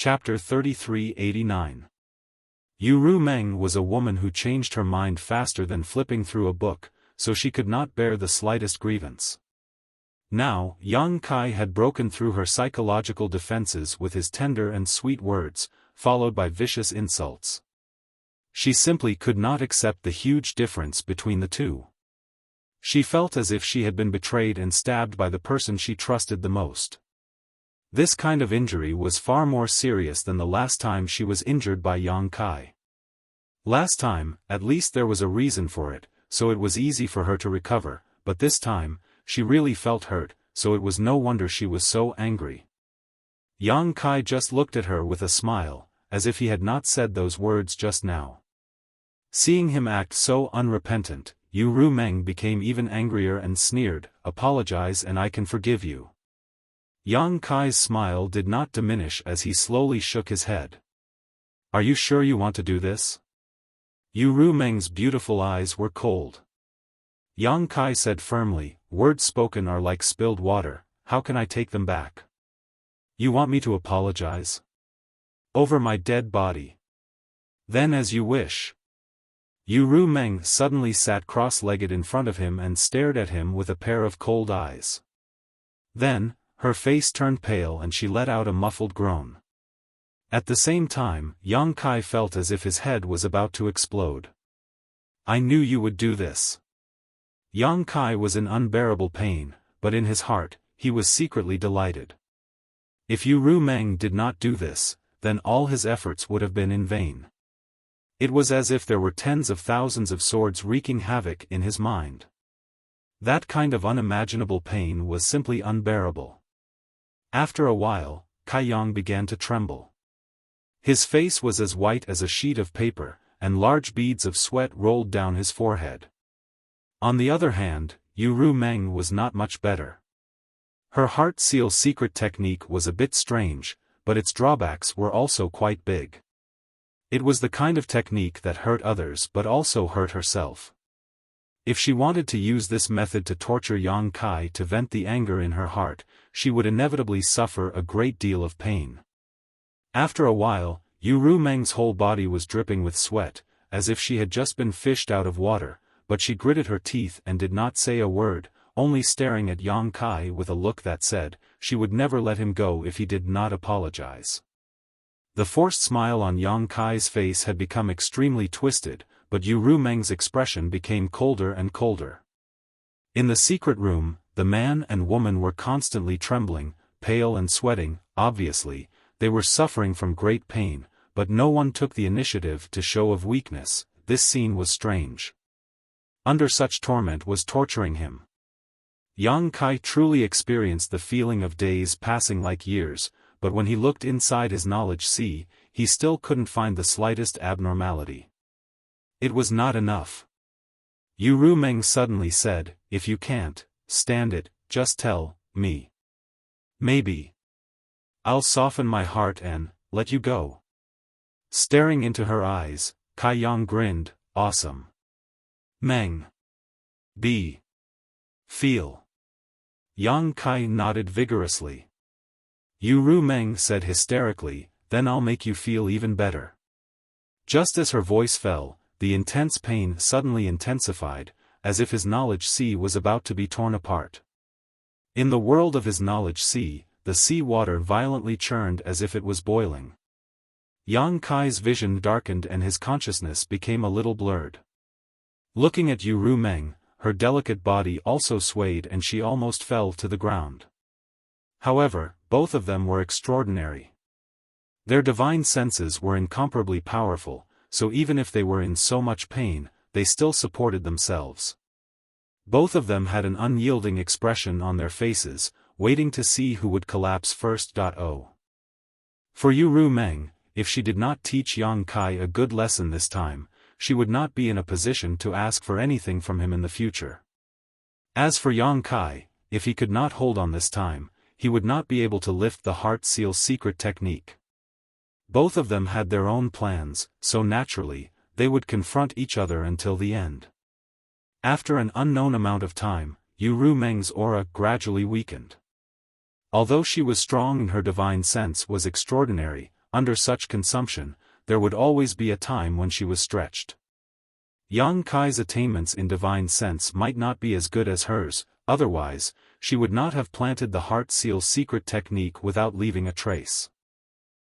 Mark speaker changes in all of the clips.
Speaker 1: Chapter 3389. Yu Ru Meng was a woman who changed her mind faster than flipping through a book, so she could not bear the slightest grievance. Now, Yang Kai had broken through her psychological defenses with his tender and sweet words, followed by vicious insults. She simply could not accept the huge difference between the two. She felt as if she had been betrayed and stabbed by the person she trusted the most. This kind of injury was far more serious than the last time she was injured by Yang Kai. Last time, at least there was a reason for it, so it was easy for her to recover, but this time, she really felt hurt, so it was no wonder she was so angry. Yang Kai just looked at her with a smile, as if he had not said those words just now. Seeing him act so unrepentant, Yu Ru Meng became even angrier and sneered, "Apologize and I can forgive you." Yang Kai's smile did not diminish as he slowly shook his head. "Are you sure you want to do this?" Yu Ru Meng's beautiful eyes were cold. Yang Kai said firmly, "Words spoken are like spilled water, how can I take them back?" "You want me to apologize? Over my dead body? Then as you wish." Yu Ru Meng suddenly sat cross-legged in front of him and stared at him with a pair of cold eyes. Then, her face turned pale and she let out a muffled groan. At the same time, Yang Kai felt as if his head was about to explode. "I knew you would do this." Yang Kai was in unbearable pain, but in his heart, he was secretly delighted. If Yu Ru Meng did not do this, then all his efforts would have been in vain. It was as if there were tens of thousands of swords wreaking havoc in his mind. That kind of unimaginable pain was simply unbearable. After a while, Kai Yang began to tremble. His face was as white as a sheet of paper, and large beads of sweat rolled down his forehead. On the other hand, Yu Ru Meng was not much better. Her heart seal secret technique was a bit strange, but its drawbacks were also quite big. It was the kind of technique that hurt others but also hurt herself. If she wanted to use this method to torture Yang Kai to vent the anger in her heart, she would inevitably suffer a great deal of pain. After a while, Yu Ru Meng's whole body was dripping with sweat, as if she had just been fished out of water, but she gritted her teeth and did not say a word, only staring at Yang Kai with a look that said, she would never let him go if he did not apologize. The forced smile on Yang Kai's face had become extremely twisted, but Yu Ru Meng's expression became colder and colder. In the secret room, the man and woman were constantly trembling, pale and sweating. Obviously, they were suffering from great pain, but no one took the initiative to show of weakness. This scene was strange. Under such torment was torturing him. Yang Kai truly experienced the feeling of days passing like years, but when he looked inside his knowledge sea, he still couldn't find the slightest abnormality. It was not enough. Yu Ru Meng suddenly said, "If you can't stand it, just tell me. Maybe I'll soften my heart and let you go." Staring into her eyes, Kai Yang grinned, "Awesome. Meng. Feel." Yang Kai nodded vigorously. Yu Ru Meng said hysterically, "Then I'll make you feel even better." Just as her voice fell, the intense pain suddenly intensified, as if his knowledge sea was about to be torn apart. In the world of his knowledge sea, the sea water violently churned as if it was boiling. Yang Kai's vision darkened and his consciousness became a little blurred. Looking at Yu Ru Meng, her delicate body also swayed and she almost fell to the ground. However, both of them were extraordinary. Their divine senses were incomparably powerful, so even if they were in so much pain, they still supported themselves. Both of them had an unyielding expression on their faces, waiting to see who would collapse first. For Yu Ru Meng, if she did not teach Yang Kai a good lesson this time, she would not be in a position to ask for anything from him in the future. As for Yang Kai, if he could not hold on this time, he would not be able to lift the heart seal secret technique. Both of them had their own plans, so naturally, they would confront each other until the end. After an unknown amount of time, Yu Ru Meng's aura gradually weakened. Although she was strong and her divine sense was extraordinary, under such consumption, there would always be a time when she was stretched. Yang Kai's attainments in divine sense might not be as good as hers, otherwise, she would not have planted the heart seal secret technique without leaving a trace.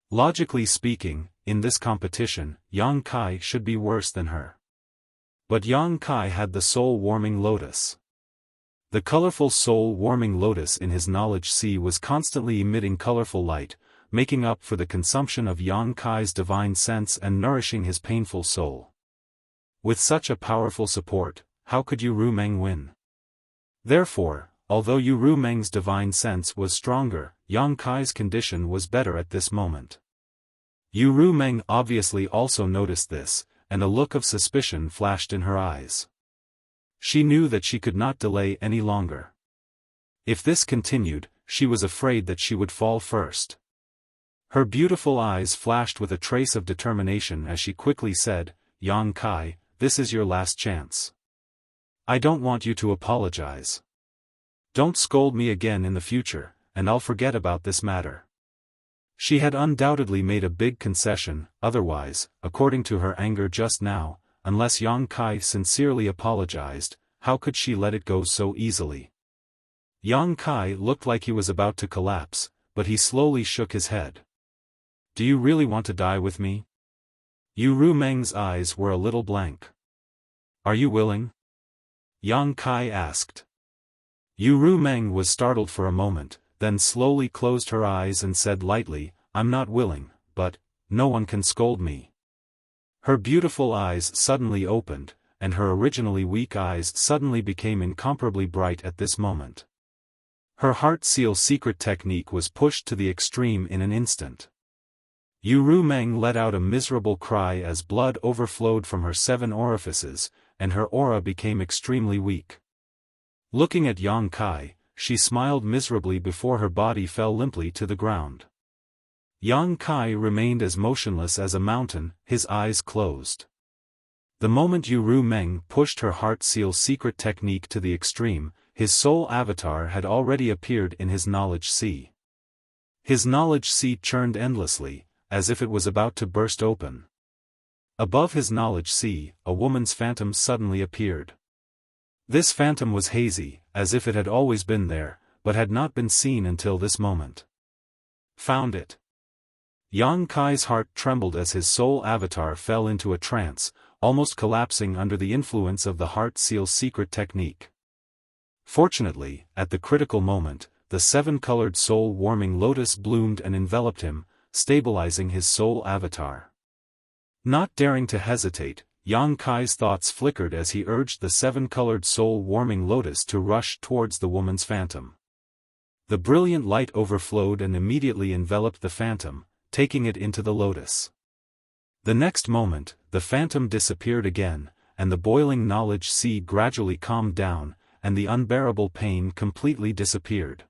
Speaker 1: Logically speaking, in this competition, Yang Kai should be worse than her. But Yang Kai had the soul-warming lotus. The colorful soul-warming lotus in his knowledge sea was constantly emitting colorful light, making up for the consumption of Yang Kai's divine sense and nourishing his painful soul. With such a powerful support, how could Yu Rumeng win? Therefore, although Yu Rumeng's divine sense was stronger, Yang Kai's condition was better at this moment. Yu Rumeng obviously also noticed this, and a look of suspicion flashed in her eyes. She knew that she could not delay any longer. If this continued, she was afraid that she would fall first. Her beautiful eyes flashed with a trace of determination as she quickly said, "Yang Kai, this is your last chance. I don't want you to apologize. Don't scold me again in the future, and I'll forget about this matter." She had undoubtedly made a big concession, otherwise, according to her anger just now, unless Yang Kai sincerely apologized, how could she let it go so easily? Yang Kai looked like he was about to collapse, but he slowly shook his head. "Do you really want to die with me?" Yu Rumeng's eyes were a little blank. "Are you willing?" Yang Kai asked. Yu Rumeng was startled for a moment, then slowly closed her eyes and said lightly, "I'm not willing, but no one can scold me." Her beautiful eyes suddenly opened, and her originally weak eyes suddenly became incomparably bright at this moment. Her heart seal secret technique was pushed to the extreme in an instant. Yu Rumeng let out a miserable cry as blood overflowed from her 7 orifices, and her aura became extremely weak. Looking at Yang Kai, she smiled miserably before her body fell limply to the ground. Yang Kai remained as motionless as a mountain, his eyes closed. The moment Yu Rumeng pushed her heart seal secret technique to the extreme, his soul avatar had already appeared in his knowledge sea. His knowledge sea churned endlessly, as if it was about to burst open. Above his knowledge sea, a woman's phantom suddenly appeared. This phantom was hazy, as if it had always been there, but had not been seen until this moment. Found it. Yang Kai's heart trembled as his soul avatar fell into a trance, almost collapsing under the influence of the heart seal secret technique. Fortunately, at the critical moment, the 7-colored soul-warming lotus bloomed and enveloped him, stabilizing his soul avatar. Not daring to hesitate, Yang Kai's thoughts flickered as he urged the 7-colored soul-warming lotus to rush towards the woman's phantom. The brilliant light overflowed and immediately enveloped the phantom, taking it into the lotus. The next moment, the phantom disappeared again, and the boiling knowledge sea gradually calmed down, and the unbearable pain completely disappeared.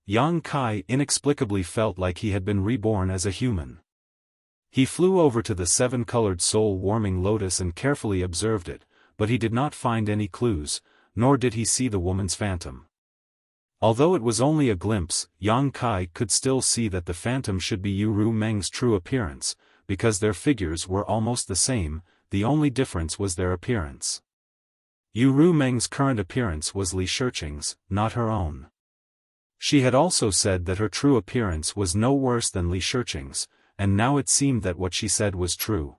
Speaker 1: Yang Kai inexplicably felt like he had been reborn as a human. He flew over to the 7-colored soul-warming lotus and carefully observed it, but he did not find any clues, nor did he see the woman's phantom. Although it was only a glimpse, Yang Kai could still see that the phantom should be Yu Rumeng's true appearance, because their figures were almost the same, the only difference was their appearance. Yu Rumeng's current appearance was Li Shiqing's, not her own. She had also said that her true appearance was no worse than Li Shiqing's, and now it seemed that what she said was true.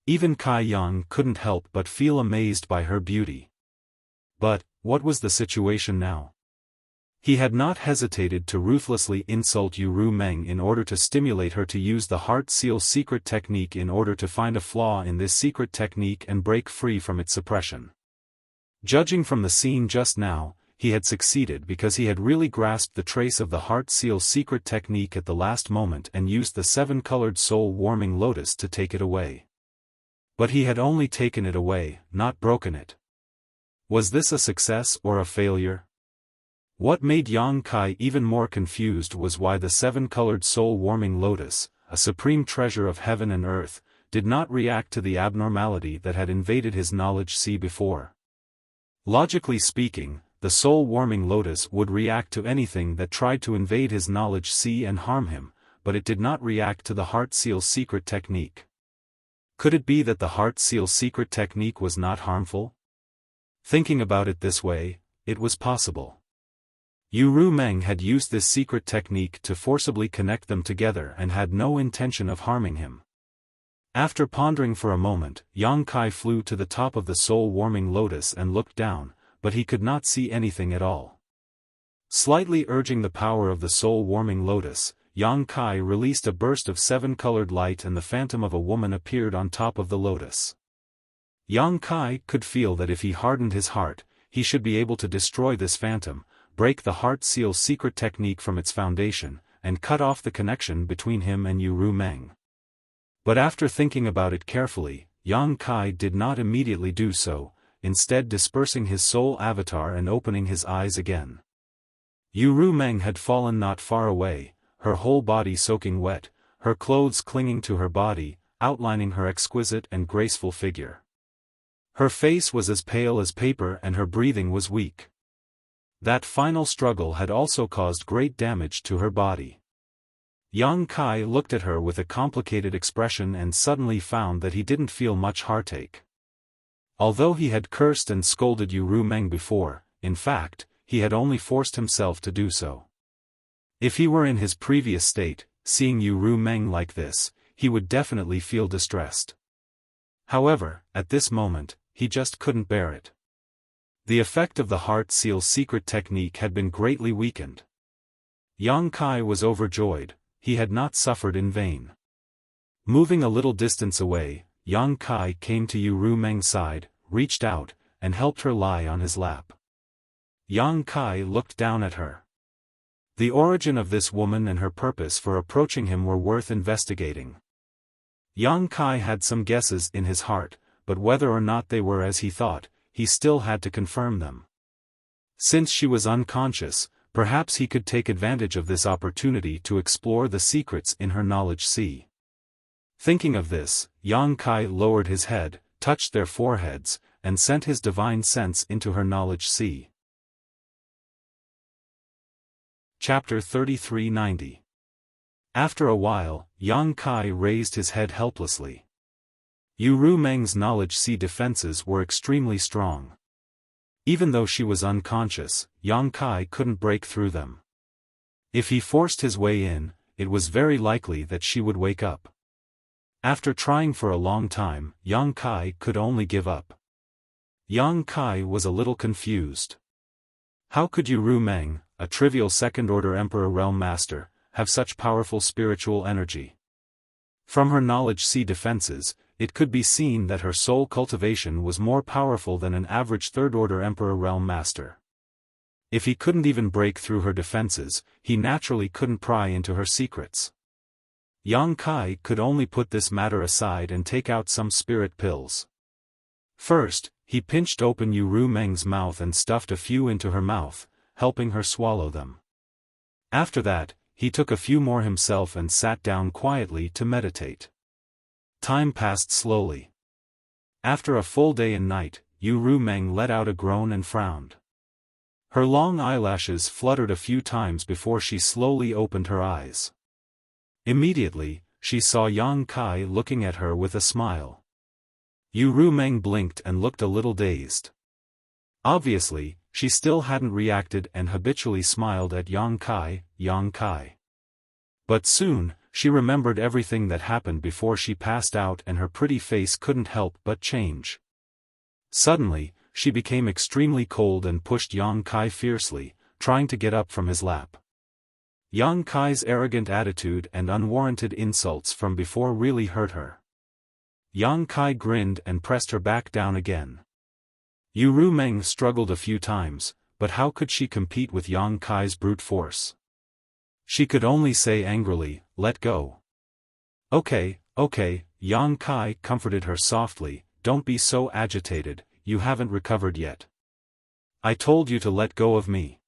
Speaker 1: Even Kai Yang couldn't help but feel amazed by her beauty. But, what was the situation now? He had not hesitated to ruthlessly insult Yu Rumeng in order to stimulate her to use the heart seal secret technique in order to find a flaw in this secret technique and break free from its suppression. Judging from the scene just now, he had succeeded because he had really grasped the trace of the heart seal secret technique at the last moment and used the 7-colored soul-warming lotus to take it away. But he had only taken it away, not broken it. Was this a success or a failure? What made Yang Kai even more confused was why the 7-colored soul-warming lotus, a supreme treasure of heaven and earth, did not react to the abnormality that had invaded his knowledge sea before. Logically speaking, the soul-warming lotus would react to anything that tried to invade his knowledge sea and harm him, but it did not react to the heart seal's secret technique. Could it be that the heart seal's secret technique was not harmful? Thinking about it this way, it was possible. Yu Meng had used this secret technique to forcibly connect them together and had no intention of harming him. After pondering for a moment, Yang Kai flew to the top of the soul-warming lotus and looked down, but he could not see anything at all. Slightly urging the power of the soul-warming lotus, Yang Kai released a burst of 7-colored light and the phantom of a woman appeared on top of the lotus. Yang Kai could feel that if he hardened his heart, he should be able to destroy this phantom, break the heart seal's secret technique from its foundation, and cut off the connection between him and Yu Meng. But after thinking about it carefully, Yang Kai did not immediately do so, instead dispersing his soul avatar and opening his eyes again. Yu Meng had fallen not far away, her whole body soaking wet, her clothes clinging to her body, outlining her exquisite and graceful figure. Her face was as pale as paper and her breathing was weak. That final struggle had also caused great damage to her body. Yang Kai looked at her with a complicated expression and suddenly found that he didn't feel much heartache. Although he had cursed and scolded Yu Meng before, in fact, he had only forced himself to do so. If he were in his previous state, seeing Yu Meng like this, he would definitely feel distressed. However, at this moment, he just couldn't bear it. The effect of the heart seal's secret technique had been greatly weakened. Yang Kai was overjoyed, he had not suffered in vain. Moving a little distance away, Yang Kai came to Yu Meng's side, reached out, and helped her lie on his lap. Yang Kai looked down at her. The origin of this woman and her purpose for approaching him were worth investigating. Yang Kai had some guesses in his heart, but whether or not they were as he thought, he still had to confirm them. Since she was unconscious, perhaps he could take advantage of this opportunity to explore the secrets in her knowledge sea. Thinking of this, Yang Kai lowered his head, touched their foreheads, and sent his divine sense into her knowledge sea. Chapter 3390. After a while, Yang Kai raised his head helplessly. Yu Meng's knowledge sea defenses were extremely strong. Even though she was unconscious, Yang Kai couldn't break through them. If he forced his way in, it was very likely that she would wake up. After trying for a long time, Yang Kai could only give up. Yang Kai was a little confused. How could Yu Meng, a trivial second-order Emperor Realm Master, have such powerful spiritual energy? From her knowledge sea defenses, it could be seen that her soul cultivation was more powerful than an average third-order Emperor Realm Master. If he couldn't even break through her defenses, he naturally couldn't pry into her secrets. Yang Kai could only put this matter aside and take out some spirit pills. First, he pinched open Yu Meng's mouth and stuffed a few into her mouth, helping her swallow them. After that, he took a few more himself and sat down quietly to meditate. Time passed slowly. After a full day and night, Yu Meng let out a groan and frowned. Her long eyelashes fluttered a few times before she slowly opened her eyes. Immediately, she saw Yang Kai looking at her with a smile. Yu Meng blinked and looked a little dazed. Obviously, she still hadn't reacted and habitually smiled at Yang Kai. But soon, she remembered everything that happened before she passed out and her pretty face couldn't help but change. Suddenly, she became extremely cold and pushed Yang Kai fiercely, trying to get up from his lap. Yang Kai's arrogant attitude and unwarranted insults from before really hurt her. Yang Kai grinned and pressed her back down again. Yu Meng struggled a few times, but how could she compete with Yang Kai's brute force? She could only say angrily, "Let go." Okay, Yang Kai comforted her softly, "Don't be so agitated, you haven't recovered yet. I told you to let go of me."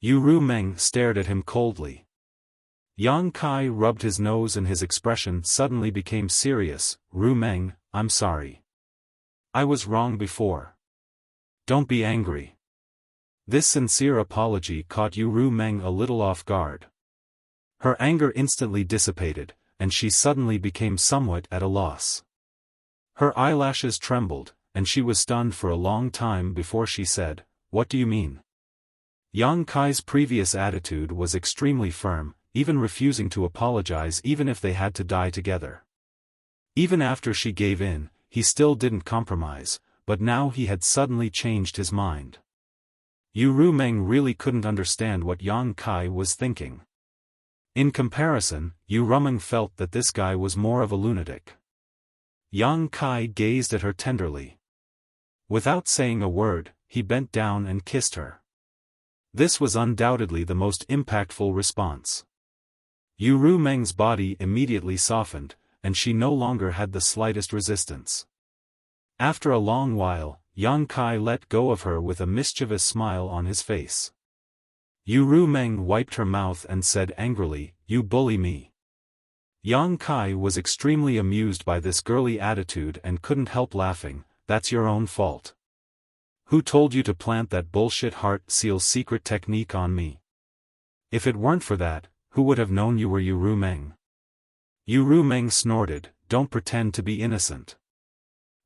Speaker 1: Yu Meng stared at him coldly. Yang Kai rubbed his nose and his expression suddenly became serious. "Ru Meng, I'm sorry. I was wrong before. Don't be angry." This sincere apology caught Yu Meng a little off guard. Her anger instantly dissipated, and she suddenly became somewhat at a loss. Her eyelashes trembled, and she was stunned for a long time before she said, "What do you mean?" Yang Kai's previous attitude was extremely firm, even refusing to apologize even if they had to die together. Even after she gave in, he still didn't compromise, but now he had suddenly changed his mind. Yu Rumeng really couldn't understand what Yang Kai was thinking. In comparison, Yu Rumeng felt that this guy was more of a lunatic. Yang Kai gazed at her tenderly. Without saying a word, he bent down and kissed her. This was undoubtedly the most impactful response. Yu Rumeng's body immediately softened, and she no longer had the slightest resistance. After a long while, Yang Kai let go of her with a mischievous smile on his face. Yu Rumeng wiped her mouth and said angrily, "You bully me." Yang Kai was extremely amused by this girly attitude and couldn't help laughing. "That's your own fault. Who told you to plant that bullshit heart seal secret technique on me? If it weren't for that, who would have known you were Yu Rumeng?" Yu Rumeng snorted, "Don't pretend to be innocent.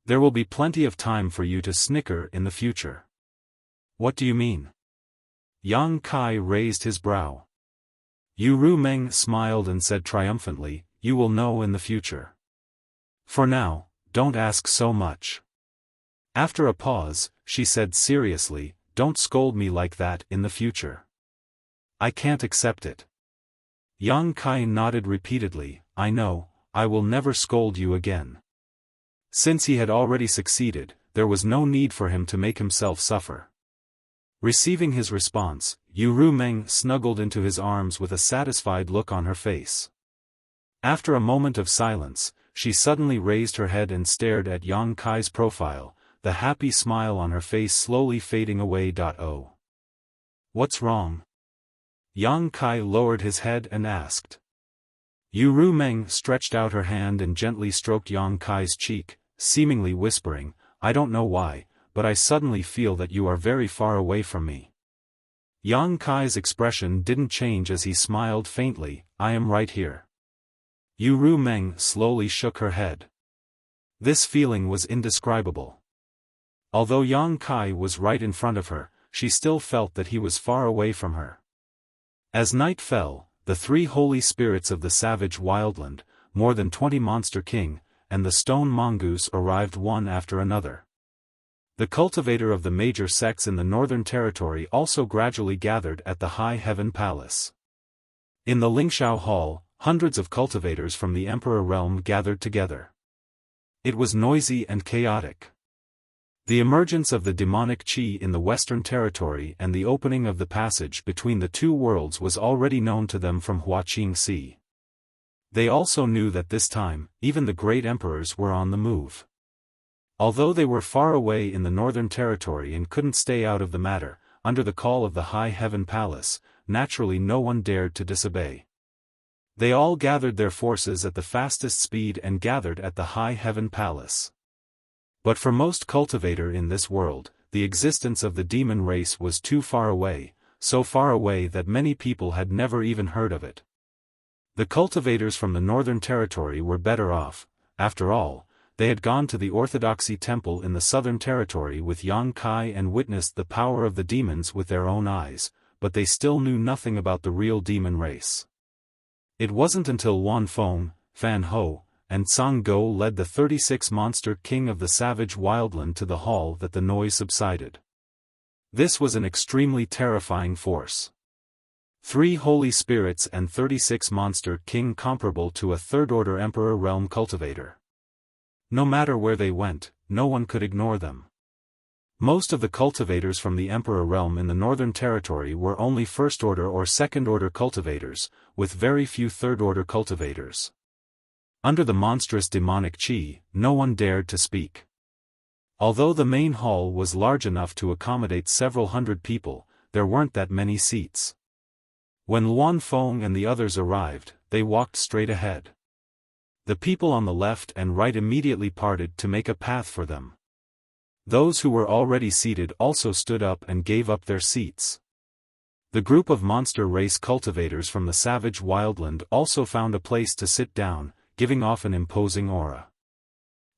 Speaker 1: There will be plenty of time for you to snicker in the future." "What do you mean?" Yang Kai raised his brow. Yu Rumeng smiled and said triumphantly, "You will know in the future. For now, don't ask so much." After a pause, she said seriously, "Don't scold me like that in the future. I can't accept it." Yang Kai nodded repeatedly, "I know, I will never scold you again." Since he had already succeeded, there was no need for him to make himself suffer. Receiving his response, Yu Rumeng snuggled into his arms with a satisfied look on her face. After a moment of silence, she suddenly raised her head and stared at Yang Kai's profile, the happy smile on her face slowly fading away. "Oh. What's wrong?" Yang Kai lowered his head and asked. Yu Rumeng stretched out her hand and gently stroked Yang Kai's cheek, seemingly whispering, "I don't know why, but I suddenly feel that you are very far away from me." Yang Kai's expression didn't change as he smiled faintly, "I am right here." Yu Rumeng slowly shook her head. This feeling was indescribable. Although Yang Kai was right in front of her, she still felt that he was far away from her. As night fell, the three holy spirits of the savage wildland, more than 20 Monster King, and the stone mongoose arrived one after another. The cultivator of the major sects in the Northern Territory also gradually gathered at the High Heaven Palace. In the Lingxiao Hall, hundreds of cultivators from the Emperor realm gathered together. It was noisy and chaotic. The emergence of the demonic qi in the Western Territory and the opening of the passage between the two worlds was already known to them from Huaqing Sea. They also knew that this time, even the great emperors were on the move. Although they were far away in the Northern Territory and couldn't stay out of the matter, under the call of the High Heaven Palace, naturally no one dared to disobey. They all gathered their forces at the fastest speed and gathered at the High Heaven Palace. But for most cultivator in this world, the existence of the demon race was too far away, so far away that many people had never even heard of it. The cultivators from the Northern Territory were better off. After all, they had gone to the Orthodoxy Temple in the Southern Territory with Yang Kai and witnessed the power of the demons with their own eyes, but they still knew nothing about the real demon race. It wasn't until Wan Feng, Fan Ho, and Tsang Go led the 36 Monster King of the savage wildland to the hall that the noise subsided. This was an extremely terrifying force. 3 holy spirits and 36 Monster King comparable to a third-order Emperor realm cultivator. No matter where they went, no one could ignore them. Most of the cultivators from the Emperor realm in the Northern Territory were only first-order or second-order cultivators, with very few third-order cultivators. Under the monstrous demonic qi, no one dared to speak. Although the main hall was large enough to accommodate several hundred people, there weren't that many seats. When Luan Feng and the others arrived, they walked straight ahead. The people on the left and right immediately parted to make a path for them. Those who were already seated also stood up and gave up their seats. The group of monster race cultivators from the savage wildland also found a place to sit down, giving off an imposing aura.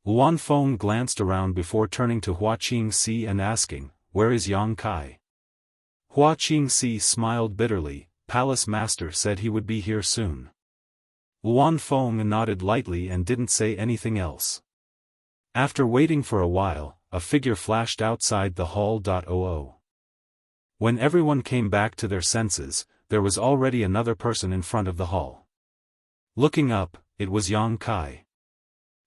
Speaker 1: Luan Feng glanced around before turning to Hua Qingxi and asking, "Where is Yang Kai?" Hua Qingxi smiled bitterly. "Palace Master said he would be here soon." Luan Feng nodded lightly and didn't say anything else. After waiting for a while, a figure flashed outside the hall. When everyone came back to their senses, there was already another person in front of the hall. Looking up, it was Yang Kai.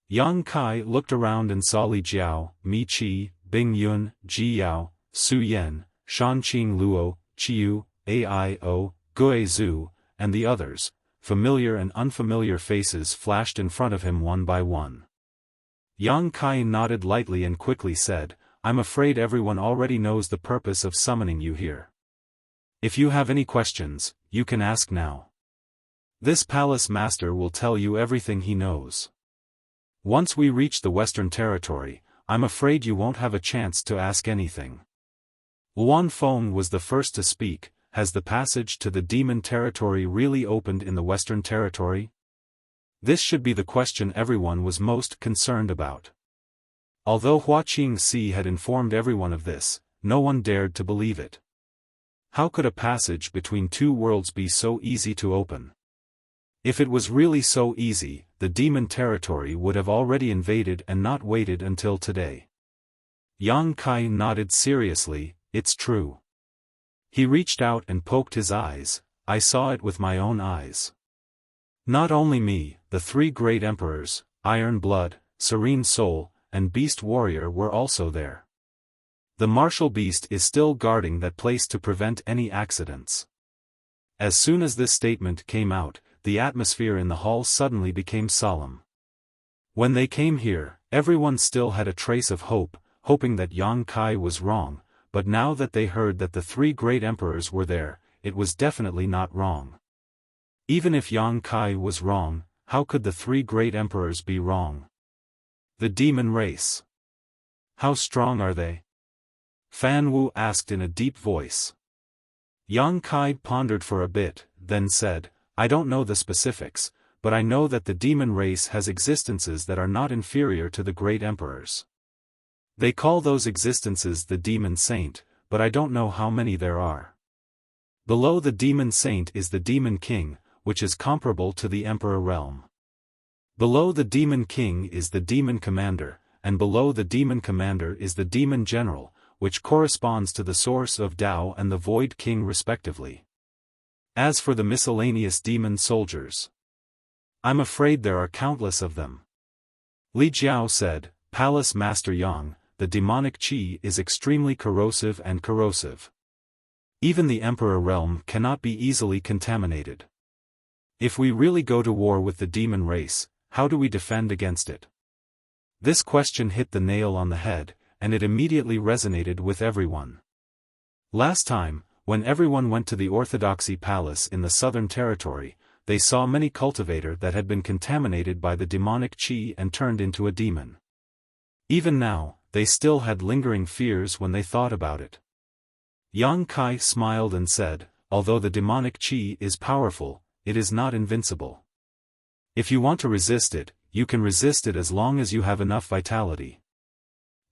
Speaker 1: Yang Kai looked around and saw Li Jiao, Mi Qi, Bing Yun, Ji Yao, Su Yan, Shanqing Luo, Qiu, Aio, Gui Zhu, and the others. Familiar and unfamiliar faces flashed in front of him one by one. Yang Kai nodded lightly and quickly said, "I'm afraid everyone already knows the purpose of summoning you here. If you have any questions, you can ask now. This palace master will tell you everything he knows. Once we reach the Western Territory, I'm afraid you won't have a chance to ask anything." Luan Feng was the first to speak. Has the passage to the demon territory really opened in the Western Territory? This should be the question everyone was most concerned about. Although Hua Qingxi had informed everyone of this, no one dared to believe it. How could a passage between two worlds be so easy to open? If it was really so easy, the demon territory would have already invaded and not waited until today. Yang Kai nodded seriously. "It's true." He reached out and poked his eyes. "I saw it with my own eyes. Not only me, the three great emperors, Iron Blood, Serene Soul, and Beast Warrior were also there. The martial beast is still guarding that place to prevent any accidents." As soon as this statement came out, the atmosphere in the hall suddenly became solemn. When they came here, everyone still had a trace of hope, hoping that Yang Kai was wrong, but now that they heard that the three great emperors were there, it was definitely not wrong. Even if Yang Kai was wrong, how could the three great emperors be wrong? The demon race. How strong are they? Fan Wu asked in a deep voice. Yang Kai pondered for a bit, then said, "I don't know the specifics, but I know that the demon race has existences that are not inferior to the great emperors. They call those existences the demon saint, but I don't know how many there are. Below the demon saint is the demon king, which is comparable to the emperor realm. Below the demon king is the demon commander, and below the demon commander is the demon general, which corresponds to the source of Tao and the void king respectively. As for the miscellaneous demon soldiers, I'm afraid there are countless of them." Li Jiao said, "Palace Master Yang, the demonic qi is extremely corrosive and corrosive. Even the emperor realm cannot be easily contaminated. If we really go to war with the demon race, how do we defend against it?" This question hit the nail on the head, and it immediately resonated with everyone. Last time, when everyone went to the Orthodoxy Palace in the Southern Territory, they saw many cultivators that had been contaminated by the demonic qi and turned into a demon. Even now, they still had lingering fears when they thought about it. Yang Kai smiled and said, "Although the demonic qi is powerful, it is not invincible. If you want to resist it, you can resist it as long as you have enough vitality.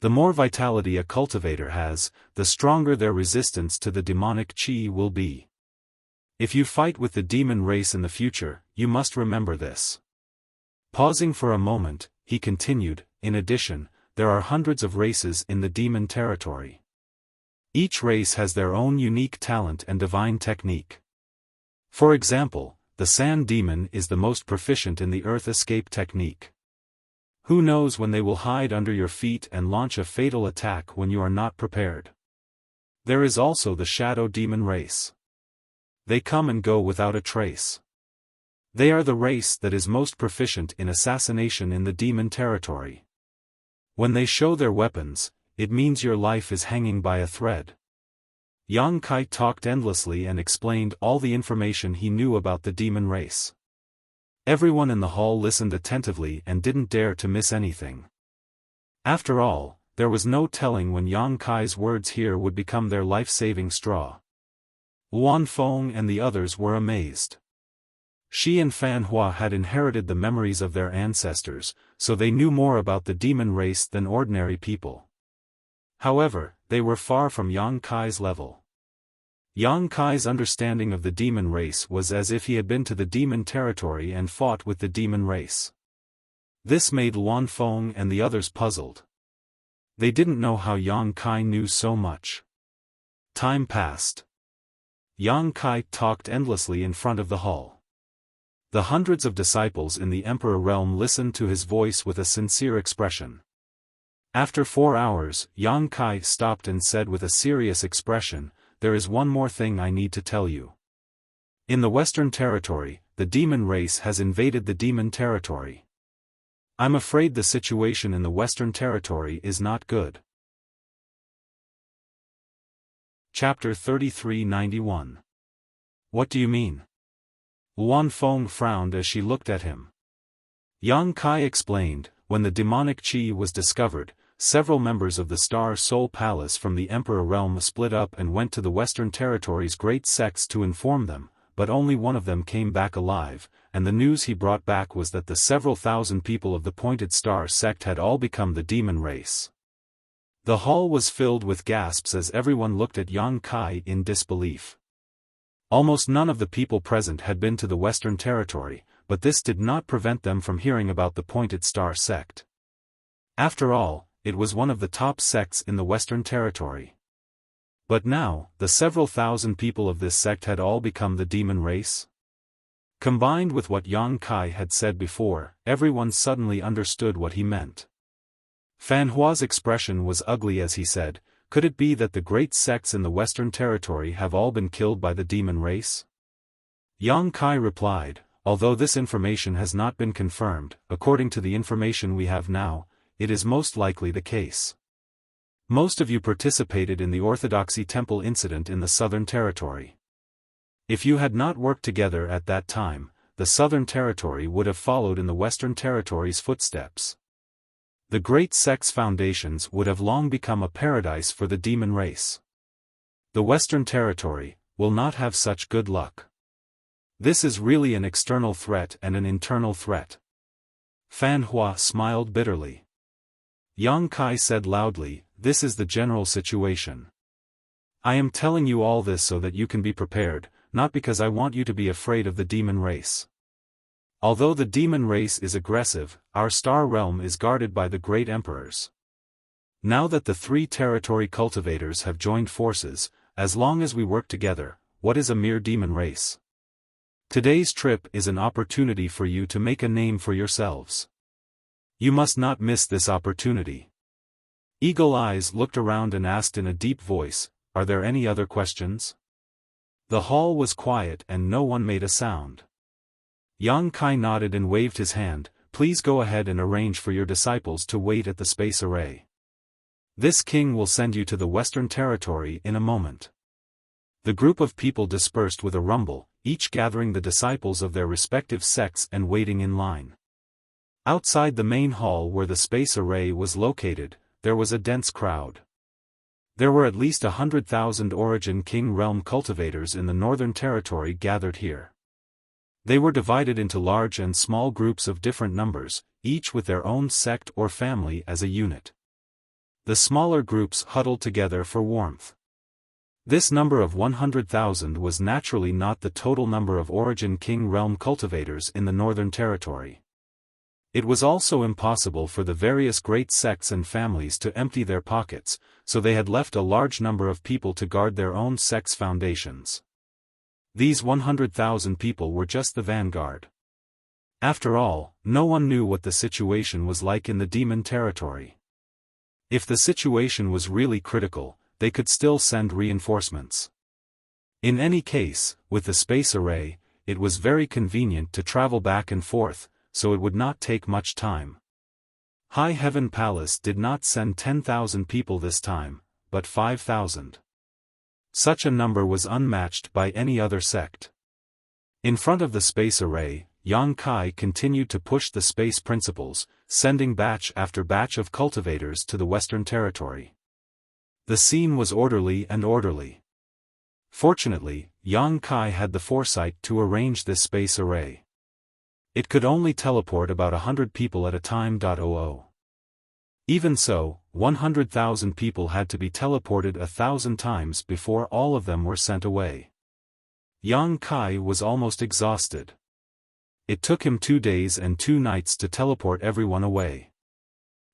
Speaker 1: The more vitality a cultivator has, the stronger their resistance to the demonic qi will be. If you fight with the demon race in the future, you must remember this." Pausing for a moment, he continued, "In addition, there are hundreds of races in the demon territory. Each race has their own unique talent and divine technique. For example, the sand demon is the most proficient in the earth escape technique. Who knows when they will hide under your feet and launch a fatal attack when you are not prepared. There is also the shadow demon race. They come and go without a trace. They are the race that is most proficient in assassination in the demon territory. When they show their weapons, it means your life is hanging by a thread." Yang Kai talked endlessly and explained all the information he knew about the demon race. Everyone in the hall listened attentively and didn't dare to miss anything. After all, there was no telling when Yang Kai's words here would become their life-saving straw. Luan Feng and the others were amazed. Shi and Fan Hua had inherited the memories of their ancestors, so they knew more about the demon race than ordinary people. However, they were far from Yang Kai's level. Yang Kai's understanding of the demon race was as if he had been to the demon territory and fought with the demon race. This made Luan Feng and the others puzzled. They didn't know how Yang Kai knew so much. Time passed. Yang Kai talked endlessly in front of the hall. The hundreds of disciples in the Emperor realm listened to his voice with a sincere expression. After 4 hours, Yang Kai stopped and said with a serious expression, "There is one more thing I need to tell you. In the Western Territory, the demon race has invaded the demon territory. I'm afraid the situation in the Western Territory is not good." Chapter 3391. What do you mean? Luan Feng frowned as she looked at him. Yang Kai explained, when the demonic qi was discovered, several members of the Star Soul Palace from the Emperor realm split up and went to the Western Territory's great sects to inform them, but only one of them came back alive, and the news he brought back was that the several thousand people of the Pointed Star sect had all become the demon race. The hall was filled with gasps as everyone looked at Yang Kai in disbelief. Almost none of the people present had been to the Western Territory, but this did not prevent them from hearing about the Pointed Star sect. After all, it was one of the top sects in the Western Territory. But now, the several thousand people of this sect had all become the demon race? Combined with what Yang Kai had said before, everyone suddenly understood what he meant. Fan Hua's expression was ugly as he said, "Could it be that the great sects in the Western Territory have all been killed by the demon race?" Yang Kai replied, "Although this information has not been confirmed, according to the information we have now, it is most likely the case. Most of you participated in the Orthodoxy Temple incident in the Southern Territory. If you had not worked together at that time, the Southern Territory would have followed in the Western Territory's footsteps. The great sect's foundations would have long become a paradise for the demon race. The Western Territory will not have such good luck. This is really an external threat and an internal threat." Fan Hua smiled bitterly. Yang Kai said loudly, "This is the general situation. I am telling you all this so that you can be prepared, not because I want you to be afraid of the demon race. Although the demon race is aggressive, our star realm is guarded by the great emperors. Now that the 3 territory cultivators have joined forces, as long as we work together, what is a mere demon race? Today's trip is an opportunity for you to make a name for yourselves. You must not miss this opportunity." Eagle Eyes looked around and asked in a deep voice, "Are there any other questions?" The hall was quiet and no one made a sound. Yang Kai nodded and waved his hand, "Please go ahead and arrange for your disciples to wait at the space array. This king will send you to the Western Territory in a moment." The group of people dispersed with a rumble, each gathering the disciples of their respective sects and waiting in line. Outside the main hall where the space array was located, there was a dense crowd. There were at least 100,000 Origin King realm cultivators in the Northern Territory gathered here. They were divided into large and small groups of different numbers, each with their own sect or family as a unit. The smaller groups huddled together for warmth. This number of 100,000 was naturally not the total number of Origin King realm cultivators in the Northern Territory. It was also impossible for the various great sects and families to empty their pockets, so they had left a large number of people to guard their own sect's foundations. These 100,000 people were just the vanguard. After all, no one knew what the situation was like in the demon territory. If the situation was really critical, they could still send reinforcements. In any case, with the space array, it was very convenient to travel back and forth, so it would not take much time. High Heaven Palace did not send 10,000 people this time, but 5,000. Such a number was unmatched by any other sect. In front of the space array, Yang Kai continued to push the space principles, sending batch after batch of cultivators to the Western Territory. The scene was orderly and orderly. Fortunately, Yang Kai had the foresight to arrange this space array. It could only teleport about 100 people at a time. Even so, 100,000 people had to be teleported 1,000 times before all of them were sent away. Yang Kai was almost exhausted. It took him 2 days and 2 nights to teleport everyone away.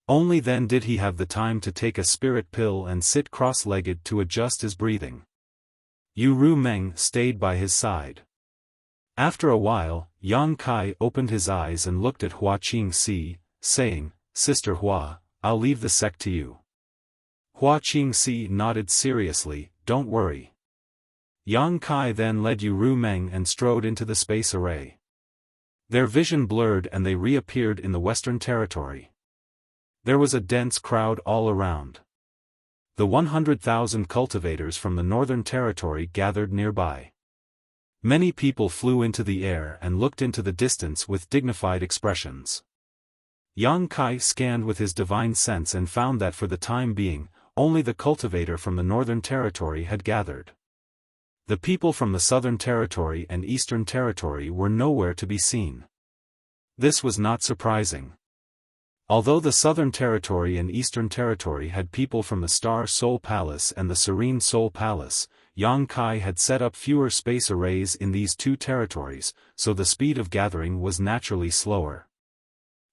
Speaker 1: Only then did he have the time to take a spirit pill and sit cross-legged to adjust his breathing. Yu Meng stayed by his side. After a while, Yang Kai opened his eyes and looked at Hua Qingxi, saying, "Sister Hua, I'll leave the sect to you." Hua Qingxi nodded seriously, "Don't worry." Yang Kai then led Yu Meng and strode into the space array. Their vision blurred and they reappeared in the Western Territory. There was a dense crowd all around. The 100,000 cultivators from the Northern Territory gathered nearby. Many people flew into the air and looked into the distance with dignified expressions. Yang Kai scanned with his divine sense and found that for the time being, only the cultivator from the Northern Territory had gathered. The people from the Southern Territory and Eastern Territory were nowhere to be seen. This was not surprising. Although the Southern Territory and Eastern Territory had people from the Star Soul Palace and the Serene Soul Palace, Yang Kai had set up fewer space arrays in these two territories, so the speed of gathering was naturally slower.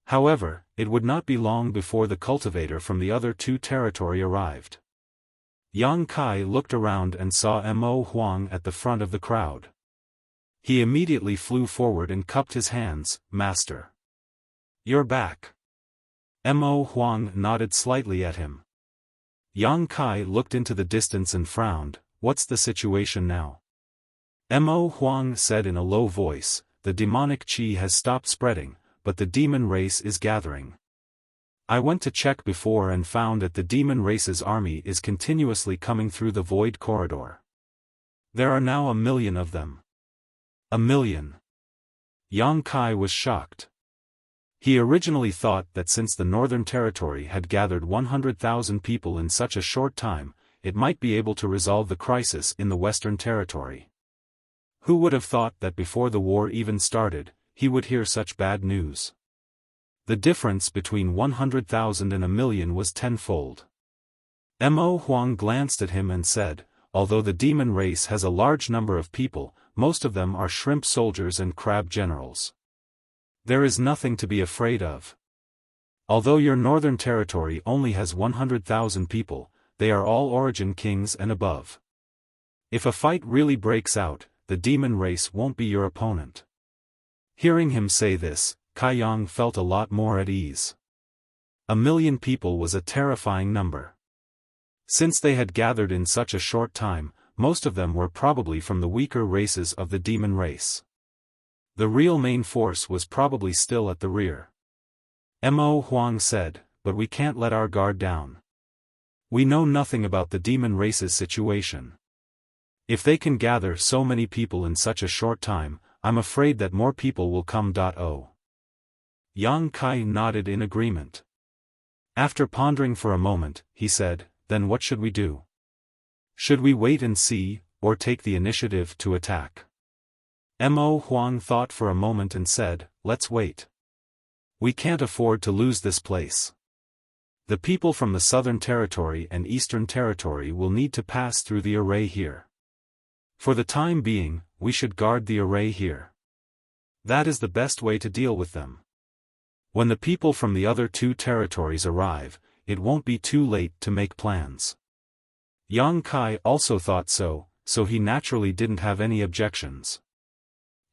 Speaker 1: However, it would not be long before the cultivator from the other two territory arrived. Yang Kai looked around and saw Mo Huang at the front of the crowd. He immediately flew forward and cupped his hands, "Master. You're back." Mo Huang nodded slightly at him. Yang Kai looked into the distance and frowned. "What's the situation now?" Mo Huang said in a low voice, "The demonic qi has stopped spreading, but the demon race is gathering. I went to check before and found that the demon race's army is continuously coming through the void corridor. There are now 1 million of them." 1 million. Yang Kai was shocked. He originally thought that since the Northern Territory had gathered 100,000 people in such a short time, it might be able to resolve the crisis in the Western Territory. Who would have thought that before the war even started, he would hear such bad news? The difference between 100,000 and 1 million was tenfold. Mo Huang glanced at him and said, "Although the demon race has a large number of people, most of them are shrimp soldiers and crab generals. There is nothing to be afraid of. Although your Northern Territory only has 100,000 people, they are all origin kings and above. If a fight really breaks out, the demon race won't be your opponent." Hearing him say this, Kai Yang felt a lot more at ease. 1 million people was a terrifying number. Since they had gathered in such a short time, most of them were probably from the weaker races of the demon race. The real main force was probably still at the rear. Mo Huang said, "But we can't let our guard down. We know nothing about the demon race's situation. If they can gather so many people in such a short time, I'm afraid that more people will come. Yang Kai nodded in agreement. After pondering for a moment, he said, "Then what should we do? Should we wait and see, or take the initiative to attack?" Mo Huang thought for a moment and said, "Let's wait. We can't afford to lose this place. The people from the Southern Territory and Eastern Territory will need to pass through the array here. For the time being, we should guard the array here. That is the best way to deal with them. When the people from the other two territories arrive, it won't be too late to make plans." Yang Kai also thought so he naturally didn't have any objections.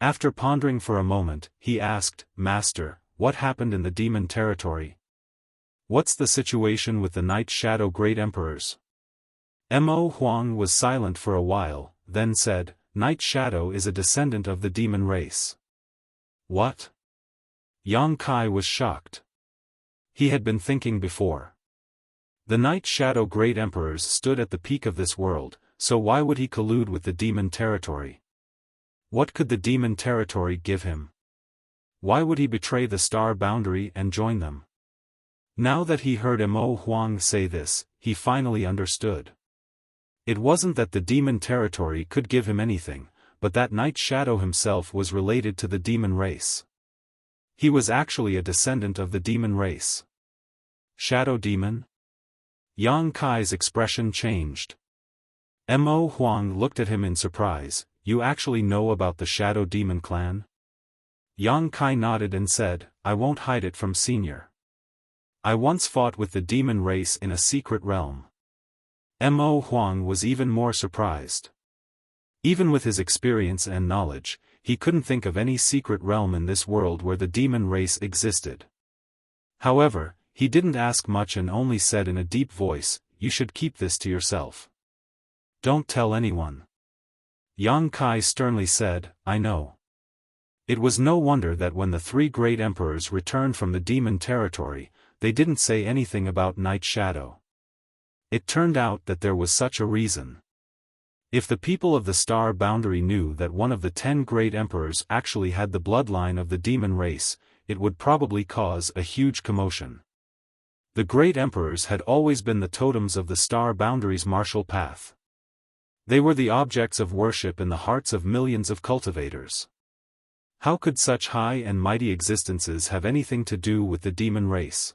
Speaker 1: After pondering for a moment, he asked, "Master, what happened in the demon territory? What's the situation with the Night Shadow Great Emperors?" Mo Huang was silent for a while, then said, "Night Shadow is a descendant of the demon race." "What?" Yang Kai was shocked. He had been thinking before. The Night Shadow Great Emperors stood at the peak of this world, so why would he collude with the demon territory? What could the demon territory give him? Why would he betray the star boundary and join them? Now that he heard Mo Huang say this, he finally understood. It wasn't that the demon territory could give him anything, but that Night Shadow himself was related to the demon race. He was actually a descendant of the demon race. Shadow demon? Yang Kai's expression changed. Mo Huang looked at him in surprise. You actually know about the Shadow Demon clan? Yang Kai nodded and said, I won't hide it from Senior. I once fought with the demon race in a secret realm. Mo Huang was even more surprised. Even with his experience and knowledge, he couldn't think of any secret realm in this world where the demon race existed. However, he didn't ask much and only said in a deep voice, you should keep this to yourself. Don't tell anyone. Yang Kai sternly said, I know. It was no wonder that when the three great emperors returned from the demon territory, they didn't say anything about Night Shadow. It turned out that there was such a reason. If the people of the Star Boundary knew that one of the 10 great emperors actually had the bloodline of the demon race, it would probably cause a huge commotion. The great emperors had always been the totems of the Star Boundary's martial path. They were the objects of worship in the hearts of millions of cultivators. How could such high and mighty existences have anything to do with the demon race?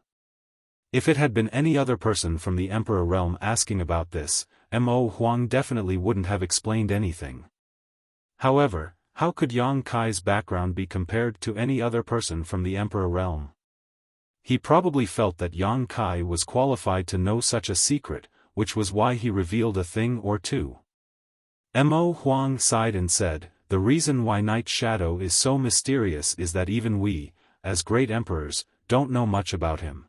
Speaker 1: If it had been any other person from the Emperor realm asking about this, Mo Huang definitely wouldn't have explained anything. However, how could Yang Kai's background be compared to any other person from the Emperor realm? He probably felt that Yang Kai was qualified to know such a secret, which was why he revealed a thing or two. Mo Huang sighed and said, the reason why Night Shadow is so mysterious is that even we, as great emperors, don't know much about him.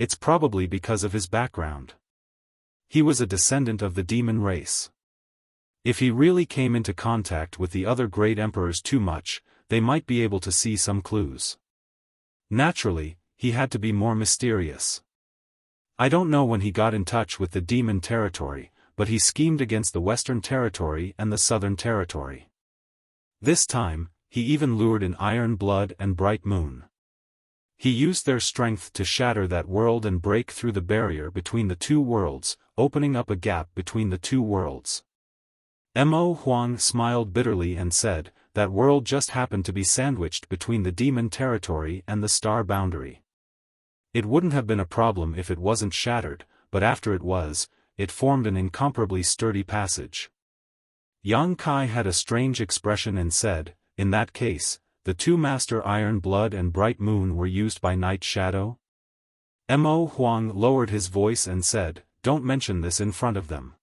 Speaker 1: It's probably because of his background. He was a descendant of the demon race. If he really came into contact with the other great emperors too much, they might be able to see some clues. Naturally, he had to be more mysterious. I don't know when he got in touch with the demon territory, but he schemed against the Western Territory and the Southern Territory. This time, he even lured in Iron Blood and Bright Moon. He used their strength to shatter that world and break through the barrier between the two worlds, opening up a gap between the two worlds. Mo Huang smiled bitterly and said, that world just happened to be sandwiched between the demon territory and the Star Boundary. It wouldn't have been a problem if it wasn't shattered, but after it was, it formed an incomparably sturdy passage. Yang Kai had a strange expression and said, in that case, the two Master Iron Blood and Bright Moon were used by Night Shadow? Mo Huang lowered his voice and said, don't mention this in front of them.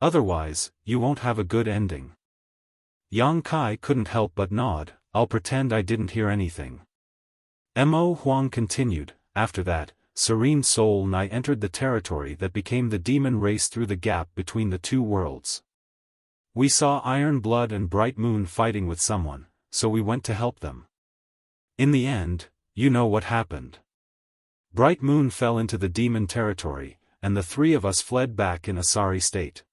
Speaker 1: Otherwise, you won't have a good ending. Yang Kai couldn't help but nod, I'll pretend I didn't hear anything. Mo Huang continued, after that, Serene Soul and I entered the territory that became the demon race through the gap between the two worlds. We saw Iron Blood and Bright Moon fighting with someone, so we went to help them. In the end, you know what happened. Bright Moon fell into the demon territory, and the three of us fled back in a sorry state.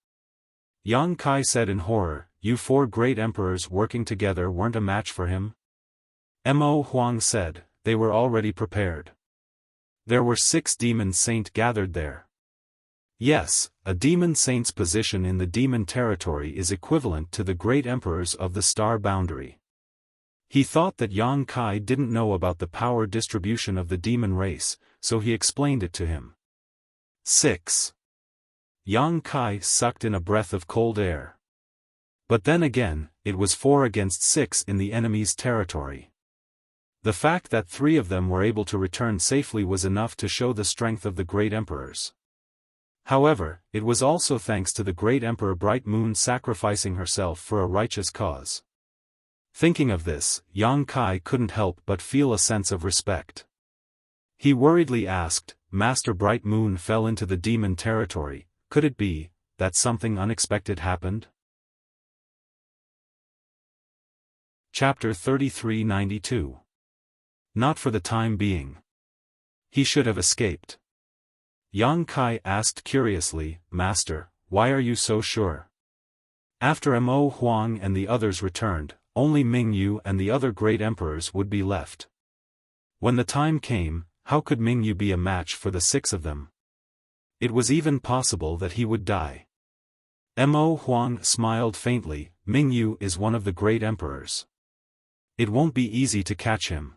Speaker 1: Yang Kai said in horror, you four great emperors working together weren't a match for him? Mo Huang said, they were already prepared. There were 6 demon saints gathered there. Yes, a demon saint's position in the demon territory is equivalent to the great emperors of the Star Boundary. He thought that Yang Kai didn't know about the power distribution of the demon race, so he explained it to him. 6. Yang Kai sucked in a breath of cold air. But then again, it was 4 against 6 in the enemy's territory. The fact that 3 of them were able to return safely was enough to show the strength of the great emperors. However, it was also thanks to the great Emperor Bright Moon sacrificing herself for a righteous cause. Thinking of this, Yang Kai couldn't help but feel a sense of respect. He worriedly asked, Master Bright Moon fell into the demon territory, could it be that something unexpected happened? Chapter 3392. Not for the time being. He should have escaped. Yang Kai asked curiously, Master, why are you so sure? After Mo Huang and the others returned, only Ming Yu and the other great emperors would be left. When the time came, how could Ming Yu be a match for the 6 of them? It was even possible that he would die. Mo Huang smiled faintly. Mingyu is one of the great emperors. It won't be easy to catch him.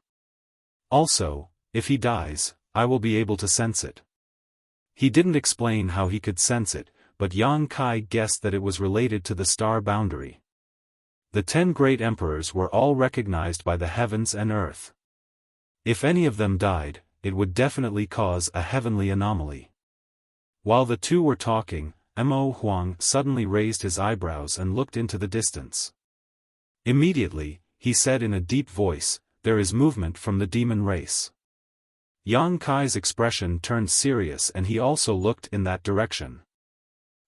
Speaker 1: Also, if he dies, I will be able to sense it. He didn't explain how he could sense it, but Yang Kai guessed that it was related to the star boundary. The 10 great emperors were all recognized by the heavens and earth. If any of them died, it would definitely cause a heavenly anomaly. While the two were talking, Mo Huang suddenly raised his eyebrows and looked into the distance. Immediately, he said in a deep voice, "There is movement from the demon race." Yang Kai's expression turned serious and he also looked in that direction.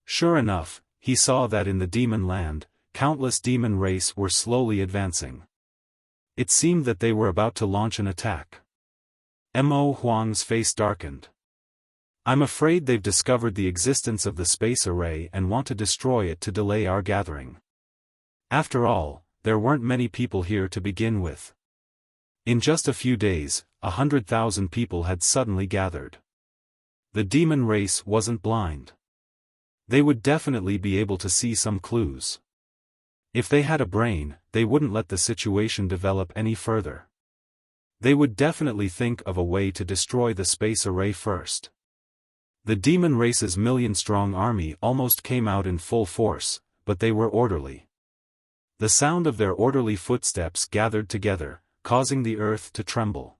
Speaker 1: Sure enough, he saw that in the demon land, countless demon race were slowly advancing. It seemed that they were about to launch an attack. Mo Huang's face darkened. "I'm afraid they've discovered the existence of the space array and want to destroy it to delay our gathering. After all, there weren't many people here to begin with." In just a few days, 100,000 people had suddenly gathered. The demon race wasn't blind. They would definitely be able to see some clues. If they had a brain, they wouldn't let the situation develop any further. They would definitely think of a way to destroy the space array first. The demon race's million-strong army almost came out in full force, but they were orderly. The sound of their orderly footsteps gathered together, causing the earth to tremble.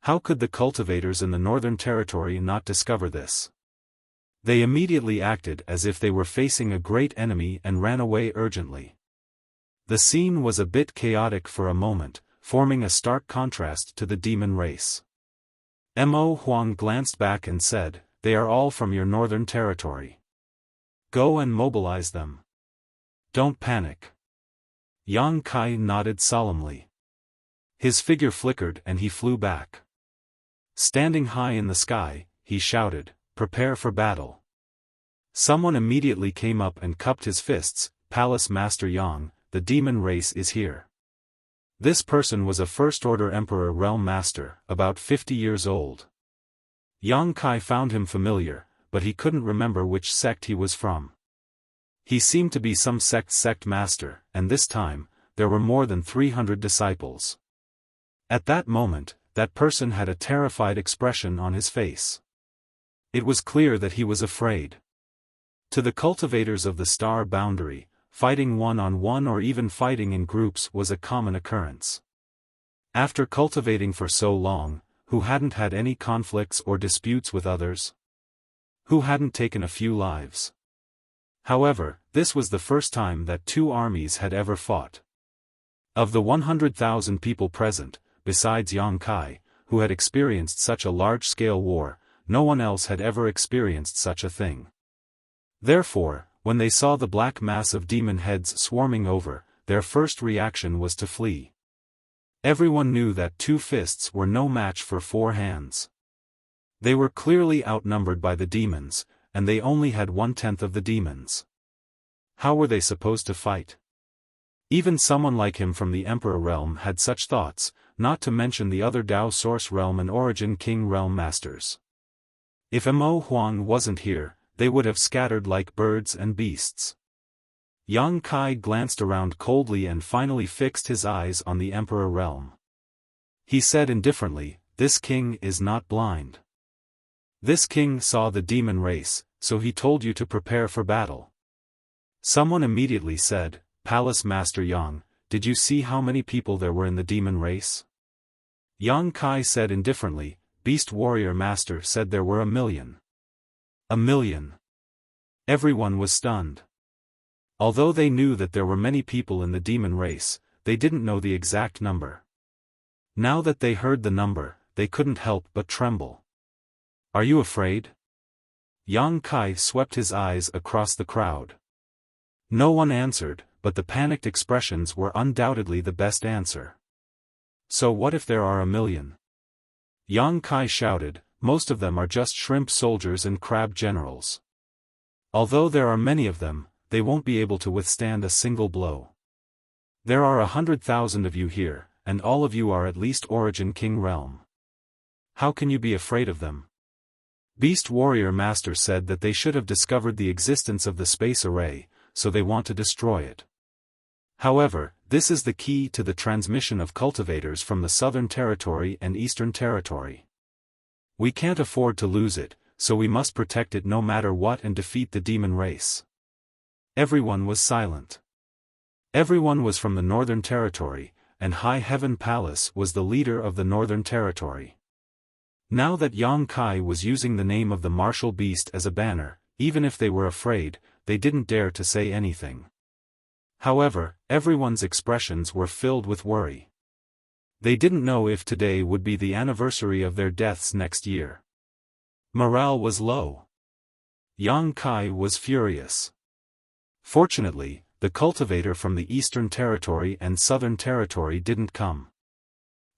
Speaker 1: How could the cultivators in the Northern Territory not discover this? They immediately acted as if they were facing a great enemy and ran away urgently. The scene was a bit chaotic for a moment, forming a stark contrast to the demon race. Mo Huang glanced back and said, "They are all from your Northern Territory. Go and mobilize them. Don't panic." Yang Kai nodded solemnly. His figure flickered and he flew back. Standing high in the sky, he shouted, "Prepare for battle." Someone immediately came up and cupped his fists. "Palace Master Yang, the demon race is here." This person was a first-order Emperor Realm Master, about 50 years old. Yang Kai found him familiar, but he couldn't remember which sect he was from. He seemed to be some sect master, and this time, there were more than 300 disciples. At that moment, that person had a terrified expression on his face. It was clear that he was afraid. To the cultivators of the star boundary, fighting one-on-one or even fighting in groups was a common occurrence. After cultivating for so long, who hadn't had any conflicts or disputes with others? Who hadn't taken a few lives? However, this was the first time that two armies had ever fought. Of the 100,000 people present, besides Yang Kai, who had experienced such a large-scale war, no one else had ever experienced such a thing. Therefore, when they saw the black mass of demon heads swarming over, their first reaction was to flee. Everyone knew that 2 fists were no match for 4 hands. They were clearly outnumbered by the demons, and they only had 1/10 of the demons. How were they supposed to fight? Even someone like him from the Emperor Realm had such thoughts, not to mention the other Dao Source Realm and Origin King Realm Masters. If Mo Huang wasn't here, they would have scattered like birds and beasts. Yang Kai glanced around coldly and finally fixed his eyes on the Emperor Realm. He said indifferently, "This king is not blind. This king saw the demon race, so he told you to prepare for battle." Someone immediately said, "Palace Master Yang, did you see how many people there were in the demon race?" Yang Kai said indifferently, "Beast Warrior Master said there were 1 million. 1 million. Everyone was stunned. Although they knew that there were many people in the demon race, they didn't know the exact number. Now that they heard the number, they couldn't help but tremble. "Are you afraid?" Yang Kai swept his eyes across the crowd. No one answered, but the panicked expressions were undoubtedly the best answer. "So what if there are 1 million? Yang Kai shouted, "Most of them are just shrimp soldiers and crab generals. Although there are many of them, they won't be able to withstand a single blow. There are 100,000 of you here, and all of you are at least Origin King Realm. How can you be afraid of them?" Beast Warrior Master said that they should have discovered the existence of the space array, so they want to destroy it. However, this is the key to the transmission of cultivators from the Southern Territory and Eastern Territory. We can't afford to lose it, so we must protect it no matter what and defeat the demon race. Everyone was silent. Everyone was from the Northern Territory, and High Heaven Palace was the leader of the Northern Territory. Now that Yang Kai was using the name of the martial beast as a banner, even if they were afraid, they didn't dare to say anything. However, everyone's expressions were filled with worry. They didn't know if today would be the anniversary of their deaths next year. Morale was low. Yang Kai was furious. Fortunately, the cultivator from the Eastern Territory and Southern Territory didn't come.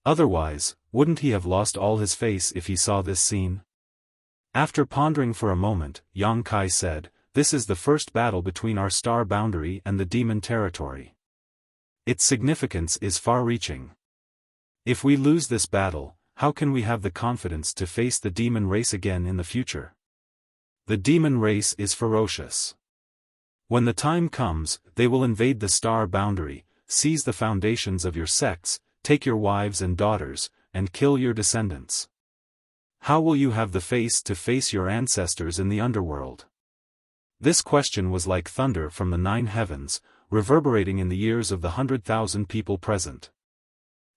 Speaker 1: Otherwise, wouldn't he have lost all his face if he saw this scene? After pondering for a moment, Yang Kai said, "This is the first battle between our star boundary and the demon territory. Its significance is far-reaching. If we lose this battle, how can we have the confidence to face the demon race again in the future? The demon race is ferocious. When the time comes, they will invade the star boundary, seize the foundations of your sects, take your wives and daughters, and kill your descendants. How will you have the face to face your ancestors in the underworld?" This question was like thunder from the 9 heavens, reverberating in the ears of the 100,000 people present.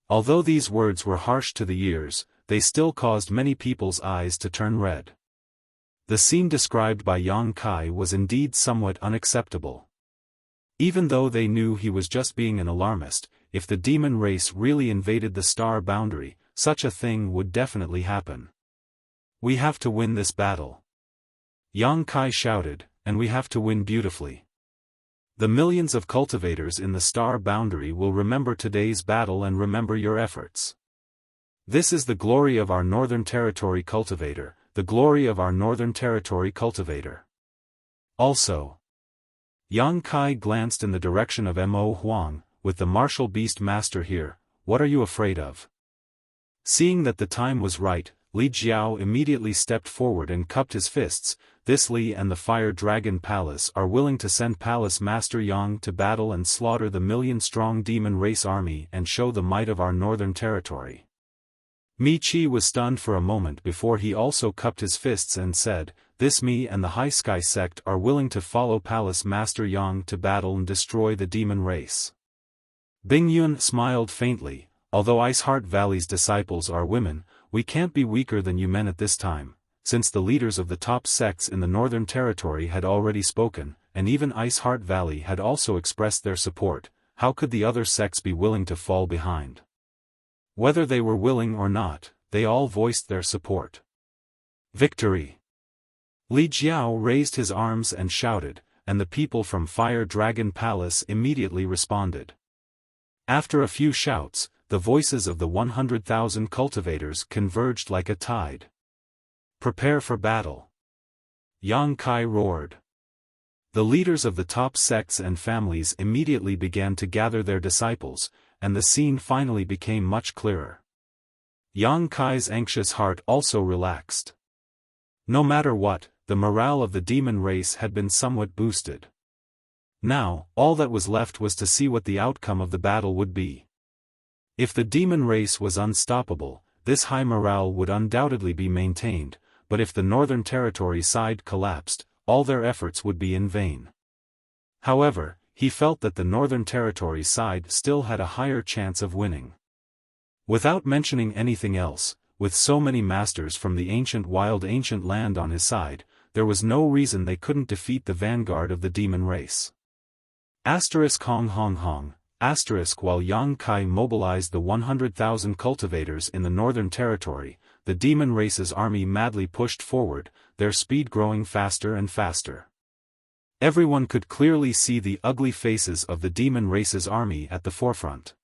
Speaker 1: Although these words were harsh to the ears, they still caused many people's eyes to turn red. The scene described by Yang Kai was indeed somewhat unacceptable. Even though they knew he was just being an alarmist, if the demon race really invaded the star boundary, such a thing would definitely happen. "We have to win this battle," Yang Kai shouted, "and we have to win beautifully. The millions of cultivators in the star boundary will remember today's battle and remember your efforts. This is the glory of our Northern Territory cultivator, the glory of our Northern Territory cultivator." Also, Yang Kai glanced in the direction of Mo Huang, "With the martial beast master here, what are you afraid of?" Seeing that the time was right, Li Jiao immediately stepped forward and cupped his fists. "This Li and the Fire Dragon Palace are willing to send Palace Master Yang to battle and slaughter the million-strong demon race army and show the might of our Northern Territory." Mi Chi was stunned for a moment before he also cupped his fists and said, "This Mi and the High Sky sect are willing to follow Palace Master Yang to battle and destroy the demon race." Bing Yun smiled faintly, "Although Ice Heart Valley's disciples are women, we can't be weaker than you men at this time." Since the leaders of the top sects in the Northern Territory had already spoken, and even Ice Heart Valley had also expressed their support, how could the other sects be willing to fall behind? Whether they were willing or not, they all voiced their support. Victory! Li Jiao raised his arms and shouted, and the people from Fire Dragon Palace immediately responded. After a few shouts, the voices of the 100,000 cultivators converged like a tide. "Prepare for battle!" Yang Kai roared. The leaders of the top sects and families immediately began to gather their disciples, and the scene finally became much clearer. Yang Kai's anxious heart also relaxed. No matter what, the morale of the demon race had been somewhat boosted. Now, all that was left was to see what the outcome of the battle would be. If the demon race was unstoppable, this high morale would undoubtedly be maintained, but if the Northern Territory side collapsed, all their efforts would be in vain. However, he felt that the Northern Territory side still had a higher chance of winning. Without mentioning anything else, with so many masters from the ancient land on his side, there was no reason they couldn't defeat the vanguard of the demon race. Hong Hong Hong. While Yang Kai mobilized the 100,000 cultivators in the Northern Territory, the demon race's army madly pushed forward, their speed growing faster and faster. Everyone could clearly see the ugly faces of the demon race's army at the forefront.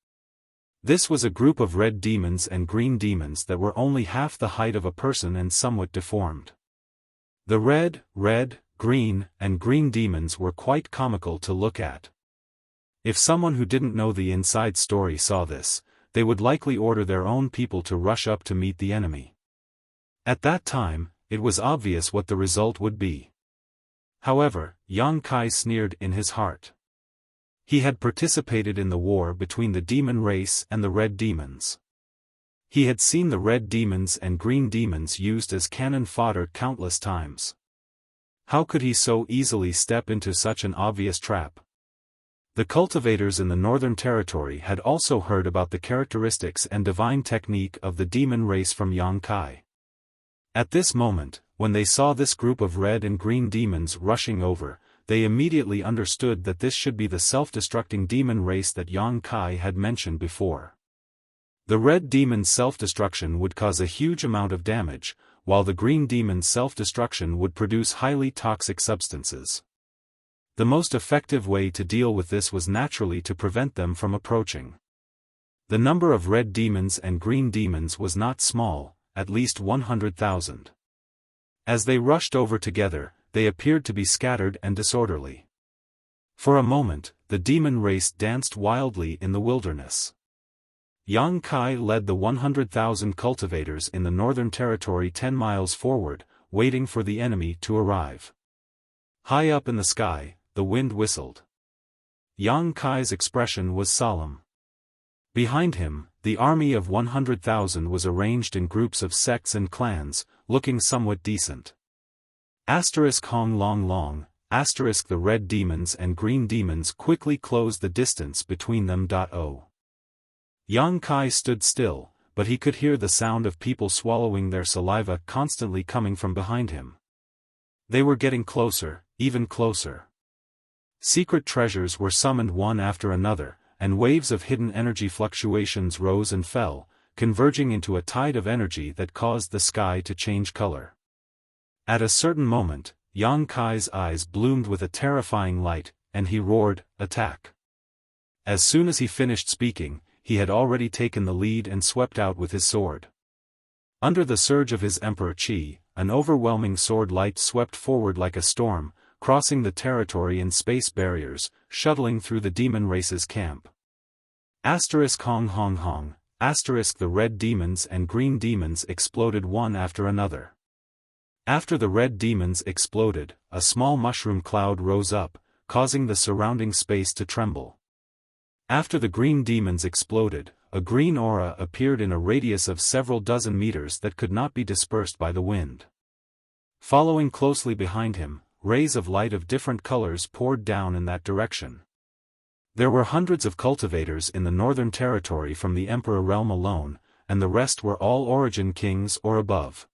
Speaker 1: This was a group of red demons and green demons that were only half the height of a person and somewhat deformed. The red, green, and green demons were quite comical to look at. If someone who didn't know the inside story saw this, they would likely order their own people to rush up to meet the enemy. At that time, it was obvious what the result would be. However, Yang Kai sneered in his heart. He had participated in the war between the demon race and the red demons. He had seen the red demons and green demons used as cannon fodder countless times. How could he so easily step into such an obvious trap? The cultivators in the Northern Territory had also heard about the characteristics and divine technique of the demon race from Yang Kai. At this moment, when they saw this group of red and green demons rushing over, they immediately understood that this should be the self-destructing demon race that Yang Kai had mentioned before. The red demon's self-destruction would cause a huge amount of damage, while the green demon's self-destruction would produce highly toxic substances. The most effective way to deal with this was naturally to prevent them from approaching. The number of red demons and green demons was not small, at least 100,000. As they rushed over together, they appeared to be scattered and disorderly. For a moment, the demon race danced wildly in the wilderness. Yang Kai led the 100,000 cultivators in the Northern Territory 10 miles forward, waiting for the enemy to arrive. High up in the sky, the wind whistled. Yang Kai's expression was solemn. Behind him, the army of 100,000 was arranged in groups of sects and clans, looking somewhat decent. Hong Long Long, the red demons and green demons quickly closed the distance between them. Yang Kai stood still, but he could hear the sound of people swallowing their saliva constantly coming from behind him. They were getting closer, even closer. Secret treasures were summoned one after another, and waves of hidden energy fluctuations rose and fell, converging into a tide of energy that caused the sky to change color. At a certain moment, Yang Kai's eyes bloomed with a terrifying light, and he roared, "Attack!" As soon as he finished speaking, he had already taken the lead and swept out with his sword. Under the surge of his Emperor Qi, an overwhelming sword light swept forward like a storm, crossing the territory and space barriers, shuttling through the demon race's camp. Hong Hong Hong, the red demons and green demons exploded one after another. After the red demons exploded, a small mushroom cloud rose up, causing the surrounding space to tremble. After the green demons exploded, a green aura appeared in a radius of several dozen meters that could not be dispersed by the wind. Following closely behind him, rays of light of different colors poured down in that direction. There were hundreds of cultivators in the Northern Territory from the Emperor realm alone, and the rest were all Origin Kings or above.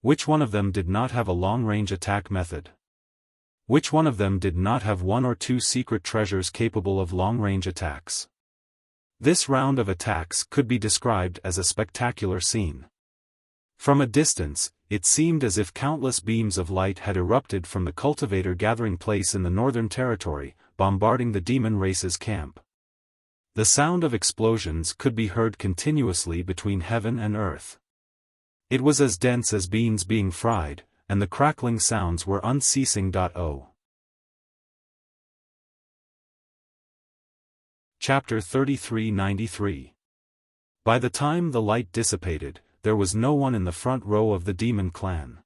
Speaker 1: Which one of them did not have a long-range attack method? Which one of them did not have one or two secret treasures capable of long-range attacks? This round of attacks could be described as a spectacular scene. From a distance, it seemed as if countless beams of light had erupted from the cultivator gathering place in the Northern Territory, bombarding the demon race's camp. The sound of explosions could be heard continuously between heaven and earth. It was as dense as beans being fried, and the crackling sounds were unceasing. Chapter 3393. By the time the light dissipated, there was no one in the front row of the demon clan.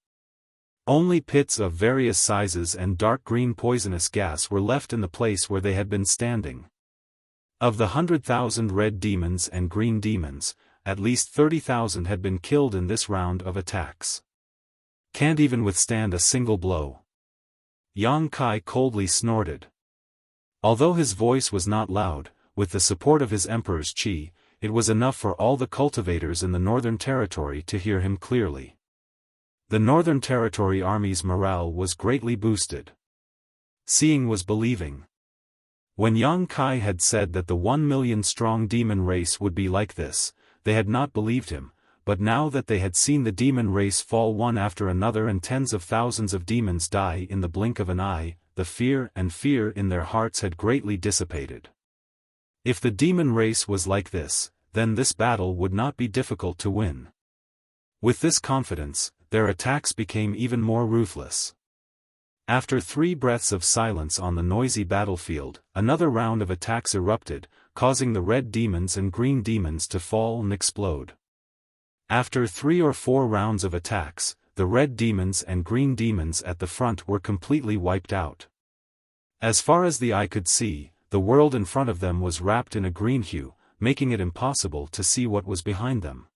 Speaker 1: Only pits of various sizes and dark green poisonous gas were left in the place where they had been standing. Of the 100,000 red demons and green demons, at least 30,000 had been killed in this round of attacks. Can't even withstand a single blow. Yang Kai coldly snorted. Although his voice was not loud, with the support of his Emperor's Qi, it was enough for all the cultivators in the Northern Territory to hear him clearly. The Northern Territory Army's morale was greatly boosted. Seeing was believing. When Yang Kai had said that the 1 million strong demon race would be like this, they had not believed him, but now that they had seen the demon race fall one after another and tens of thousands of demons die in the blink of an eye, the fear in their hearts had greatly dissipated. If the demon race was like this, then this battle would not be difficult to win. With this confidence, their attacks became even more ruthless. After 3 breaths of silence on the noisy battlefield, another round of attacks erupted, causing the red demons and green demons to fall and explode. After 3 or 4 rounds of attacks, the red demons and green demons at the front were completely wiped out. As far as the eye could see, the world in front of them was wrapped in a green hue, making it impossible to see what was behind them.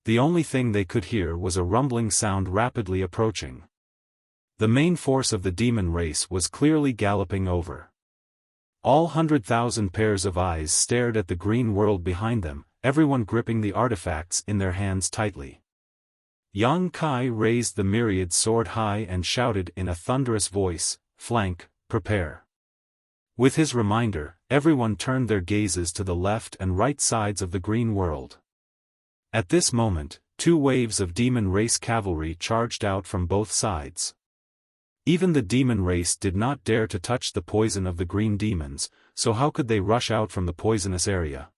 Speaker 1: The only thing they could hear was a rumbling sound rapidly approaching. The main force of the demon race was clearly galloping over. All 100,000 pairs of eyes stared at the green world behind them, everyone gripping the artifacts in their hands tightly. Yang Kai raised the myriad sword high and shouted in a thunderous voice, "Flank, prepare." With his reminder, everyone turned their gazes to the left and right sides of the green world. At this moment, 2 waves of demon race cavalry charged out from both sides. Even the demon race did not dare to touch the poison of the green demons, so how could they rush out from the poisonous area?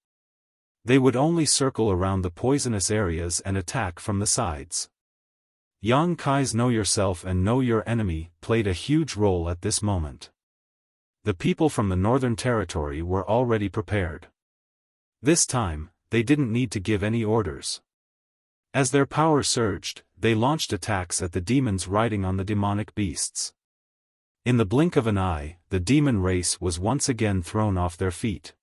Speaker 1: They would only circle around the poisonous areas and attack from the sides. Yang Kai's know yourself and know your enemy played a huge role at this moment. The people from the Northern Territory were already prepared. This time, they didn't need to give any orders. As their power surged, they launched attacks at the demons riding on the demonic beasts. In the blink of an eye, the demon race was once again thrown off their feet.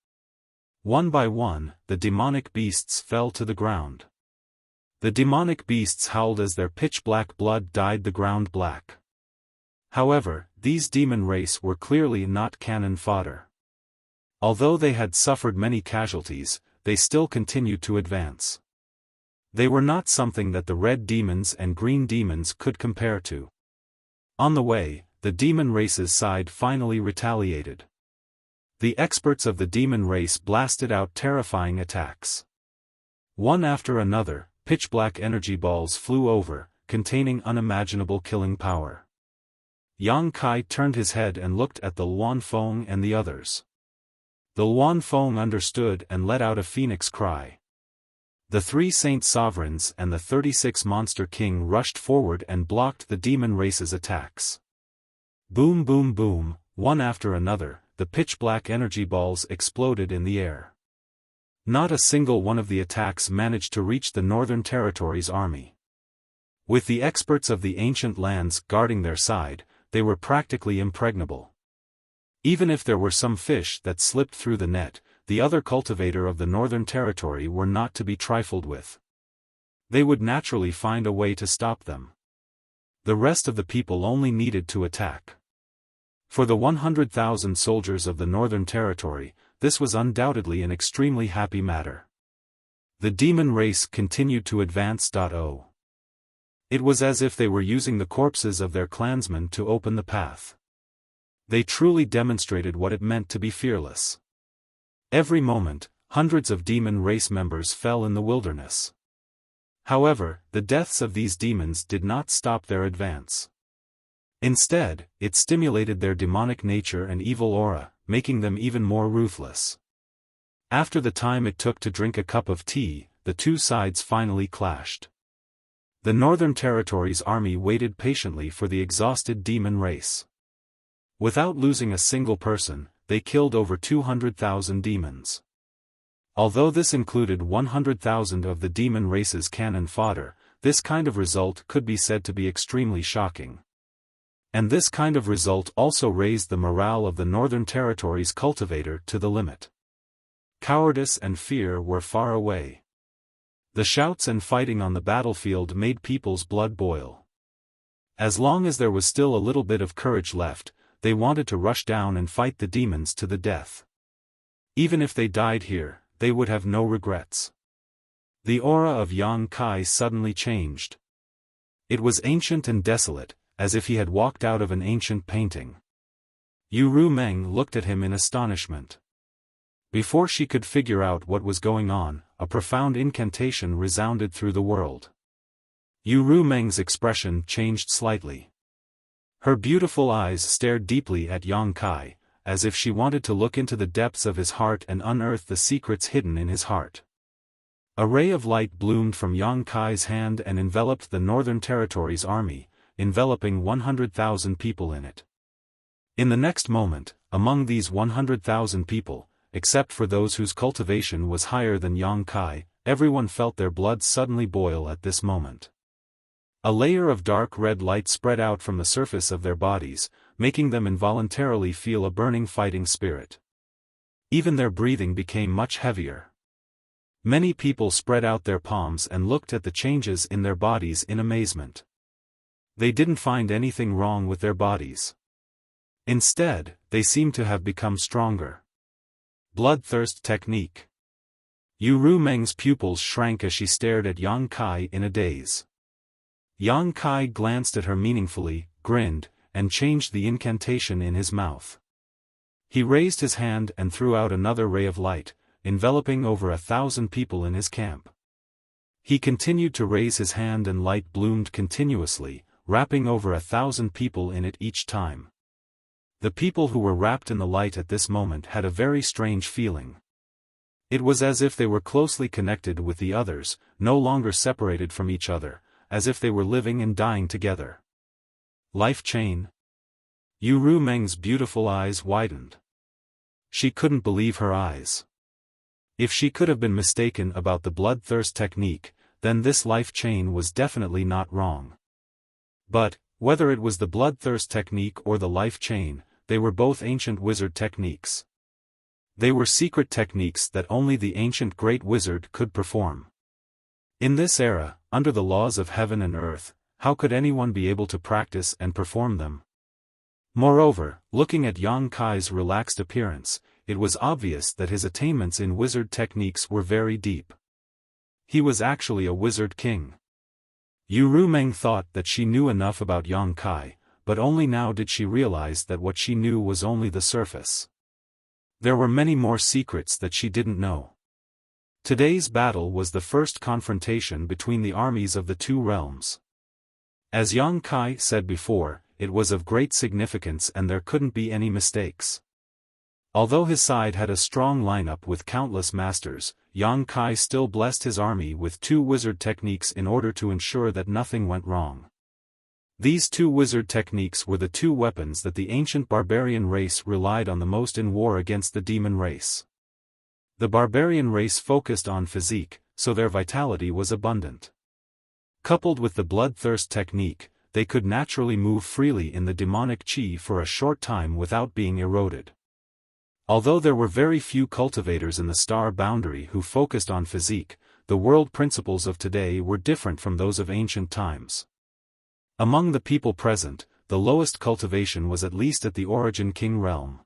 Speaker 1: One by one, the demonic beasts fell to the ground. The demonic beasts howled as their pitch-black blood dyed the ground black. However, these demon race were clearly not cannon fodder. Although they had suffered many casualties, they still continued to advance. They were not something that the red demons and green demons could compare to. On the way, the demon race's side finally retaliated. The experts of the demon race blasted out terrifying attacks. One after another, pitch-black energy balls flew over, containing unimaginable killing power. Yang Kai turned his head and looked at the Luan Feng and the others. The Luan Feng understood and let out a phoenix cry. The 3 saint sovereigns and the 36 monster king rushed forward and blocked the demon race's attacks. Boom boom boom, one after another, the pitch-black energy balls exploded in the air. Not a single one of the attacks managed to reach the Northern Territory's army. With the experts of the ancient lands guarding their side, they were practically impregnable. Even if there were some fish that slipped through the net, the other cultivator of the Northern Territory were not to be trifled with. They would naturally find a way to stop them. The rest of the people only needed to attack. For the 100,000 soldiers of the Northern Territory, this was undoubtedly an extremely happy matter. The demon race continued to advance. It was as if they were using the corpses of their clansmen to open the path. They truly demonstrated what it meant to be fearless. Every moment, hundreds of demon race members fell in the wilderness. However, the deaths of these demons did not stop their advance. Instead, it stimulated their demonic nature and evil aura, making them even more ruthless. After the time it took to drink a cup of tea, the 2 sides finally clashed. The Northern Territory's army waited patiently for the exhausted demon race. Without losing a single person, they killed over 200,000 demons. Although this included 100,000 of the demon race's cannon fodder, this kind of result could be said to be extremely shocking. And this kind of result also raised the morale of the Northern Territory's cultivator to the limit. Cowardice and fear were far away. The shouts and fighting on the battlefield made people's blood boil. As long as there was still a little bit of courage left, they wanted to rush down and fight the demons to the death. Even if they died here, they would have no regrets. The aura of Yang Kai suddenly changed. It was ancient and desolate, as if he had walked out of an ancient painting. Yu Rumeng looked at him in astonishment. Before she could figure out what was going on, a profound incantation resounded through the world. Yu Rumeng's expression changed slightly. Her beautiful eyes stared deeply at Yang Kai, as if she wanted to look into the depths of his heart and unearth the secrets hidden in his heart. A ray of light bloomed from Yang Kai's hand and enveloped the Northern Territory's army, enveloping 100,000 people in it. In the next moment, among these 100,000 people, except for those whose cultivation was higher than Yang Kai, everyone felt their blood suddenly boil at this moment. A layer of dark red light spread out from the surface of their bodies, making them involuntarily feel a burning fighting spirit. Even their breathing became much heavier. Many people spread out their palms and looked at the changes in their bodies in amazement. They didn't find anything wrong with their bodies. Instead, they seemed to have become stronger. Bloodthirst technique. Yu Rumeng's pupils shrank as she stared at Yang Kai in a daze. Yang Kai glanced at her meaningfully, grinned, and changed the incantation in his mouth. He raised his hand and threw out another ray of light, enveloping over 1,000 people in his camp. He continued to raise his hand and light bloomed continuously, wrapping over 1,000 people in it each time. The people who were wrapped in the light at this moment had a very strange feeling. It was as if they were closely connected with the others, no longer separated from each other, as if they were living and dying together. Life chain? Yu Rumeng's beautiful eyes widened. She couldn't believe her eyes. If she could have been mistaken about the bloodthirst technique, then this life chain was definitely not wrong. But, whether it was the bloodthirst technique or the life chain, they were both ancient wizard techniques. They were secret techniques that only the ancient great wizard could perform. In this era, under the laws of heaven and earth, how could anyone be able to practice and perform them? Moreover, looking at Yang Kai's relaxed appearance, it was obvious that his attainments in wizard techniques were very deep. He was actually a wizard king. Yu Rumeng thought that she knew enough about Yang Kai, but only now did she realize that what she knew was only the surface. There were many more secrets that she didn't know. Today's battle was the first confrontation between the armies of the two realms. As Yang Kai said before, it was of great significance and there couldn't be any mistakes. Although his side had a strong lineup with countless masters, Yang Kai still blessed his army with 2 wizard techniques in order to ensure that nothing went wrong. These 2 wizard techniques were the 2 weapons that the ancient barbarian race relied on the most in war against the demon race. The barbarian race focused on physique, so their vitality was abundant. Coupled with the bloodthirst technique, they could naturally move freely in the demonic chi for a short time without being eroded. Although there were very few cultivators in the star boundary who focused on physique, the world principles of today were different from those of ancient times. Among the people present, the lowest cultivation was at least at the origin king realm.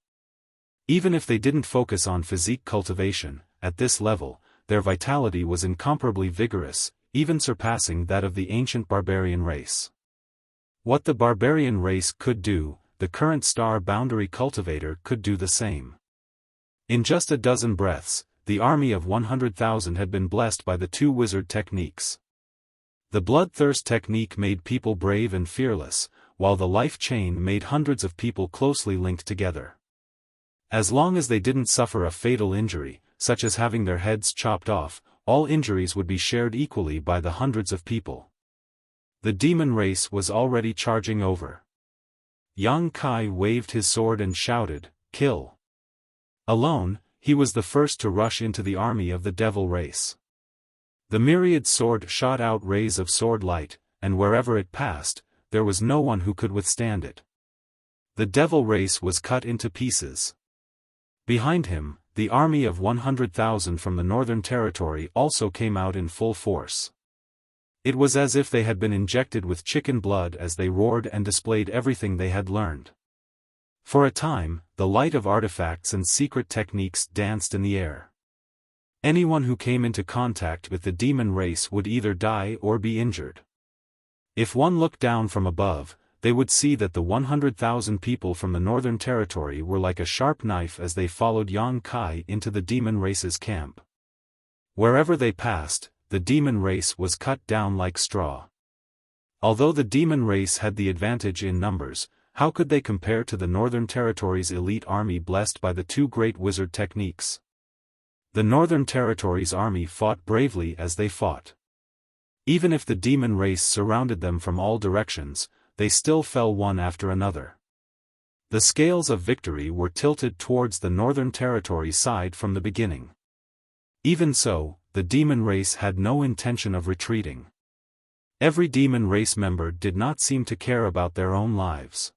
Speaker 1: Even if they didn't focus on physique cultivation, at this level, their vitality was incomparably vigorous, even surpassing that of the ancient barbarian race. What the barbarian race could do, the current star boundary cultivator could do the same. In just a dozen breaths, the army of 100,000 had been blessed by the 2 wizard techniques. The bloodthirst technique made people brave and fearless, while the life chain made hundreds of people closely linked together. As long as they didn't suffer a fatal injury, such as having their heads chopped off, all injuries would be shared equally by the hundreds of people. The demon race was already charging over. Yang Kai waved his sword and shouted, "Kill!" Alone, he was the first to rush into the army of the devil race. The myriad sword shot out rays of sword light, and wherever it passed, there was no one who could withstand it. The devil race was cut into pieces. Behind him, the army of 100,000 from the Northern Territory also came out in full force. It was as if they had been injected with chicken blood as they roared and displayed everything they had learned. For a time, the light of artifacts and secret techniques danced in the air. Anyone who came into contact with the demon race would either die or be injured. If one looked down from above, they would see that the 100,000 people from the Northern Territory were like a sharp knife as they followed Yang Kai into the demon race's camp. Wherever they passed, the demon race was cut down like straw. Although the demon race had the advantage in numbers, how could they compare to the Northern Territory's elite army blessed by the 2 great wizard techniques? The Northern Territory's army fought bravely as they fought. Even if the demon race surrounded them from all directions, they still fell one after another. The scales of victory were tilted towards the Northern Territory side from the beginning. Even so, the demon race had no intention of retreating. Every demon race member did not seem to care about their own lives.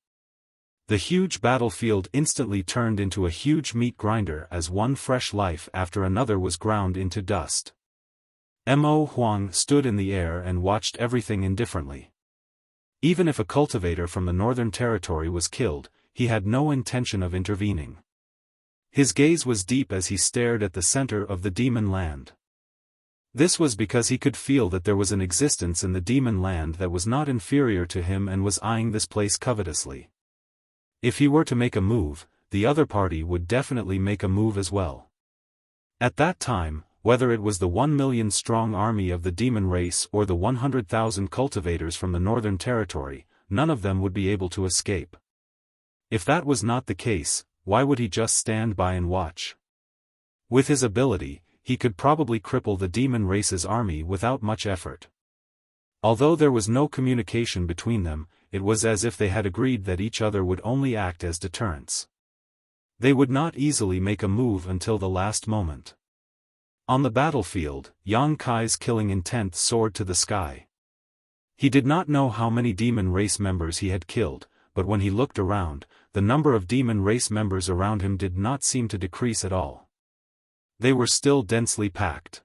Speaker 1: The huge battlefield instantly turned into a huge meat grinder as one fresh life after another was ground into dust. Mo Huang stood in the air and watched everything indifferently. Even if a cultivator from the Northern Territory was killed, he had no intention of intervening. His gaze was deep as he stared at the center of the demon land. This was because he could feel that there was an existence in the demon land that was not inferior to him and was eyeing this place covetously. If he were to make a move, the other party would definitely make a move as well. At that time, whether it was the 1 million strong army of the demon race or the 100,000 cultivators from the Northern Territory, none of them would be able to escape. If that was not the case, why would he just stand by and watch? With his ability, he could probably cripple the demon race's army without much effort. Although there was no communication between them, it was as if they had agreed that each other would only act as deterrents. They would not easily make a move until the last moment. On the battlefield, Yang Kai's killing intent soared to the sky. He did not know how many demon race members he had killed, but when he looked around, the number of demon race members around him did not seem to decrease at all. They were still densely packed.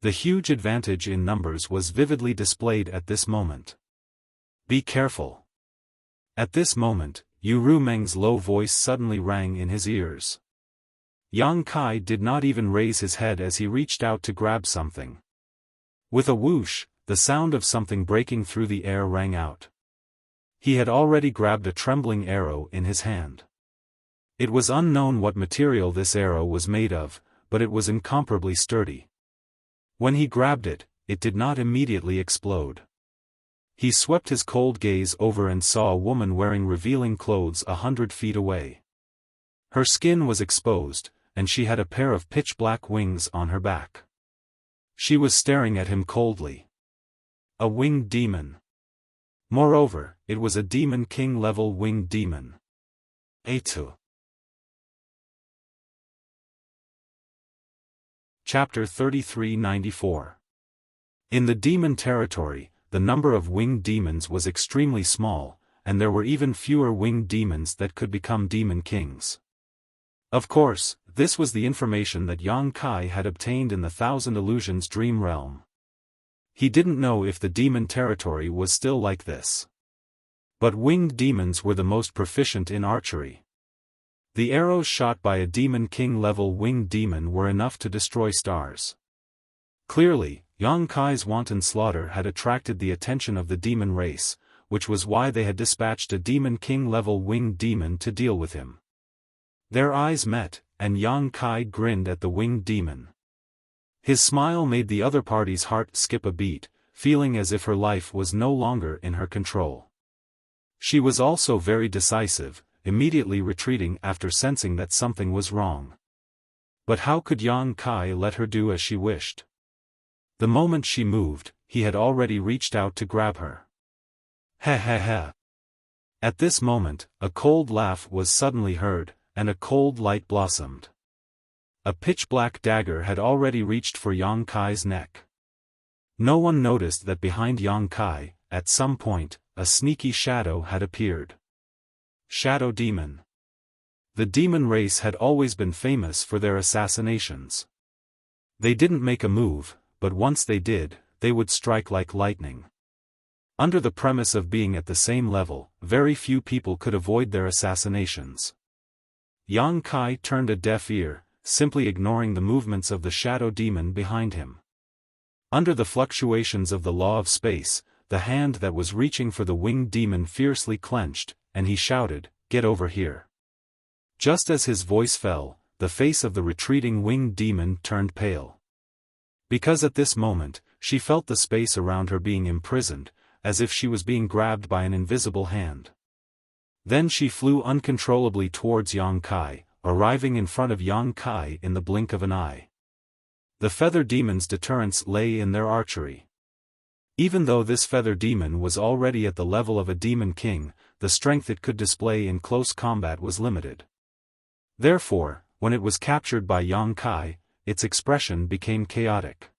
Speaker 1: The huge advantage in numbers was vividly displayed at this moment. Be careful. At this moment, Yu Rumeng's low voice suddenly rang in his ears. Yang Kai did not even raise his head as he reached out to grab something. With a whoosh, the sound of something breaking through the air rang out. He had already grabbed a trembling arrow in his hand. It was unknown what material this arrow was made of, but it was incomparably sturdy. When he grabbed it, it did not immediately explode. He swept his cold gaze over and saw a woman wearing revealing clothes 100 feet away. Her skin was exposed, and she had a pair of pitch-black wings on her back. She was staring at him coldly. A winged demon. Moreover, it was a Demon King-level winged demon. A2. Chapter 3394. In the demon territory, the number of winged demons was extremely small, and there were even fewer winged demons that could become demon kings. Of course, this was the information that Yang Kai had obtained in the Thousand Illusions Dream Realm. He didn't know if the demon territory was still like this. But winged demons were the most proficient in archery. The arrows shot by a Demon King-level winged demon were enough to destroy stars. Clearly, Yang Kai's wanton slaughter had attracted the attention of the demon race, which was why they had dispatched a Demon King-level winged demon to deal with him. Their eyes met, and Yang Kai grinned at the winged demon. His smile made the other party's heart skip a beat, feeling as if her life was no longer in her control. She was also very decisive, immediately retreating after sensing that something was wrong. But how could Yang Kai let her do as she wished? The moment she moved, he had already reached out to grab her. Ha ha ha. At this moment, a cold laugh was suddenly heard, and a cold light blossomed. A pitch-black dagger had already reached for Yang Kai's neck. No one noticed that behind Yang Kai, at some point, a sneaky shadow had appeared. Shadow Demon. The demon race had always been famous for their assassinations. They didn't make a move, but once they did, they would strike like lightning. Under the premise of being at the same level, very few people could avoid their assassinations. Yang Kai turned a deaf ear, simply ignoring the movements of the shadow demon behind him. Under the fluctuations of the law of space, the hand that was reaching for the winged demon fiercely clenched, and he shouted, "Get over here." Just as his voice fell, the face of the retreating winged demon turned pale. Because at this moment, she felt the space around her being imprisoned, as if she was being grabbed by an invisible hand. Then she flew uncontrollably towards Yang Kai, arriving in front of Yang Kai in the blink of an eye. The feather demon's deterrence lay in their archery. Even though this feather demon was already at the level of a demon king, the strength it could display in close combat was limited. Therefore, when it was captured by Yang Kai, its expression became chaotic.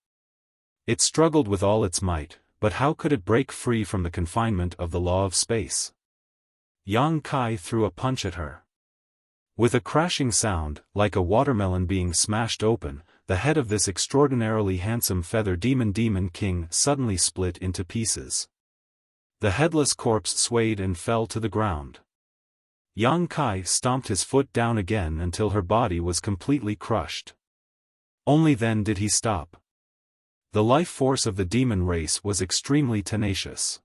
Speaker 1: It struggled with all its might, but how could it break free from the confinement of the law of space? Yang Kai threw a punch at her. With a crashing sound, like a watermelon being smashed open, the head of this extraordinarily handsome feather demon king suddenly split into pieces. The headless corpse swayed and fell to the ground. Yang Kai stomped his foot down again until her body was completely crushed. Only then did he stop. The life force of the demon race was extremely tenacious.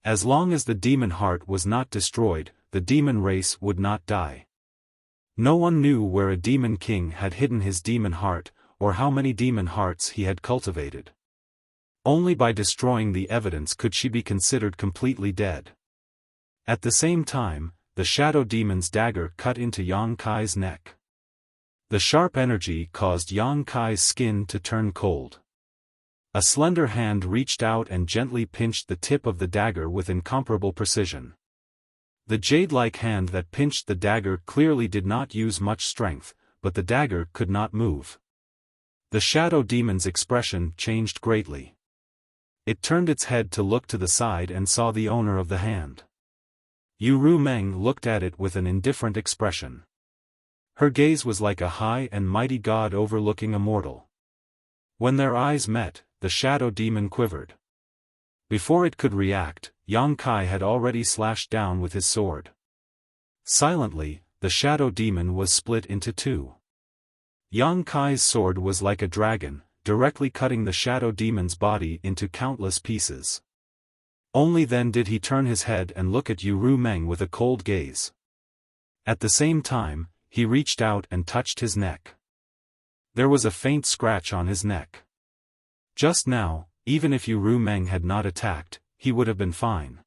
Speaker 1: As long as the demon heart was not destroyed, the demon race would not die. No one knew where a demon king had hidden his demon heart, or how many demon hearts he had cultivated. Only by destroying the evidence could she be considered completely dead. At the same time, the shadow demon's dagger cut into Yang Kai's neck. The sharp energy caused Yang Kai's skin to turn cold. A slender hand reached out and gently pinched the tip of the dagger with incomparable precision. The jade-like hand that pinched the dagger clearly did not use much strength, but the dagger could not move. The shadow demon's expression changed greatly. It turned its head to look to the side and saw the owner of the hand. Yu Meng looked at it with an indifferent expression. Her gaze was like a high and mighty god overlooking a mortal. When their eyes met, the shadow demon quivered. Before it could react, Yang Kai had already slashed down with his sword. Silently, the shadow demon was split into two. Yang Kai's sword was like a dragon, directly cutting the shadow demon's body into countless pieces. Only then did he turn his head and look at Yu Meng with a cold gaze. At the same time, he reached out and touched his neck. There was a faint scratch on his neck. Just now, even if Yu Meng had not attacked, he would have been fine.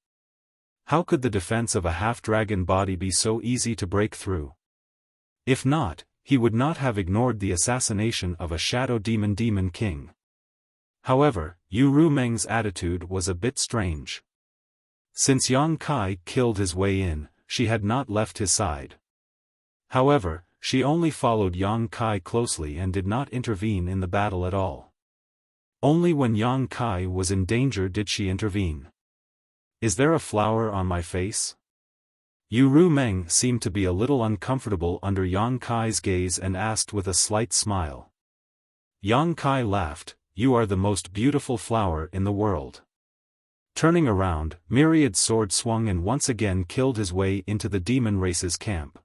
Speaker 1: How could the defense of a half-dragon body be so easy to break through? If not, he would not have ignored the assassination of a shadow demon king. However, Yu Meng's attitude was a bit strange. Since Yang Kai killed his way in, she had not left his side. However, she only followed Yang Kai closely and did not intervene in the battle at all. Only when Yang Kai was in danger did she intervene. "Is there a flower on my face?" Yu Meng seemed to be a little uncomfortable under Yang Kai's gaze and asked with a slight smile. Yang Kai laughed, "You are the most beautiful flower in the world." Turning around, Myriad's sword swung and once again killed his way into the demon race's camp.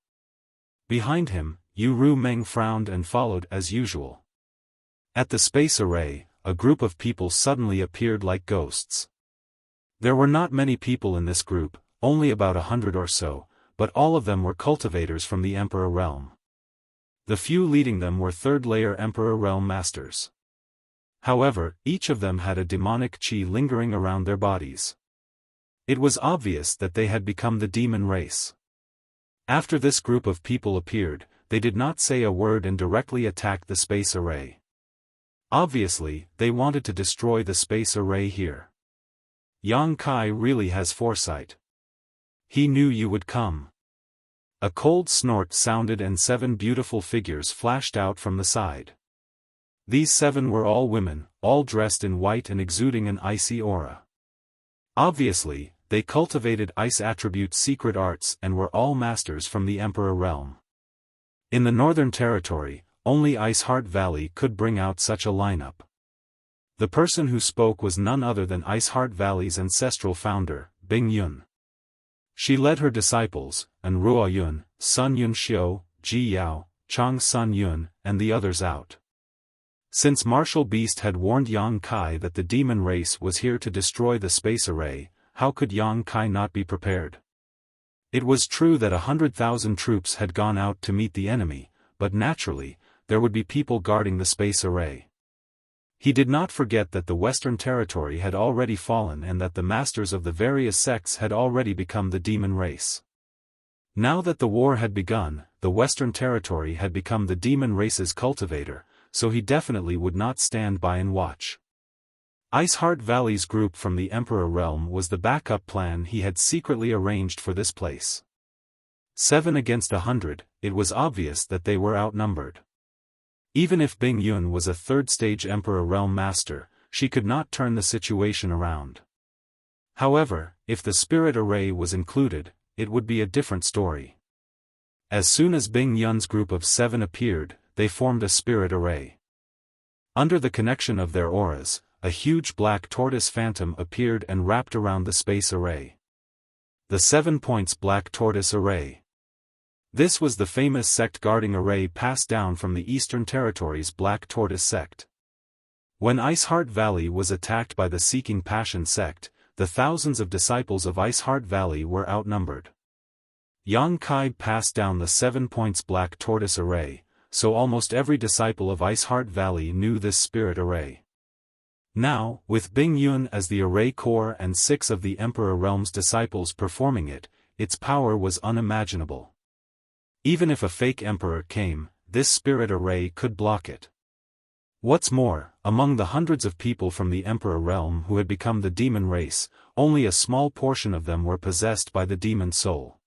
Speaker 1: Behind him, Yu Meng frowned and followed as usual. At the space array, a group of people suddenly appeared like ghosts. There were not many people in this group, only about 100 or so, but all of them were cultivators from the Emperor Realm. The few leading them were third-layer Emperor Realm masters. However, each of them had a demonic chi lingering around their bodies. It was obvious that they had become the demon race. After this group of people appeared, they did not say a word and directly attacked the space array. Obviously, they wanted to destroy the space array here. Yang Kai really has foresight. He knew you would come. A cold snort sounded and 7 beautiful figures flashed out from the side. These 7 were all women, all dressed in white and exuding an icy aura. Obviously, they cultivated ice attribute secret arts and were all masters from the Emperor Realm. In the Northern Territory, only Ice Heart Valley could bring out such a lineup. The person who spoke was none other than Ice Heart Valley's ancestral founder, Bing Yun. She led her disciples, An Ruo Yun, Sun Yun Xiu, Ji Yao, Chang Sun Yun, and the others out. Since Martial Beast had warned Yang Kai that the demon race was here to destroy the space array, how could Yang Kai not be prepared? It was true that 100,000 troops had gone out to meet the enemy, but naturally, there would be people guarding the space array. He did not forget that the Western Territory had already fallen and that the masters of the various sects had already become the demon race. Now that the war had begun, the Western Territory had become the demon race's cultivator, so he definitely would not stand by and watch. Ice Heart Valley's group from the Emperor Realm was the backup plan he had secretly arranged for this place. 7 against 100, it was obvious that they were outnumbered. Even if Bing Yun was a third-stage Emperor Realm master, she could not turn the situation around. However, if the spirit array was included, it would be a different story. As soon as Bing Yun's group of 7 appeared, they formed a spirit array. Under the connection of their auras, a huge black tortoise phantom appeared and wrapped around the space array. The 7 points black tortoise array. This was the famous sect guarding array passed down from the Eastern Territories' Black Tortoise sect. When Iceheart Valley was attacked by the Seeking Passion sect, the thousands of disciples of Iceheart Valley were outnumbered. Yang Kai passed down the 7 points Black Tortoise array, so almost every disciple of Iceheart Valley knew this spirit array. Now, with Bing Yun as the array core and 6 of the Emperor Realm's disciples performing it, its power was unimaginable. Even if a fake emperor came, this spirit array could block it. What's more, among the hundreds of people from the Emperor Realm who had become the demon race, only a small portion of them were possessed by the demon soul.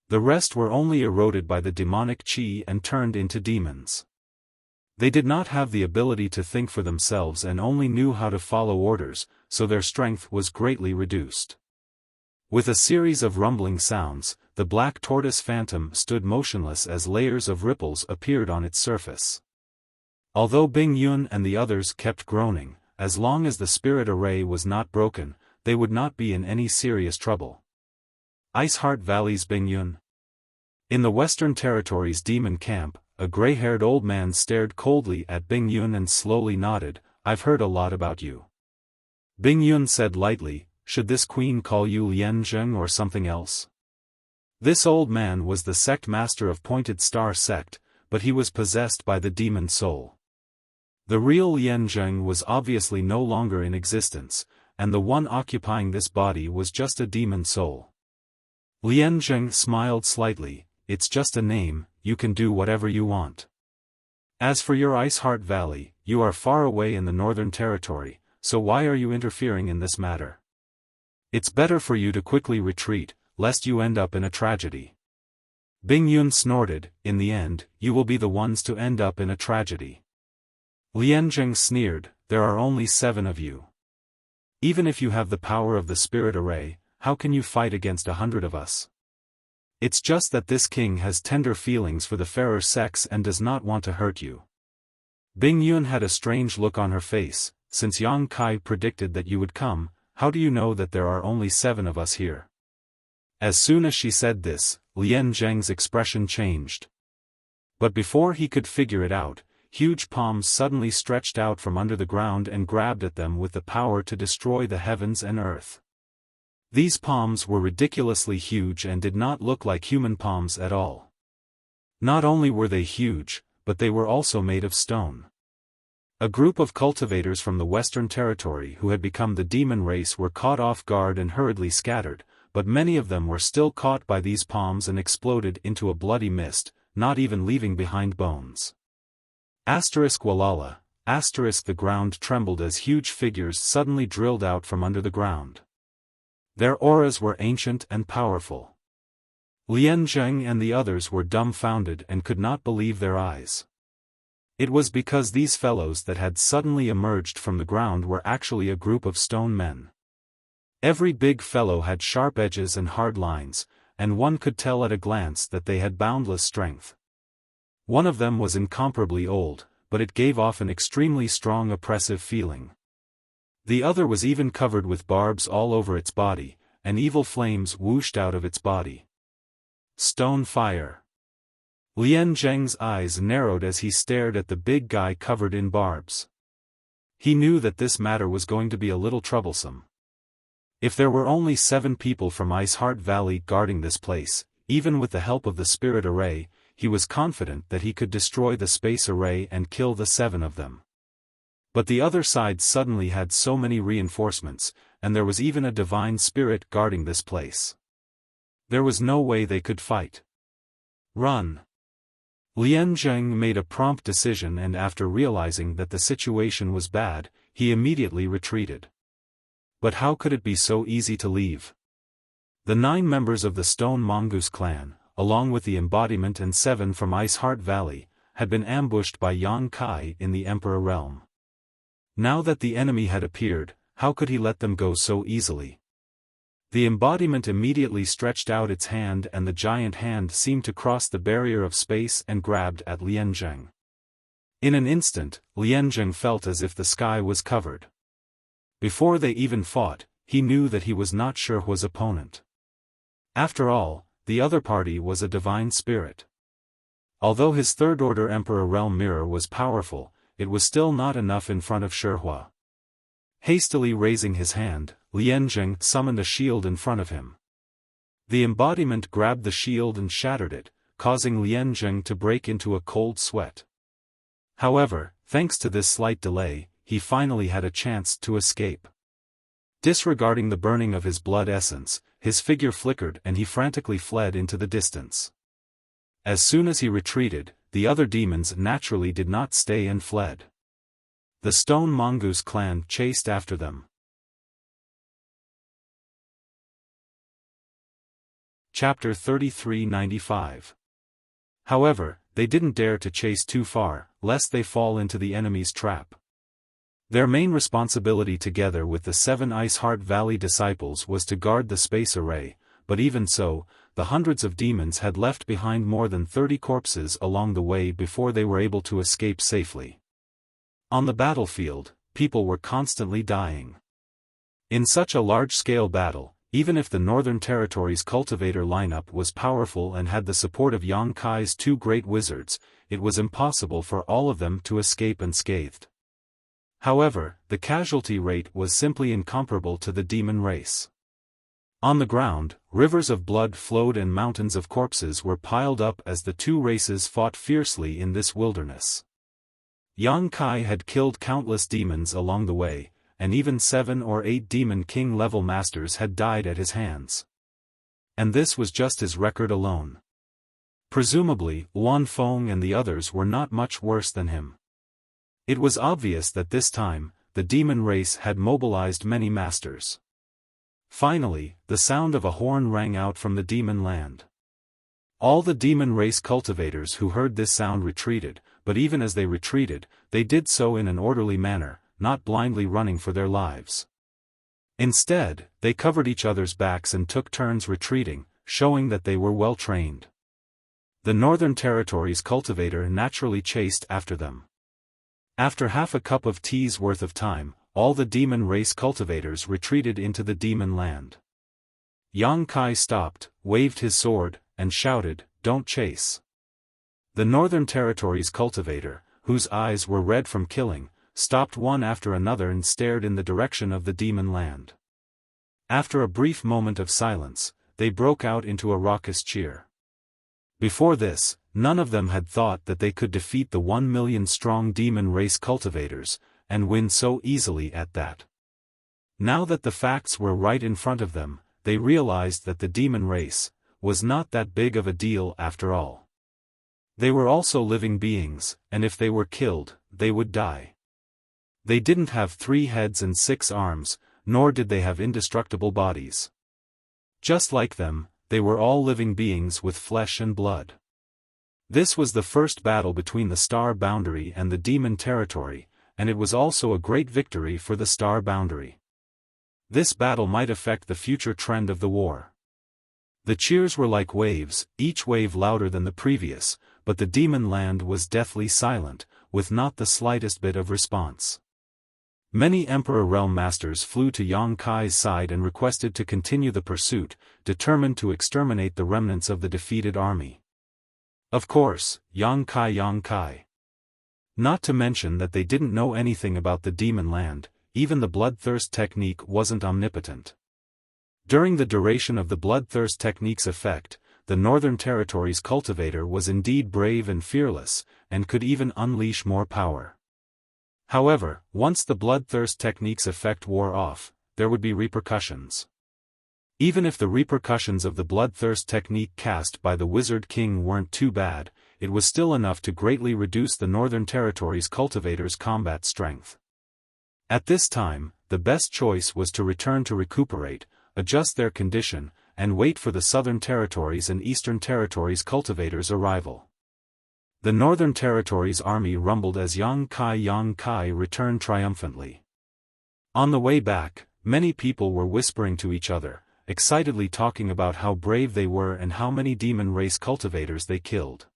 Speaker 1: The rest were only eroded by the demonic chi and turned into demons. They did not have the ability to think for themselves and only knew how to follow orders, so their strength was greatly reduced. With a series of rumbling sounds, the black tortoise phantom stood motionless as layers of ripples appeared on its surface. Although Bing Yun and the others kept groaning, as long as the spirit array was not broken, they would not be in any serious trouble. Iceheart Valley's Bing Yun. In the Western Territories' demon camp, a gray-haired old man stared coldly at Bing Yun and slowly nodded. "I've heard a lot about you." Bing Yun said lightly, "Should this queen call you Lian Zheng or something else?" This old man was the sect master of Pointed Star sect, but he was possessed by the demon soul. The real Lian Zheng was obviously no longer in existence, and the one occupying this body was just a demon soul. Lian Zheng smiled slightly. "It's just a name, you can do whatever you want. As for your Iceheart Valley, you are far away in the Northern Territory, so why are you interfering in this matter? It's better for you to quickly retreat, lest you end up in a tragedy." Bing Yun snorted, "In the end, you will be the ones to end up in a tragedy." Lian Zheng sneered, "There are only 7 of you. Even if you have the power of the spirit array, how can you fight against 100 of us? It's just that this king has tender feelings for the fairer sex and does not want to hurt you." Bing Yun had a strange look on her face. "Since Yang Kai predicted that you would come, how do you know that there are only 7 of us here?" As soon as she said this, Lian Zheng's expression changed. But before he could figure it out, huge palms suddenly stretched out from under the ground and grabbed at them with the power to destroy the heavens and earth. These palms were ridiculously huge and did not look like human palms at all. Not only were they huge, but they were also made of stone. A group of cultivators from the Western Territory who had become the demon race were caught off guard and hurriedly scattered, but many of them were still caught by these palms and exploded into a bloody mist, not even leaving behind bones. Walala, the ground trembled as huge figures suddenly drilled out from under the ground. Their auras were ancient and powerful. Lian Zheng and the others were dumbfounded and could not believe their eyes. It was because these fellows that had suddenly emerged from the ground were actually a group of stone men. Every big fellow had sharp edges and hard lines, and one could tell at a glance that they had boundless strength. One of them was incomparably old, but it gave off an extremely strong oppressive feeling. The other was even covered with barbs all over its body, and evil flames whooshed out of its body. Stone fire. Lian Zheng's eyes narrowed as he stared at the big guy covered in barbs. He knew that this matter was going to be a little troublesome. If there were only 7 people from Iceheart Valley guarding this place, even with the help of the spirit array, he was confident that he could destroy the space array and kill the 7 of them. But the other side suddenly had so many reinforcements, and there was even a divine spirit guarding this place. There was no way they could fight. Run. Lian Zheng made a prompt decision, and after realizing that the situation was bad, he immediately retreated. But how could it be so easy to leave? The 9 members of the Stone Mongoose clan, along with the embodiment and 7 from Iceheart Valley, had been ambushed by Yang Kai in the Emperor Realm. Now that the enemy had appeared, how could he let them go so easily? The embodiment immediately stretched out its hand, and the giant hand seemed to cross the barrier of space and grabbed at Lianzheng. In an instant, Lianzheng felt as if the sky was covered. Before they even fought, he knew that he was not Shuhua's opponent. After all, the other party was a divine spirit. Although his third-order Emperor Realm Mirror was powerful, it was still not enough in front of Shuhua. Hastily raising his hand, Lianzheng summoned a shield in front of him. The embodiment grabbed the shield and shattered it, causing Lianzheng to break into a cold sweat. However, thanks to this slight delay, he finally had a chance to escape. Disregarding the burning of his blood essence, his figure flickered and he frantically fled into the distance. As soon as he retreated, the other demons naturally did not stay and fled. The Stone Mongoose clan chased after them. Chapter 3395. However, they didn't dare to chase too far, lest they fall into the enemy's trap. Their main responsibility together with the 7 Ice Heart Valley disciples was to guard the space array, but even so, the hundreds of demons had left behind more than 30 corpses along the way before they were able to escape safely. On the battlefield, people were constantly dying. In such a large-scale battle, even if the Northern Territories cultivator lineup was powerful and had the support of Yang Kai's 2 great wizards, it was impossible for all of them to escape unscathed. However, the casualty rate was simply incomparable to the demon race. On the ground, rivers of blood flowed and mountains of corpses were piled up as the 2 races fought fiercely in this wilderness. Yang Kai had killed countless demons along the way, and even 7 or 8 Demon King level masters had died at his hands. And this was just his record alone. Presumably, Wan Feng and the others were not much worse than him. It was obvious that this time, the demon race had mobilized many masters. Finally, the sound of a horn rang out from the demon land. All the demon race cultivators who heard this sound retreated, but even as they retreated, they did so in an orderly manner, not blindly running for their lives. Instead, they covered each other's backs and took turns retreating, showing that they were well trained. The Northern Territories cultivator naturally chased after them. After half a cup of tea's worth of time, all the demon race cultivators retreated into the demon land. Yang Kai stopped, waved his sword, and shouted, "Don't chase." The Northern Territories cultivator, whose eyes were red from killing, stopped one after another and stared in the direction of the demon land. After a brief moment of silence, they broke out into a raucous cheer. Before this, none of them had thought that they could defeat the 1 million strong demon race cultivators, and win so easily at that. Now that the facts were right in front of them, they realized that the demon race was not that big of a deal after all. They were also living beings, and if they were killed, they would die. They didn't have 3 heads and 6 arms, nor did they have indestructible bodies. Just like them, they were all living beings with flesh and blood. This was the first battle between the Star Boundary and the Demon Territory, and it was also a great victory for the Star Boundary. This battle might affect the future trend of the war. The cheers were like waves, each wave louder than the previous, but the demon land was deathly silent, with not the slightest bit of response. Many Emperor Realm Masters flew to Yang Kai's side and requested to continue the pursuit, determined to exterminate the remnants of the defeated army. Of course, Yang Kai. Not to mention that they didn't know anything about the demon land, even the bloodthirst technique wasn't omnipotent. During the duration of the bloodthirst technique's effect, the Northern Territories cultivator was indeed brave and fearless, and could even unleash more power. However, once the bloodthirst technique's effect wore off, there would be repercussions. Even if the repercussions of the bloodthirst technique cast by the Wizard King weren't too bad, it was still enough to greatly reduce the Northern Territories cultivator's combat strength. At this time, the best choice was to return to recuperate, adjust their condition, and wait for the Southern Territories and Eastern Territories cultivators' arrival. The Northern Territory's army rumbled as Yang Kai returned triumphantly. On the way back, many people were whispering to each other, excitedly talking about how brave they were and how many demon race cultivators they killed.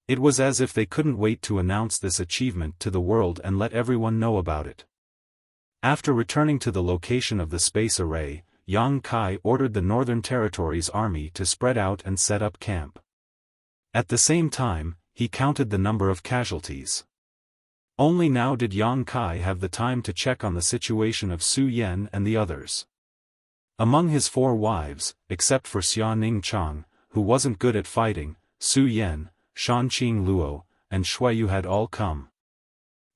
Speaker 1: It was as if they couldn't wait to announce this achievement to the world and let everyone know about it. After returning to the location of the space array, Yang Kai ordered the Northern Territory's army to spread out and set up camp. At the same time, he counted the number of casualties. Only now did Yang Kai have the time to check on the situation of Su Yan and the others. Among his 4 wives, except for Xia Ning Chang, who wasn't good at fighting, Su Yan, Shanqing Luo, and Shuiyu had all come.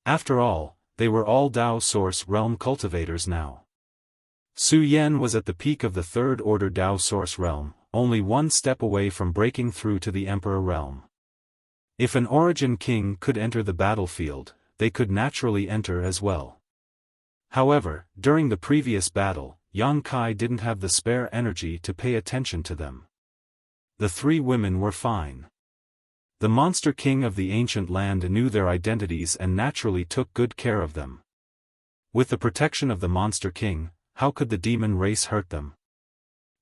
Speaker 1: After all, they were all Dao Source Realm cultivators now. Su Yan was at the peak of the 3rd Order Dao Source Realm, only 1 step away from breaking through to the Emperor Realm. If an Origin King could enter the battlefield, they could naturally enter as well. However, during the previous battle, Yang Kai didn't have the spare energy to pay attention to them. The 3 women were fine. The Monster King of the ancient land knew their identities and naturally took good care of them. With the protection of the Monster King, how could the demon race hurt them?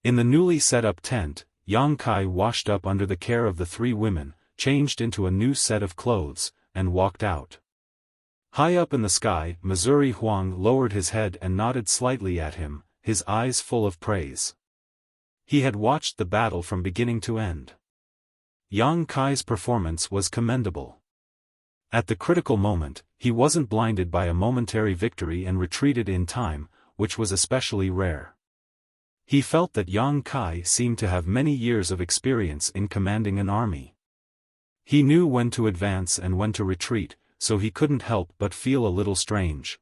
Speaker 1: In the newly set up tent, Yang Kai washed up under the care of the 3 women, changed into a new set of clothes, and walked out. High up in the sky, Missouri Huang lowered his head and nodded slightly at him, his eyes full of praise. He had watched the battle from beginning to end. Yang Kai's performance was commendable. At the critical moment, he wasn't blinded by a momentary victory and retreated in time, which was especially rare. He felt that Yang Kai seemed to have many years of experience in commanding an army. He knew when to advance and when to retreat, so he couldn't help but feel a little strange.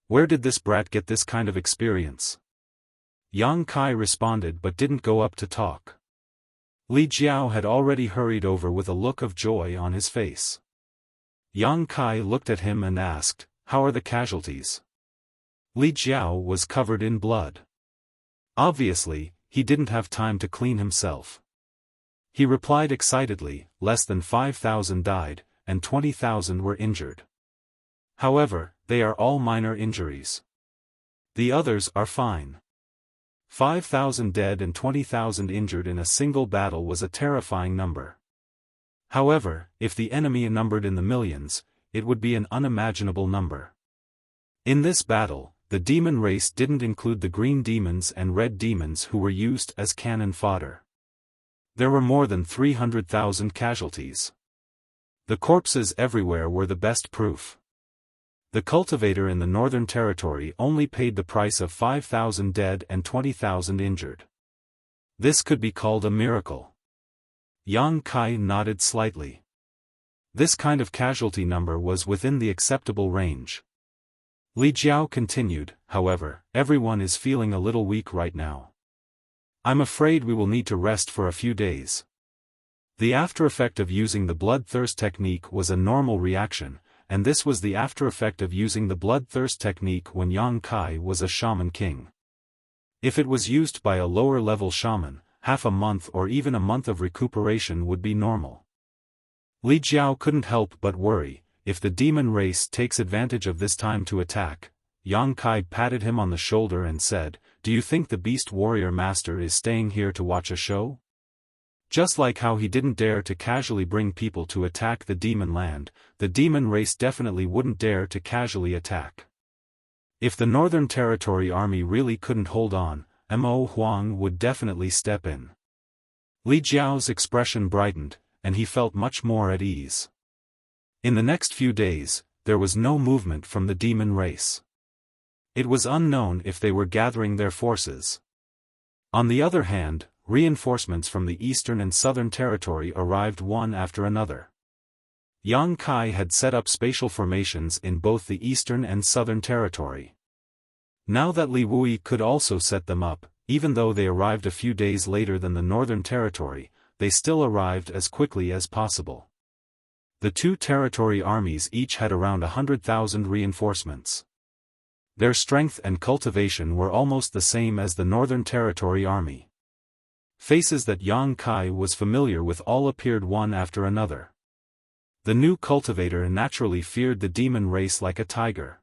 Speaker 1: Where did this brat get this kind of experience? Yang Kai responded but didn't go up to talk. Li Jiao had already hurried over with a look of joy on his face. Yang Kai looked at him and asked, "How are the casualties?" Li Jiao was covered in blood. Obviously, he didn't have time to clean himself. He replied excitedly, "Less than 5,000 died, and 20,000 were injured. However, they are all minor injuries. The others are fine." 5,000 dead and 20,000 injured in a single battle was a terrifying number. However, if the enemy numbered in the millions, it would be an unimaginable number. In this battle, the demon race didn't include the green demons and red demons who were used as cannon fodder. There were more than 300,000 casualties. The corpses everywhere were the best proof. The cultivator in the Northern Territory only paid the price of 5,000 dead and 20,000 injured. This could be called a miracle. Yang Kai nodded slightly. This kind of casualty number was within the acceptable range. Li Jiao continued, "However, everyone is feeling a little weak right now. I'm afraid we will need to rest for a few days." The after effect of using the bloodthirst technique was a normal reaction, and this was the after effect of using the bloodthirst technique when Yang Kai was a shaman king. If it was used by a lower level shaman, half a month or even a month of recuperation would be normal. Li Jiao couldn't help but worry, if the demon race takes advantage of this time to attack. Yang Kai patted him on the shoulder and said, "Do you think the Beast Warrior Master is staying here to watch a show?" Just like how he didn't dare to casually bring people to attack the demon land, the demon race definitely wouldn't dare to casually attack. If the Northern Territory army really couldn't hold on, Mo Huang would definitely step in. Li Jiao's expression brightened, and he felt much more at ease. In the next few days, there was no movement from the demon race. It was unknown if they were gathering their forces. On the other hand, reinforcements from the Eastern and Southern Territory arrived one after another. Yang Kai had set up spatial formations in both the Eastern and Southern Territory. Now that Li Wui could also set them up, even though they arrived a few days later than the Northern Territory, they still arrived as quickly as possible. The 2 territory armies each had around 100,000 reinforcements. Their strength and cultivation were almost the same as the Northern Territory army. Faces that Yang Kai was familiar with all appeared one after another. The new cultivator naturally feared the demon race like a tiger.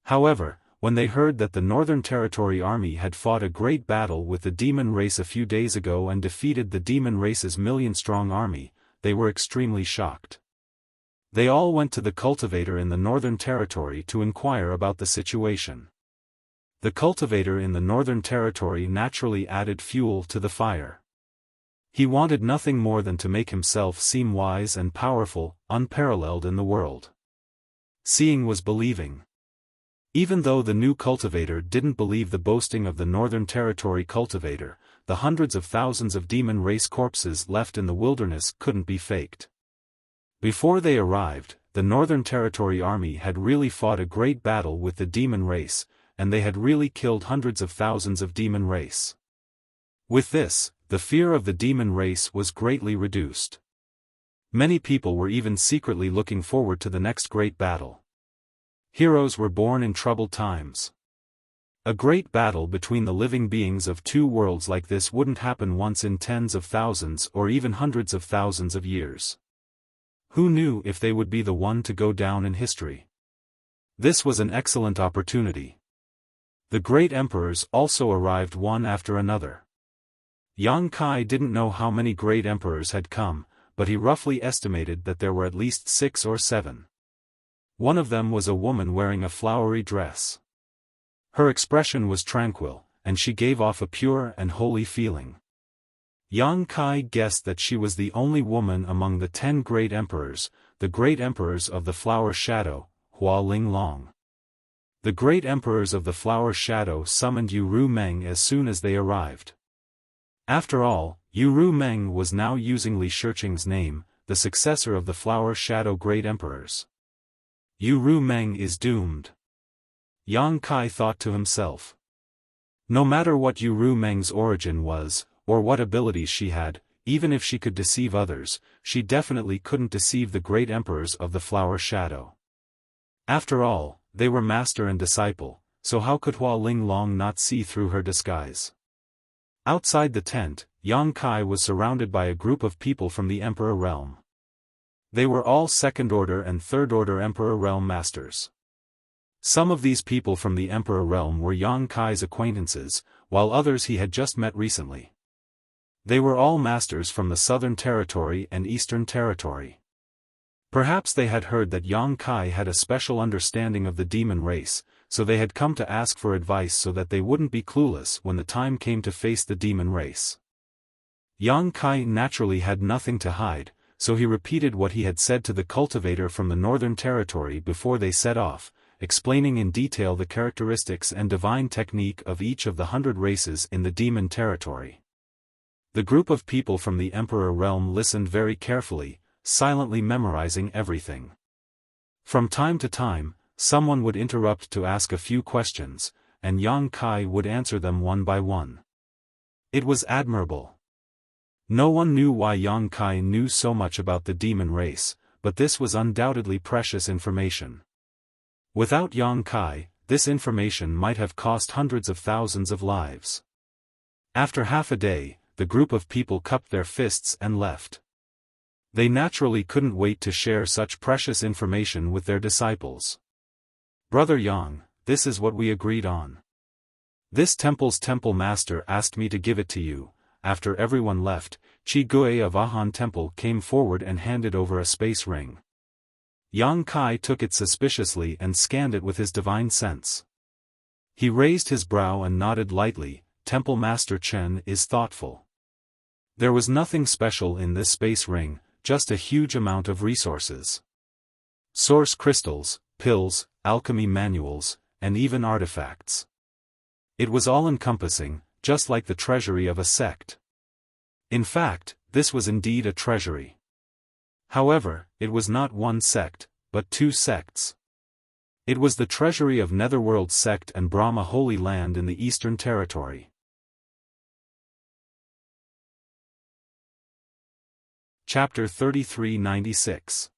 Speaker 1: However, when they heard that the Northern Territory army had fought a great battle with the demon race a few days ago and defeated the demon race's million-strong army, they were extremely shocked. They all went to the cultivator in the Northern Territory to inquire about the situation. The cultivator in the Northern Territory naturally added fuel to the fire. He wanted nothing more than to make himself seem wise and powerful, unparalleled in the world. Seeing was believing. Even though the new cultivator didn't believe the boasting of the Northern Territory cultivator, the hundreds of thousands of demon race corpses left in the wilderness couldn't be faked. Before they arrived, the Northern Territory army had really fought a great battle with the demon race, and they had really killed hundreds of thousands of demon race. With this, the fear of the demon race was greatly reduced. Many people were even secretly looking forward to the next great battle. Heroes were born in troubled times. A great battle between the living beings of two worlds like this wouldn't happen once in tens of thousands or even hundreds of thousands of years. Who knew if they would be the one to go down in history? This was an excellent opportunity. The great emperors also arrived one after another. Yang Kai didn't know how many great emperors had come, but he roughly estimated that there were at least 6 or 7. One of them was a woman wearing a flowery dress. Her expression was tranquil, and she gave off a pure and holy feeling. Yang Kai guessed that she was the only woman among the 10 great emperors, the great emperors of the flower shadow, Hua Ling Long. The great emperors of the flower shadow summoned Yu Meng as soon as they arrived. After all, Yu Meng was now using Li Shiqing's name, the successor of the flower shadow great emperors. Yu Meng is doomed. Yang Kai thought to himself. No matter what Yu Meng's origin was, or what abilities she had, even if she could deceive others, she definitely couldn't deceive the great emperors of the flower shadow. After all, they were master and disciple, so how could Hua Ling Long not see through her disguise? Outside the tent, Yang Kai was surrounded by a group of people from the Emperor realm. They were all second-order and third-order Emperor realm masters. Some of these people from the Emperor realm were Yang Kai's acquaintances, while others he had just met recently. They were all masters from the Southern Territory and Eastern Territory. Perhaps they had heard that Yang Kai had a special understanding of the demon race, so they had come to ask for advice so that they wouldn't be clueless when the time came to face the demon race. Yang Kai naturally had nothing to hide, so he repeated what he had said to the cultivator from the Northern Territory before they set off, explaining in detail the characteristics and divine technique of each of the 100 races in the demon territory. The group of people from the Emperor realm listened very carefully, silently memorizing everything. From time to time, someone would interrupt to ask a few questions, and Yang Kai would answer them one by one. It was admirable. No one knew why Yang Kai knew so much about the demon race, but this was undoubtedly precious information. Without Yang Kai, this information might have cost hundreds of thousands of lives. After half a day, the group of people cupped their fists and left. They naturally couldn't wait to share such precious information with their disciples. Brother Yang, this is what we agreed on. This temple's temple master asked me to give it to you. After everyone left, Qi Gui of Ahan Temple came forward and handed over a space ring. Yang Kai took it suspiciously and scanned it with his divine sense. He raised his brow and nodded lightly. Temple Master Chen is thoughtful. There was nothing special in this space ring, just a huge amount of resources. Source crystals, pills, alchemy manuals, and even artifacts. It was all-encompassing, just like the treasury of a sect. In fact, this was indeed a treasury. However, it was not one sect, but 2 sects. It was the treasury of Netherworld sect and Brahma Holy Land in the Eastern Territory. Chapter 3396.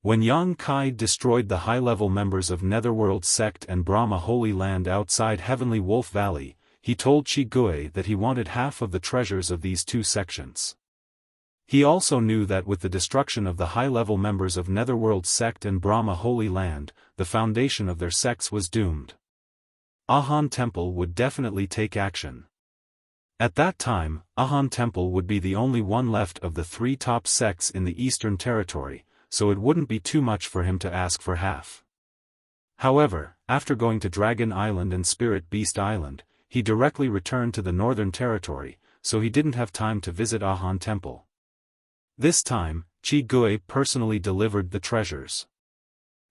Speaker 1: When Yang Kai destroyed the high-level members of Netherworld sect and Brahma Holy Land outside Heavenly Wolf Valley, he told Qi Gui that he wanted half of the treasures of these 2 sections. He also knew that with the destruction of the high-level members of Netherworld sect and Brahma Holy Land, the foundation of their sects was doomed. Ahan Temple would definitely take action. At that time, Ahan Temple would be the only one left of the 3 top sects in the Eastern Territory, so it wouldn't be too much for him to ask for half. However, after going to Dragon Island and Spirit Beast Island, he directly returned to the Northern Territory, so he didn't have time to visit Ahan Temple. This time, Qi Gui personally delivered the treasures.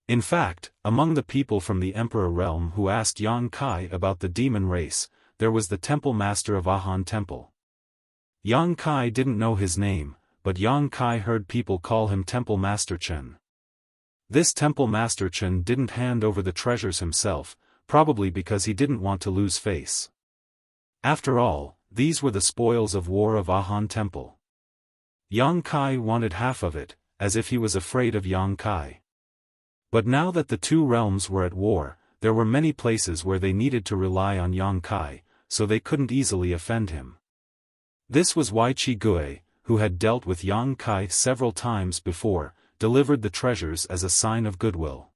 Speaker 1: In fact, among the people from the Emperor realm who asked Yang Kai about the demon race, there was the temple master of Ahan Temple. Yang Kai didn't know his name, but Yang Kai heard people call him Temple Master Chen. This Temple Master Chen didn't hand over the treasures himself, probably because he didn't want to lose face. After all, these were the spoils of war of Ahan Temple. Yang Kai wanted half of it, as if he was afraid of Yang Kai. But now that the 2 realms were at war, there were many places where they needed to rely on Yang Kai, so they couldn't easily offend him. This was why Qi Gui, who had dealt with Yang Kai several times before, delivered the treasures as a sign of goodwill.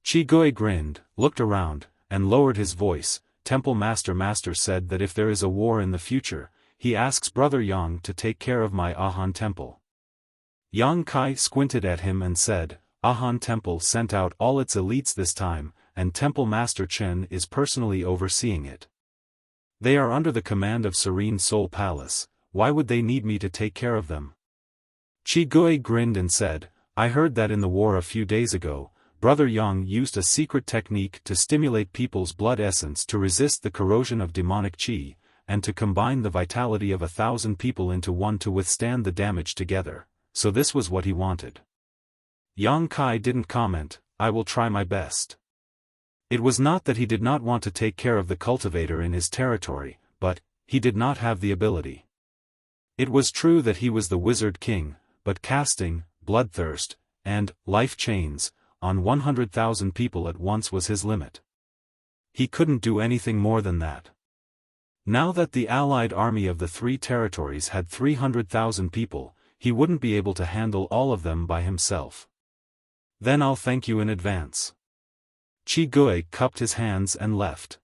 Speaker 1: Qi Gui grinned, looked around, and lowered his voice. Temple Master said that if there is a war in the future, he asks Brother Yang to take care of my Ahan Temple. Yang Kai squinted at him and said, Ahan Temple sent out all its elites this time, and Temple Master Chen is personally overseeing it. They are under the command of Serene Soul Palace, why would they need me to take care of them? Qi Gui grinned and said, I heard that in the war a few days ago, Brother Yang used a secret technique to stimulate people's blood essence to resist the corrosion of demonic qi, and to combine the vitality of 1,000 people into one to withstand the damage together, so this was what he wanted. Yang Kai didn't comment, I will try my best. It was not that he did not want to take care of the cultivator in his territory, but, he did not have the ability. It was true that he was the Wizard King, but casting, bloodthirst, and, life chains, on 100,000 people at once was his limit. He couldn't do anything more than that. Now that the allied army of the 3 territories had 300,000 people, he wouldn't be able to handle all of them by himself. Then I'll thank you in advance. Qi Gui cupped his hands and left.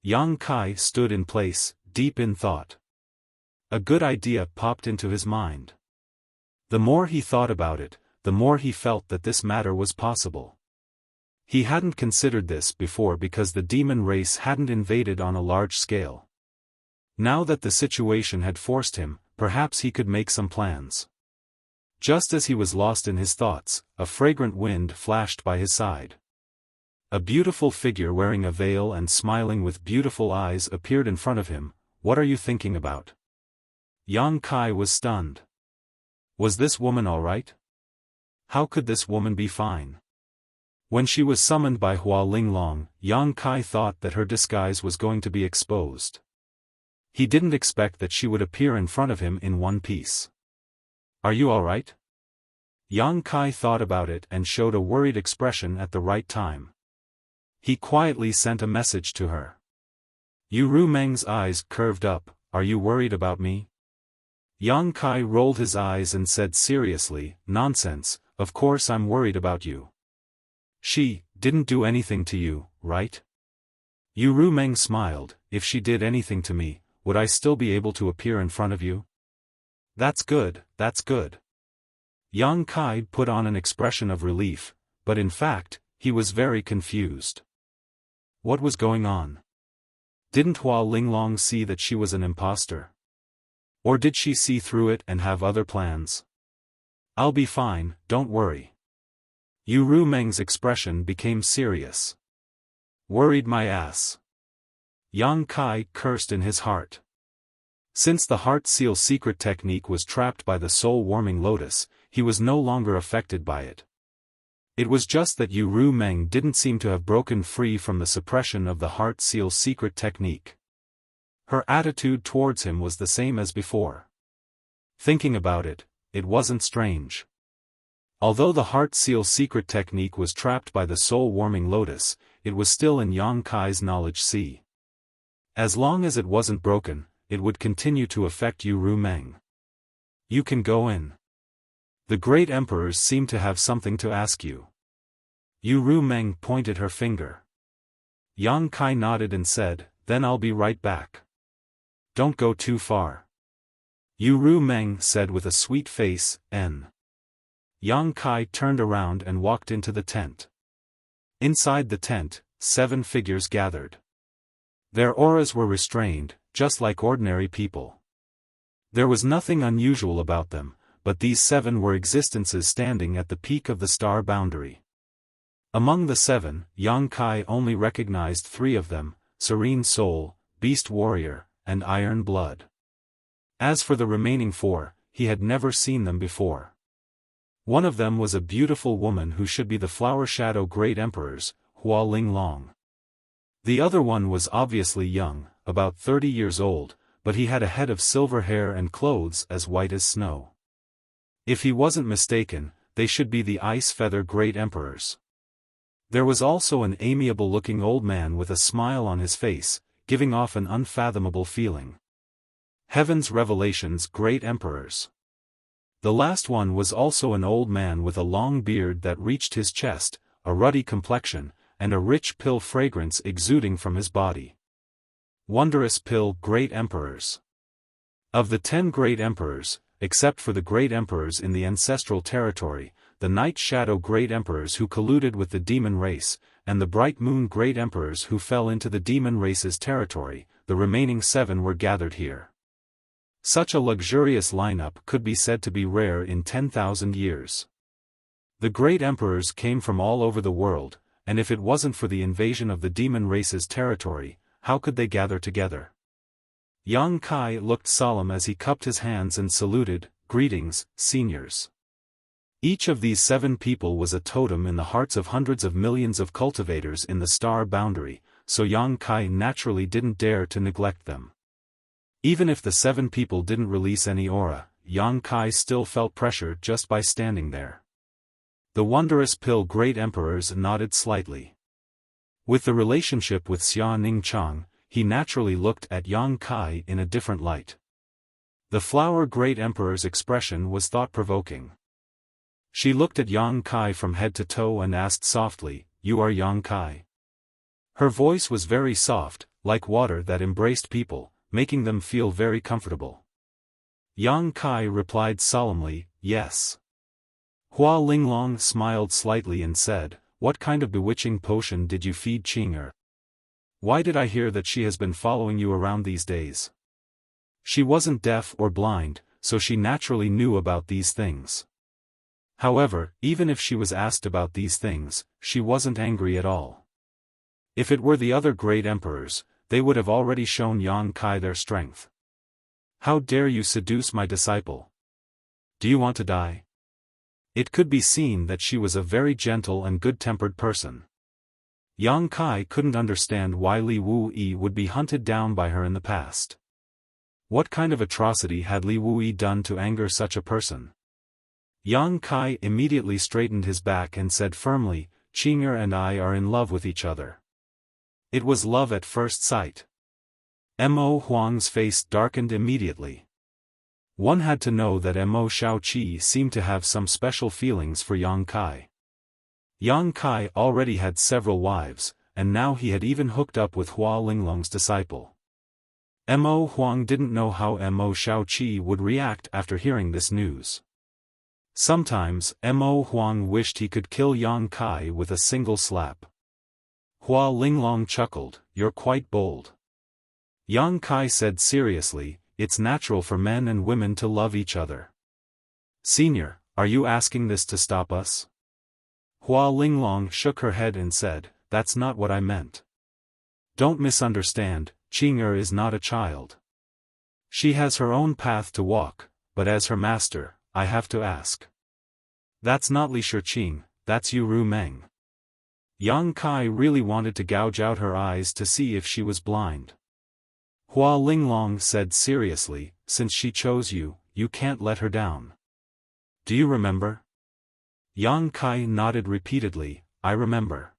Speaker 1: Yang Kai stood in place, deep in thought. A good idea popped into his mind. The more he thought about it, the more he felt that this matter was possible. He hadn't considered this before because the demon race hadn't invaded on a large scale. Now that the situation had forced him, perhaps he could make some plans. Just as he was lost in his thoughts, a fragrant wind flashed by his side. A beautiful figure wearing a veil and smiling with beautiful eyes appeared in front of him. What are you thinking about? Yang Kai was stunned. Was this woman all right? How could this woman be fine? When she was summoned by Hua Linglong, Yang Kai thought that her disguise was going to be exposed. He didn't expect that she would appear in front of him in one piece. Are you all right? Yang Kai thought about it and showed a worried expression at the right time. He quietly sent a message to her. Yu Rumeng's eyes curved up, are you worried about me? Yang Kai rolled his eyes and said seriously, nonsense, of course I'm worried about you. She didn't do anything to you, right? Yu Rumeng smiled, if she did anything to me, would I still be able to appear in front of you? That's good, that's good. Yang Kai put on an expression of relief, but in fact, he was very confused. What was going on? Didn't Hua Linglong see that she was an imposter? Or did she see through it and have other plans? I'll be fine, don't worry. Yu Rumeng's expression became serious. Worried my ass. Yang Kai cursed in his heart. Since the heart seal secret technique was trapped by the soul-warming lotus, he was no longer affected by it. It was just that Yu Rumeng didn't seem to have broken free from the suppression of the heart seal secret technique. Her attitude towards him was the same as before. Thinking about it, it wasn't strange. Although the heart seal secret technique was trapped by the soul-warming lotus, it was still in Yang Kai's knowledge sea. As long as it wasn't broken, it would continue to affect Yu Rumeng. You can go in. The great emperors seem to have something to ask you. Yu Rumeng pointed her finger. Yang Kai nodded and said, then I'll be right back. Don't go too far. Yu Rumeng said with a sweet face, N. Yang Kai turned around and walked into the tent. Inside the tent, 7 figures gathered. Their auras were restrained, just like ordinary people. There was nothing unusual about them, but these 7 were existences standing at the peak of the star boundary. Among the 7, Yang Kai only recognized 3 of them, Serene Soul, Beast Warrior, and Iron Blood. As for the remaining 4, he had never seen them before. One of them was a beautiful woman who should be the Flower Shadow Great Emperors, Hua Linglong. The other one was obviously young, about 30 years old, but he had a head of silver hair and clothes as white as snow. If he wasn't mistaken, they should be the Ice Feather Great Emperors. There was also an amiable-looking old man with a smile on his face, giving off an unfathomable feeling. Heaven's Revelations Great Emperors. The last one was also an old man with a long beard that reached his chest, a ruddy complexion, and a rich pill fragrance exuding from his body. Wondrous Pill Great Emperors. Of the 10 Great Emperors, except for the Great Emperors in the Ancestral Territory, the Night Shadow Great Emperors who colluded with the Demon Race, and the Bright Moon Great Emperors who fell into the Demon Race's territory, the remaining 7 were gathered here. Such a luxurious lineup could be said to be rare in 10,000 years. The Great Emperors came from all over the world, and if it wasn't for the invasion of the Demon Race's territory, how could they gather together? Yang Kai looked solemn as he cupped his hands and saluted, "Greetings, seniors." Each of these 7 people was a totem in the hearts of hundreds of millions of cultivators in the star boundary, so Yang Kai naturally didn't dare to neglect them. Even if the 7 people didn't release any aura, Yang Kai still felt pressure just by standing there. The Wondrous Pill Great Emperors nodded slightly. With the relationship with Xia Ningchang, he naturally looked at Yang Kai in a different light. The Flower Great Emperor's expression was thought-provoking. She looked at Yang Kai from head to toe and asked softly, "You are Yang Kai?" Her voice was very soft, like water that embraced people, making them feel very comfortable. Yang Kai replied solemnly, "Yes." Hua Linglong smiled slightly and said, "What kind of bewitching potion did you feed Qing'er? Why did I hear that she has been following you around these days?" She wasn't deaf or blind, so she naturally knew about these things. However, even if she was asked about these things, she wasn't angry at all. If it were the other Great Emperors, they would have already shown Yang Kai their strength. "How dare you seduce my disciple? Do you want to die?" It could be seen that she was a very gentle and good-tempered person. Yang Kai couldn't understand why Li Wuyi would be hunted down by her in the past. What kind of atrocity had Li Wuyi done to anger such a person? Yang Kai immediately straightened his back and said firmly, "Qing'er and I are in love with each other." It was love at first sight. Mo Huang's face darkened immediately. One had to know that Mo Shaoqi seemed to have some special feelings for Yang Kai. Yang Kai already had several wives, and now he had even hooked up with Hua Linglong's disciple. Mo Huang didn't know how Mo Shaoqi would react after hearing this news. Sometimes, Mo Huang wished he could kill Yang Kai with a single slap. Hua Linglong chuckled, "You're quite bold." Yang Kai said seriously, "It's natural for men and women to love each other." "Senior, are you asking this to stop us?" Hua Linglong shook her head and said, "That's not what I meant. Don't misunderstand, Qing'er is not a child. She has her own path to walk, but as her master, I have to ask." "That's not Li Shiqing, that's Yu Rumeng." Yang Kai really wanted to gouge out her eyes to see if she was blind. Hua Linglong said seriously, "Since she chose you, you can't let her down. Do you remember?" Yang Kai nodded repeatedly, "I remember."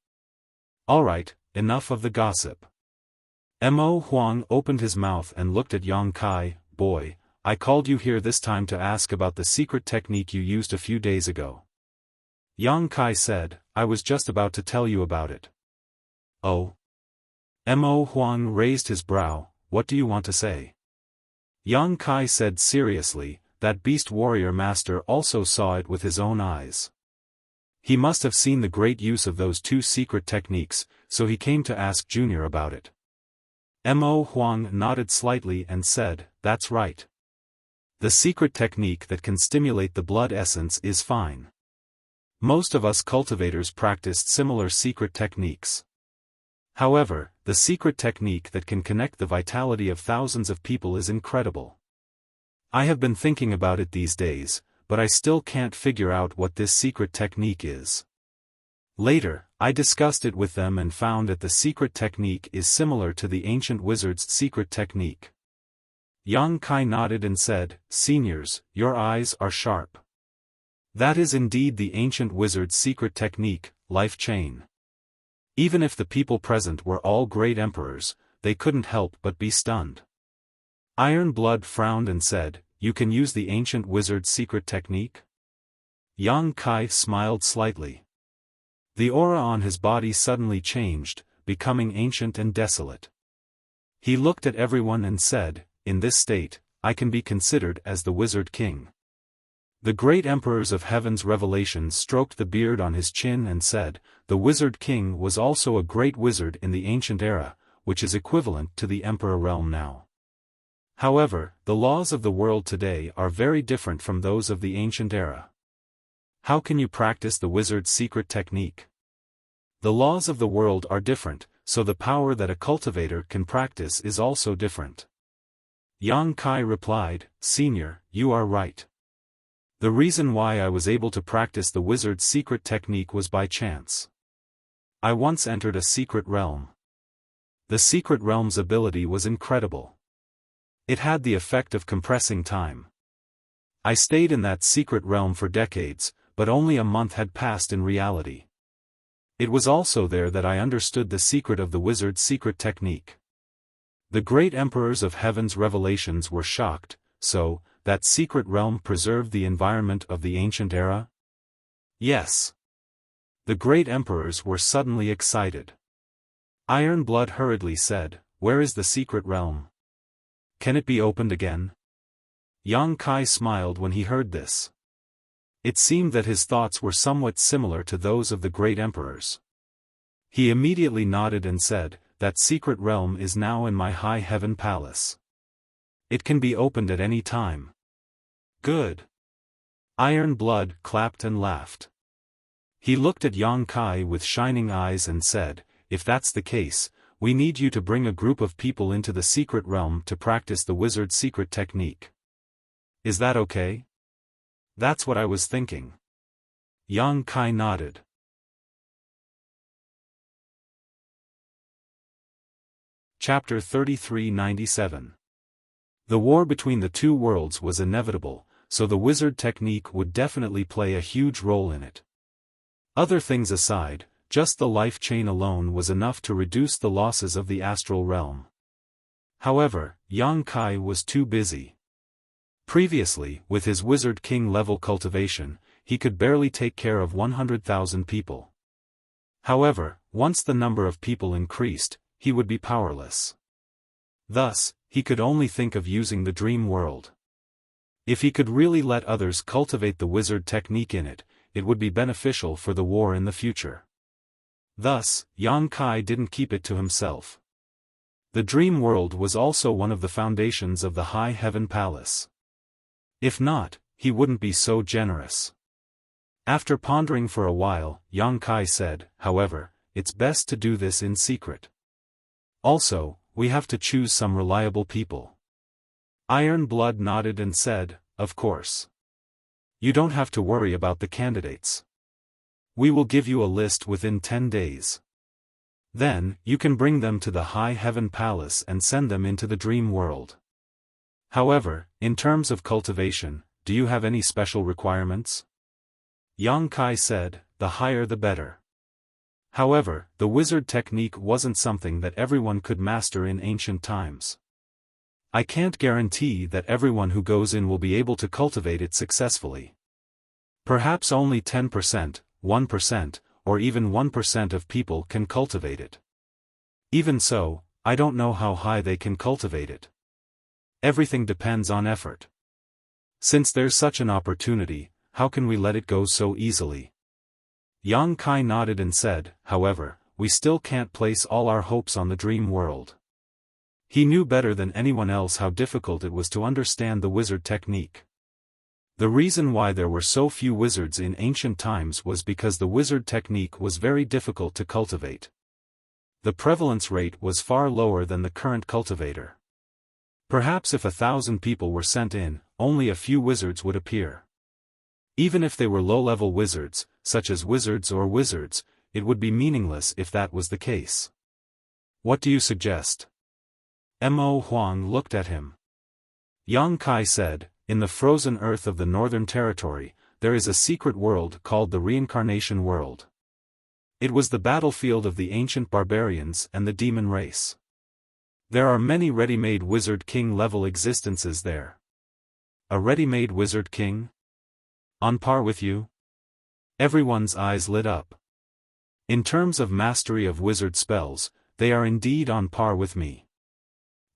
Speaker 1: "All right, enough of the gossip." Mo Huang opened his mouth and looked at Yang Kai, "Boy, I called you here this time to ask about the secret technique you used a few days ago. Yang Kai said, I was just about to tell you about it. Oh? Mo Huang raised his brow, what do you want to say? Yang Kai said seriously, that beast warrior master also saw it with his own eyes. He must have seen the great use of those two secret techniques, so he came to ask Junior about it. Mo Huang nodded slightly and said, that's right. The secret technique that can stimulate the blood essence is fine. Most of us cultivators practiced similar secret techniques. However, the secret technique that can connect the vitality of thousands of people is incredible. I have been thinking about it these days, but I still can't figure out what this secret technique is. Later, I discussed it with them and found that the secret technique is similar to the ancient wizard's secret technique. Yang Kai nodded and said, Seniors, your eyes are sharp. That is indeed the ancient wizard's secret technique, life chain. Even if the people present were all great emperors, they couldn't help but be stunned. Iron Blood frowned and said, you can use the ancient wizard's secret technique? Yang Kai smiled slightly. The aura on his body suddenly changed, becoming ancient and desolate. He looked at everyone and said, in this state, I can be considered as the Wizard King. The great emperors of heaven's revelations stroked the beard on his chin and said, the Wizard King was also a great wizard in the ancient era, which is equivalent to the emperor realm now. However, the laws of the world today are very different from those of the ancient era. How can you practice the wizard's secret technique? The laws of the world are different, so the power that a cultivator can practice is also different. Yang Kai replied, Senior, you are right. The reason why I was able to practice the wizard's secret technique was by chance. I once entered a secret realm. The secret realm's ability was incredible. It had the effect of compressing time. I stayed in that secret realm for decades, but only a month had passed in reality. It was also there that I understood the secret of the wizard's secret technique. The great emperors of heaven's revelations were shocked, so, that secret realm preserved the environment of the ancient era? Yes. The great emperors were suddenly excited. Iron Blood hurriedly said, where is the secret realm? Can it be opened again? Yang Kai smiled when he heard this. It seemed that his thoughts were somewhat similar to those of the great emperors. He immediately nodded and said, that secret realm is now in my high heaven palace. It can be opened at any time. Good. Iron Blood clapped and laughed. He looked at Yang Kai with shining eyes and said, if that's the case, we need you to bring a group of people into the secret realm to practice the wizard's secret technique. Is that okay? That's what I was thinking. Yang Kai nodded. Chapter 3397. The war between the two worlds was inevitable, so the wizard technique would definitely play a huge role in it. Other things aside, just the life chain alone was enough to reduce the losses of the astral realm. However, Yang Kai was too busy. Previously, with his Wizard King level cultivation, he could barely take care of 100,000 people. However, once the number of people increased, he would be powerless. Thus, he could only think of using the dream world. If he could really let others cultivate the wizard technique in it, it would be beneficial for the war in the future. Thus, Yang Kai didn't keep it to himself. The dream world was also one of the foundations of the High Heaven Palace. If not, he wouldn't be so generous. After pondering for a while, Yang Kai said, however, it's best to do this in secret. Also, we have to choose some reliable people. Iron Blood nodded and said, of course. You don't have to worry about the candidates. We will give you a list within 10 days. Then, you can bring them to the High Heaven Palace and send them into the dream world. However, in terms of cultivation, do you have any special requirements? Yang Kai said, the higher the better. However, the wizard technique wasn't something that everyone could master in ancient times. I can't guarantee that everyone who goes in will be able to cultivate it successfully. Perhaps only 10%, 1%, or even 1% of people can cultivate it. Even so, I don't know how high they can cultivate it. Everything depends on effort. Since there's such an opportunity, how can we let it go so easily? Yang Kai nodded and said, however, we still can't place all our hopes on the dream world. He knew better than anyone else how difficult it was to understand the wizard technique. The reason why there were so few wizards in ancient times was because the wizard technique was very difficult to cultivate. The prevalence rate was far lower than the current cultivator. Perhaps if 1,000 people were sent in, only a few wizards would appear. Even if they were low-level wizards, such as wizards, it would be meaningless if that was the case. What do you suggest? Mo Huang looked at him. Yang Kai said, in the frozen earth of the Northern Territory, there is a secret world called the Reincarnation World. It was the battlefield of the ancient barbarians and the demon race. There are many ready-made Wizard King level existences there. A ready-made Wizard King? On par with you? Everyone's eyes lit up. In terms of mastery of wizard spells, they are indeed on par with me.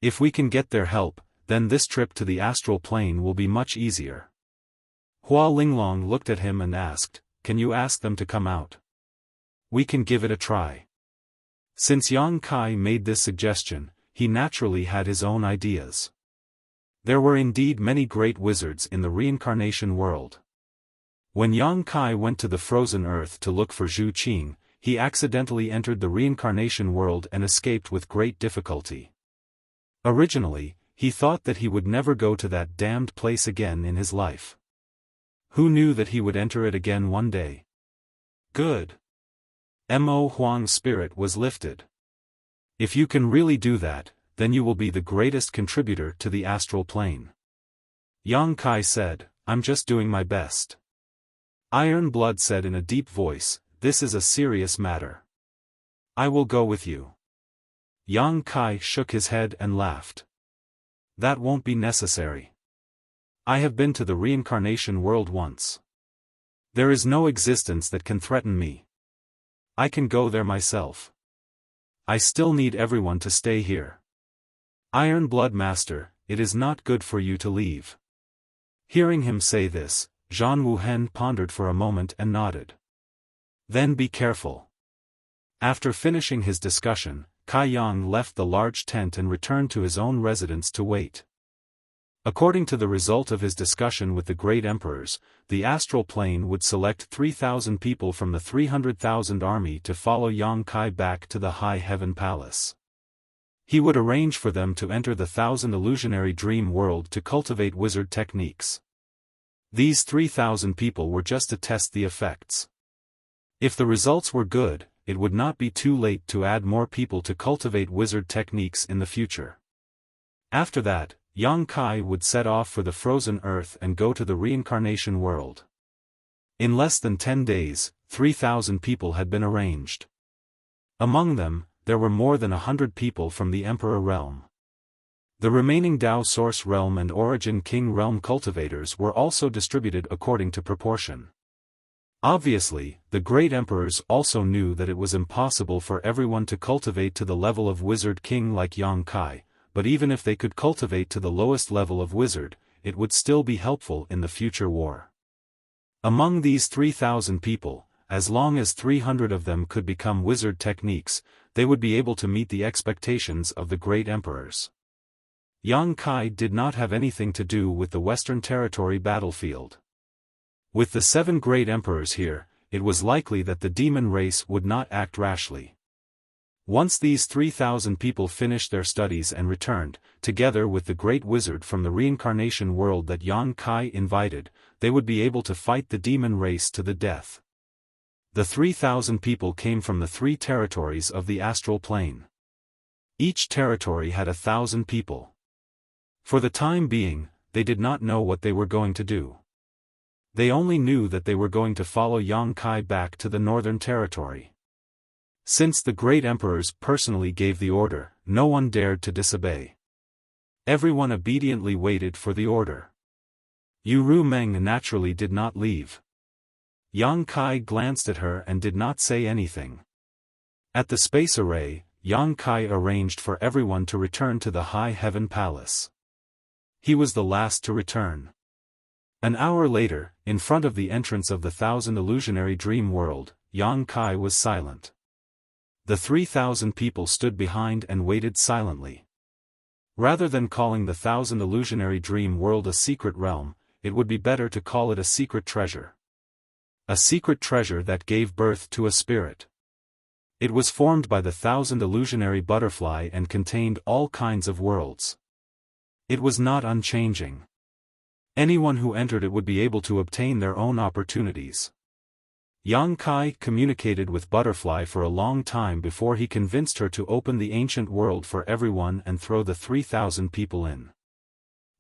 Speaker 1: If we can get their help, then this trip to the astral plane will be much easier. Hua Linglong looked at him and asked, can you ask them to come out? We can give it a try. Since Yang Kai made this suggestion, he naturally had his own ideas. There were indeed many great wizards in the reincarnation world. When Yang Kai went to the frozen earth to look for Zhu Qing, he accidentally entered the reincarnation world and escaped with great difficulty. Originally, he thought that he would never go to that damned place again in his life. Who knew that he would enter it again one day? Good. Mo Huang's spirit was lifted. If you can really do that, then you will be the greatest contributor to the astral plane. Yang Kai said, I'm just doing my best. Iron Blood said in a deep voice, this is a serious matter. I will go with you. Yang Kai shook his head and laughed. That won't be necessary. I have been to the reincarnation world once. There is no existence that can threaten me. I can go there myself. I still need everyone to stay here. Iron Blood Master, it is not good for you to leave. Hearing him say this, Zhan Wuhen pondered for a moment and nodded. Then be careful. After finishing his discussion, Kai Yang left the large tent and returned to his own residence to wait. According to the result of his discussion with the great emperors, the astral plane would select 3,000 people from the 300,000 army to follow Yang Kai back to the High Heaven Palace. He would arrange for them to enter the 1,000 illusionary dream world to cultivate wizard techniques. These 3,000 people were just to test the effects. If the results were good, it would not be too late to add more people to cultivate wizard techniques in the future. After that, Yang Kai would set off for the frozen earth and go to the reincarnation world. In less than 10 days, 3,000 people had been arranged. Among them, there were more than 100 people from the Emperor realm. The remaining Dao Source realm and Origin King realm cultivators were also distributed according to proportion. Obviously, the great emperors also knew that it was impossible for everyone to cultivate to the level of Wizard King like Yang Kai, but even if they could cultivate to the lowest level of wizard, it would still be helpful in the future war. Among these 3,000 people, as long as 300 of them could become wizard techniques, they would be able to meet the expectations of the great emperors. Yang Kai did not have anything to do with the Western Territory battlefield. With the 7 great emperors here, it was likely that the demon race would not act rashly. Once these 3,000 people finished their studies and returned, together with the great wizard from the reincarnation world that Yang Kai invited, they would be able to fight the demon race to the death. The 3,000 people came from the 3 territories of the astral plane. Each territory had 1,000 people. For the time being, they did not know what they were going to do. They only knew that they were going to follow Yang Kai back to the Northern Territory. Since the great emperors personally gave the order, no one dared to disobey. Everyone obediently waited for the order. Yu Meng naturally did not leave. Yang Kai glanced at her and did not say anything. At the space array, Yang Kai arranged for everyone to return to the High Heaven Palace. He was the last to return. An hour later, in front of the entrance of the Thousand Illusionary Dream World, Yang Kai was silent. The 3,000 people stood behind and waited silently. Rather than calling the Thousand Illusionary Dream World a secret realm, it would be better to call it a secret treasure. A secret treasure that gave birth to a spirit. It was formed by the 1,000 illusionary butterfly and contained all kinds of worlds. It was not unchanging. Anyone who entered it would be able to obtain their own opportunities. Yang Kai communicated with Butterfly for a long time before he convinced her to open the ancient world for everyone and throw the 3,000 people in.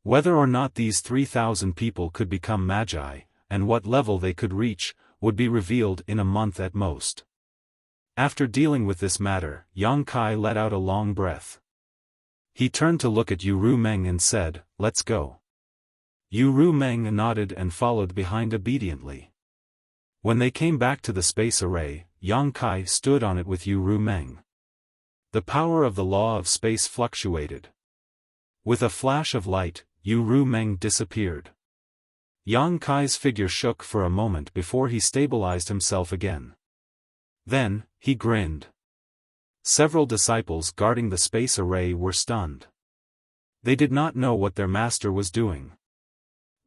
Speaker 1: Whether or not these 3,000 people could become magi, and what level they could reach, would be revealed in a month at most. After dealing with this matter, Yang Kai let out a long breath. He turned to look at Yu Meng and said, "Let's go." Yu Meng nodded and followed behind obediently. When they came back to the space array, Yang Kai stood on it with Yu Meng. The power of the law of space fluctuated. With a flash of light, Yu Meng disappeared. Yang Kai's figure shook for a moment before he stabilized himself again. Then, he grinned. Several disciples guarding the space array were stunned. They did not know what their master was doing.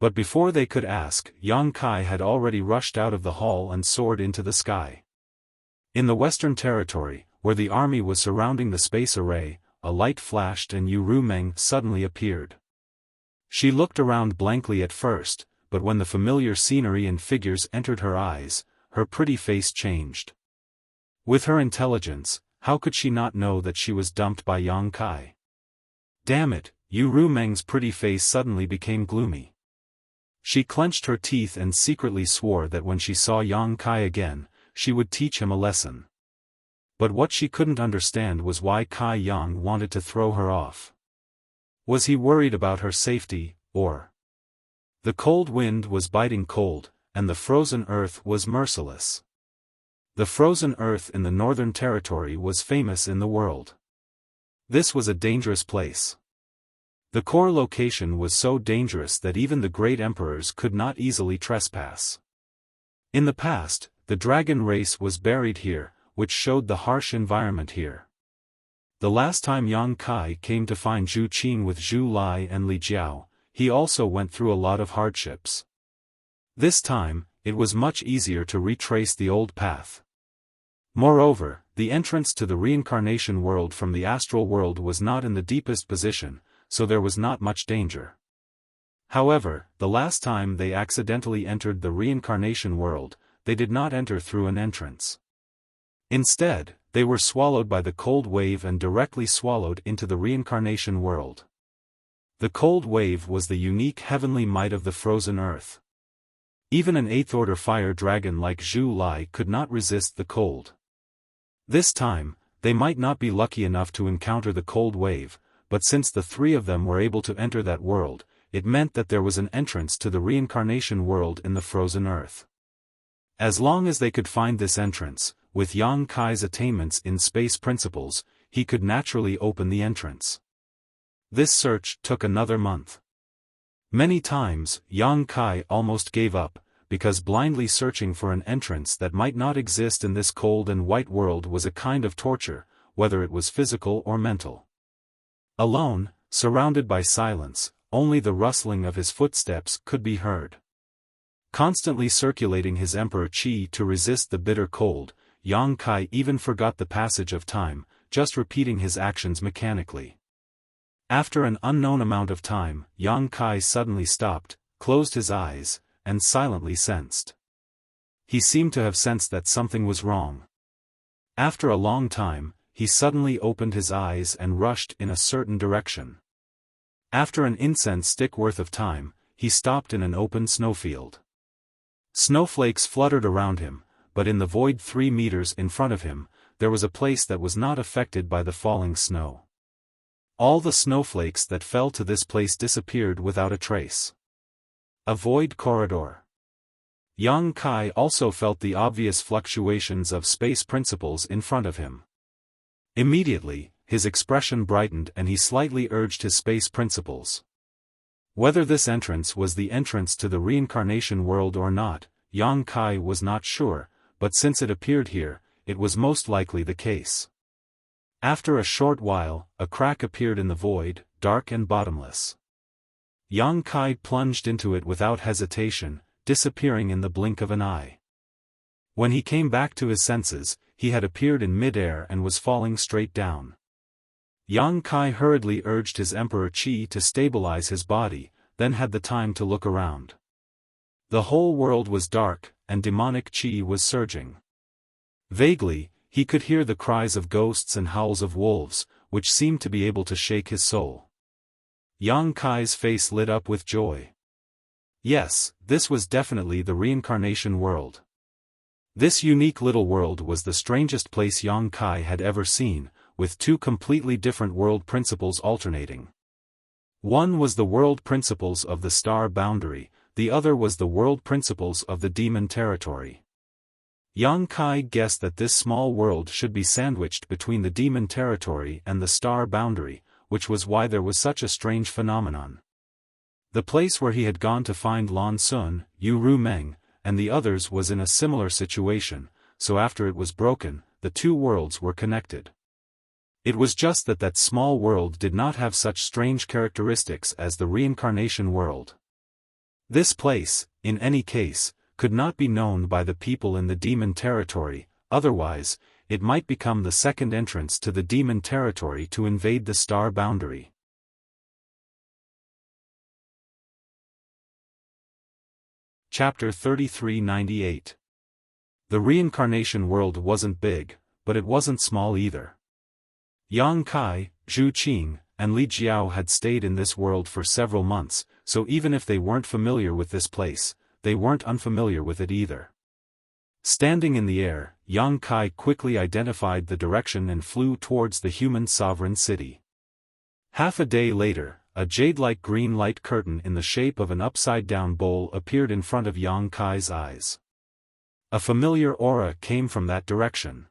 Speaker 1: But before they could ask, Yang Kai had already rushed out of the hall and soared into the sky. In the Western Territory, where the army was surrounding the space array, a light flashed and Yu Meng suddenly appeared. She looked around blankly at first, but when the familiar scenery and figures entered her eyes, her pretty face changed. With her intelligence, how could she not know that she was dumped by Yang Kai? Damn it, Yu Meng's pretty face suddenly became gloomy. She clenched her teeth and secretly swore that when she saw Yang Kai again, she would teach him a lesson. But what she couldn't understand was why Kai Yang wanted to throw her off. Was he worried about her safety, or? The cold wind was biting cold, and the frozen earth was merciless. The frozen earth in the Northern Territory was famous in the world. This was a dangerous place. The core location was so dangerous that even the great emperors could not easily trespass. In the past, the dragon race was buried here, which showed the harsh environment here. The last time Yang Kai came to find Zhu Qing with Zhu Lai and Li Jiao, he also went through a lot of hardships. This time, it was much easier to retrace the old path. Moreover, the entrance to the reincarnation world from the astral world was not in the deepest position, so there was not much danger. However, the last time they accidentally entered the reincarnation world, they did not enter through an entrance. Instead, they were swallowed by the cold wave and directly swallowed into the reincarnation world. The cold wave was the unique heavenly might of the frozen earth. Even an 8th-order fire dragon like Zhu Lai could not resist the cold. This time, they might not be lucky enough to encounter the cold wave, but since the three of them were able to enter that world, it meant that there was an entrance to the reincarnation world in the frozen earth. As long as they could find this entrance, with Yang Kai's attainments in space principles, he could naturally open the entrance. This search took another month. Many times, Yang Kai almost gave up, because blindly searching for an entrance that might not exist in this cold and white world was a kind of torture, whether it was physical or mental. Alone, surrounded by silence, only the rustling of his footsteps could be heard. Constantly circulating his emperor qi to resist the bitter cold, Yang Kai even forgot the passage of time, just repeating his actions mechanically. After an unknown amount of time, Yang Kai suddenly stopped, closed his eyes, and silently sensed. He seemed to have sensed that something was wrong. After a long time, he suddenly opened his eyes and rushed in a certain direction. After an incense stick worth of time, he stopped in an open snowfield. Snowflakes fluttered around him, but in the void 3 meters in front of him, there was a place that was not affected by the falling snow. All the snowflakes that fell to this place disappeared without a trace. A void corridor. Yang Kai also felt the obvious fluctuations of space principles in front of him. Immediately, his expression brightened and he slightly urged his space principles. Whether this entrance was the entrance to the reincarnation world or not, Yang Kai was not sure, but since it appeared here, it was most likely the case. After a short while, a crack appeared in the void, dark and bottomless. Yang Kai plunged into it without hesitation, disappearing in the blink of an eye. When he came back to his senses, he had appeared in mid-air and was falling straight down. Yang Kai hurriedly urged his Emperor Qi to stabilize his body, then had the time to look around. The whole world was dark, and demonic Qi was surging. Vaguely, he could hear the cries of ghosts and howls of wolves, which seemed to be able to shake his soul. Yang Kai's face lit up with joy. Yes, this was definitely the reincarnation world. This unique little world was the strangest place Yang Kai had ever seen, with two completely different world principles alternating. One was the world principles of the star boundary, the other was the world principles of the demon territory. Yang Kai guessed that this small world should be sandwiched between the demon territory and the star boundary, which was why there was such a strange phenomenon. The place where he had gone to find Lan Sun, Yu Ru Meng, and the others was in a similar situation, so after it was broken, the two worlds were connected. It was just that that small world did not have such strange characteristics as the reincarnation world. This place, in any case, could not be known by the people in the demon territory, otherwise, it might become the second entrance to the demon territory to invade the star boundary. Chapter 3398. The reincarnation world wasn't big, but it wasn't small either. Yang Kai, Zhu Qing, and Li Jiao had stayed in this world for several months, so even if they weren't familiar with this place, they weren't unfamiliar with it either. Standing in the air, Yang Kai quickly identified the direction and flew towards the human sovereign city. Half a day later, a jade-like green light curtain in the shape of an upside-down bowl appeared in front of Yang Kai's eyes. A familiar aura came from that direction.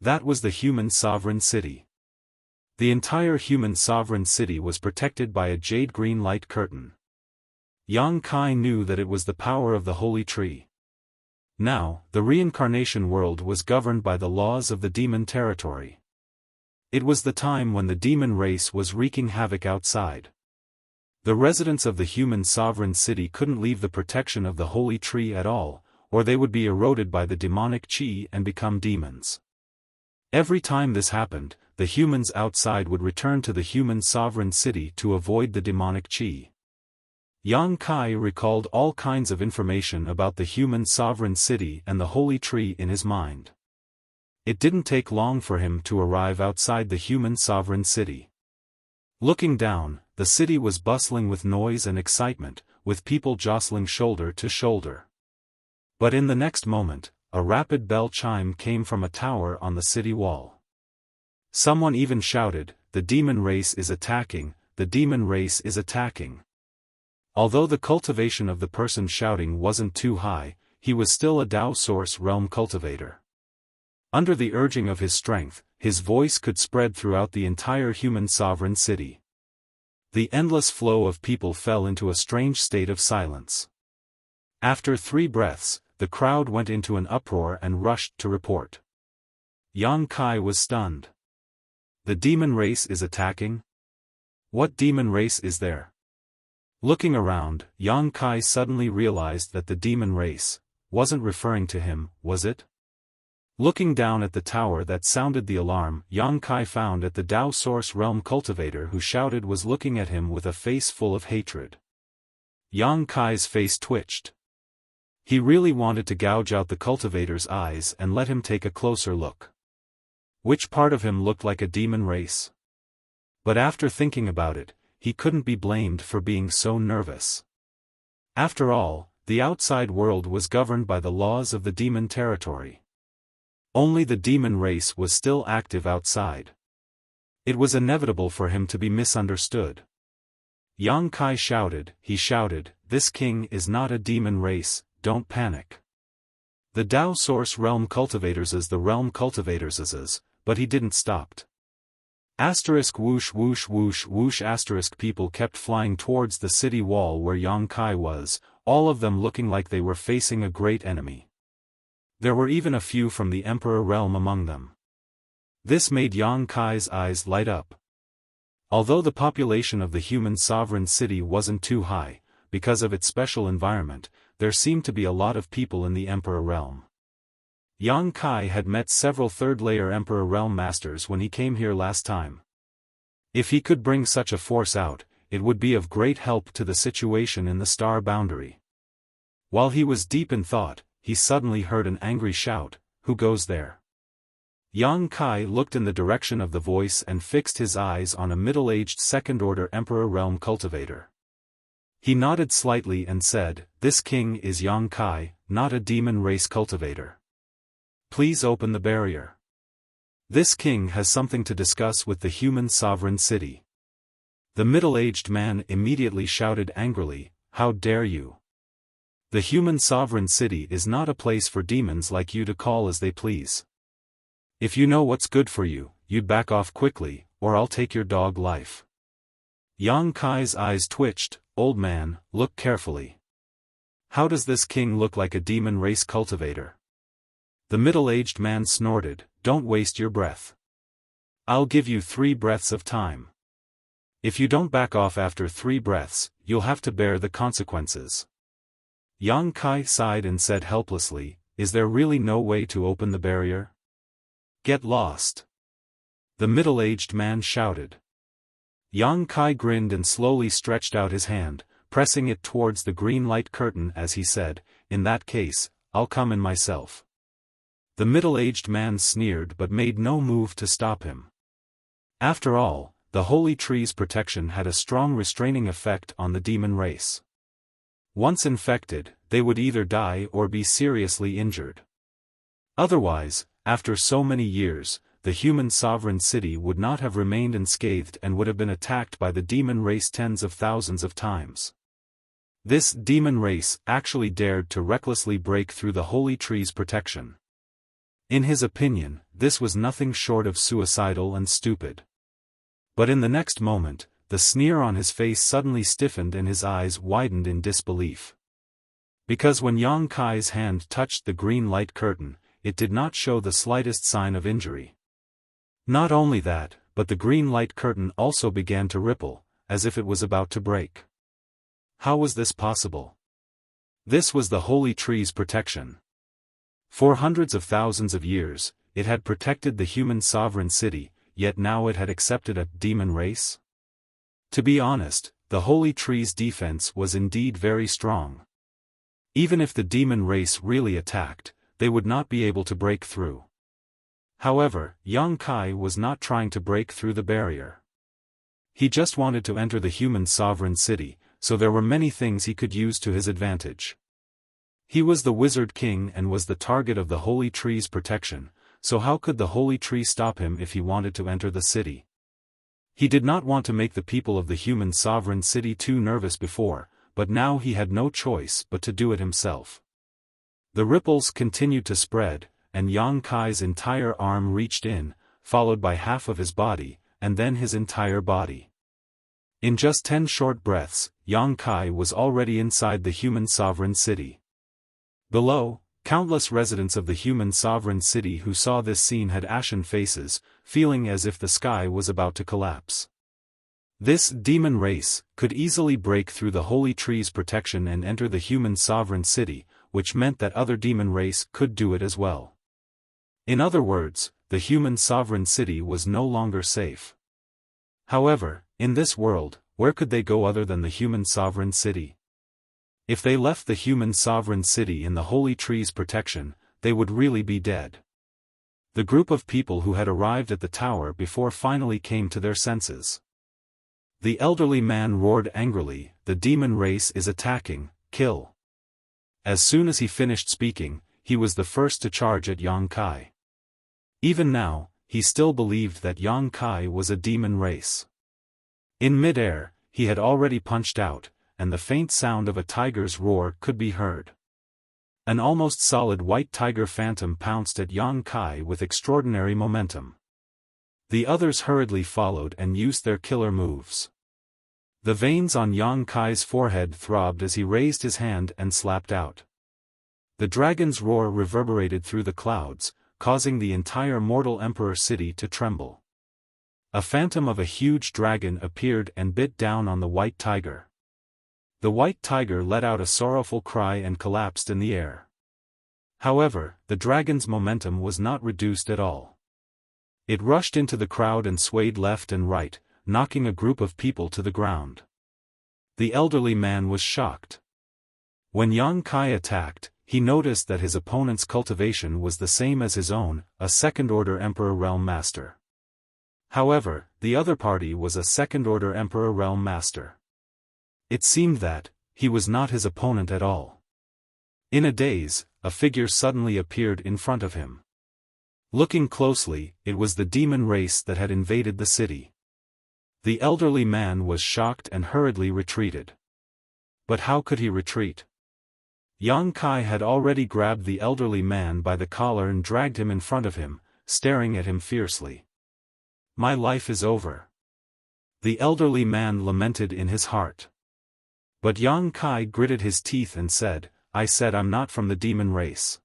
Speaker 1: That was the human sovereign city. The entire human sovereign city was protected by a jade-green light curtain. Yang Kai knew that it was the power of the holy tree. Now, the reincarnation world was governed by the laws of the demon territory. It was the time when the demon race was wreaking havoc outside. The residents of the human sovereign city couldn't leave the protection of the holy tree at all, or they would be eroded by the demonic qi and become demons. Every time this happened, the humans outside would return to the human sovereign city to avoid the demonic qi. Yang Kai recalled all kinds of information about the human sovereign city and the holy tree in his mind. It didn't take long for him to arrive outside the human sovereign city. Looking down, the city was bustling with noise and excitement, with people jostling shoulder to shoulder. But in the next moment, a rapid bell chime came from a tower on the city wall. Someone even shouted, "The demon race is attacking, the demon race is attacking." Although the cultivation of the person shouting wasn't too high, he was still a Tao Source realm cultivator. Under the urging of his strength, his voice could spread throughout the entire human sovereign city. The endless flow of people fell into a strange state of silence. After 3 breaths, the crowd went into an uproar and rushed to report. Yang Kai was stunned. The demon race is attacking? What demon race is there? Looking around, Yang Kai suddenly realized that the demon race wasn't referring to him, was it? Looking down at the tower that sounded the alarm, Yang Kai found that the Tao Source realm cultivator who shouted was looking at him with a face full of hatred. Yang Kai's face twitched. He really wanted to gouge out the cultivator's eyes and let him take a closer look. Which part of him looked like a demon race? But after thinking about it, he couldn't be blamed for being so nervous. After all, the outside world was governed by the laws of the demon territory. Only the demon race was still active outside. It was inevitable for him to be misunderstood. Yang Kai shouted, "This king is not a demon race, don't panic. The Tao Source Realm Cultivators is the Realm Cultivators is, but he didn't stop. Asterisk whoosh whoosh whoosh whoosh asterisk people kept flying towards the city wall where Yang Kai was, all of them looking like they were facing a great enemy. There were even a few from the Emperor realm among them. This made Yang Kai's eyes light up. Although the population of the human sovereign city wasn't too high, because of its special environment, there seemed to be a lot of people in the Emperor realm. Yang Kai had met several third-layer Emperor realm masters when he came here last time. If he could bring such a force out, it would be of great help to the situation in the star boundary. While he was deep in thought, he suddenly heard an angry shout, "Who goes there?" Yang Kai looked in the direction of the voice and fixed his eyes on a middle-aged second-order Emperor realm cultivator. He nodded slightly and said, "This king is Yang Kai, not a demon race cultivator. Please open the barrier. This king has something to discuss with the human sovereign city." The middle-aged man immediately shouted angrily, "How dare you? The human sovereign city is not a place for demons like you to call as they please. If you know what's good for you, you'd back off quickly, or I'll take your dog life." Yang Kai's eyes twitched. "Old man, look carefully. How does this king look like a demon race cultivator?" The middle-aged man snorted, "Don't waste your breath. I'll give you 3 breaths of time. If you don't back off after 3 breaths, you'll have to bear the consequences." Yang Kai sighed and said helplessly, "Is there really no way to open the barrier?" "Get lost!" the middle-aged man shouted. Yang Kai grinned and slowly stretched out his hand, pressing it towards the green light curtain as he said, "In that case, I'll come in myself." The middle-aged man sneered but made no move to stop him. After all, the holy tree's protection had a strong restraining effect on the demon race. Once infected, they would either die or be seriously injured. Otherwise, after so many years, the human sovereign city would not have remained unscathed and would have been attacked by the demon race tens of thousands of times. This demon race actually dared to recklessly break through the holy tree's protection. In his opinion, this was nothing short of suicidal and stupid. But in the next moment, the sneer on his face suddenly stiffened and his eyes widened in disbelief. Because when Yang Kai's hand touched the green light curtain, it did not show the slightest sign of injury. Not only that, but the green light curtain also began to ripple, as if it was about to break. How was this possible? This was the holy tree's protection. For hundreds of thousands of years, it had protected the human sovereign city, yet now it had accepted a demon race? To be honest, the holy tree's defense was indeed very strong. Even if the demon race really attacked, they would not be able to break through. However, Yang Kai was not trying to break through the barrier. He just wanted to enter the human sovereign city, so there were many things he could use to his advantage. He was the wizard king and was the target of the holy tree's protection, so how could the holy tree stop him if he wanted to enter the city? He did not want to make the people of the human sovereign city too nervous before, but now he had no choice but to do it himself. The ripples continued to spread, and Yang Kai's entire arm reached in, followed by half of his body, and then his entire body. In just 10 short breaths, Yang Kai was already inside the human sovereign city. Below, countless residents of the human sovereign city who saw this scene had ashen faces, feeling as if the sky was about to collapse. This demon race could easily break through the holy tree's protection and enter the human sovereign city, which meant that other demon race could do it as well. In other words, the human sovereign city was no longer safe. However, in this world, where could they go other than the human sovereign city? If they left the human sovereign city in the holy tree's protection, they would really be dead. The group of people who had arrived at the tower before finally came to their senses. The elderly man roared angrily, "The demon race is attacking, kill!" As soon as he finished speaking, he was the first to charge at Yang Kai. Even now, he still believed that Yang Kai was a demon race. In mid-air, he had already punched out, and the faint sound of a tiger's roar could be heard. An almost solid white tiger phantom pounced at Yang Kai with extraordinary momentum. The others hurriedly followed and used their killer moves. The veins on Yang Kai's forehead throbbed as he raised his hand and slapped out. The dragon's roar reverberated through the clouds, causing the entire mortal emperor city to tremble. A phantom of a huge dragon appeared and bit down on the white tiger. The white tiger let out a sorrowful cry and collapsed in the air. However, the dragon's momentum was not reduced at all. It rushed into the crowd and swayed left and right, knocking a group of people to the ground. The elderly man was shocked. When Yang Kai attacked, he noticed that his opponent's cultivation was the same as his own, a second-order Emperor Realm Master. However, the other party was a second-order Emperor Realm Master. It seemed that he was not his opponent at all. In a daze, a figure suddenly appeared in front of him. Looking closely, it was the demon race that had invaded the city. The elderly man was shocked and hurriedly retreated. But how could he retreat? Yang Kai had already grabbed the elderly man by the collar and dragged him in front of him, staring at him fiercely. "My life is over," the elderly man lamented in his heart. But Yang Kai gritted his teeth and said, "I said I'm not from the demon race.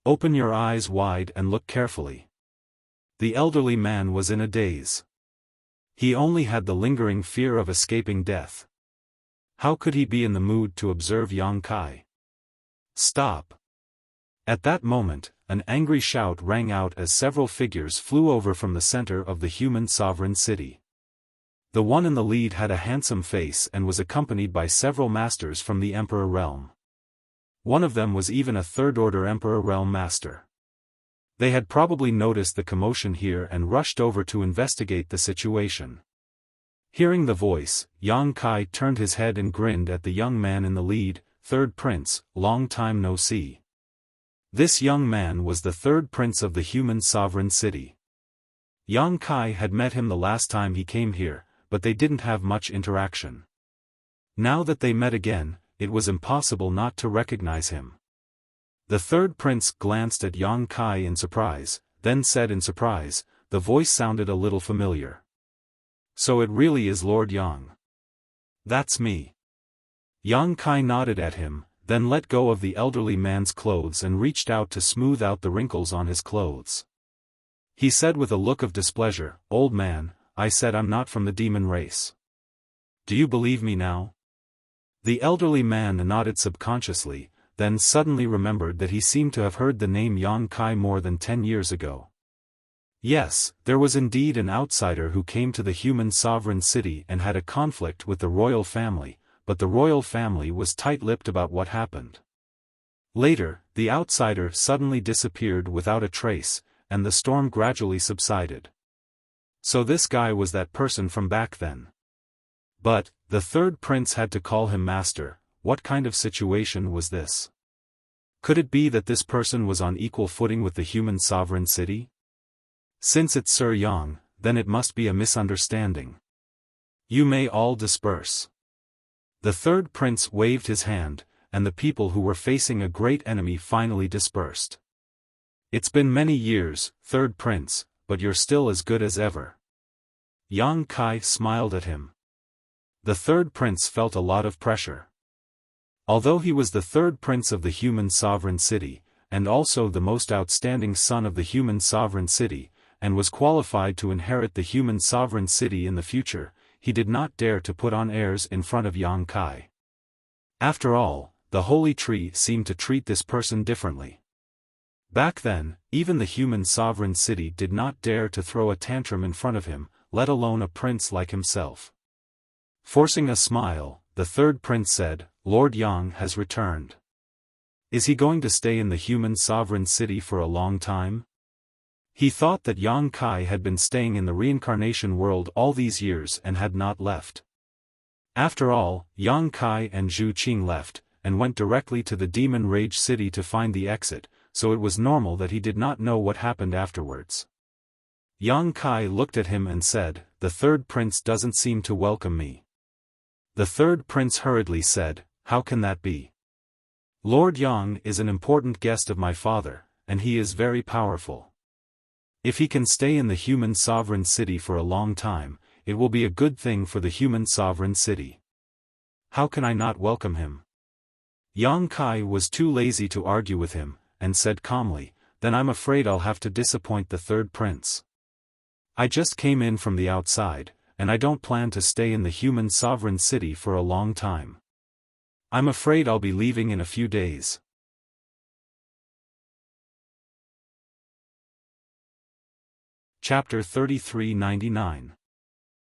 Speaker 1: Open your eyes wide and look carefully." The elderly man was in a daze. He only had the lingering fear of escaping death. How could he be in the mood to observe Yang Kai? "Stop!" At that moment, an angry shout rang out as several figures flew over from the center of the human sovereign city. The one in the lead had a handsome face and was accompanied by several masters from the Emperor Realm. One of them was even a third-order Emperor Realm Master. They had probably noticed the commotion here and rushed over to investigate the situation. Hearing the voice, Yang Kai turned his head and grinned at the young man in the lead. "Third Prince, long time no see." This young man was the third prince of the human sovereign city. Yang Kai had met him the last time he came here, but they didn't have much interaction. Now that they met again, it was impossible not to recognize him. The third prince glanced at Yang Kai in surprise, then said in surprise, the voice sounded a little familiar. "So it really is Lord Yang." "That's me." Yang Kai nodded at him, then let go of the elderly man's clothes and reached out to smooth out the wrinkles on his clothes. He said with a look of displeasure, "Old man, I said I'm not from the demon race. Do you believe me now?" The elderly man nodded subconsciously, then suddenly remembered that he seemed to have heard the name Yang Kai more than 10 years ago. Yes, there was indeed an outsider who came to the human sovereign city and had a conflict with the royal family, but the royal family was tight-lipped about what happened. Later, the outsider suddenly disappeared without a trace, and the storm gradually subsided. So this guy was that person from back then. But, the third prince had to call him master. What kind of situation was this? Could it be that this person was on equal footing with the human sovereign city? Since it's Sir Yang, then it must be a misunderstanding. You may all disperse. The third prince waved his hand, and the people who were facing a great enemy finally dispersed. It's been many years, third prince, but you're still as good as ever. Yang Kai smiled at him. The third prince felt a lot of pressure. Although he was the third prince of the human sovereign city, and also the most outstanding son of the human sovereign city, and was qualified to inherit the human sovereign city in the future, he did not dare to put on airs in front of Yang Kai. After all, the holy tree seemed to treat this person differently. Back then, even the human sovereign city did not dare to throw a tantrum in front of him, let alone a prince like himself. Forcing a smile, the third prince said, "Lord Yang has returned. Is he going to stay in the human sovereign city for a long time?" He thought that Yang Kai had been staying in the reincarnation world all these years and had not left. After all, Yang Kai and Zhu Qing left, and went directly to the Demon Rage City to find the exit, so it was normal that he did not know what happened afterwards. Yang Kai looked at him and said, "The third prince doesn't seem to welcome me." The third prince hurriedly said, "How can that be? Lord Yang is an important guest of my father, and he is very powerful. If he can stay in the human sovereign city for a long time, it will be a good thing for the human sovereign city. How can I not welcome him?" Yang Kai was too lazy to argue with him, and said calmly, "Then I'm afraid I'll have to disappoint the third prince. I just came in from the outside, and I don't plan to stay in the human sovereign city for a long time. I'm afraid I'll be leaving in a few days." Chapter 3399.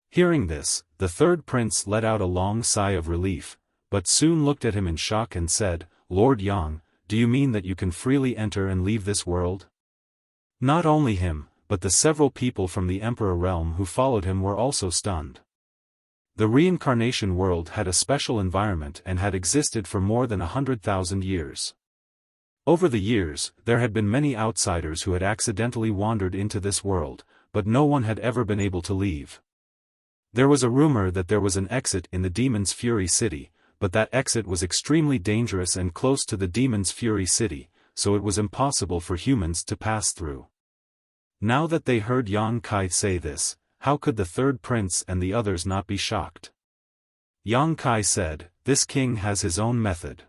Speaker 1: Hearing this, the third prince let out a long sigh of relief, but soon looked at him in shock and said, "Lord Yang, do you mean that you can freely enter and leave this world?" Not only him, but the several people from the Emperor realm who followed him were also stunned. The reincarnation world had a special environment and had existed for more than 100,000 years. Over the years, there had been many outsiders who had accidentally wandered into this world, but no one had ever been able to leave. There was a rumor that there was an exit in the Demon's Fury City, but that exit was extremely dangerous and close to the Demon's Fury City, so it was impossible for humans to pass through. Now that they heard Yang Kai say this, how could the third prince and the others not be shocked? Yang Kai said, "This king has his own method."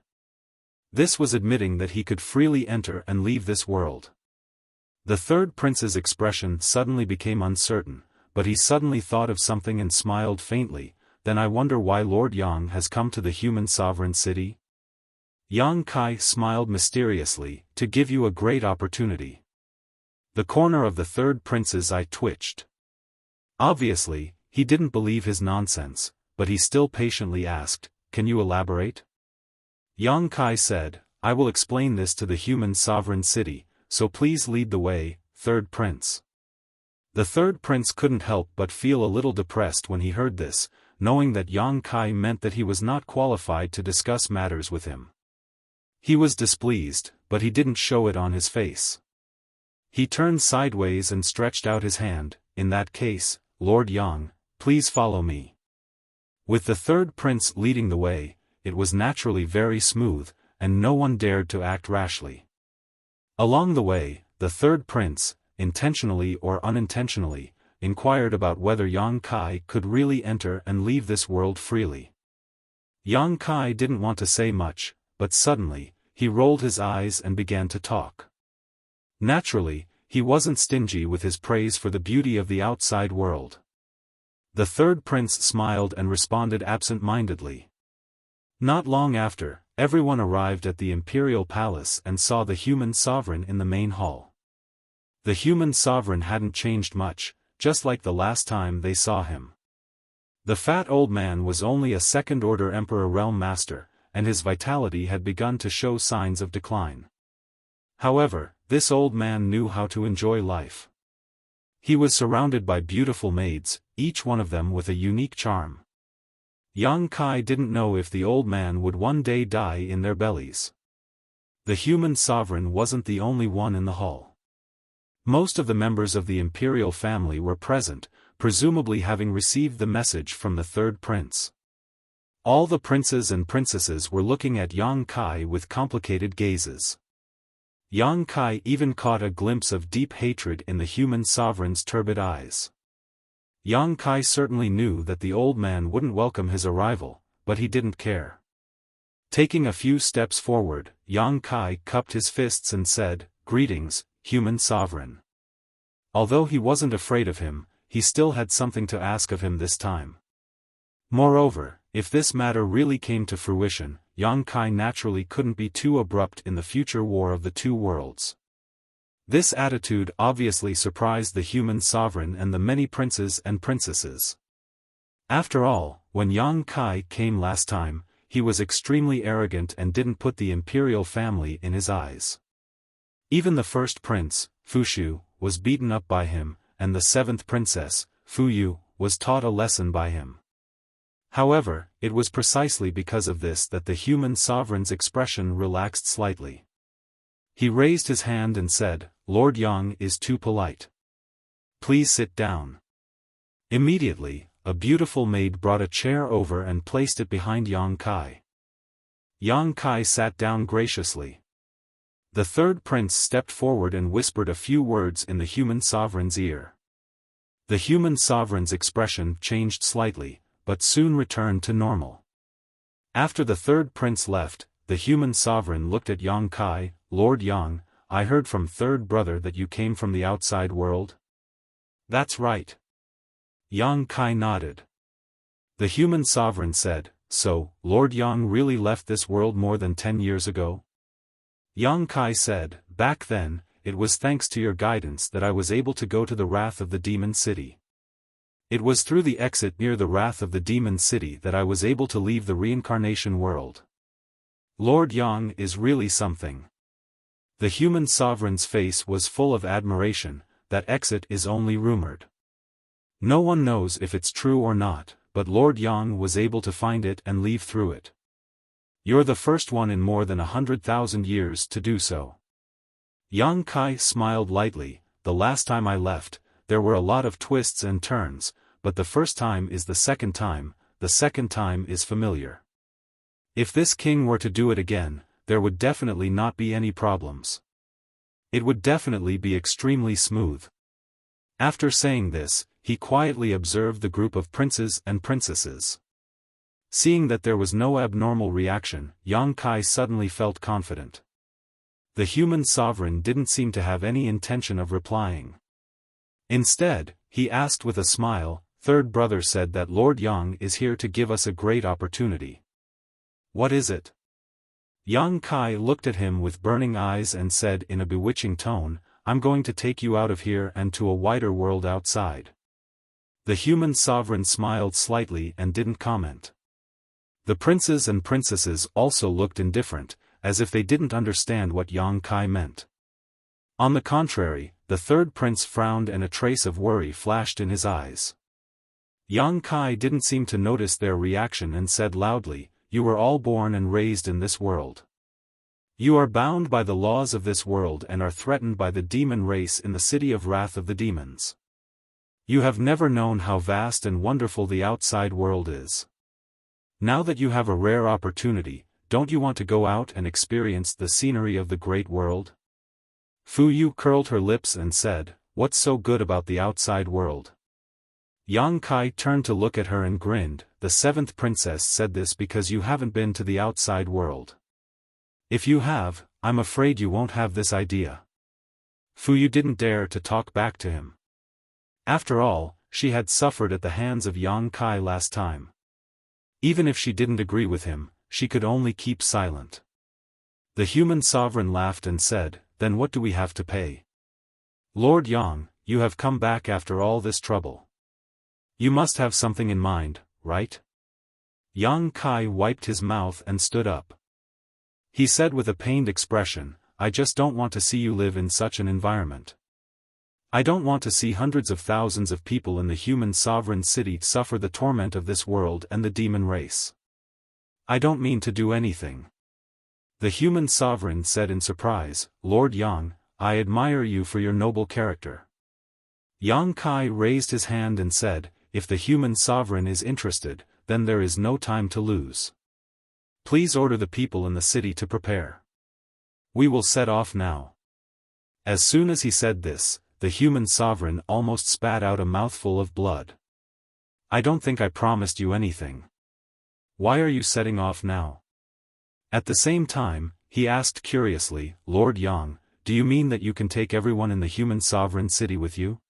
Speaker 1: This was admitting that he could freely enter and leave this world. The third prince's expression suddenly became uncertain, but he suddenly thought of something and smiled faintly. "Then I wonder why Lord Yang has come to the human sovereign city?" Yang Kai smiled mysteriously, "To give you a great opportunity." The corner of the third prince's eye twitched. Obviously, he didn't believe his nonsense, but he still patiently asked, "Can you elaborate?" Yang Kai said, "I will explain this to the human sovereign city, so please lead the way, third prince." The third prince couldn't help but feel a little depressed when he heard this, knowing that Yang Kai meant that he was not qualified to discuss matters with him. He was displeased, but he didn't show it on his face. He turned sideways and stretched out his hand. "In that case, Lord Yang, please follow me." With the third prince leading the way, it was naturally very smooth, and no one dared to act rashly. Along the way, the third prince, intentionally or unintentionally, inquired about whether Yang Kai could really enter and leave this world freely. Yang Kai didn't want to say much, but suddenly, he rolled his eyes and began to talk. Naturally, he wasn't stingy with his praise for the beauty of the outside world. The third prince smiled and responded absent-mindedly. Not long after, everyone arrived at the imperial palace and saw the human sovereign in the main hall. The human sovereign hadn't changed much, just like the last time they saw him. The fat old man was only a second-order Emperor Realm Master, and his vitality had begun to show signs of decline. However, this old man knew how to enjoy life. He was surrounded by beautiful maids, each one of them with a unique charm. Yang Kai didn't know if the old man would one day die in their bellies. The human sovereign wasn't the only one in the hall. Most of the members of the imperial family were present, presumably having received the message from the third prince. All the princes and princesses were looking at Yang Kai with complicated gazes. Yang Kai even caught a glimpse of deep hatred in the human sovereign's turbid eyes. Yang Kai certainly knew that the old man wouldn't welcome his arrival, but he didn't care. Taking a few steps forward, Yang Kai cupped his fists and said, "Greetings, human sovereign." Although he wasn't afraid of him, he still had something to ask of him this time. Moreover, if this matter really came to fruition, Yang Kai naturally couldn't be too abrupt in the future war of the two worlds. This attitude obviously surprised the human sovereign and the many princes and princesses. After all, when Yang Kai came last time, he was extremely arrogant and didn't put the imperial family in his eyes. Even the first prince, Fushu, was beaten up by him, and the seventh princess, Fuyu, was taught a lesson by him. However, it was precisely because of this that the human sovereign's expression relaxed slightly. He raised his hand and said, "Lord Yang is too polite. Please sit down. Immediately, a beautiful maid brought a chair over and placed it behind Yang Kai. Yang Kai sat down graciously. The third prince stepped forward and whispered a few words in the human sovereign's ear. The human sovereign's expression changed slightly, but soon returned to normal. After the third prince left, the human sovereign looked at Yang Kai. Lord Yang, I heard from third brother that you came from the outside world? That's right. Yang Kai nodded. The human sovereign said, so, Lord Yang really left this world more than 10 years ago? Yang Kai said, back then, it was thanks to your guidance that I was able to go to the Wrath of the Demon City. It was through the exit near the Wrath of the Demon City that I was able to leave the reincarnation world. Lord Yang is really something. The human sovereign's face was full of admiration. That exit is only rumored. No one knows if it's true or not, but Lord Yang was able to find it and leave through it. You're the first one in more than 100,000 years to do so. Yang Kai smiled lightly. The last time I left, there were a lot of twists and turns, but the first time is the second time is familiar. If this king were to do it again, there would definitely not be any problems. It would definitely be extremely smooth. After saying this, he quietly observed the group of princes and princesses. Seeing that there was no abnormal reaction, Yang Kai suddenly felt confident. The human sovereign didn't seem to have any intention of replying. Instead, he asked with a smile, third brother said that Lord Yang is here to give us a great opportunity. What is it? Yang Kai looked at him with burning eyes and said in a bewitching tone, I'm going to take you out of here and to a wider world outside. The human sovereign smiled slightly and didn't comment. The princes and princesses also looked indifferent, as if they didn't understand what Yang Kai meant. On the contrary, the third prince frowned and a trace of worry flashed in his eyes. Yang Kai didn't seem to notice their reaction and said loudly, you were all born and raised in this world. You are bound by the laws of this world and are threatened by the demon race in the city of Wrath of the Demons. You have never known how vast and wonderful the outside world is. Now that you have a rare opportunity, don't you want to go out and experience the scenery of the great world? Fu Yu curled her lips and said, what's so good about the outside world? Yang Kai turned to look at her and grinned. The seventh princess said this because you haven't been to the outside world. If you have, I'm afraid you won't have this idea. Fu Yu didn't dare to talk back to him. After all, she had suffered at the hands of Yang Kai last time. Even if she didn't agree with him, she could only keep silent. The human sovereign laughed and said, then what do we have to pay? Lord Yang, you have come back after all this trouble. You must have something in mind, right? Yang Kai wiped his mouth and stood up. He said with a pained expression, I just don't want to see you live in such an environment. I don't want to see hundreds of thousands of people in the human sovereign city suffer the torment of this world and the demon race. I don't mean to do anything. The human sovereign said in surprise, Lord Yang, I admire you for your noble character. Yang Kai raised his hand and said, if the human sovereign is interested, then there is no time to lose. Please order the people in the city to prepare. We will set off now. As soon as he said this, the human sovereign almost spat out a mouthful of blood. I don't think I promised you anything. Why are you setting off now? At the same time, he asked curiously, Lord Yang, do you mean that you can take everyone in the human sovereign city with you?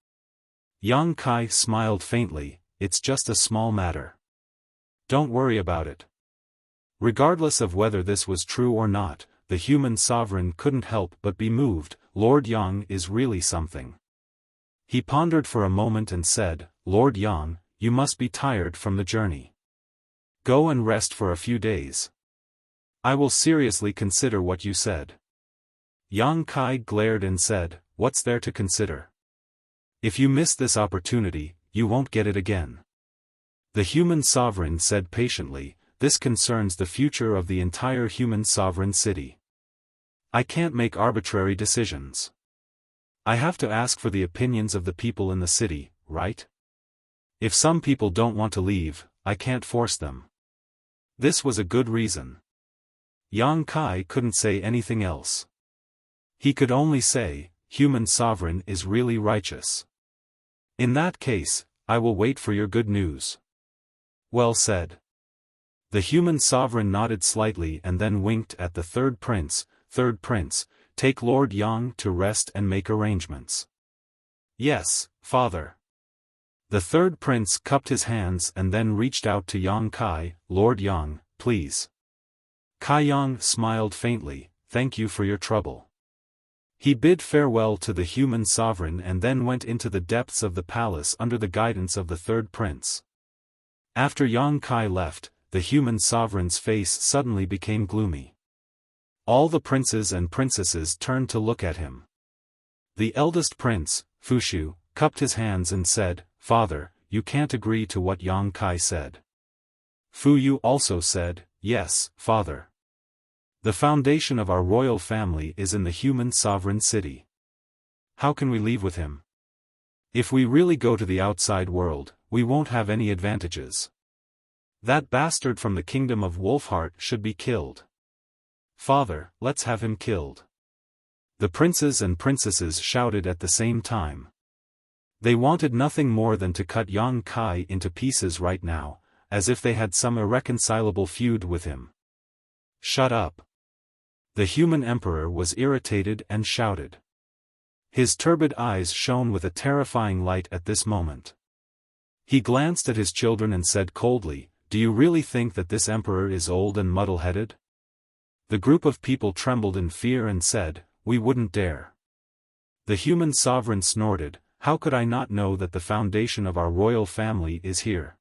Speaker 1: Yang Kai smiled faintly, it's just a small matter. Don't worry about it. Regardless of whether this was true or not, the human sovereign couldn't help but be moved. Lord Yang is really something. He pondered for a moment and said, Lord Yang, you must be tired from the journey. Go and rest for a few days. I will seriously consider what you said. Yang Kai glared and said, what's there to consider? If you miss this opportunity, you won't get it again. The human sovereign said patiently, this concerns the future of the entire human sovereign city. I can't make arbitrary decisions. I have to ask for the opinions of the people in the city, right? If some people don't want to leave, I can't force them. This was a good reason. Yang Kai couldn't say anything else. He could only say, human sovereign is really righteous. In that case, I will wait for your good news. Well said. The human sovereign nodded slightly and then winked at the third prince. Third prince, take Lord Yang to rest and make arrangements. Yes, father. The third prince cupped his hands and then reached out to Yang Kai. Lord Yang, please. Kai Yang smiled faintly, thank you for your trouble. He bid farewell to the human sovereign and then went into the depths of the palace under the guidance of the third prince. After Yang Kai left, the human sovereign's face suddenly became gloomy. All the princes and princesses turned to look at him. The eldest prince, Fushu, cupped his hands and said, Father, you can't agree to what Yang Kai said. Fu Yu also said, yes, father. The foundation of our royal family is in the human sovereign city. How can we leave with him? If we really go to the outside world, we won't have any advantages. That bastard from the kingdom of Wolfheart should be killed. Father, let's have him killed. The princes and princesses shouted at the same time. They wanted nothing more than to cut Yang Kai into pieces right now, as if they had some irreconcilable feud with him. Shut up. The human emperor was irritated and shouted. His turbid eyes shone with a terrifying light at this moment. He glanced at his children and said coldly, do you really think that this emperor is old and muddle-headed? The group of people trembled in fear and said, we wouldn't dare. The human sovereign snorted, how could I not know that the foundation of our royal family is here?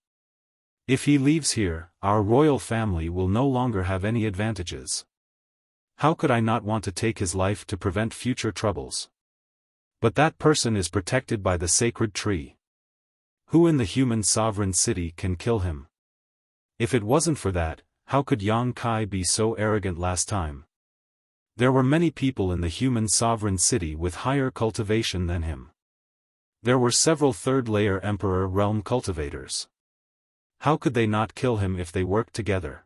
Speaker 1: If he leaves here, our royal family will no longer have any advantages. How could I not want to take his life to prevent future troubles? But that person is protected by the sacred tree. Who in the human sovereign city can kill him? If it wasn't for that, how could Yang Kai be so arrogant last time? There were many people in the human sovereign city with higher cultivation than him. There were several third-layer emperor realm cultivators. How could they not kill him if they worked together?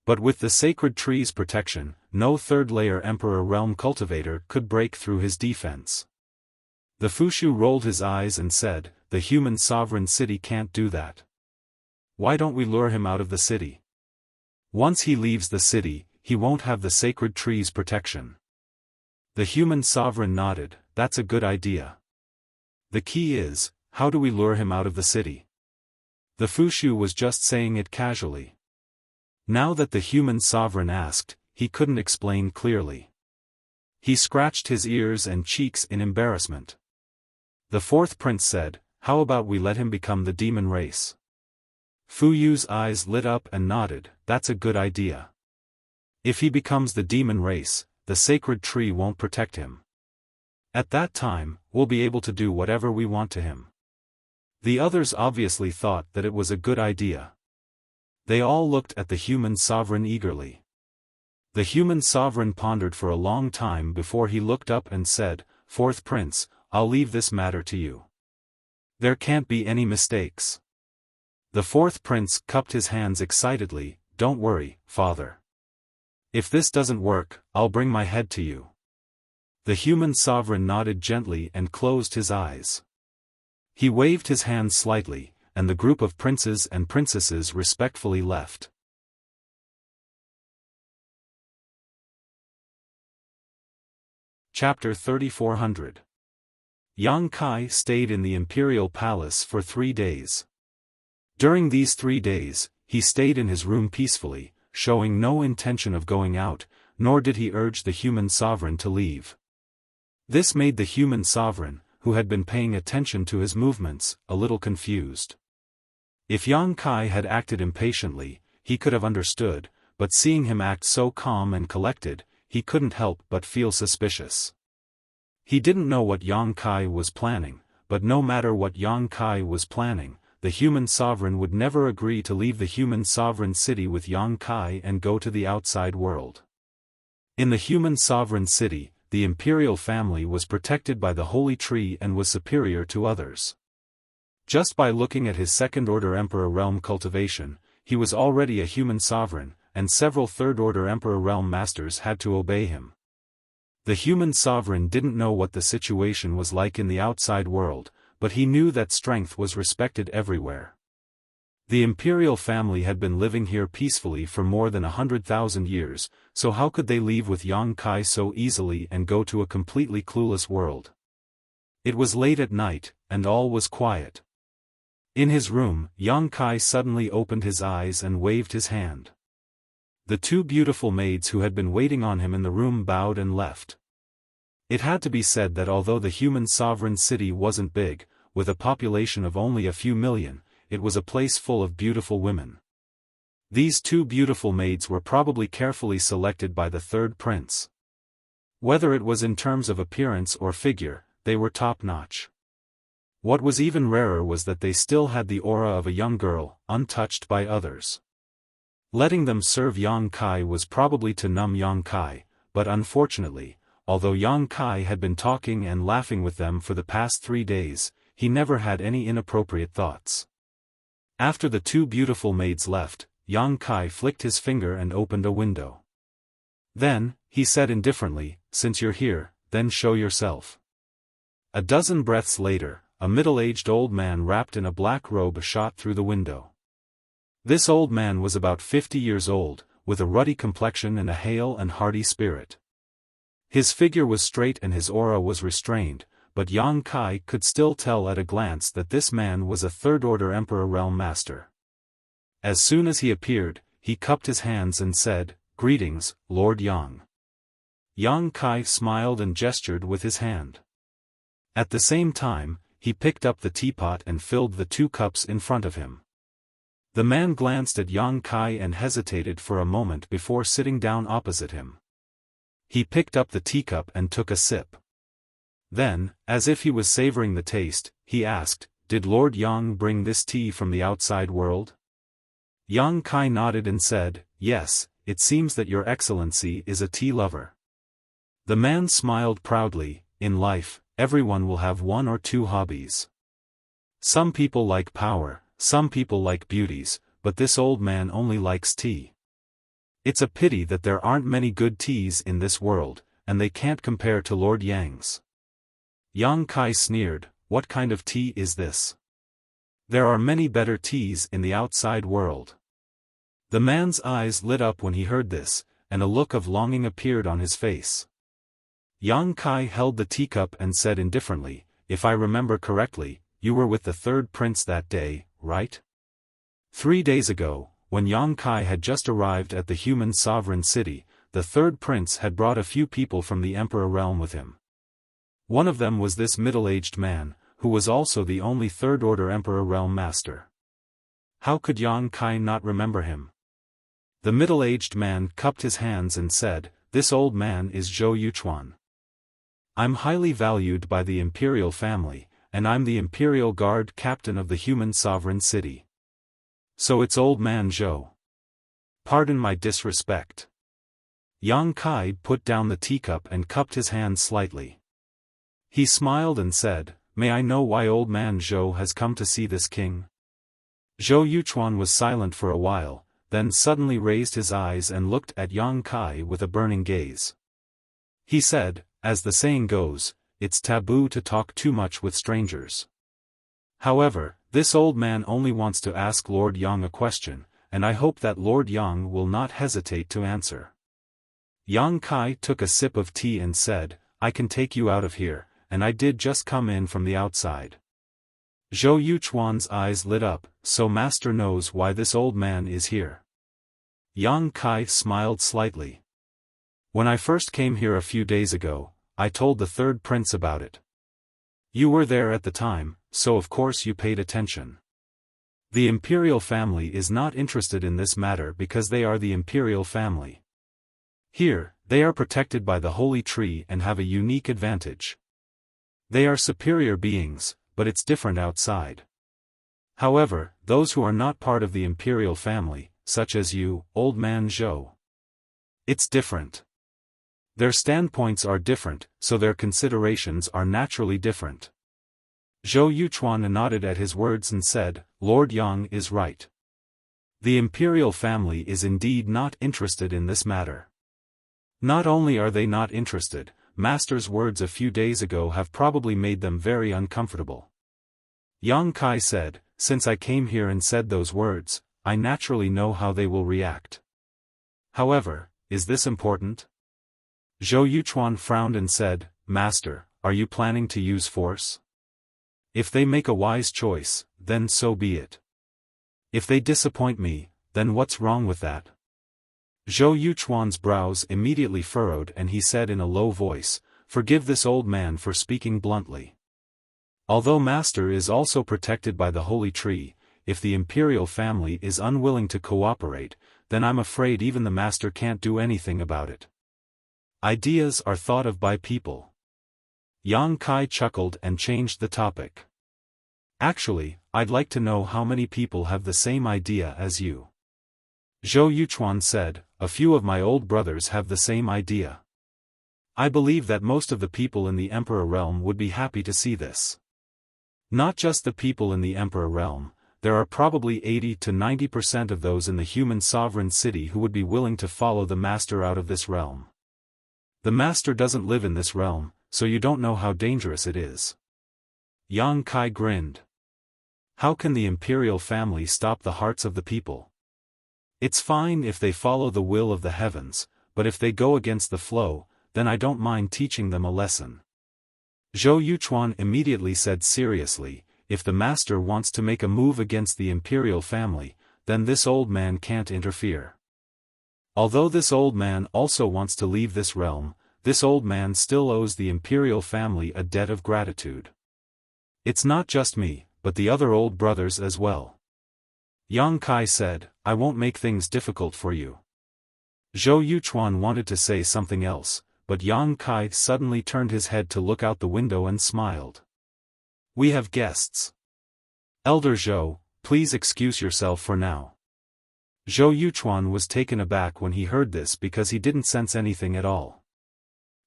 Speaker 1: But with the sacred tree's protection, no third-layer emperor realm cultivator could break through his defense. The Fushu rolled his eyes and said, the human sovereign city can't do that. Why don't we lure him out of the city? Once he leaves the city, he won't have the sacred tree's protection. The human sovereign nodded, that's a good idea. The key is, how do we lure him out of the city? The Fushu was just saying it casually. Now that the human sovereign asked, he couldn't explain clearly. He scratched his ears and cheeks in embarrassment. The fourth prince said, how about we let him become the demon race? Fu Yu's eyes lit up and nodded, that's a good idea. If he becomes the demon race, the sacred tree won't protect him. At that time, we'll be able to do whatever we want to him. The others obviously thought that it was a good idea. They all looked at the human sovereign eagerly. The human sovereign pondered for a long time before he looked up and said, Fourth Prince, I'll leave this matter to you. There can't be any mistakes. The fourth prince cupped his hands excitedly, don't worry, father. If this doesn't work, I'll bring my head to you. The human sovereign nodded gently and closed his eyes. He waved his hand slightly, and the group of princes and princesses respectfully left. Chapter 3400. Yang Kai stayed in the imperial palace for 3 days. During these 3 days, he stayed in his room peacefully, showing no intention of going out, nor did he urge the human sovereign to leave. This made the human sovereign, who had been paying attention to his movements, a little confused. If Yang Kai had acted impatiently, he could have understood, but seeing him act so calm and collected, he couldn't help but feel suspicious. He didn't know what Yang Kai was planning, but no matter what Yang Kai was planning, the human sovereign would never agree to leave the human sovereign city with Yang Kai and go to the outside world. In the human sovereign city, the imperial family was protected by the holy tree and was superior to others. Just by looking at his second-order emperor realm cultivation, he was already a human sovereign, and several third-order emperor realm masters had to obey him. The human sovereign didn't know what the situation was like in the outside world, but he knew that strength was respected everywhere. The imperial family had been living here peacefully for more than 100,000 years, so how could they leave with Yang Kai so easily and go to a completely clueless world? It was late at night, and all was quiet. In his room, Yang Kai suddenly opened his eyes and waved his hand. The two beautiful maids who had been waiting on him in the room bowed and left. It had to be said that although the human sovereign city wasn't big, with a population of only a few million, it was a place full of beautiful women. These two beautiful maids were probably carefully selected by the third prince. Whether it was in terms of appearance or figure, they were top-notch. What was even rarer was that they still had the aura of a young girl, untouched by others. Letting them serve Yang Kai was probably to numb Yang Kai, but unfortunately, although Yang Kai had been talking and laughing with them for the past 3 days, he never had any inappropriate thoughts. After the two beautiful maids left, Yang Kai flicked his finger and opened a window. Then, he said indifferently, "Since you're here, then show yourself." A dozen breaths later, a middle-aged old man wrapped in a black robe shot through the window. This old man was about 50 years old, with a ruddy complexion and a hale and hearty spirit. His figure was straight and his aura was restrained, but Yang Kai could still tell at a glance that this man was a third-order Emperor Realm Master. As soon as he appeared, he cupped his hands and said, "Greetings, Lord Yang." Yang Kai smiled and gestured with his hand. At the same time, he picked up the teapot and filled the 2 cups in front of him. The man glanced at Yang Kai and hesitated for a moment before sitting down opposite him. He picked up the teacup and took a sip. Then, as if he was savoring the taste, he asked, "Did Lord Yang bring this tea from the outside world?" Yang Kai nodded and said, "Yes, it seems that your excellency is a tea lover." The man smiled proudly. In life, everyone will have 1 or 2 hobbies. Some people like power, some people like beauties, but this old man only likes tea. It's a pity that there aren't many good teas in this world, and they can't compare to Lord Yang's. Yang Kai sneered, "What kind of tea is this? There are many better teas in the outside world." The man's eyes lit up when he heard this, and a look of longing appeared on his face. Yang Kai held the teacup and said indifferently, "If I remember correctly, you were with the third prince that day, right?" 3 days ago, when Yang Kai had just arrived at the human sovereign city, the third prince had brought a few people from the Emperor realm with him. One of them was this middle-aged man, who was also the only third-order Emperor Realm Master. How could Yang Kai not remember him? The middle-aged man cupped his hands and said, "This old man is Zhou Yuchuan. I'm highly valued by the imperial family, and I'm the imperial guard captain of the human sovereign city. So it's old man Zhou. Pardon my disrespect." Yang Kai put down the teacup and cupped his hands slightly. He smiled and said, "May I know why old man Zhou has come to see this king?" Zhou Yuchuan was silent for a while, then suddenly raised his eyes and looked at Yang Kai with a burning gaze. He said, "As the saying goes, it's taboo to talk too much with strangers. However, this old man only wants to ask Lord Yang a question, and I hope that Lord Yang will not hesitate to answer." Yang Kai took a sip of tea and said, "I can take you out of here, and I did just come in from the outside." Zhou Yuchuan's eyes lit up, "So master knows why this old man is here." Yang Kai smiled slightly. "When I first came here a few days ago, I told the third prince about it. You were there at the time, so of course you paid attention. The imperial family is not interested in this matter because they are the imperial family. Here, they are protected by the holy tree and have a unique advantage. They are superior beings, but it's different outside. However, those who are not part of the imperial family, such as you, old man Zhou, it's different. Their standpoints are different, so their considerations are naturally different. Zhou Yuchuan nodded at his words and said, Lord Yang is right. The imperial family is indeed not interested in this matter. Not only are they not interested, Master's words a few days ago have probably made them very uncomfortable. Yang Kai said, since I came here and said those words, I naturally know how they will react. However, is this important? Zhou Yuchuan frowned and said, Master, are you planning to use force? If they make a wise choice, then so be it. If they disappoint me, then what's wrong with that? Zhou Yuchuan's brows immediately furrowed and he said in a low voice, Forgive this old man for speaking bluntly. Although Master is also protected by the holy tree, if the imperial family is unwilling to cooperate, then I'm afraid even the Master can't do anything about it. Ideas are thought of by people. Yang Kai chuckled and changed the topic. Actually, I'd like to know how many people have the same idea as you. Zhou Yuchuan said, a few of my old brothers have the same idea. I believe that most of the people in the Emperor realm would be happy to see this. Not just the people in the Emperor realm, there are probably 80 to 90% of those in the human sovereign city who would be willing to follow the Master out of this realm. The Master doesn't live in this realm, so you don't know how dangerous it is. Yang Kai grinned. How can the imperial family stop the hearts of the people? It's fine if they follow the will of the heavens, but if they go against the flow, then I don't mind teaching them a lesson. Zhou Yuchuan immediately said seriously, if the Master wants to make a move against the imperial family, then this old man can't interfere. Although this old man also wants to leave this realm, this old man still owes the imperial family a debt of gratitude. It's not just me, but the other old brothers as well. Yang Kai said, I won't make things difficult for you. Zhou Yuchuan wanted to say something else, but Yang Kai suddenly turned his head to look out the window and smiled. We have guests. Elder Zhou, please excuse yourself for now. Zhou Yuchuan was taken aback when he heard this because he didn't sense anything at all.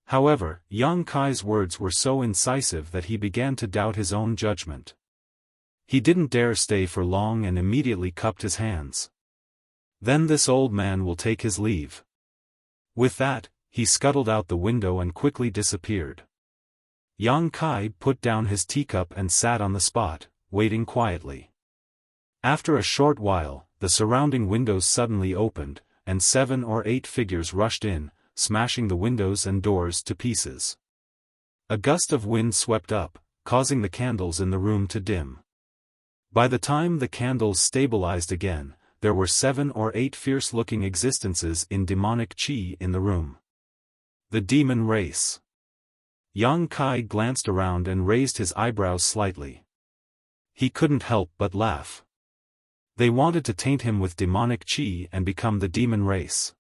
Speaker 1: However, Yang Kai's words were so incisive that he began to doubt his own judgment. He didn't dare stay for long and immediately cupped his hands. Then this old man will take his leave. With that, he scuttled out the window and quickly disappeared. Yang Kai put down his teacup and sat on the spot, waiting quietly. After a short while, the surrounding windows suddenly opened, and 7 or 8 figures rushed in, smashing the windows and doors to pieces. A gust of wind swept up, causing the candles in the room to dim. By the time the candles stabilized again, there were 7 or 8 fierce-looking existences in demonic chi in the room. The demon race. Yang Kai glanced around and raised his eyebrows slightly. He couldn't help but laugh. They wanted to taint him with demonic chi and become the demon race.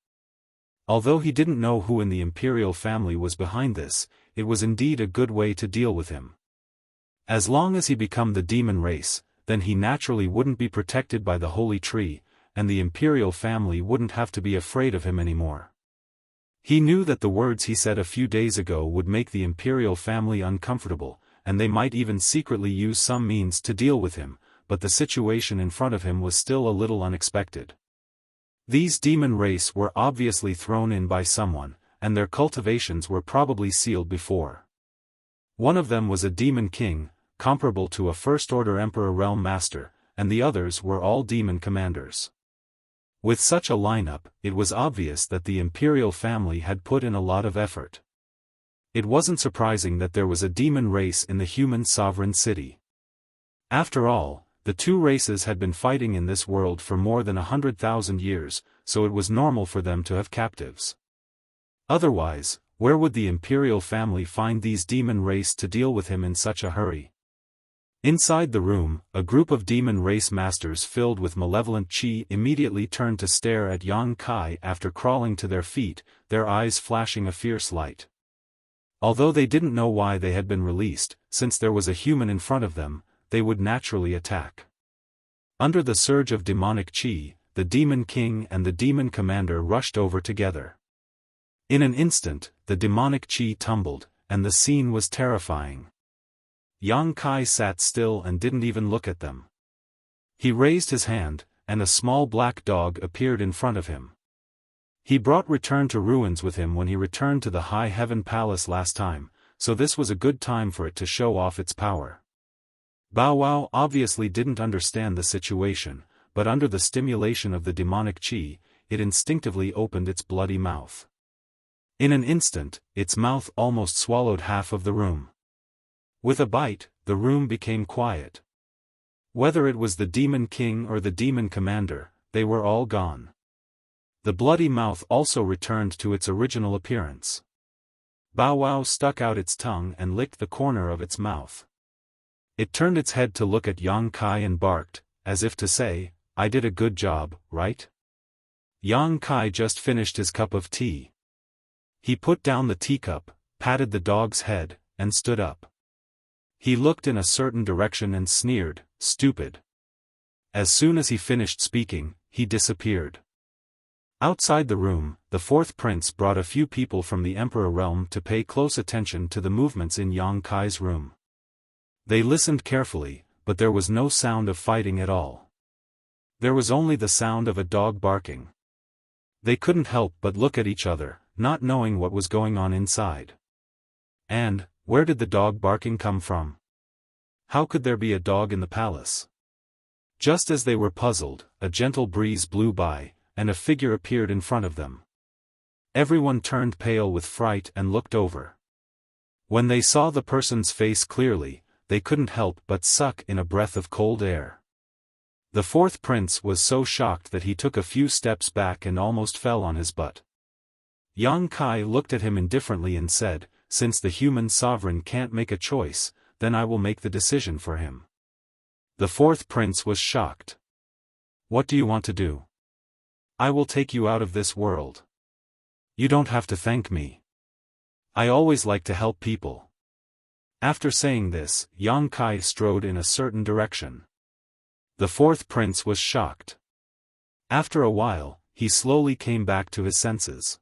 Speaker 1: Although he didn't know who in the imperial family was behind this, it was indeed a good way to deal with him. As long as he became the demon race, then he naturally wouldn't be protected by the holy tree, and the imperial family wouldn't have to be afraid of him anymore. He knew that the words he said a few days ago would make the imperial family uncomfortable, and they might even secretly use some means to deal with him, but the situation in front of him was still a little unexpected. These demon race were obviously thrown in by someone, and their cultivations were probably sealed before. One of them was a demon king, comparable to a first-order emperor realm master, and the others were all demon commanders. With such a lineup, it was obvious that the imperial family had put in a lot of effort. It wasn't surprising that there was a demon race in the human sovereign city. After all, the two races had been fighting in this world for more than 100,000 years, so it was normal for them to have captives. Otherwise, where would the imperial family find these demon race to deal with him in such a hurry? Inside the room, a group of demon race masters filled with malevolent chi immediately turned to stare at Yang Kai after crawling to their feet, their eyes flashing a fierce light. Although they didn't know why they had been released, since there was a human in front of them, they would naturally attack. Under the surge of demonic chi, the demon king and the demon commander rushed over together. In an instant, the demonic chi tumbled, and the scene was terrifying. Yang Kai sat still and didn't even look at them. He raised his hand, and a small black dog appeared in front of him. He brought Return to Ruins with him when he returned to the High Heaven Palace last time, so this was a good time for it to show off its power. Bow Wow obviously didn't understand the situation, but under the stimulation of the demonic chi, it instinctively opened its bloody mouth. In an instant, its mouth almost swallowed half of the room. With a bite, the room became quiet. Whether it was the Demon King or the Demon Commander, they were all gone. The bloody mouth also returned to its original appearance. Bow Wow stuck out its tongue and licked the corner of its mouth. It turned its head to look at Yang Kai and barked, as if to say, "I did a good job, right?" Yang Kai just finished his cup of tea. He put down the teacup, patted the dog's head, and stood up. He looked in a certain direction and sneered, "Stupid." As soon as he finished speaking, he disappeared. Outside the room, the fourth prince brought a few people from the Emperor realm to pay close attention to the movements in Yang Kai's room. They listened carefully, but there was no sound of fighting at all. There was only the sound of a dog barking. They couldn't help but look at each other, not knowing what was going on inside. And, where did the dog barking come from? How could there be a dog in the palace? Just as they were puzzled, a gentle breeze blew by, and a figure appeared in front of them. Everyone turned pale with fright and looked over. When they saw the person's face clearly, they couldn't help but suck in a breath of cold air. The fourth prince was so shocked that he took a few steps back and almost fell on his butt. Yang Kai looked at him indifferently and said, "Since the human sovereign can't make a choice, then I will make the decision for him." The fourth prince was shocked. "What do you want to do?" "I will take you out of this world. You don't have to thank me. I always like to help people." After saying this, Yang Kai strode in a certain direction. The fourth prince was shocked. After a while, he slowly came back to his senses.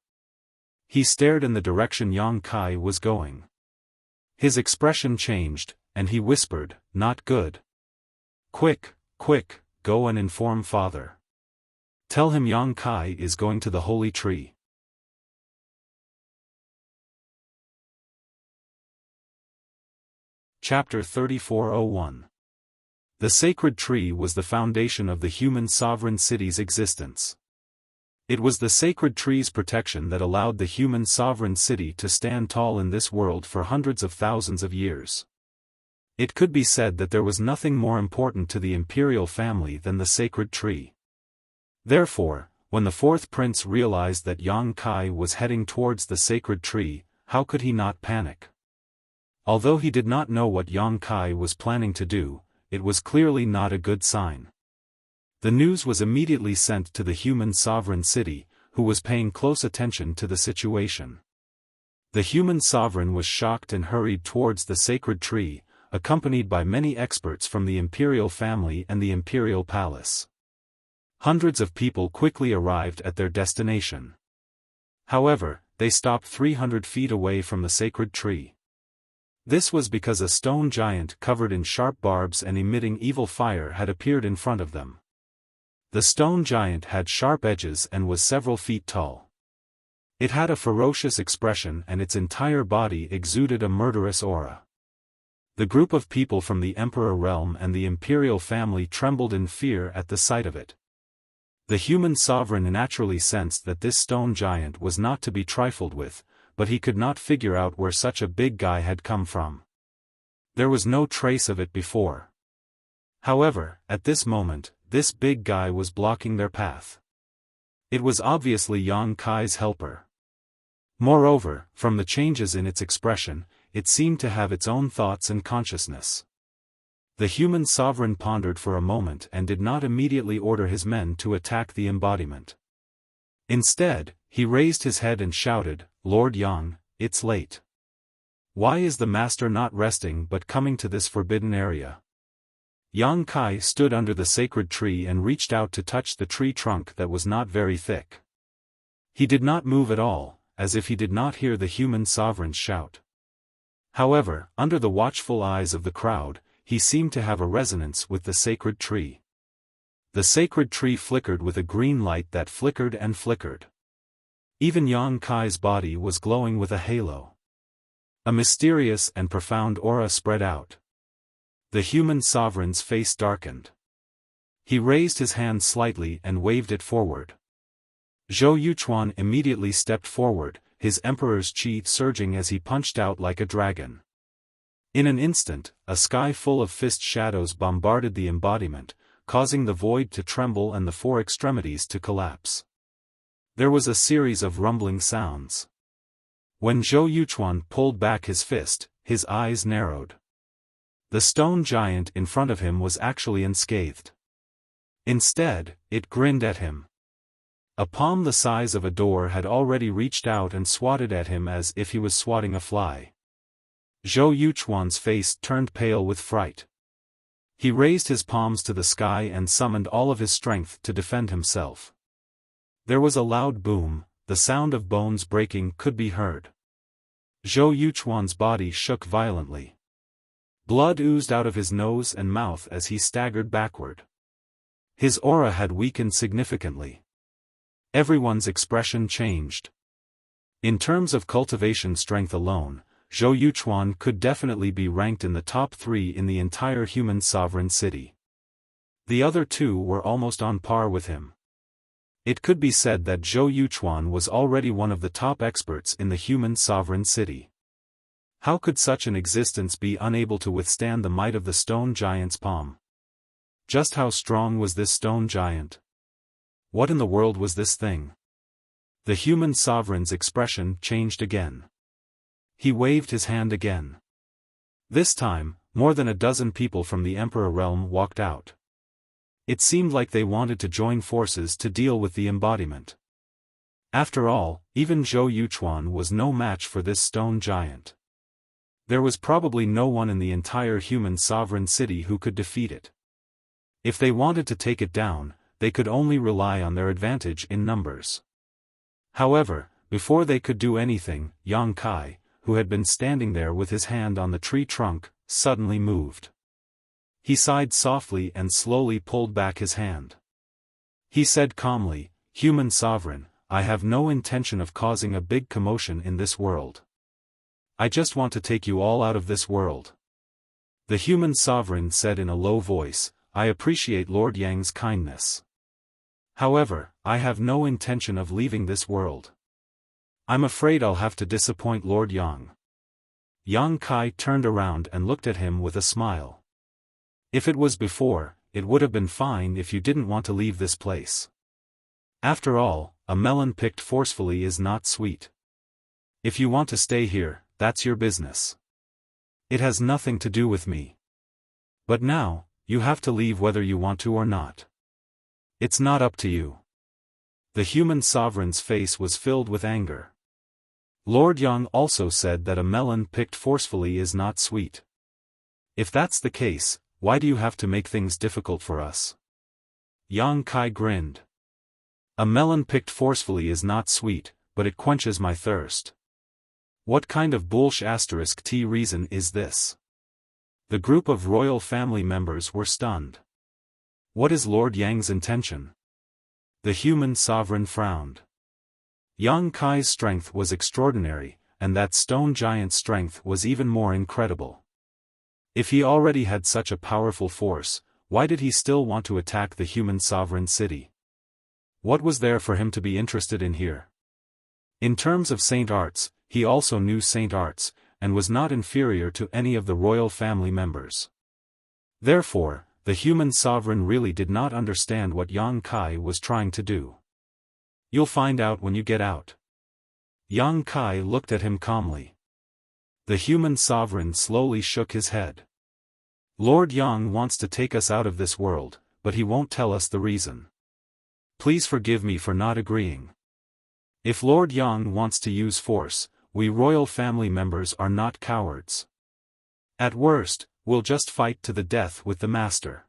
Speaker 1: He stared in the direction Yang Kai was going. His expression changed, and he whispered, "Not good. Quick, quick, go and inform father. Tell him Yang Kai is going to the holy tree." Chapter 3401. The sacred tree was the foundation of the human sovereign city's existence. It was the sacred tree's protection that allowed the human sovereign city to stand tall in this world for hundreds of thousands of years. It could be said that there was nothing more important to the imperial family than the sacred tree. Therefore, when the fourth prince realized that Yang Kai was heading towards the sacred tree, how could he not panic? Although he did not know what Yang Kai was planning to do, it was clearly not a good sign. The news was immediately sent to the human sovereign city, who was paying close attention to the situation. The human sovereign was shocked and hurried towards the sacred tree, accompanied by many experts from the imperial family and the imperial palace. Hundreds of people quickly arrived at their destination. However, they stopped 300 feet away from the sacred tree. This was because a stone giant covered in sharp barbs and emitting evil fire had appeared in front of them. The stone giant had sharp edges and was several feet tall. It had a ferocious expression and its entire body exuded a murderous aura. The group of people from the Emperor realm and the imperial family trembled in fear at the sight of it. The human sovereign naturally sensed that this stone giant was not to be trifled with, but he could not figure out where such a big guy had come from. There was no trace of it before. However, at this moment, this big guy was blocking their path. It was obviously Yang Kai's helper. Moreover, from the changes in its expression, it seemed to have its own thoughts and consciousness. The human sovereign pondered for a moment and did not immediately order his men to attack the embodiment. Instead, he raised his head and shouted, "Lord Yang, it's late. Why is the master not resting but coming to this forbidden area?" Yang Kai stood under the sacred tree and reached out to touch the tree trunk that was not very thick. He did not move at all, as if he did not hear the human sovereign's shout. However, under the watchful eyes of the crowd, he seemed to have a resonance with the sacred tree. The sacred tree flickered with a green light that flickered and flickered. Even Yang Kai's body was glowing with a halo. A mysterious and profound aura spread out. The human sovereign's face darkened. He raised his hand slightly and waved it forward. Zhou Yuchuan immediately stepped forward, his emperor's qi surging as he punched out like a dragon. In an instant, a sky full of fist shadows bombarded the embodiment, causing the void to tremble and the four extremities to collapse. There was a series of rumbling sounds. When Zhou Yuchuan pulled back his fist, his eyes narrowed. The stone giant in front of him was actually unscathed. Instead, it grinned at him. A palm the size of a door had already reached out and swatted at him as if he was swatting a fly. Zhou Yuchuan's face turned pale with fright. He raised his palms to the sky and summoned all of his strength to defend himself. There was a loud boom, the sound of bones breaking could be heard. Zhou Yuchuan's body shook violently. Blood oozed out of his nose and mouth as he staggered backward. His aura had weakened significantly. Everyone's expression changed. In terms of cultivation strength alone, Zhou Yuchuan could definitely be ranked in the top 3 in the entire human sovereign city. The other 2 were almost on par with him. It could be said that Zhou Yuchuan was already one of the top experts in the human sovereign city. How could such an existence be unable to withstand the might of the stone giant's palm? Just how strong was this stone giant? What in the world was this thing? The human sovereign's expression changed again. He waved his hand again. This time, more than a dozen people from the Emperor realm walked out. It seemed like they wanted to join forces to deal with the embodiment. After all, even Zhou Yuchuan was no match for this stone giant. There was probably no one in the entire human sovereign city who could defeat it. If they wanted to take it down, they could only rely on their advantage in numbers. However, before they could do anything, Yang Kai, who had been standing there with his hand on the tree trunk, suddenly moved. He sighed softly and slowly pulled back his hand. He said calmly, "Human sovereign, I have no intention of causing a big commotion in this world. I just want to take you all out of this world." The human sovereign said in a low voice, "I appreciate Lord Yang's kindness. However, I have no intention of leaving this world. I'm afraid I'll have to disappoint Lord Yang." Yang Kai turned around and looked at him with a smile. "If it was before, it would have been fine if you didn't want to leave this place. After all, a melon picked forcefully is not sweet. If you want to stay here, that's your business. It has nothing to do with me. But now, you have to leave whether you want to or not. It's not up to you." The human sovereign's face was filled with anger. Lord Yang also said that a melon picked forcefully is not sweet. If that's the case, why do you have to make things difficult for us? Yang Kai grinned. "A melon picked forcefully is not sweet, but it quenches my thirst. What kind of bullsh*t reason is this?" The group of royal family members were stunned. What is Lord Yang's intention? The human sovereign frowned. Yang Kai's strength was extraordinary, and that stone giant's strength was even more incredible. If he already had such a powerful force, why did he still want to attack the human sovereign city? What was there for him to be interested in here? In terms of saint arts, he also knew saint arts, and was not inferior to any of the royal family members. Therefore, the human sovereign really did not understand what Yang Kai was trying to do. "You'll find out when you get out." Yang Kai looked at him calmly. The human sovereign slowly shook his head. "Lord Yang wants to take us out of this world, but he won't tell us the reason. Please forgive me for not agreeing. If Lord Yang wants to use force, we royal family members are not cowards. At worst, we'll just fight to the death with the master."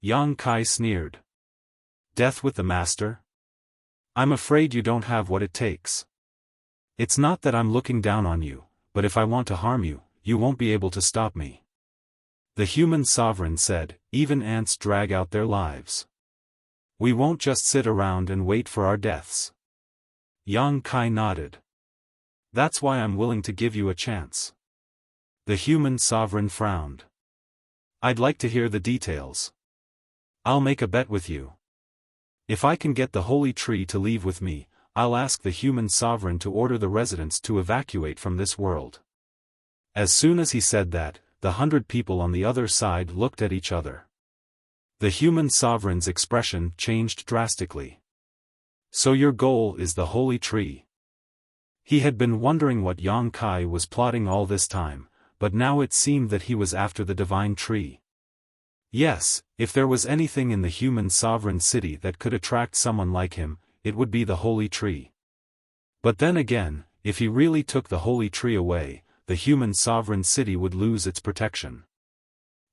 Speaker 1: Yang Kai sneered. "Death with the master? I'm afraid you don't have what it takes." It's not that I'm looking down on you, but if I want to harm you, you won't be able to stop me. The human sovereign said, even ants drag out their lives. We won't just sit around and wait for our deaths. Yang Kai nodded. That's why I'm willing to give you a chance. The human sovereign frowned. I'd like to hear the details. I'll make a bet with you. If I can get the holy tree to leave with me, I'll ask the human sovereign to order the residents to evacuate from this world. As soon as he said that, the 100 people on the other side looked at each other. The human sovereign's expression changed drastically. So your goal is the holy tree. He had been wondering what Yang Kai was plotting all this time, but now it seemed that he was after the divine tree. Yes, if there was anything in the human sovereign city that could attract someone like him, it would be the holy tree. But then again, if he really took the holy tree away, the human sovereign city would lose its protection.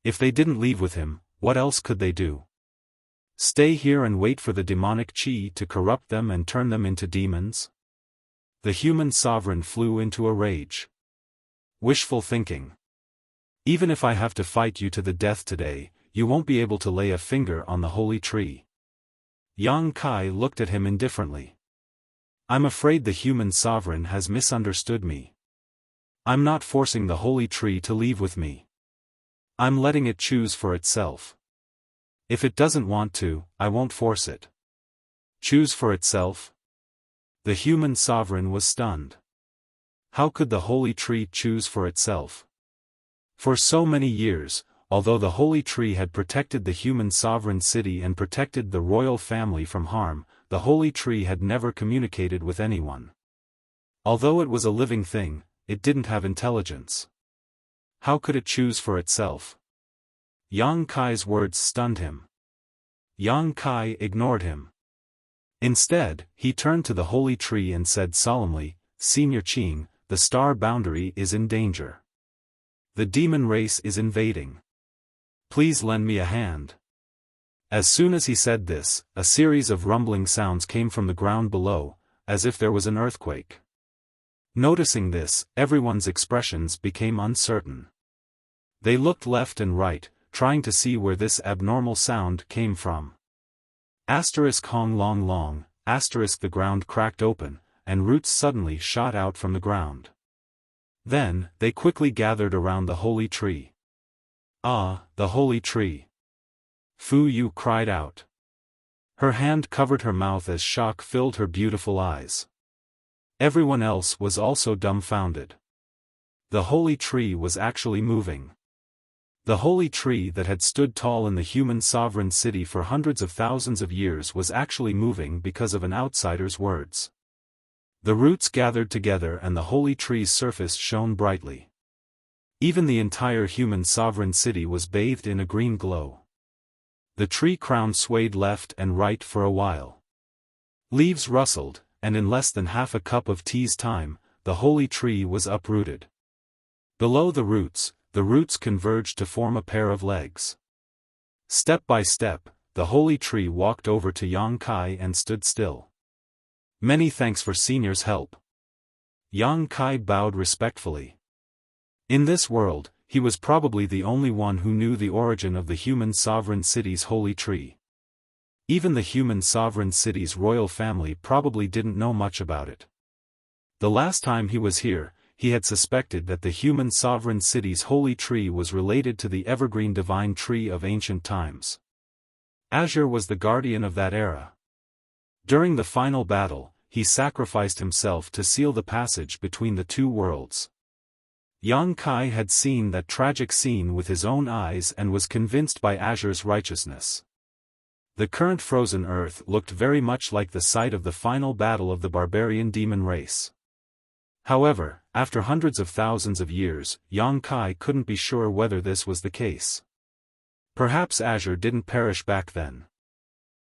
Speaker 1: If they didn't leave with him, what else could they do? Stay here and wait for the demonic chi to corrupt them and turn them into demons? The human sovereign flew into a rage. Wishful thinking. Even if I have to fight you to the death today, you won't be able to lay a finger on the holy tree. Yang Kai looked at him indifferently. I'm afraid the human sovereign has misunderstood me. I'm not forcing the holy tree to leave with me. I'm letting it choose for itself. If it doesn't want to, I won't force it. Choose for itself? The human sovereign was stunned. How could the holy tree choose for itself? For so many years, although the holy tree had protected the human sovereign city and protected the royal family from harm, the holy tree had never communicated with anyone. Although it was a living thing, it didn't have intelligence. How could it choose for itself? Yang Kai's words stunned him. Yang Kai ignored him. Instead, he turned to the holy tree and said solemnly, Senior Qing, the star boundary is in danger. The demon race is invading. Please lend me a hand. As soon as he said this, a series of rumbling sounds came from the ground below, as if there was an earthquake. Noticing this, everyone's expressions became uncertain. They looked left and right, trying to see where this abnormal sound came from. Hong long long, the ground cracked open, and roots suddenly shot out from the ground. Then, they quickly gathered around the holy tree. Ah, the holy tree! Fu Yu cried out. Her hand covered her mouth as shock filled her beautiful eyes. Everyone else was also dumbfounded. The holy tree was actually moving. The holy tree that had stood tall in the human sovereign city for hundreds of thousands of years was actually moving because of an outsider's words. The roots gathered together and the holy tree's surface shone brightly. Even the entire human sovereign city was bathed in a green glow. The tree crown swayed left and right for a while. Leaves rustled, and in less than half a cup of tea's time, the holy tree was uprooted. Below the roots converged to form a pair of legs. Step by step, the holy tree walked over to Yang Kai and stood still. Many thanks for Senior's help. Yang Kai bowed respectfully. In this world, he was probably the only one who knew the origin of the human sovereign city's holy tree. Even the human sovereign city's royal family probably didn't know much about it. The last time he was here, he had suspected that the human sovereign city's holy tree was related to the evergreen divine tree of ancient times. Azure was the guardian of that era. During the final battle, he sacrificed himself to seal the passage between the two worlds. Yang Kai had seen that tragic scene with his own eyes and was convinced by Azure's righteousness. The current frozen earth looked very much like the site of the final battle of the barbarian demon race. However, after hundreds of thousands of years, Yang Kai couldn't be sure whether this was the case. Perhaps Azure didn't perish back then.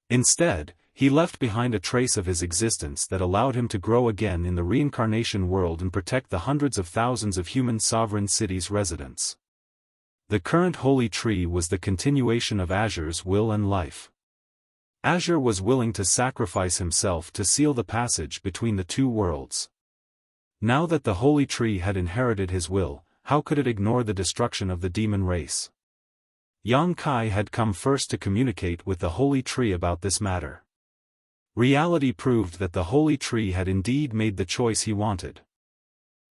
Speaker 1: Instead, he left behind a trace of his existence that allowed him to grow again in the reincarnation world and protect the hundreds of thousands of human sovereign cities' residents. The current holy tree was the continuation of Azure's will and life. Azure was willing to sacrifice himself to seal the passage between the two worlds. Now that the holy tree had inherited his will, how could it ignore the destruction of the demon race? Yang Kai had come first to communicate with the holy tree about this matter. Reality proved that the holy tree had indeed made the choice he wanted.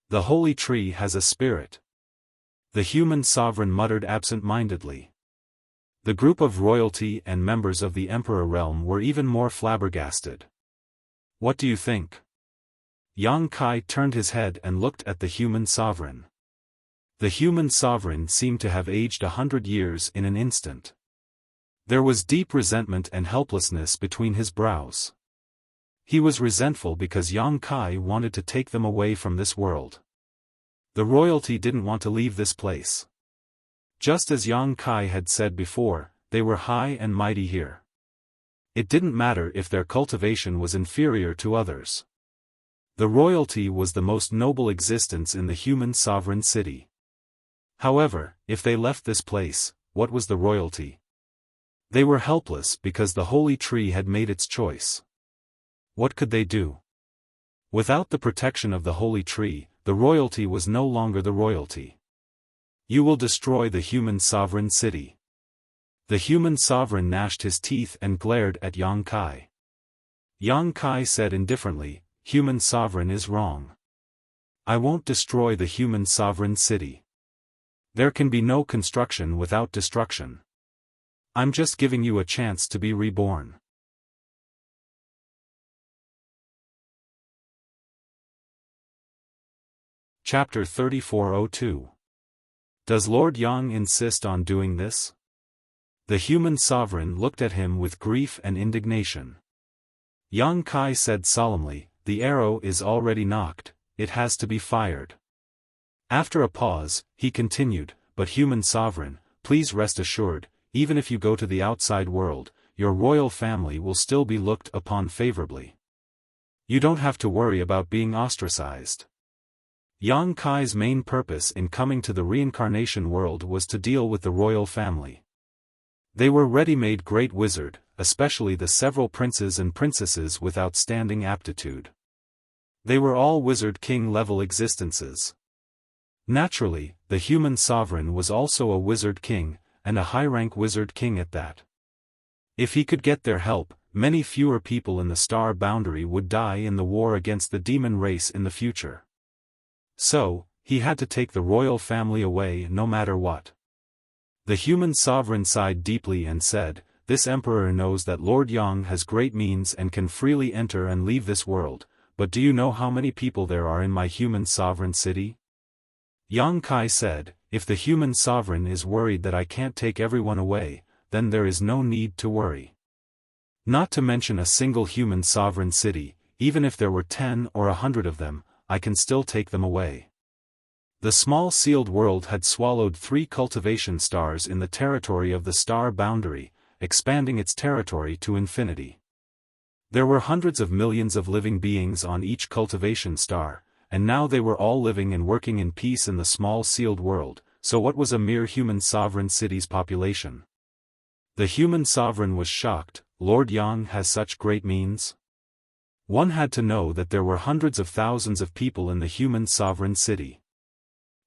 Speaker 1: The holy tree has a spirit. The human sovereign muttered absent-mindedly. The group of royalty and members of the emperor realm were even more flabbergasted. What do you think? Yang Kai turned his head and looked at the human sovereign. The human sovereign seemed to have aged 100 years in an instant. There was deep resentment and helplessness between his brows. He was resentful because Yang Kai wanted to take them away from this world. The royalty didn't want to leave this place. Just as Yang Kai had said before, they were high and mighty here. It didn't matter if their cultivation was inferior to others. The royalty was the most noble existence in the human sovereign city. However, if they left this place, what was the royalty? They were helpless because the holy tree had made its choice. What could they do? Without the protection of the holy tree, the royalty was no longer the royalty. You will destroy the human sovereign city. The human sovereign gnashed his teeth and glared at Yang Kai. Yang Kai said indifferently, "Human sovereign is wrong. I won't destroy the human sovereign city. There can be no construction without destruction. I'm just giving you a chance to be reborn." Chapter 3402. Does Lord Yang insist on doing this? The human sovereign looked at him with grief and indignation. Yang Kai said solemnly, "The arrow is already nocked, it has to be fired." After a pause, he continued, "But human sovereign, please rest assured, even if you go to the outside world, your royal family will still be looked upon favorably. You don't have to worry about being ostracized." Yang Kai's main purpose in coming to the reincarnation world was to deal with the royal family. They were ready-made great wizard, especially the several princes and princesses with outstanding aptitude. They were all wizard king-level existences. Naturally, the human sovereign was also a wizard king, and a high-rank wizard king at that. If he could get their help, many fewer people in the star boundary would die in the war against the demon race in the future. So, he had to take the royal family away no matter what. The human sovereign sighed deeply and said, "This emperor knows that Lord Yang has great means and can freely enter and leave this world, but do you know how many people there are in my human sovereign city?" Yang Kai said, "If the human sovereign is worried that I can't take everyone away, then there is no need to worry. Not to mention a single human sovereign city, even if there were 10 or 100 of them, I can still take them away." The small sealed world had swallowed 3 cultivation stars in the territory of the star boundary, expanding its territory to infinity. There were hundreds of millions of living beings on each cultivation star, and now they were all living and working in peace in the small sealed world, so what was a mere human sovereign city's population? The human sovereign was shocked. Lord Yang has such great means? One had to know that there were hundreds of thousands of people in the human sovereign city.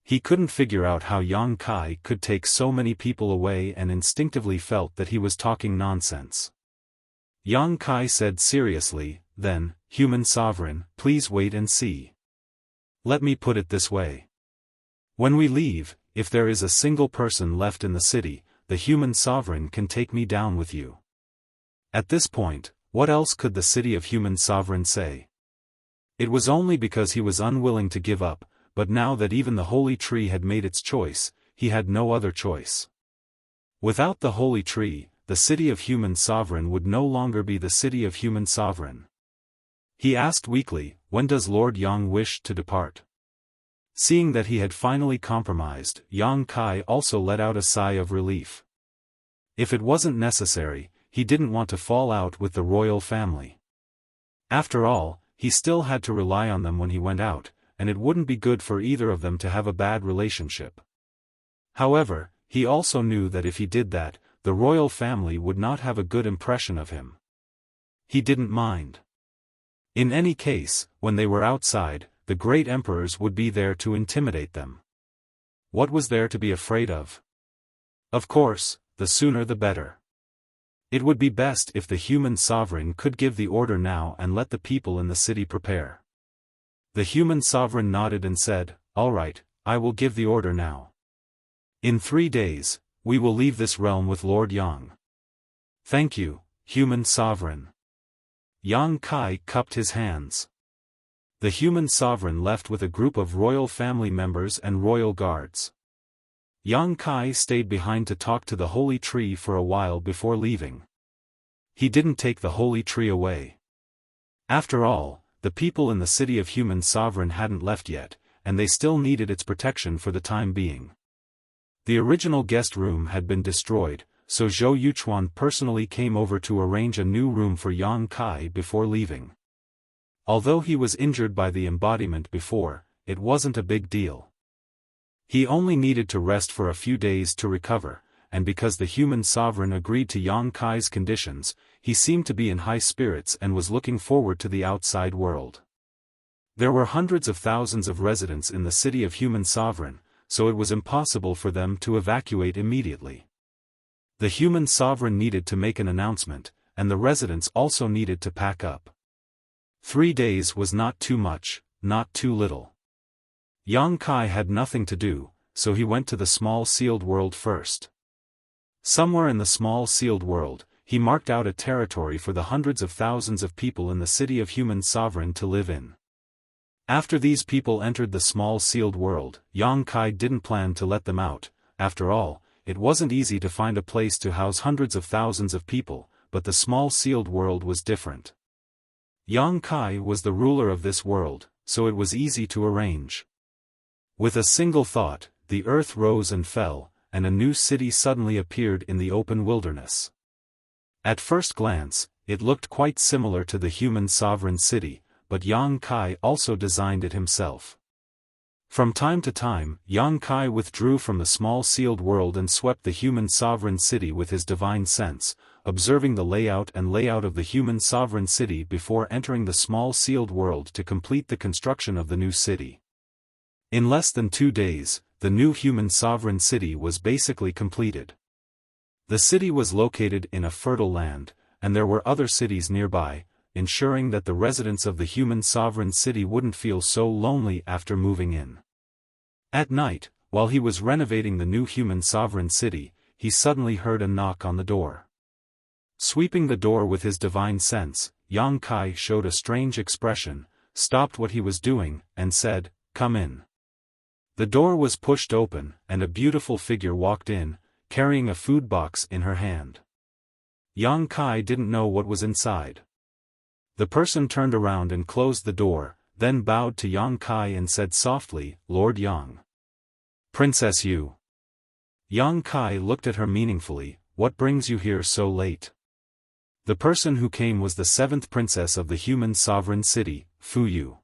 Speaker 1: He couldn't figure out how Yang Kai could take so many people away and instinctively felt that he was talking nonsense. Yang Kai said seriously, "Then, human sovereign, please wait and see. Let me put it this way. When we leave, if there is a single person left in the city, the human sovereign can take me down with you." At this point, what else could the city of human sovereign say? It was only because he was unwilling to give up, but now that even the holy tree had made its choice, he had no other choice. Without the holy tree, the city of human sovereign would no longer be the city of human sovereign. He asked weakly, "When does Lord Yang wish to depart?" Seeing that he had finally compromised, Yang Kai also let out a sigh of relief. If it wasn't necessary, he didn't want to fall out with the royal family. After all, he still had to rely on them when he went out, and it wouldn't be good for either of them to have a bad relationship. However, he also knew that if he did that, the royal family would not have a good impression of him. He didn't mind. In any case, when they were outside, the great emperors would be there to intimidate them. What was there to be afraid of? Of course, the sooner the better. It would be best if the human sovereign could give the order now and let the people in the city prepare. The human sovereign nodded and said, "All right, I will give the order now. In 3 days, we will leave this realm with Lord Yang." "Thank you, human sovereign." Yang Kai cupped his hands. The human sovereign left with a group of royal family members and royal guards. Yang Kai stayed behind to talk to the holy tree for a while before leaving. He didn't take the holy tree away. After all, the people in the city of human sovereign hadn't left yet, and they still needed its protection for the time being. The original guest room had been destroyed, so Zhou Yuchuan personally came over to arrange a new room for Yang Kai before leaving. Although he was injured by the embodiment before, it wasn't a big deal. He only needed to rest for a few days to recover, and because the human sovereign agreed to Yang Kai's conditions, he seemed to be in high spirits and was looking forward to the outside world. There were hundreds of thousands of residents in the city of human sovereign, so it was impossible for them to evacuate immediately. The human sovereign needed to make an announcement, and the residents also needed to pack up. 3 days was not too much, not too little. Yang Kai had nothing to do, so he went to the small sealed world first. Somewhere in the small sealed world, he marked out a territory for the hundreds of thousands of people in the city of human sovereign to live in. After these people entered the small sealed world, Yang Kai didn't plan to let them out. After all, it wasn't easy to find a place to house hundreds of thousands of people, but the small sealed world was different. Yang Kai was the ruler of this world, so it was easy to arrange. With a single thought, the earth rose and fell, and a new city suddenly appeared in the open wilderness. At first glance, it looked quite similar to the human sovereign city, but Yang Kai also designed it himself. From time to time, Yang Kai withdrew from the small sealed world and swept the human sovereign city with his divine sense, observing the layout of the human sovereign city before entering the small sealed world to complete the construction of the new city. In less than 2 days, the new human sovereign city was basically completed. The city was located in a fertile land, and there were other cities nearby, ensuring that the residents of the human sovereign city wouldn't feel so lonely after moving in. At night, while he was renovating the new human sovereign city, he suddenly heard a knock on the door. Sweeping the door with his divine sense, Yang Kai showed a strange expression, stopped what he was doing, and said, "Come in." The door was pushed open, and a beautiful figure walked in, carrying a food box in her hand. Yang Kai didn't know what was inside. The person turned around and closed the door, then bowed to Yang Kai and said softly, "Lord Yang." "Princess Yu." Yang Kai looked at her meaningfully, "What brings you here so late?" The person who came was the 7th princess of the human sovereign city, Fu Yu.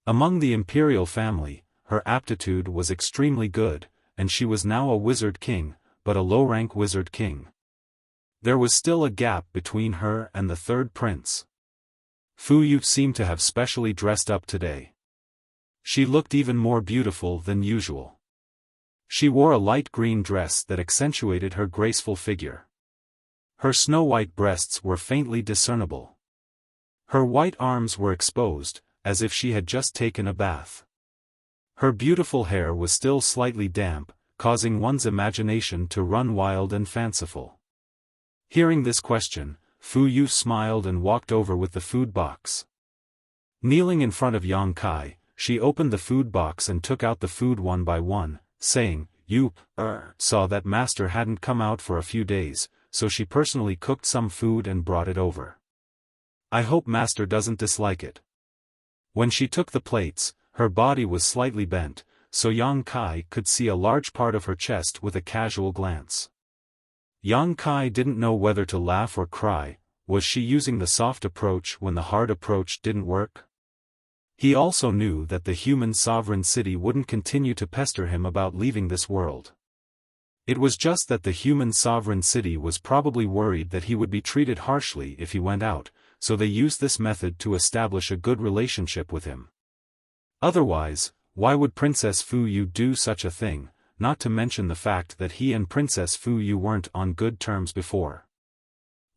Speaker 1: Among the imperial family, her aptitude was extremely good, and she was now a wizard king, but a low-rank wizard king. There was still a gap between her and the 3rd prince. Fu Yu seemed to have specially dressed up today. She looked even more beautiful than usual. She wore a light green dress that accentuated her graceful figure. Her snow-white breasts were faintly discernible. Her white arms were exposed, as if she had just taken a bath. Her beautiful hair was still slightly damp, causing one's imagination to run wild and fanciful. Hearing this question, Fu Yu smiled and walked over with the food box. Kneeling in front of Yang Kai, she opened the food box and took out the food one by one, saying, "You saw that master hadn't come out for a few days, so she personally cooked some food and brought it over. I hope master doesn't dislike it." When she took the plates, her body was slightly bent, so Yang Kai could see a large part of her chest with a casual glance. Yang Kai didn't know whether to laugh or cry. Was she using the soft approach when the hard approach didn't work? He also knew that the human sovereign city wouldn't continue to pester him about leaving this world. It was just that the human sovereign city was probably worried that he would be treated harshly if he went out, so they used this method to establish a good relationship with him. Otherwise, why would Princess Fu Yu do such a thing, not to mention the fact that he and Princess Fu Yu weren't on good terms before.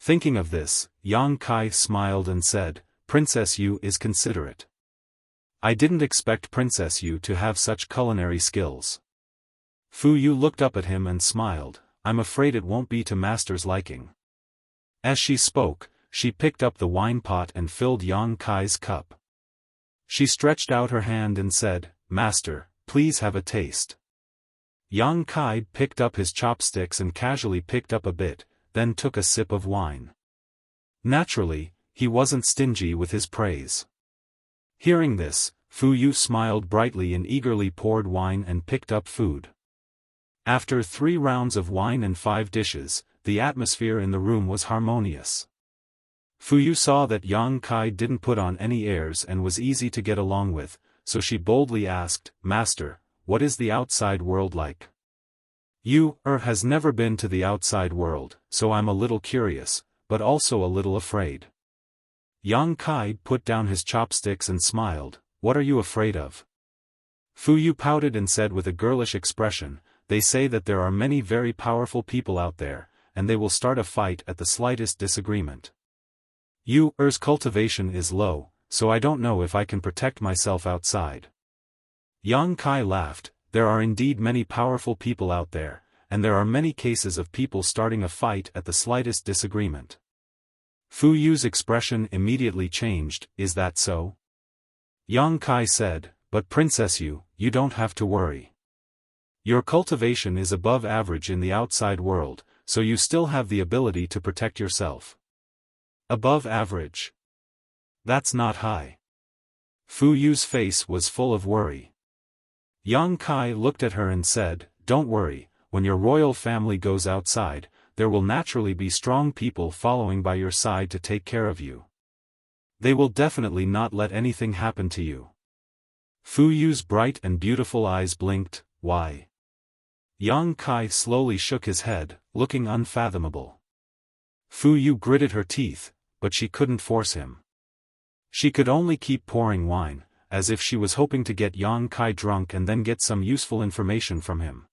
Speaker 1: Thinking of this, Yang Kai smiled and said, Princess Yu is considerate. I didn't expect Princess Yu to have such culinary skills. Fu Yu looked up at him and smiled, I'm afraid it won't be to Master's liking. As she spoke, she picked up the wine pot and filled Yang Kai's cup. She stretched out her hand and said, Master, please have a taste. Yang Kai picked up his chopsticks and casually picked up a bit, then took a sip of wine. Naturally, he wasn't stingy with his praise. Hearing this, Fu Yu smiled brightly and eagerly poured wine and picked up food. After 3 rounds of wine and 5 dishes, the atmosphere in the room was harmonious. Fu Yu saw that Yang Kai didn't put on any airs and was easy to get along with, so she boldly asked, Master, what is the outside world like? Yu has never been to the outside world, so I'm a little curious, but also a little afraid. Yang Kai put down his chopsticks and smiled, What are you afraid of? Fu Yu pouted and said with a girlish expression, They say that there are many very powerful people out there, and they will start a fight at the slightest disagreement. Yu's cultivation is low, so I don't know if I can protect myself outside. Yang Kai laughed, There are indeed many powerful people out there, and there are many cases of people starting a fight at the slightest disagreement. Fu Yu's expression immediately changed, Is that so? Yang Kai said, But Princess Yu, you don't have to worry. Your cultivation is above average in the outside world, so you still have the ability to protect yourself. Above average. That's not high. Fu Yu's face was full of worry. Yang Kai looked at her and said, Don't worry, when your royal family goes outside, there will naturally be strong people following by your side to take care of you. They will definitely not let anything happen to you. Fu Yu's bright and beautiful eyes blinked, Why? Yang Kai slowly shook his head, looking unfathomable. Fu Yu gritted her teeth, but she couldn't force him. She could only keep pouring wine, as if she was hoping to get Yang Kai drunk and then get some useful information from him.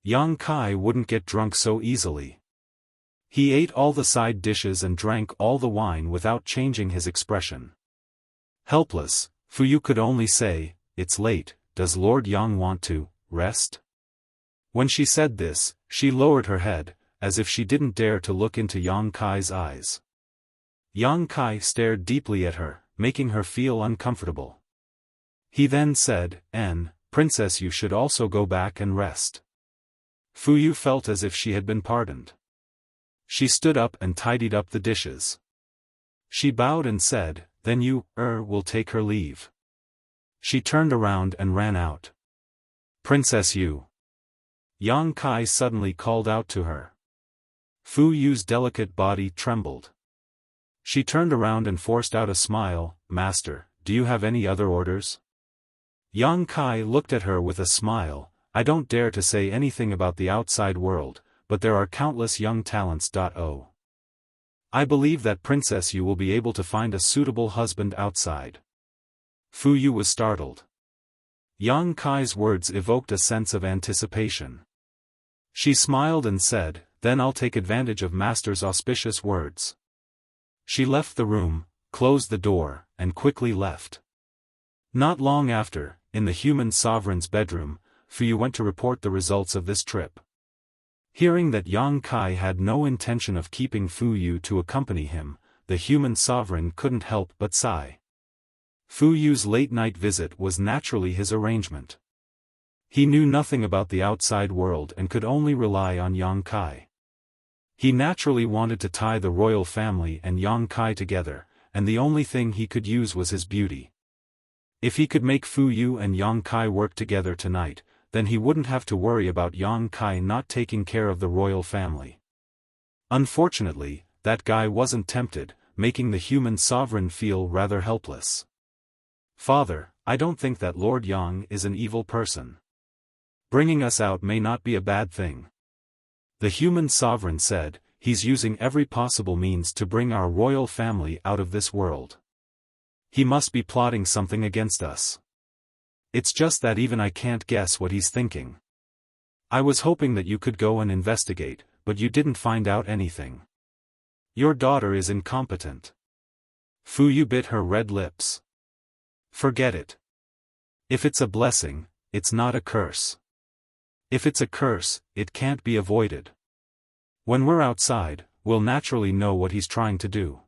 Speaker 1: Yang Kai wouldn't get drunk so easily. He ate all the side dishes and drank all the wine without changing his expression. Helpless, Fu Yu could only say, It's late, does Lord Yang want to rest? When she said this, she lowered her head, as if she didn't dare to look into Yang Kai's eyes. Yang Kai deeply at her, making her feel uncomfortable. He then said, Princess, you should also go back and rest. Fu Yu felt as if she had been pardoned. She stood up and tidied up the dishes. She bowed and said, Then you, will take her leave. She turned around and ran out. Princess Yu. Yang Kai suddenly called out to her. Fu Yu's delicate body trembled. She turned around and forced out a smile, Master, do you have any other orders? Yang Kai looked at her with a smile, I don't dare to say anything about the outside world, but there are countless young talents. I believe that Princess Yu will be able to find a suitable husband outside. Fu Yu was startled. Yang Kai's words evoked a sense of anticipation. She smiled and said, Then I'll take advantage of Master's auspicious words. She left the room, closed the door, and quickly left. Not long after, in the human sovereign's bedroom, Fu Yu went to report the results of this trip. Hearing that Yang Kai had no intention of keeping Fu Yu to accompany him, the human sovereign couldn't help but sigh. Fu Yu's late-night visit was naturally his arrangement. He knew nothing about the outside world and could only rely on Yang Kai. He naturally wanted to tie the royal family and Yang Kai together, and the only thing he could use was his beauty. If he could make Fu Yu and Yang Kai work together tonight, then he wouldn't have to worry about Yang Kai not taking care of the royal family. Unfortunately, that guy wasn't tempted, making the human sovereign feel rather helpless. Father, I don't think that Lord Yang is an evil person. Bringing us out may not be a bad thing. The human sovereign said, He's using every possible means to bring our royal family out of this world. He must be plotting something against us. It's just that even I can't guess what he's thinking. I was hoping that you could go and investigate, but you didn't find out anything. Your daughter is incompetent. Fu Yu bit her red lips. Forget it. If it's a blessing, it's not a curse. If it's a curse, it can't be avoided. When we're outside, we'll naturally know what he's trying to do.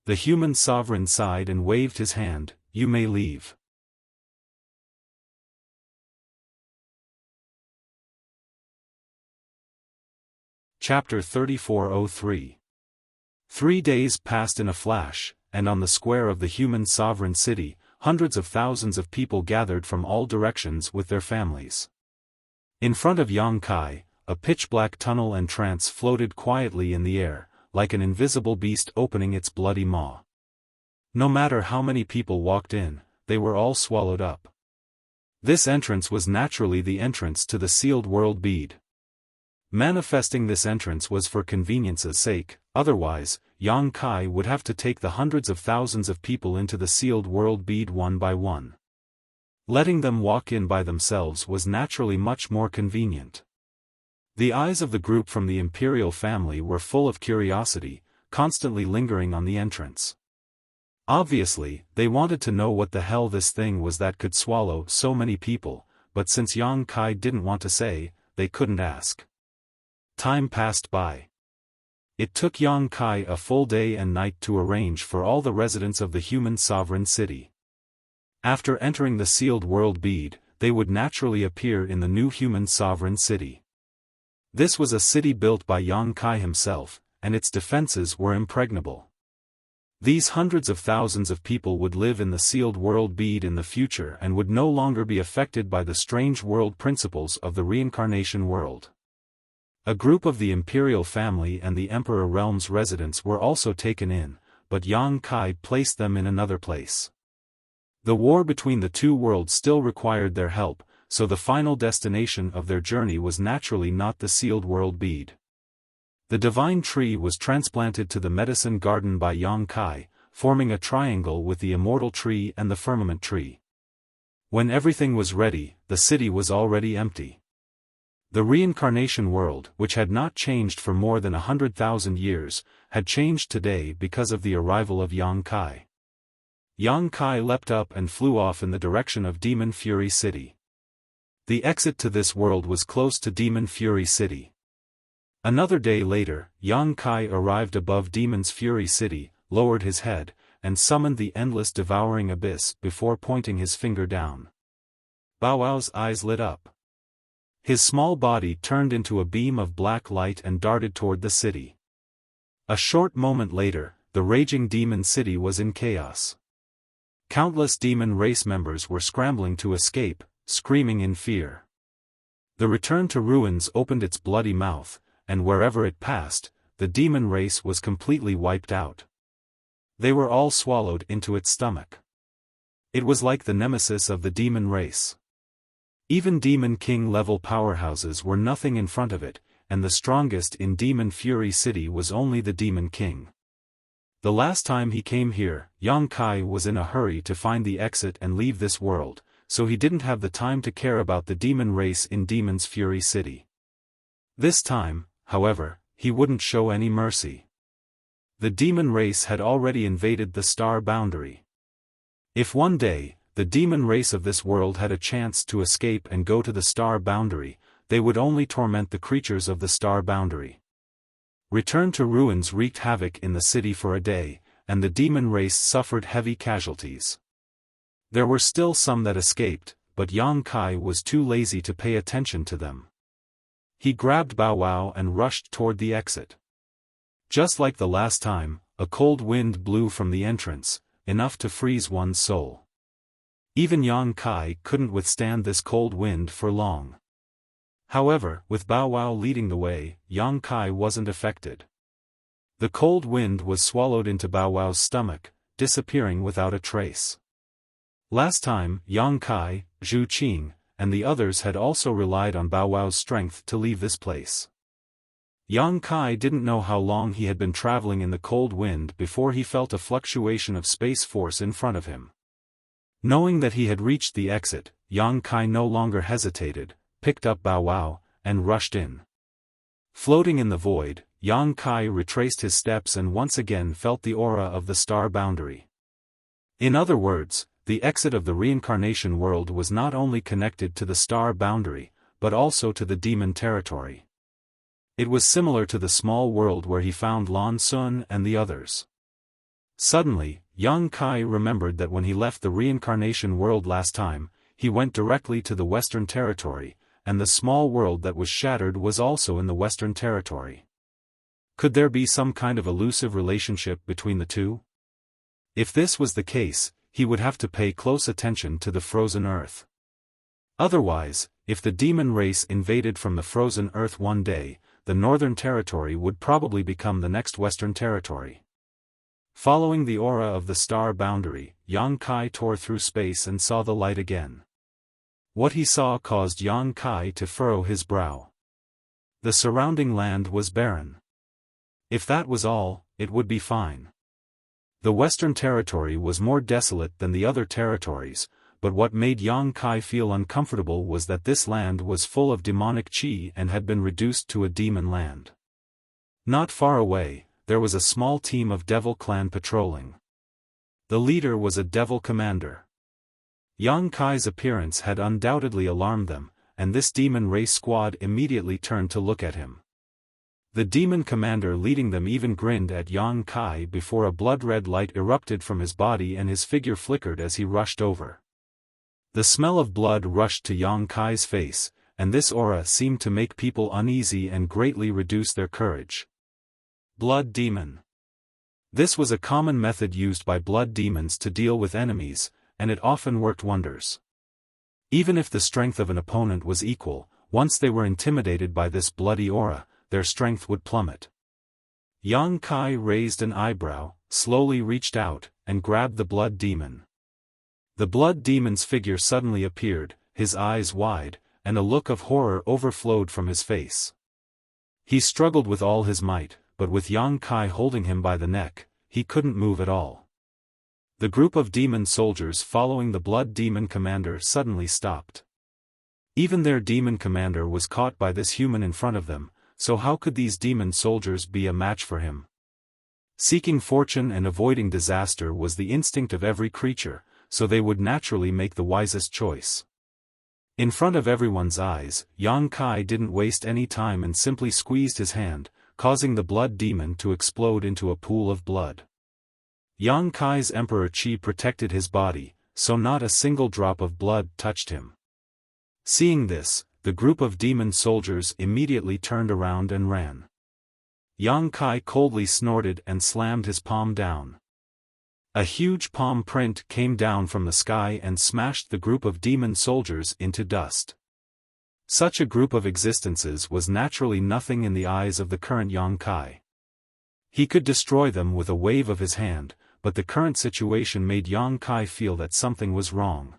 Speaker 1: The human sovereign sighed and waved his hand. You may leave. Chapter 3403. 3 days passed in a flash, and on the square of the human sovereign city, hundreds of thousands of people gathered from all directions with their families. In front of Yang Kai, a pitch-black tunnel and trance floated quietly in the air, like an invisible beast opening its bloody maw. No matter how many people walked in, they were all swallowed up. This entrance was naturally the entrance to the sealed world bead. Manifesting this entrance was for convenience's sake, otherwise, Yang Kai would have to take the hundreds of thousands of people into the sealed world bead one by one. Letting them walk in by themselves was naturally much more convenient. The eyes of the group from the imperial family were full of curiosity, constantly lingering on the entrance. Obviously, they wanted to know what the hell this thing was that could swallow so many people, but since Yang Kai didn't want to say, they couldn't ask. Time passed by. It took Yang Kai a full day and night to arrange for all the residents of the human sovereign city. After entering the sealed world bead, they would naturally appear in the new human sovereign city. This was a city built by Yang Kai himself, and its defenses were impregnable. These hundreds of thousands of people would live in the sealed world bead in the future and would no longer be affected by the strange world principles of the reincarnation world. A group of the imperial family and the Emperor Realm's residents were also taken in, but Yang Kai placed them in another place. The war between the two worlds still required their help, so the final destination of their journey was naturally not the sealed world bead. The divine tree was transplanted to the medicine garden by Yang Kai, forming a triangle with the immortal tree and the firmament tree. When everything was ready, the city was already empty. The reincarnation world, which had not changed for more than 100,000 years, had changed today because of the arrival of Yang Kai. Yang Kai leapt up and flew off in the direction of Demon Fury City. The exit to this world was close to Demon Fury City. Another day later, Yang Kai arrived above Demon's Fury City, lowered his head, and summoned the endless devouring abyss before pointing his finger down. Bow Wow's eyes lit up. His small body turned into a beam of black light and darted toward the city. A short moment later, the raging demon city was in chaos. Countless demon race members were scrambling to escape, screaming in fear. The return to ruins opened its bloody mouth, and wherever it passed, the demon race was completely wiped out. They were all swallowed into its stomach. It was like the nemesis of the demon race. Even Demon King level powerhouses were nothing in front of it, and the strongest in Demon Fury City was only the Demon King. The last time he came here, Yang Kai was in a hurry to find the exit and leave this world, so he didn't have the time to care about the demon race in Demon's Fury City. This time, however, he wouldn't show any mercy. The demon race had already invaded the star boundary. If one day, the demon race of this world had a chance to escape and go to the star boundary, they would only torment the creatures of the star boundary. Return to ruins wreaked havoc in the city for a day, and the demon race suffered heavy casualties. There were still some that escaped, but Yang Kai was too lazy to pay attention to them. He grabbed Bow Wow and rushed toward the exit. Just like the last time, a cold wind blew from the entrance, enough to freeze one's soul. Even Yang Kai couldn't withstand this cold wind for long. However, with Bow Wow leading the way, Yang Kai wasn't affected. The cold wind was swallowed into Bow Wow's stomach, disappearing without a trace. Last time, Yang Kai, Zhu Qing, and the others had also relied on Bow Wow's strength to leave this place. Yang Kai didn't know how long he had been traveling in the cold wind before he felt a fluctuation of space force in front of him. Knowing that he had reached the exit, Yang Kai no longer hesitated, picked up Bow Wow, and rushed in. Floating in the void, Yang Kai retraced his steps and once again felt the aura of the star boundary. In other words, the exit of the reincarnation world was not only connected to the star boundary, but also to the demon territory. It was similar to the small world where he found Lan Sun and the others. Suddenly, Yang Kai remembered that when he left the reincarnation world last time, he went directly to the Western Territory, and the small world that was shattered was also in the Western Territory. Could there be some kind of elusive relationship between the two? If this was the case, he would have to pay close attention to the frozen earth. Otherwise, if the demon race invaded from the frozen earth one day, the Northern Territory would probably become the next Western Territory. Following the aura of the star boundary, Yang Kai tore through space and saw the light again. What he saw caused Yang Kai to furrow his brow. The surrounding land was barren. If that was all, it would be fine. The Western Territory was more desolate than the other territories, but what made Yang Kai feel uncomfortable was that this land was full of demonic chi and had been reduced to a demon land. Not far away, there was a small team of devil clan patrolling. The leader was a devil commander. Yang Kai's appearance had undoubtedly alarmed them, and this demon race squad immediately turned to look at him. The demon commander leading them even grinned at Yang Kai before a blood-red light erupted from his body and his figure flickered as he rushed over. The smell of blood rushed to Yang Kai's face, and this aura seemed to make people uneasy and greatly reduce their courage. Blood demon. This was a common method used by blood demons to deal with enemies, and it often worked wonders. Even if the strength of an opponent was equal, once they were intimidated by this bloody aura, their strength would plummet. Yang Kai raised an eyebrow, slowly reached out, and grabbed the blood demon. The blood demon's figure suddenly appeared, his eyes wide, and a look of horror overflowed from his face. He struggled with all his might, but with Yang Kai holding him by the neck, he couldn't move at all. The group of demon soldiers following the blood demon commander suddenly stopped. Even their demon commander was caught by this human in front of them, so how could these demon soldiers be a match for him? Seeking fortune and avoiding disaster was the instinct of every creature, so they would naturally make the wisest choice. In front of everyone's eyes, Yang Kai didn't waste any time and simply squeezed his hand, causing the blood demon to explode into a pool of blood. Yang Kai's emperor chi protected his body, so not a single drop of blood touched him. Seeing this, the group of demon soldiers immediately turned around and ran. Yang Kai coldly snorted and slammed his palm down. A huge palm print came down from the sky and smashed the group of demon soldiers into dust. Such a group of existences was naturally nothing in the eyes of the current Yang Kai. He could destroy them with a wave of his hand, but the current situation made Yang Kai feel that something was wrong.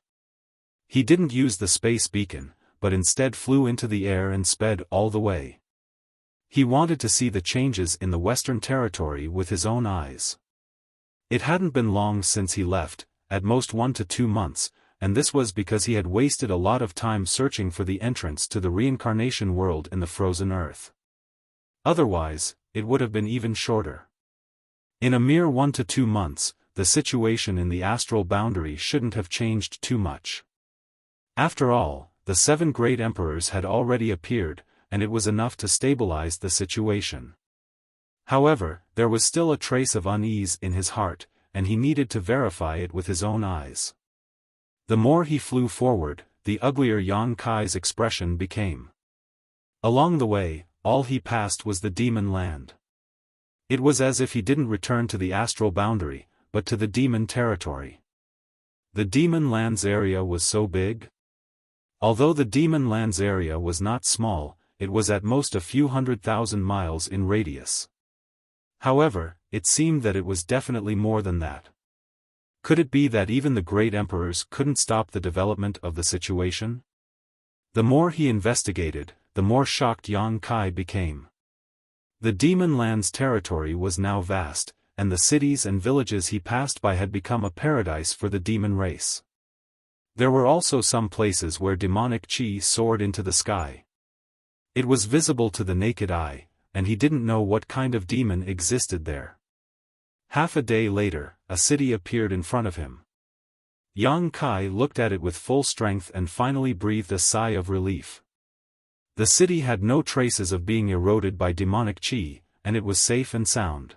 Speaker 1: He didn't use the space beacon, but instead flew into the air and sped all the way. He wanted to see the changes in the Western Territory with his own eyes. It hadn't been long since he left, at most 1 to 2 months, and this was because he had wasted a lot of time searching for the entrance to the reincarnation world in the frozen earth. Otherwise, it would have been even shorter. In a mere 1 to 2 months, the situation in the astral boundary shouldn't have changed too much. After all, the 7 great emperors had already appeared, and it was enough to stabilize the situation. However, there was still a trace of unease in his heart, and he needed to verify it with his own eyes. The more he flew forward, the uglier Yang Kai's expression became. Along the way, all he passed was the demon land. It was as if he didn't return to the astral boundary, but to the demon territory. The demon land's area was so big. Although the demon land's area was not small, it was at most a few 100,000 miles in radius. However, it seemed that it was definitely more than that. Could it be that even the great emperors couldn't stop the development of the situation? The more he investigated, the more shocked Yang Kai became. The demon land's territory was now vast, and the cities and villages he passed by had become a paradise for the demon race. There were also some places where demonic chi soared into the sky. It was visible to the naked eye, and he didn't know what kind of demon existed there. Half a day later, a city appeared in front of him. Yang Kai looked at it with full strength and finally breathed a sigh of relief. The city had no traces of being eroded by demonic chi, and it was safe and sound.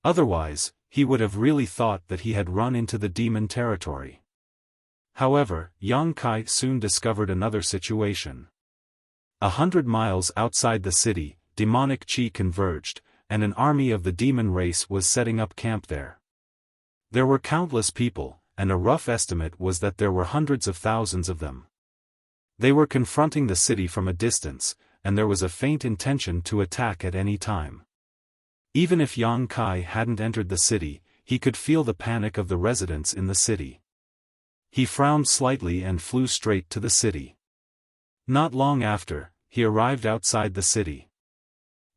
Speaker 1: Otherwise, he would have really thought that he had run into the demon territory. However, Yang Kai soon discovered another situation. 100 miles outside the city, demonic chi converged, and an army of the demon race was setting up camp there. There were countless people, and a rough estimate was that there were hundreds of thousands of them. They were confronting the city from a distance, and there was a faint intention to attack at any time. Even if Yang Kai hadn't entered the city, he could feel the panic of the residents in the city. He frowned slightly and flew straight to the city. Not long after, he arrived outside the city.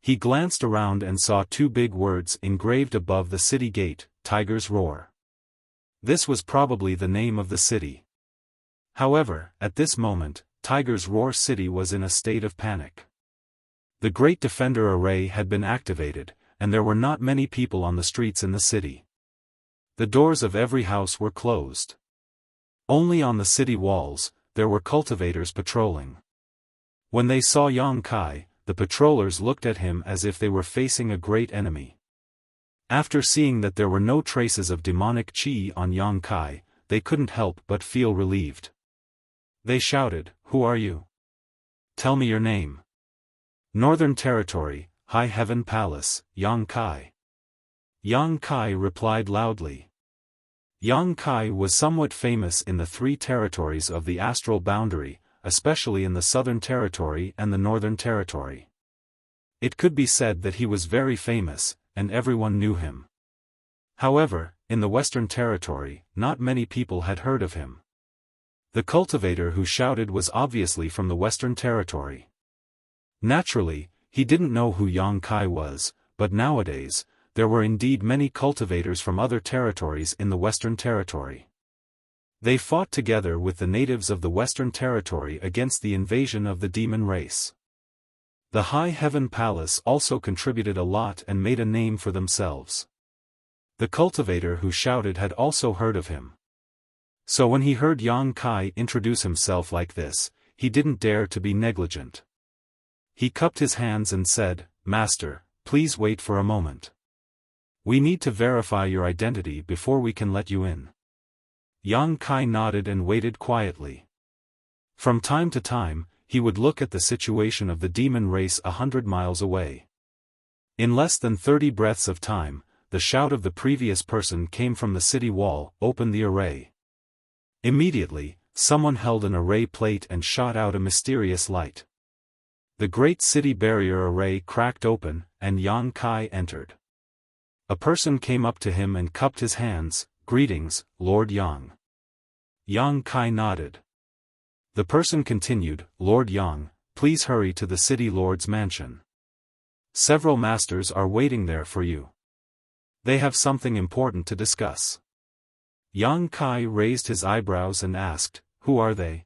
Speaker 1: He glanced around and saw two big words engraved above the city gate, Tiger's Roar. This was probably the name of the city. However, at this moment, Tiger's Roar City was in a state of panic. The Great Defender Array had been activated, and there were not many people on the streets in the city. The doors of every house were closed. Only on the city walls, there were cultivators patrolling. When they saw Yang Kai, the patrollers looked at him as if they were facing a great enemy. After seeing that there were no traces of demonic chi on Yang Kai, they couldn't help but feel relieved. They shouted, "Who are you? Tell me your name." "Northern Territory, High Heaven Palace, Yang Kai." Yang Kai replied loudly. Yang Kai was somewhat famous in the three territories of the astral boundary, especially in the Southern Territory and the Northern Territory. It could be said that he was very famous, and everyone knew him. However, in the Western Territory, not many people had heard of him. The cultivator who shouted was obviously from the Western Territory. Naturally, he didn't know who Yang Kai was, but nowadays, there were indeed many cultivators from other territories in the Western Territory. They fought together with the natives of the Western Territory against the invasion of the demon race. The High Heaven Palace also contributed a lot and made a name for themselves. The cultivator who shouted had also heard of him. So when he heard Yang Kai introduce himself like this, he didn't dare to be negligent. He cupped his hands and said, "Master, please wait for a moment. We need to verify your identity before we can let you in." Yang Kai nodded and waited quietly. From time to time, he would look at the situation of the demon race 100 miles away. In less than 30 breaths of time, the shout of the previous person came from the city wall, "Open the array." Immediately, someone held an array plate and shot out a mysterious light. The great city barrier array cracked open, and Yang Kai entered. A person came up to him and cupped his hands. "Greetings, Lord Yang." Yang Kai nodded. The person continued, "Lord Yang, please hurry to the city lord's mansion. Several masters are waiting there for you. They have something important to discuss." Yang Kai raised his eyebrows and asked, "Who are they?"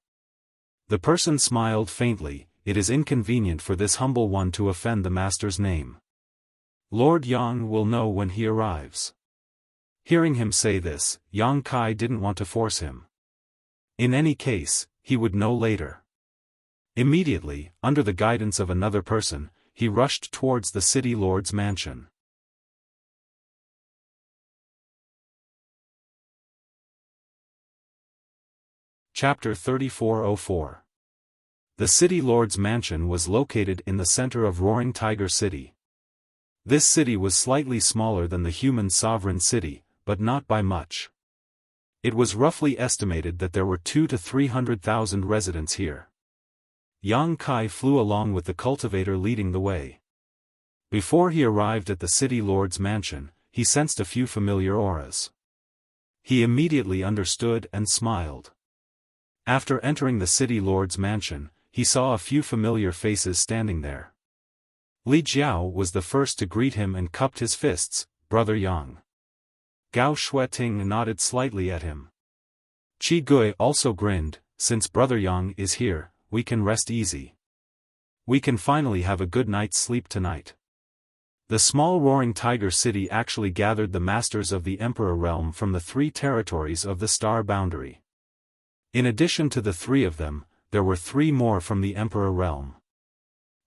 Speaker 1: The person smiled faintly. "It is inconvenient for this humble one to offend the master's name. Lord Yang will know when he arrives." Hearing him say this, Yang Kai didn't want to force him. In any case, he would know later. Immediately, under the guidance of another person, he rushed towards the city lord's mansion. Chapter 3404. The city lord's mansion was located in the center of Roaring Tiger City. This city was slightly smaller than the human sovereign city, but not by much. It was roughly estimated that there were 200,000 to 300,000 residents here. Yang Kai flew along with the cultivator leading the way. Before he arrived at the city lord's mansion, he sensed a few familiar auras. He immediately understood and smiled. After entering the city lord's mansion, he saw a few familiar faces standing there. Li Jiao was the first to greet him and cupped his fists. "Brother Yang." Gao Shueting nodded slightly at him. Qi Gui also grinned, since Brother Yang is here, we can rest easy. We can finally have a good night's sleep tonight. The small roaring tiger city actually gathered the masters of the Emperor realm from the 3 territories of the star boundary. In addition to the 3 of them, there were 3 more from the Emperor realm.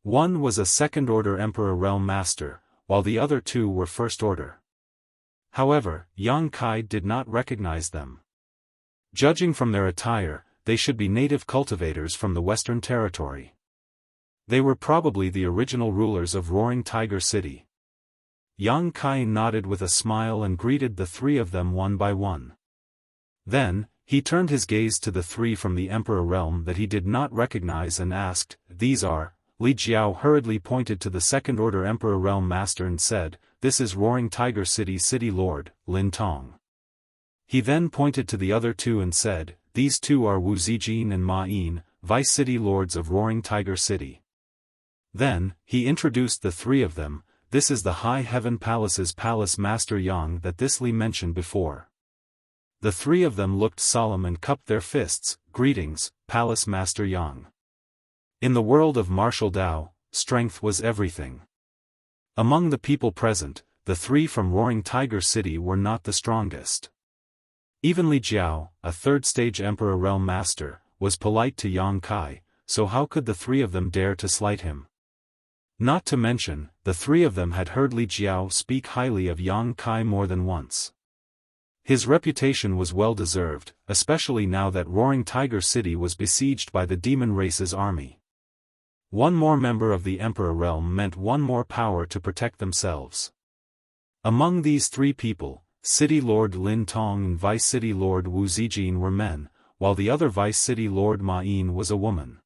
Speaker 1: One was a second-order Emperor realm master, while the other 2 were first-order. However, Yang Kai did not recognize them. Judging from their attire, they should be native cultivators from the Western Territory. They were probably the original rulers of Roaring Tiger City. Yang Kai nodded with a smile and greeted the 3 of them one by one. Then, he turned his gaze to the 3 from the Emperor realm that he did not recognize and asked, "These are?" Li Jiao hurriedly pointed to the second-order Emperor realm master and said, "This is Roaring Tiger City City Lord, Lin Tong." He then pointed to the other 2 and said, "These 2 are Wu Zijin and Ma Yin, Vice City Lords of Roaring Tiger City." Then, he introduced the 3 of them. "This is the High Heaven Palace's Palace Master Yang that this Li mentioned before." The 3 of them looked solemn and cupped their fists. "Greetings, Palace Master Yang." In the world of martial Tao, strength was everything. Among the people present, the 3 from Roaring Tiger City were not the strongest. Even Li Jiao, a third-stage Emperor Realm Master, was polite to Yang Kai, so how could the 3 of them dare to slight him? Not to mention, the 3 of them had heard Li Jiao speak highly of Yang Kai more than once. His reputation was well-deserved, especially now that Roaring Tiger City was besieged by the demon race's army. One more member of the Emperor realm meant one more power to protect themselves. Among these 3 people, City Lord Lin Tong and Vice City Lord Wu Zijin were men, while the other Vice City Lord Ma Yin was a woman.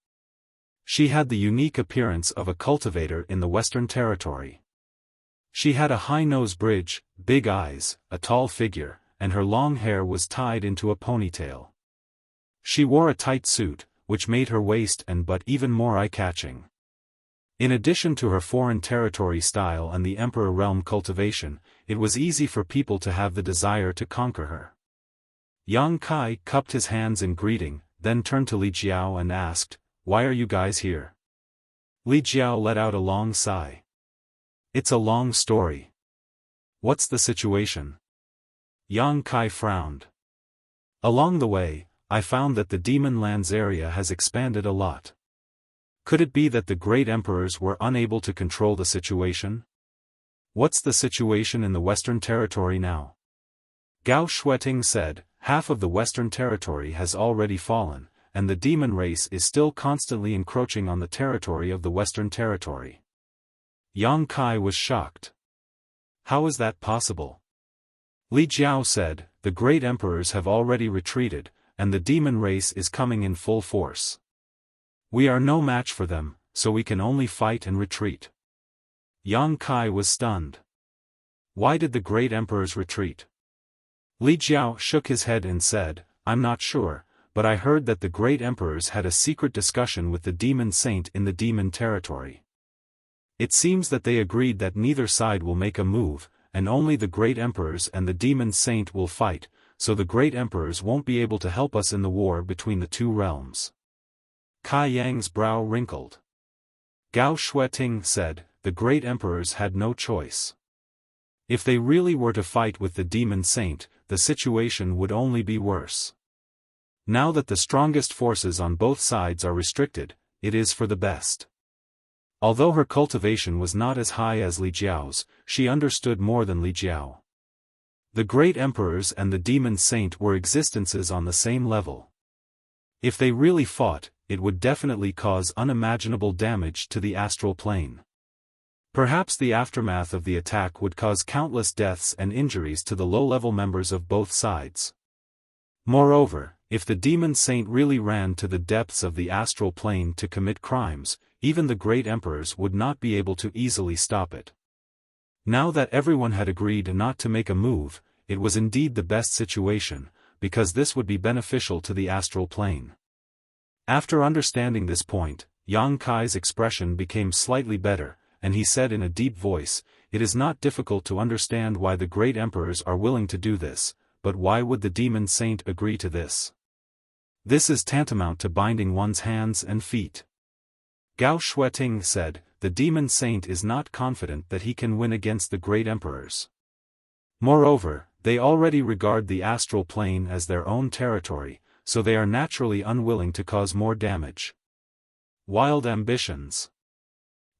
Speaker 1: She had the unique appearance of a cultivator in the Western Territory. She had a high nose bridge, big eyes, a tall figure, and her long hair was tied into a ponytail. She wore a tight suit, which made her waist and butt even more eye-catching. In addition to her foreign territory style and the Emperor realm cultivation, it was easy for people to have the desire to conquer her. Yang Kai cupped his hands in greeting, then turned to Li Jiao and asked, "Why are you guys here?" Li Jiao let out a long sigh. "It's a long story. What's the situation?" Yang Kai frowned. "Along the way, I found that the Demon Lands area has expanded a lot. Could it be that the great emperors were unable to control the situation? What's the situation in the Western Territory now?" Gao Shueting said, "Half of the Western Territory has already fallen, and the demon race is still constantly encroaching on the territory of the Western Territory." Yang Kai was shocked. "How is that possible?" Li Jiao said, "The great emperors have already retreated, and the demon race is coming in full force. We are no match for them, so we can only fight and retreat." Yang Kai was stunned. Why did the great emperors retreat? Li Jiao shook his head and said, "I'm not sure, but I heard that the great emperors had a secret discussion with the demon saint in the demon territory. It seems that they agreed that neither side will make a move, and only the great emperors and the demon saint will fight, so the great emperors won't be able to help us in the war between the 2 realms." Kai Yang's brow wrinkled. Gao Shueting said, "The great emperors had no choice. If they really were to fight with the demon saint, the situation would only be worse. Now that the strongest forces on both sides are restricted, it is for the best." Although her cultivation was not as high as Li Jiao's, she understood more than Li Jiao. The great emperors and the demon saint were existences on the same level. If they really fought, it would definitely cause unimaginable damage to the astral plane. Perhaps the aftermath of the attack would cause countless deaths and injuries to the low-level members of both sides. Moreover, if the demon saint really ran to the depths of the astral plane to commit crimes, even the great emperors would not be able to easily stop it. Now that everyone had agreed not to make a move, it was indeed the best situation, because this would be beneficial to the astral plane. After understanding this point, Yang Kai's expression became slightly better, and he said in a deep voice, "It is not difficult to understand why the great emperors are willing to do this, but why would the demon saint agree to this? This is tantamount to binding one's hands and feet. Gao Shueting said, the demon saint is not confident that he can win against the great emperors. Moreover, they already regard the astral plane as their own territory, so they are naturally unwilling to cause more damage. Wild ambitions.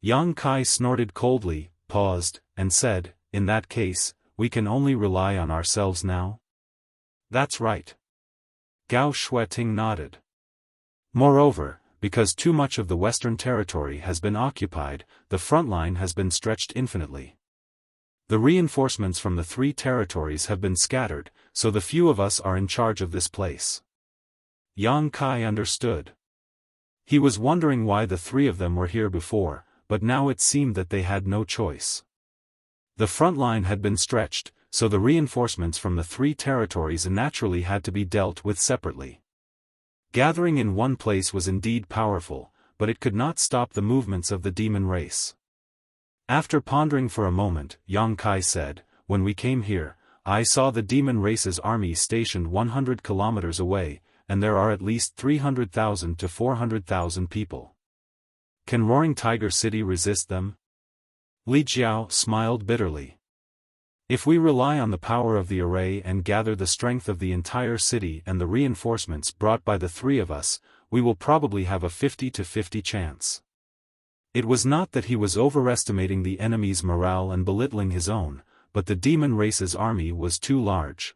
Speaker 1: Yang Kai snorted coldly, paused, and said, in that case, we can only rely on ourselves now? That's right. Gao Shueting nodded. Moreover, because too much of the Western territory has been occupied, the front line has been stretched infinitely. The reinforcements from the 3 territories have been scattered, so the few of us are in charge of this place. Yang Kai understood. He was wondering why the 3 of them were here before, but now it seemed that they had no choice. The front line had been stretched, so the reinforcements from the 3 territories naturally had to be dealt with separately. Gathering in one place was indeed powerful, but it could not stop the movements of the demon race. After pondering for a moment, Yang Kai said, when we came here, I saw the demon race's army stationed 100 kilometers away, and there are at least 300,000 to 400,000 people. Can Roaring Tiger City resist them? Li Jiao smiled bitterly. If we rely on the power of the array and gather the strength of the entire city and the reinforcements brought by the 3 of us, we will probably have a 50-50 chance. It was not that he was overestimating the enemy's morale and belittling his own, but the demon race's army was too large.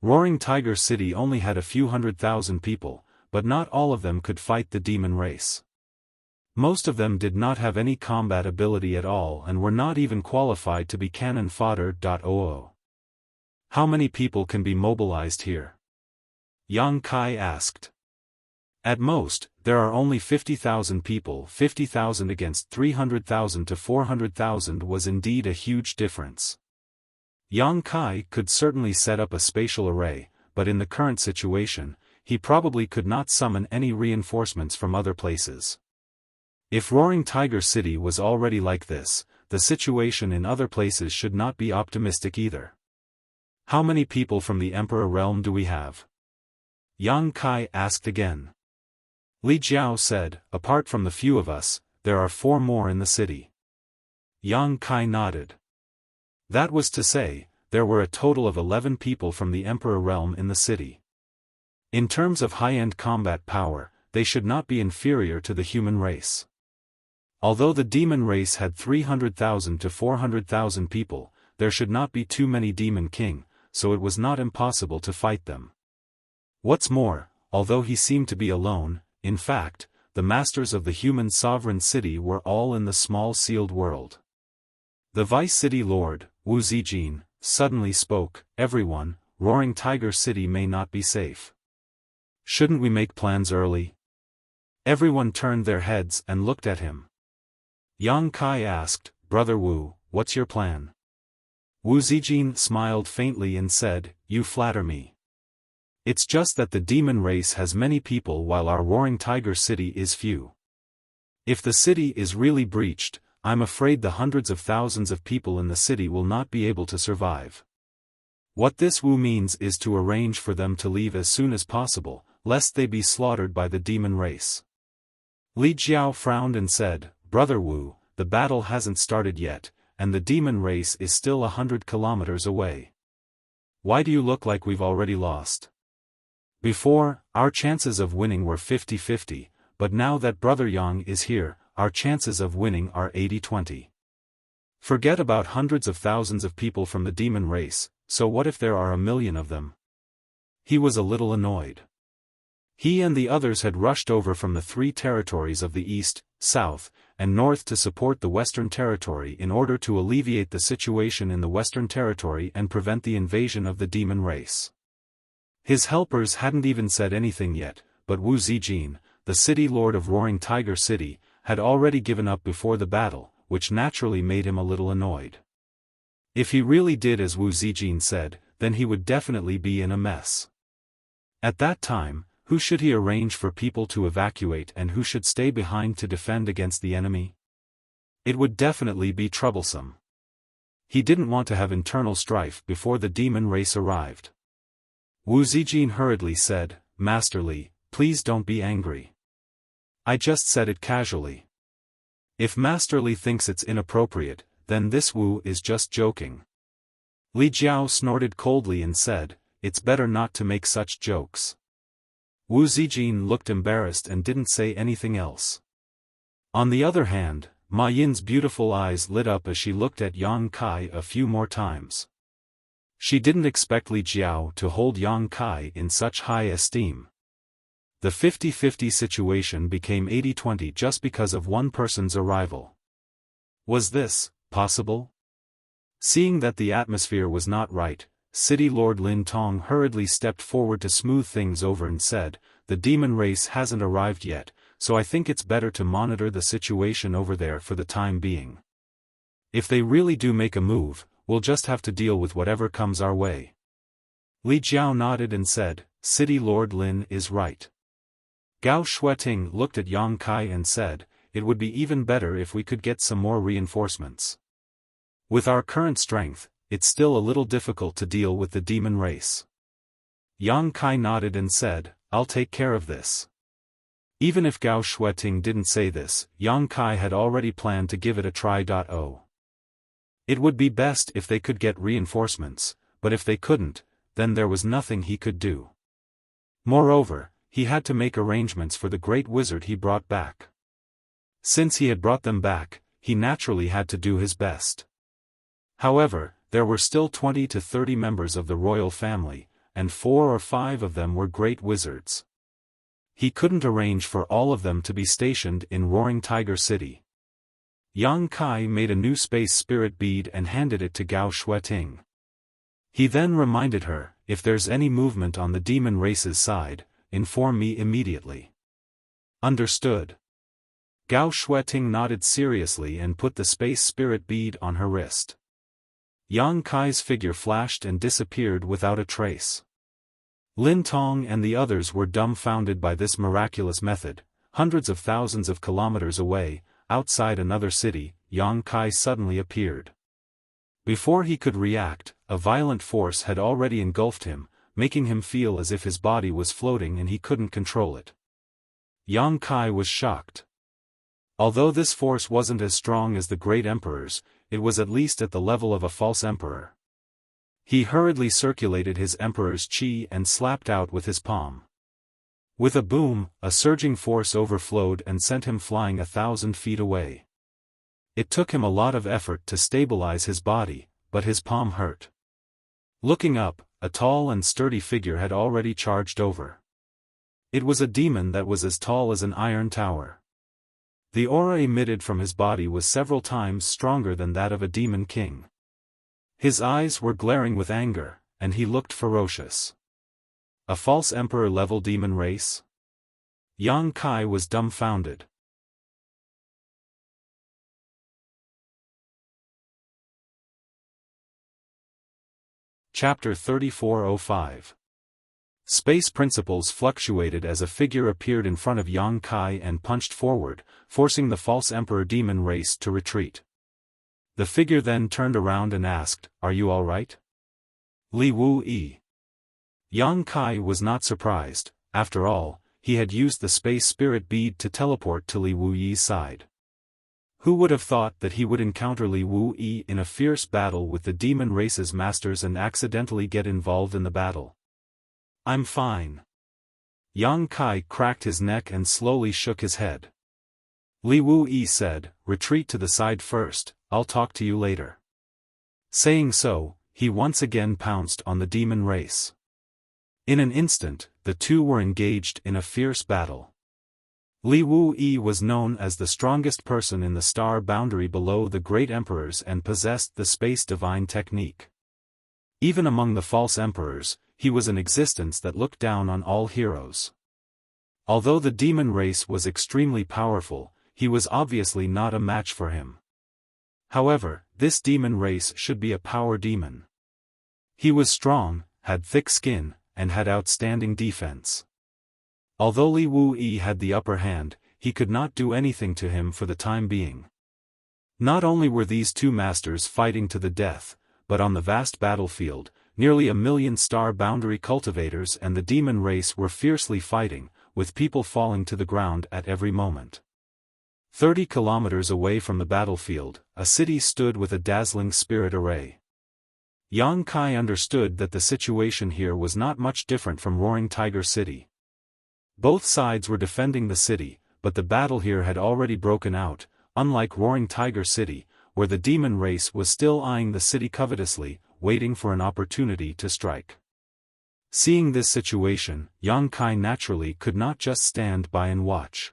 Speaker 1: Roaring Tiger City only had a few 100,000 people, but not all of them could fight the demon race. Most of them did not have any combat ability at all and were not even qualified to be cannon fodder. How many people can be mobilized here? Yang Kai asked. At most, there are only 50,000 people. 50,000 against 300,000 to 400,000 was indeed a huge difference. Yang Kai could certainly set up a spatial array, but in the current situation, he probably could not summon any reinforcements from other places. If Roaring Tiger City was already like this, the situation in other places should not be optimistic either. How many people from the Emperor realm do we have? Yang Kai asked again. Li Jiao said, apart from the few of us, there are 4 more in the city. Yang Kai nodded. That was to say, there were a total of 11 people from the Emperor realm in the city. In terms of high-end combat power, they should not be inferior to the human race. Although the demon race had 300,000 to 400,000 people, there should not be too many demon king, so it was not impossible to fight them. What's more, although he seemed to be alone, in fact, the masters of the human sovereign city were all in the small sealed world. The vice city lord, Wu Zijin, suddenly spoke, everyone, Roaring Tiger City may not be safe. Shouldn't we make plans early? Everyone turned their heads and looked at him. Yang Kai asked, Brother Wu, what's your plan? Wu Zijin smiled faintly and said, you flatter me. It's just that the demon race has many people while our Roaring Tiger City is few. If the city is really breached, I'm afraid the hundreds of thousands of people in the city will not be able to survive. What this Wu means is to arrange for them to leave as soon as possible, lest they be slaughtered by the demon race. Li Jiao frowned and said, Brother Wu, the battle hasn't started yet, and the demon race is still 100 kilometers away. Why do you look like we've already lost? Before, our chances of winning were 50-50, but now that Brother Yang is here, our chances of winning are 80-20. Forget about hundreds of thousands of people from the demon race, so what if there are 1 million of them? He was a little annoyed. He and the others had rushed over from the 3 territories of the east, south, and north to support the Western Territory in order to alleviate the situation in the Western Territory and prevent the invasion of the demon race. His helpers hadn't even said anything yet, but Wu Zijin, the city lord of Roaring Tiger City, had already given up before the battle, which naturally made him a little annoyed. If he really did as Wu Zijin said, then he would definitely be in a mess. At that time, who should he arrange for people to evacuate and who should stay behind to defend against the enemy? It would definitely be troublesome. He didn't want to have internal strife before the demon race arrived. Wu Zijin hurriedly said, Master Li, please don't be angry. I just said it casually. If Master Li thinks it's inappropriate, then this Wu is just joking. Li Jiao snorted coldly and said, it's better not to make such jokes. Wu Zijin looked embarrassed and didn't say anything else. On the other hand, Ma Yin's beautiful eyes lit up as she looked at Yang Kai a few more times. She didn't expect Li Jiao to hold Yang Kai in such high esteem. The 50-50 situation became 80-20 just because of one person's arrival. Was this possible? Seeing that the atmosphere was not right, City Lord Lin Tong hurriedly stepped forward to smooth things over and said, the demon race hasn't arrived yet, so I think it's better to monitor the situation over there for the time being. If they really do make a move, we'll just have to deal with whatever comes our way. Li Jiao nodded and said, City Lord Lin is right. Gao Shueting looked at Yang Kai and said, it would be even better if we could get some more reinforcements. With our current strength, it's still a little difficult to deal with the demon race. Yang Kai nodded and said, I'll take care of this. Even if Gao Shueting didn't say this, Yang Kai had already planned to give it a try. It would be best if they could get reinforcements, but if they couldn't, then there was nothing he could do. Moreover, he had to make arrangements for the great wizard he brought back. Since he had brought them back, he naturally had to do his best. However, there were still 20 to 30 members of the royal family, and 4 or 5 of them were great wizards. He couldn't arrange for all of them to be stationed in Roaring Tiger City. Yang Kai made a new space spirit bead and handed it to Gao Shueting. He then reminded her, if there's any movement on the demon race's side, inform me immediately. Understood. Gao Shueting nodded seriously and put the space spirit bead on her wrist. Yang Kai's figure flashed and disappeared without a trace. Lin Tong and the others were dumbfounded by this miraculous method. Hundreds of thousands of kilometers away, outside another city, Yang Kai suddenly appeared. Before he could react, a violent force had already engulfed him, making him feel as if his body was floating and he couldn't control it. Yang Kai was shocked. Although this force wasn't as strong as the great emperor's, it was at least at the level of a false emperor. He hurriedly circulated his emperor's qi and slapped out with his palm. With a boom, a surging force overflowed and sent him flying 1,000 feet away. It took him a lot of effort to stabilize his body, but his palm hurt. Looking up, a tall and sturdy figure had already charged over. It was a demon that was as tall as an iron tower. The aura emitted from his body was several times stronger than that of a demon king. His eyes were glaring with anger, and he looked ferocious. A false emperor-level demon race? Yang Kai was dumbfounded. Chapter 3405. Space principles fluctuated as a figure appeared in front of Yang Kai and punched forward, forcing the false emperor demon race to retreat. The figure then turned around and asked, "Are you all right?" Li Wu Yi. Yang Kai was not surprised. After all, he had used the space spirit bead to teleport to Li Wu Yi's side. Who would have thought that he would encounter Li Wu Yi in a fierce battle with the demon race's masters and accidentally get involved in the battle? "I'm fine." Yang Kai cracked his neck and slowly shook his head. Li Wu Yi said, "Retreat to the side first, I'll talk to you later." Saying so, he once again pounced on the demon race. In an instant, the two were engaged in a fierce battle. Li Wu Yi was known as the strongest person in the star boundary below the great emperors and possessed the space divine technique. Even among the false emperors, he was an existence that looked down on all heroes. Although the demon race was extremely powerful, he was obviously not a match for him. However, this demon race should be a power demon. He was strong, had thick skin, and had outstanding defense. Although Li Wu Yi had the upper hand, he could not do anything to him for the time being. Not only were these two masters fighting to the death, but on the vast battlefield, nearly 1,000,000 star boundary cultivators and the demon race were fiercely fighting, with people falling to the ground at every moment. 30 kilometers away from the battlefield, a city stood with a dazzling spirit array. Yang Kai understood that the situation here was not much different from Roaring Tiger City. Both sides were defending the city, but the battle here had already broken out, unlike Roaring Tiger City, where the demon race was still eyeing the city covetously, waiting for an opportunity to strike. Seeing this situation, Yang Kai naturally could not just stand by and watch.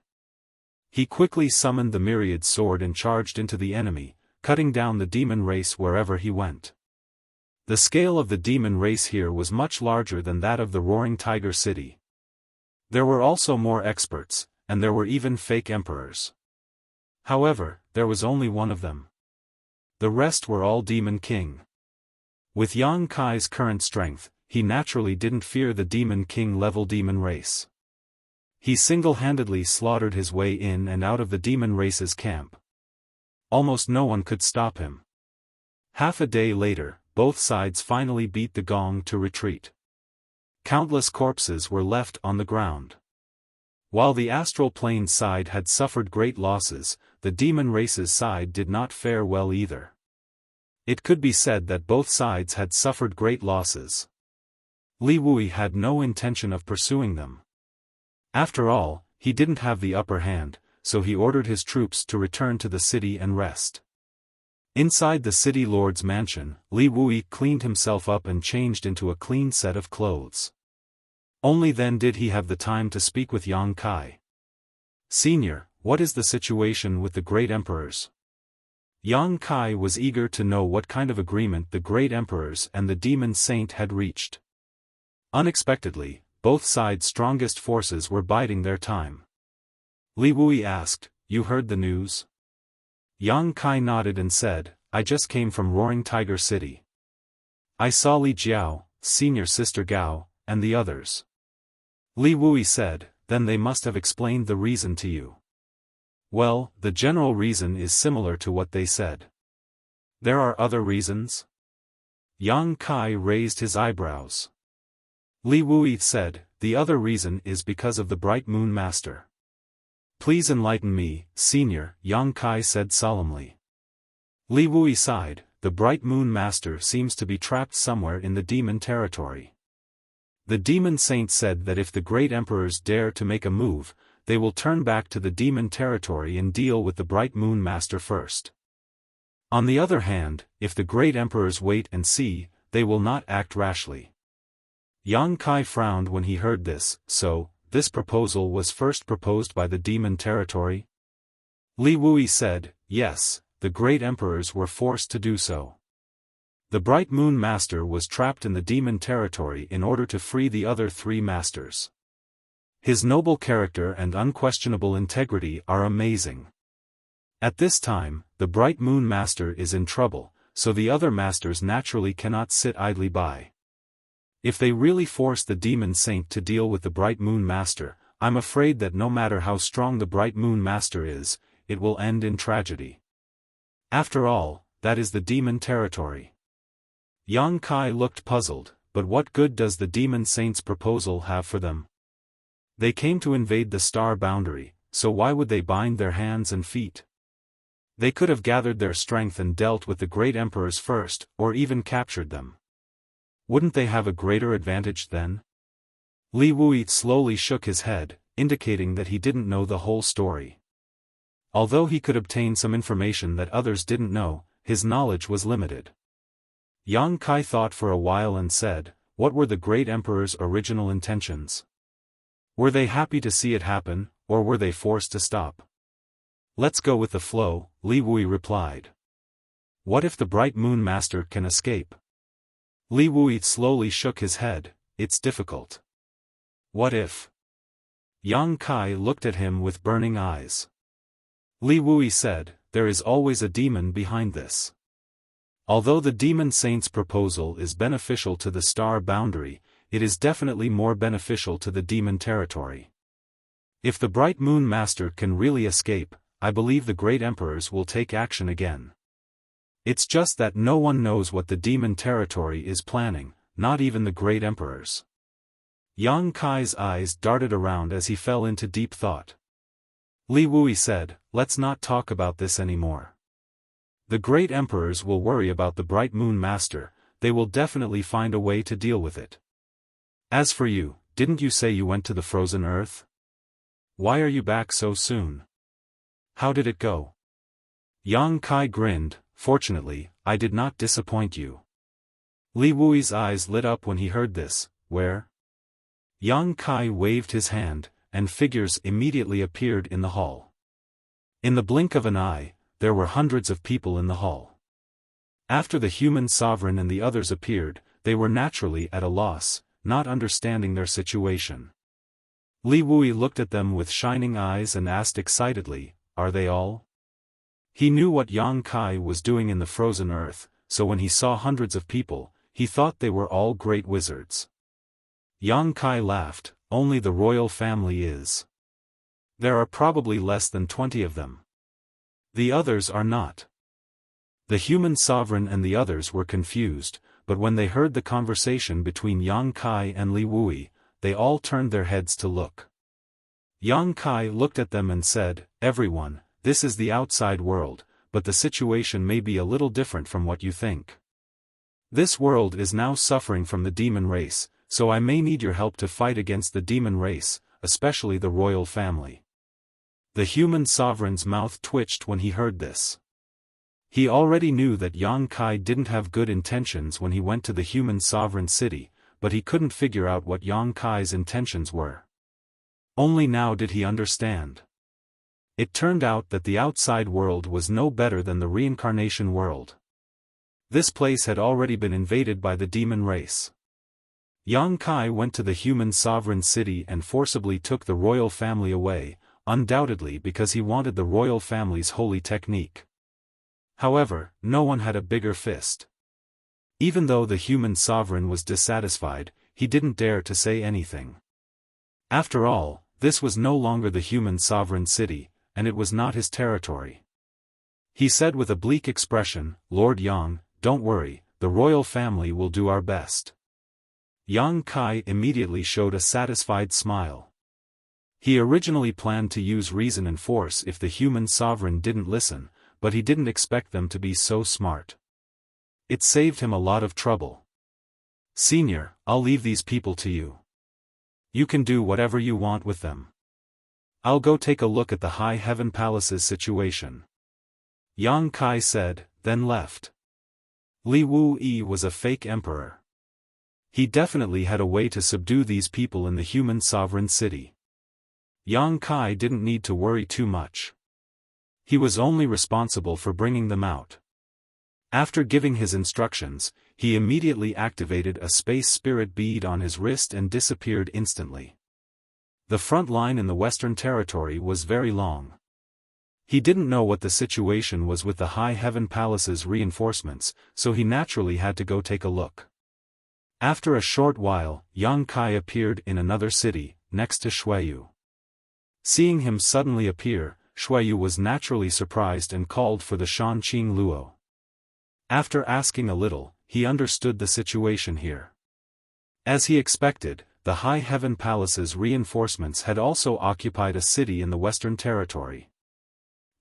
Speaker 1: He quickly summoned the myriad sword and charged into the enemy, cutting down the demon race wherever he went. The scale of the demon race here was much larger than that of the Roaring Tiger City. There were also more experts, and there were even fake emperors. However, there was only one of them. The rest were all Demon King. With Yang Kai's current strength, he naturally didn't fear the Demon King-level demon race. He single-handedly slaughtered his way in and out of the demon race's camp. Almost no one could stop him. Half a day later, both sides finally beat the gong to retreat. Countless corpses were left on the ground. While the astral plane side had suffered great losses, the demon race's side did not fare well either. It could be said that both sides had suffered great losses. Li Wui had no intention of pursuing them. After all, he didn't have the upper hand, so he ordered his troops to return to the city and rest. Inside the city lord's mansion, Li Wui cleaned himself up and changed into a clean set of clothes. Only then did he have the time to speak with Yang Kai. "Senior, what is the situation with the great emperors?" Yang Kai was eager to know what kind of agreement the great emperors and the demon saint had reached. Unexpectedly, both sides' strongest forces were biding their time. Li Wui asked, "You heard the news?" Yang Kai nodded and said, "I just came from Roaring Tiger City. I saw Li Jiao, senior sister Gao, and the others." Li Wui said, "Then they must have explained the reason to you." "Well, the general reason is similar to what they said." "There are other reasons?" Yang Kai raised his eyebrows. Li Wui said, "The other reason is because of the Bright Moon Master." "Please enlighten me, senior," Yang Kai said solemnly. Li Wui sighed. "The Bright Moon Master seems to be trapped somewhere in the demon territory. The demon saint said that if the great emperors dare to make a move, they will turn back to the demon territory and deal with the Bright Moon Master first. On the other hand, if the great emperors wait and see, they will not act rashly." Yang Kai frowned when he heard this. "So, this proposal was first proposed by the demon territory?" Li Wui said, "Yes, the great emperors were forced to do so. The Bright Moon Master was trapped in the demon territory in order to free the other three masters. His noble character and unquestionable integrity are amazing. At this time, the Bright Moon Master is in trouble, so the other masters naturally cannot sit idly by. If they really force the demon saint to deal with the Bright Moon Master, I'm afraid that no matter how strong the Bright Moon Master is, it will end in tragedy. After all, that is the demon territory." Yang Kai looked puzzled, but what good does the demon saint's proposal have for them? They came to invade the star boundary, so why would they bind their hands and feet? They could have gathered their strength and dealt with the great emperors first, or even captured them. Wouldn't they have a greater advantage then? Li Wui slowly shook his head, indicating that he didn't know the whole story. Although he could obtain some information that others didn't know, his knowledge was limited. Yang Kai thought for a while and said, "What were the great emperor's original intentions? Were they happy to see it happen, or were they forced to stop?" "Let's go with the flow," Li Wui replied. "What if the Bright Moon Master can escape?" Li Wui slowly shook his head. "It's difficult." "What if?" Yang Kai looked at him with burning eyes. Li Wui said, "There is always a demon behind this. Although the demon saint's proposal is beneficial to the star boundary, it is definitely more beneficial to the demon territory. If the Bright Moon Master can really escape, I believe the great emperors will take action again. It's just that no one knows what the demon territory is planning, not even the great emperors. Yang Kai's eyes darted around as he fell into deep thought. Li Wui said, "Let's not talk about this anymore. The great emperors will worry about the Bright Moon Master, they will definitely find a way to deal with it. As for you, didn't you say you went to the frozen earth? Why are you back so soon? How did it go?" Yang Kai grinned, "Fortunately, I did not disappoint you." Li Wui's eyes lit up when he heard this. "Where?" Yang Kai waved his hand, and figures immediately appeared in the hall. In the blink of an eye, there were hundreds of people in the hall. After the human sovereign and the others appeared, they were naturally at a loss, not understanding their situation. Li Wui looked at them with shining eyes and asked excitedly, "Are they all?" He knew what Yang Kai was doing in the frozen earth, so when he saw hundreds of people, he thought they were all great wizards. Yang Kai laughed, "Only the royal family is. There are probably less than 20 of them. The others are not." The human sovereign and the others were confused, but when they heard the conversation between Yang Kai and Li Wui, they all turned their heads to look. Yang Kai looked at them and said, "Everyone, this is the outside world, but the situation may be a little different from what you think. This world is now suffering from the demon race, so I may need your help to fight against the demon race, especially the royal family." The human sovereign's mouth twitched when he heard this. He already knew that Yang Kai didn't have good intentions when he went to the human sovereign city, but he couldn't figure out what Yang Kai's intentions were. Only now did he understand. It turned out that the outside world was no better than the reincarnation world. This place had already been invaded by the demon race. Yang Kai went to the human sovereign city and forcibly took the royal family away, undoubtedly because he wanted the royal family's holy technique. However, no one had a bigger fist. Even though the human sovereign was dissatisfied, he didn't dare to say anything. After all, this was no longer the human sovereign city, and it was not his territory. He said with a bleak expression, "Lord Yang, don't worry, the royal family will do our best." Yang Kai immediately showed a satisfied smile. He originally planned to use reason and force if the human sovereign didn't listen, but he didn't expect them to be so smart. It saved him a lot of trouble. "Senior, I'll leave these people to you. You can do whatever you want with them. I'll go take a look at the High Heaven Palace's situation." Yang Kai said, then left. Li Wui was a fake emperor. He definitely had a way to subdue these people in the human sovereign city. Yang Kai didn't need to worry too much. He was only responsible for bringing them out. After giving his instructions, he immediately activated a space spirit bead on his wrist and disappeared instantly. The front line in the Western Territory was very long. He didn't know what the situation was with the High Heaven Palace's reinforcements, so he naturally had to go take a look. After a short while, Yang Kai appeared in another city, next to Xueyu. Seeing him suddenly appear, Xueyu was naturally surprised and called for the Shanqing Luo. After asking a little, he understood the situation here. As he expected, the High Heaven Palace's reinforcements had also occupied a city in the Western Territory.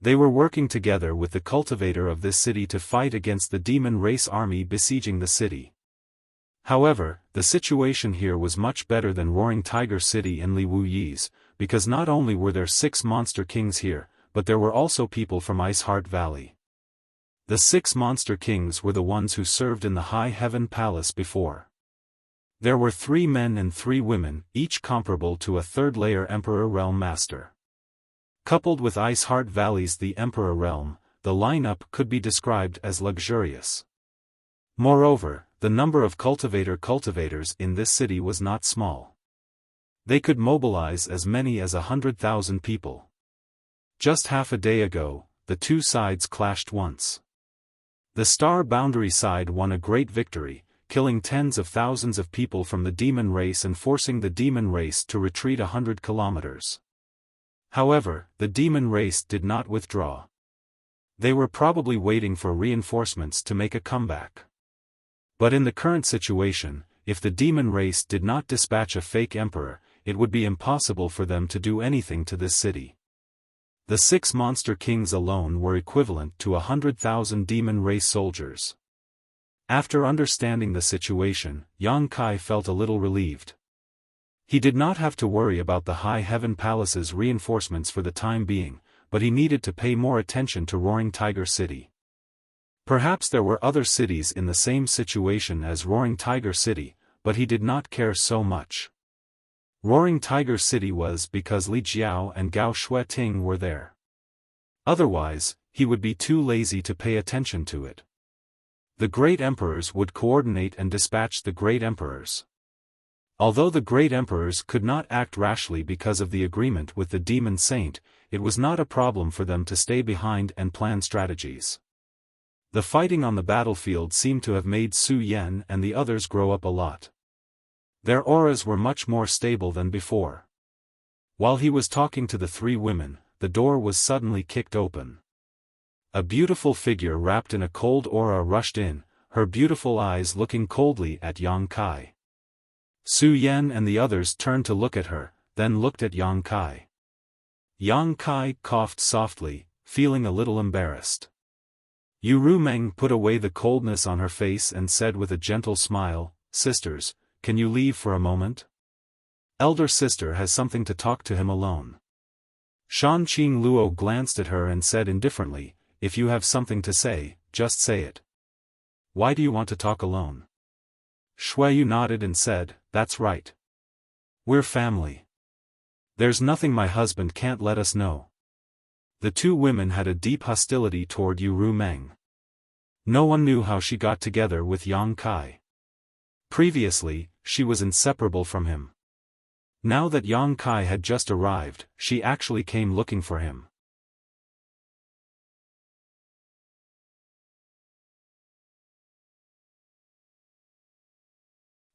Speaker 1: They were working together with the cultivator of this city to fight against the demon race army besieging the city. However, the situation here was much better than Roaring Tiger City and Li Wuyi's, because not only were there 6 monster kings here, but there were also people from Ice Heart Valley. The 6 monster kings were the ones who served in the High Heaven Palace before. There were 3 men and 3 women, each comparable to a 3rd-layer Emperor Realm Master. Coupled with Ice Heart Valley's the Emperor Realm, the lineup could be described as luxurious. Moreover, the number of cultivators in this city was not small. They could mobilize as many as 100,000 people. Just half a day ago, the 2 sides clashed once. The Star Boundary side won a great victory, killing tens of thousands of people from the demon race and forcing the demon race to retreat 100 kilometers. However, the demon race did not withdraw. They were probably waiting for reinforcements to make a comeback. But in the current situation, if the demon race did not dispatch a fake emperor, it would be impossible for them to do anything to this city. The 6 monster kings alone were equivalent to 100,000 demon race soldiers. After understanding the situation, Yang Kai felt a little relieved. He did not have to worry about the High Heaven Palace's reinforcements for the time being, but he needed to pay more attention to Roaring Tiger City. Perhaps there were other cities in the same situation as Roaring Tiger City, but he did not care so much. Roaring Tiger City was because Li Jiao and Gao Shueting were there. Otherwise, he would be too lazy to pay attention to it. The great emperors would coordinate and dispatch the great emperors. Although the great emperors could not act rashly because of the agreement with the demon saint, it was not a problem for them to stay behind and plan strategies. The fighting on the battlefield seemed to have made Su Yan and the others grow up a lot. Their auras were much more stable than before. While he was talking to the 3 women, the door was suddenly kicked open. A beautiful figure wrapped in a cold aura rushed in, her beautiful eyes looking coldly at Yang Kai. Su Yan and the others turned to look at her, then looked at Yang Kai. Yang Kai coughed softly, feeling a little embarrassed. Yu Rumeng put away the coldness on her face and said with a gentle smile, "Sisters, can you leave for a moment? Elder sister has something to talk to him alone." Shan Qing Luo glanced at her and said indifferently, "If you have something to say, just say it. Why do you want to talk alone?" Shuayu nodded and said, "That's right. We're family. There's nothing my husband can't let us know." The 2 women had a deep hostility toward Yu Rumeng. No one knew how she got together with Yang Kai. Previously, she was inseparable from him. Now that Yang Kai had just arrived, she actually came looking for him.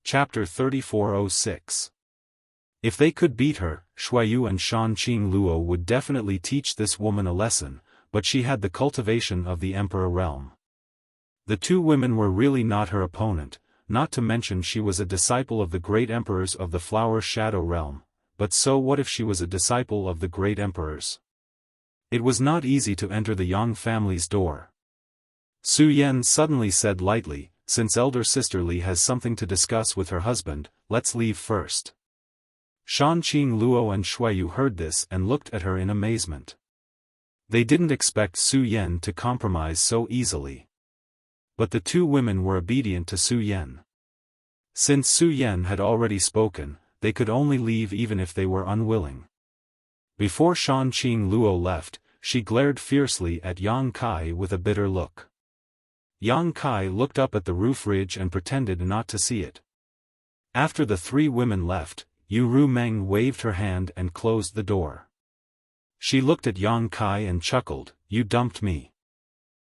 Speaker 1: Chapter 3406. If they could beat her, Shuayu and Shan Qing Luo would definitely teach this woman a lesson, but she had the cultivation of the Emperor realm. The 2 women were really not her opponent, not to mention she was a disciple of the great emperors of the Flower Shadow realm, but so what if she was a disciple of the great emperors? It was not easy to enter the Yang family's door. Su Yan suddenly said lightly, "Since elder sister Li has something to discuss with her husband, let's leave first." Shan Qing Luo and Shuayu heard this and looked at her in amazement. They didn't expect Su Yan to compromise so easily. But the 2 women were obedient to Su Yan. Since Su Yan had already spoken, they could only leave even if they were unwilling. Before Shan Qing Luo left, she glared fiercely at Yang Kai with a bitter look. Yang Kai looked up at the roof ridge and pretended not to see it. After the 3 women left, Yu Rumeng waved her hand and closed the door. She looked at Yang Kai and chuckled, "You dumped me."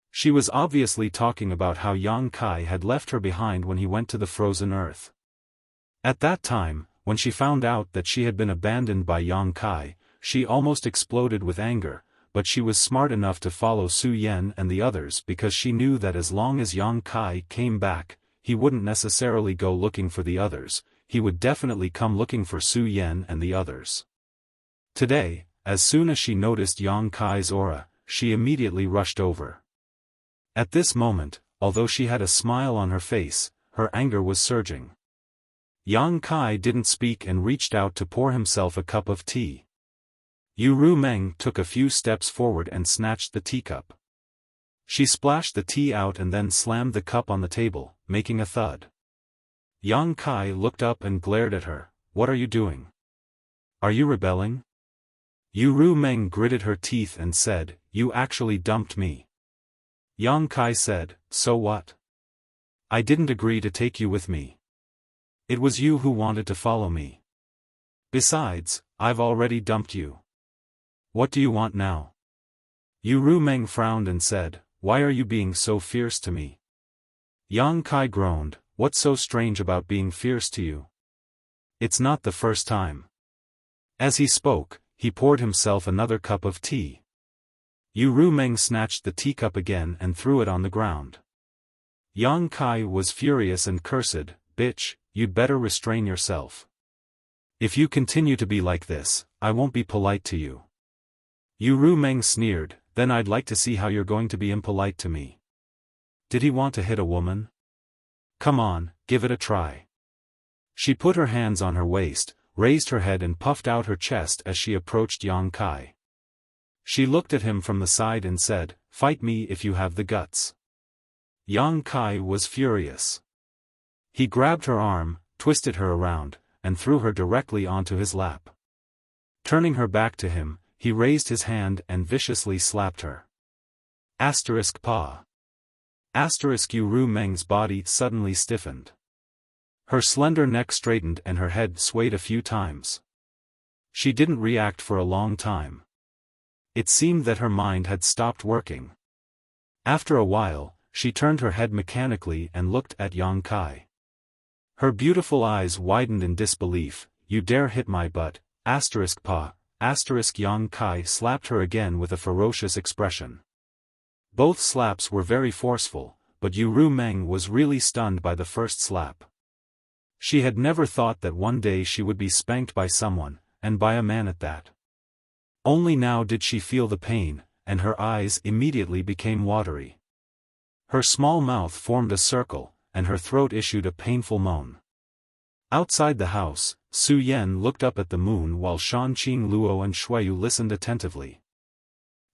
Speaker 1: She was obviously talking about how Yang Kai had left her behind when he went to the frozen earth. At that time, when she found out that she had been abandoned by Yang Kai, she almost exploded with anger, but she was smart enough to follow Su Yan and the others because she knew that as long as Yang Kai came back, he wouldn't necessarily go looking for the others, he would definitely come looking for Su Yan and the others. Today, as soon as she noticed Yang Kai's aura, she immediately rushed over. At this moment, although she had a smile on her face, her anger was surging. Yang Kai didn't speak and reached out to pour himself a cup of tea. Yu Rumeng took a few steps forward and snatched the teacup. She splashed the tea out and then slammed the cup on the table, making a thud. Yang Kai looked up and glared at her. "What are you doing? Are you rebelling?" Yu Rumeng gritted her teeth and said, "You actually dumped me." Yang Kai said, "So what? I didn't agree to take you with me. It was you who wanted to follow me. Besides, I've already dumped you. What do you want now?" Yu Rumeng frowned and said, "Why are you being so fierce to me?" Yang Kai groaned, "What's so strange about being fierce to you? It's not the first time." As he spoke, he poured himself another cup of tea. Yu Rumeng snatched the teacup again and threw it on the ground. Yang Kai was furious and cursed, bitch, you'd better restrain yourself. If you continue to be like this, I won't be polite to you. Yu Rumeng sneered, then I'd like to see how you're going to be impolite to me. Did he want to hit a woman? Come on, give it a try. She put her hands on her waist, raised her head and puffed out her chest as she approached Yang Kai. She looked at him from the side and said, "Fight me if you have the guts." Yang Kai was furious. He grabbed her arm, twisted her around, and threw her directly onto his lap. Turning her back to him, he raised his hand and viciously slapped her. Pa. Yu Rumeng's body suddenly stiffened. Her slender neck straightened and her head swayed a few times. She didn't react for a long time. It seemed that her mind had stopped working. After a while, she turned her head mechanically and looked at Yang Kai. Her beautiful eyes widened in disbelief. "You dare hit my butt, Pa. Yang Kai slapped her again with a ferocious expression. Both slaps were very forceful, but Yu Rumeng was really stunned by the first slap. She had never thought that one day she would be spanked by someone, and by a man at that. Only now did she feel the pain, and her eyes immediately became watery. Her small mouth formed a circle, and her throat issued a painful moan. Outside the house, Su Yan looked up at the moon while Shanqing Luo and Shuiyu listened attentively.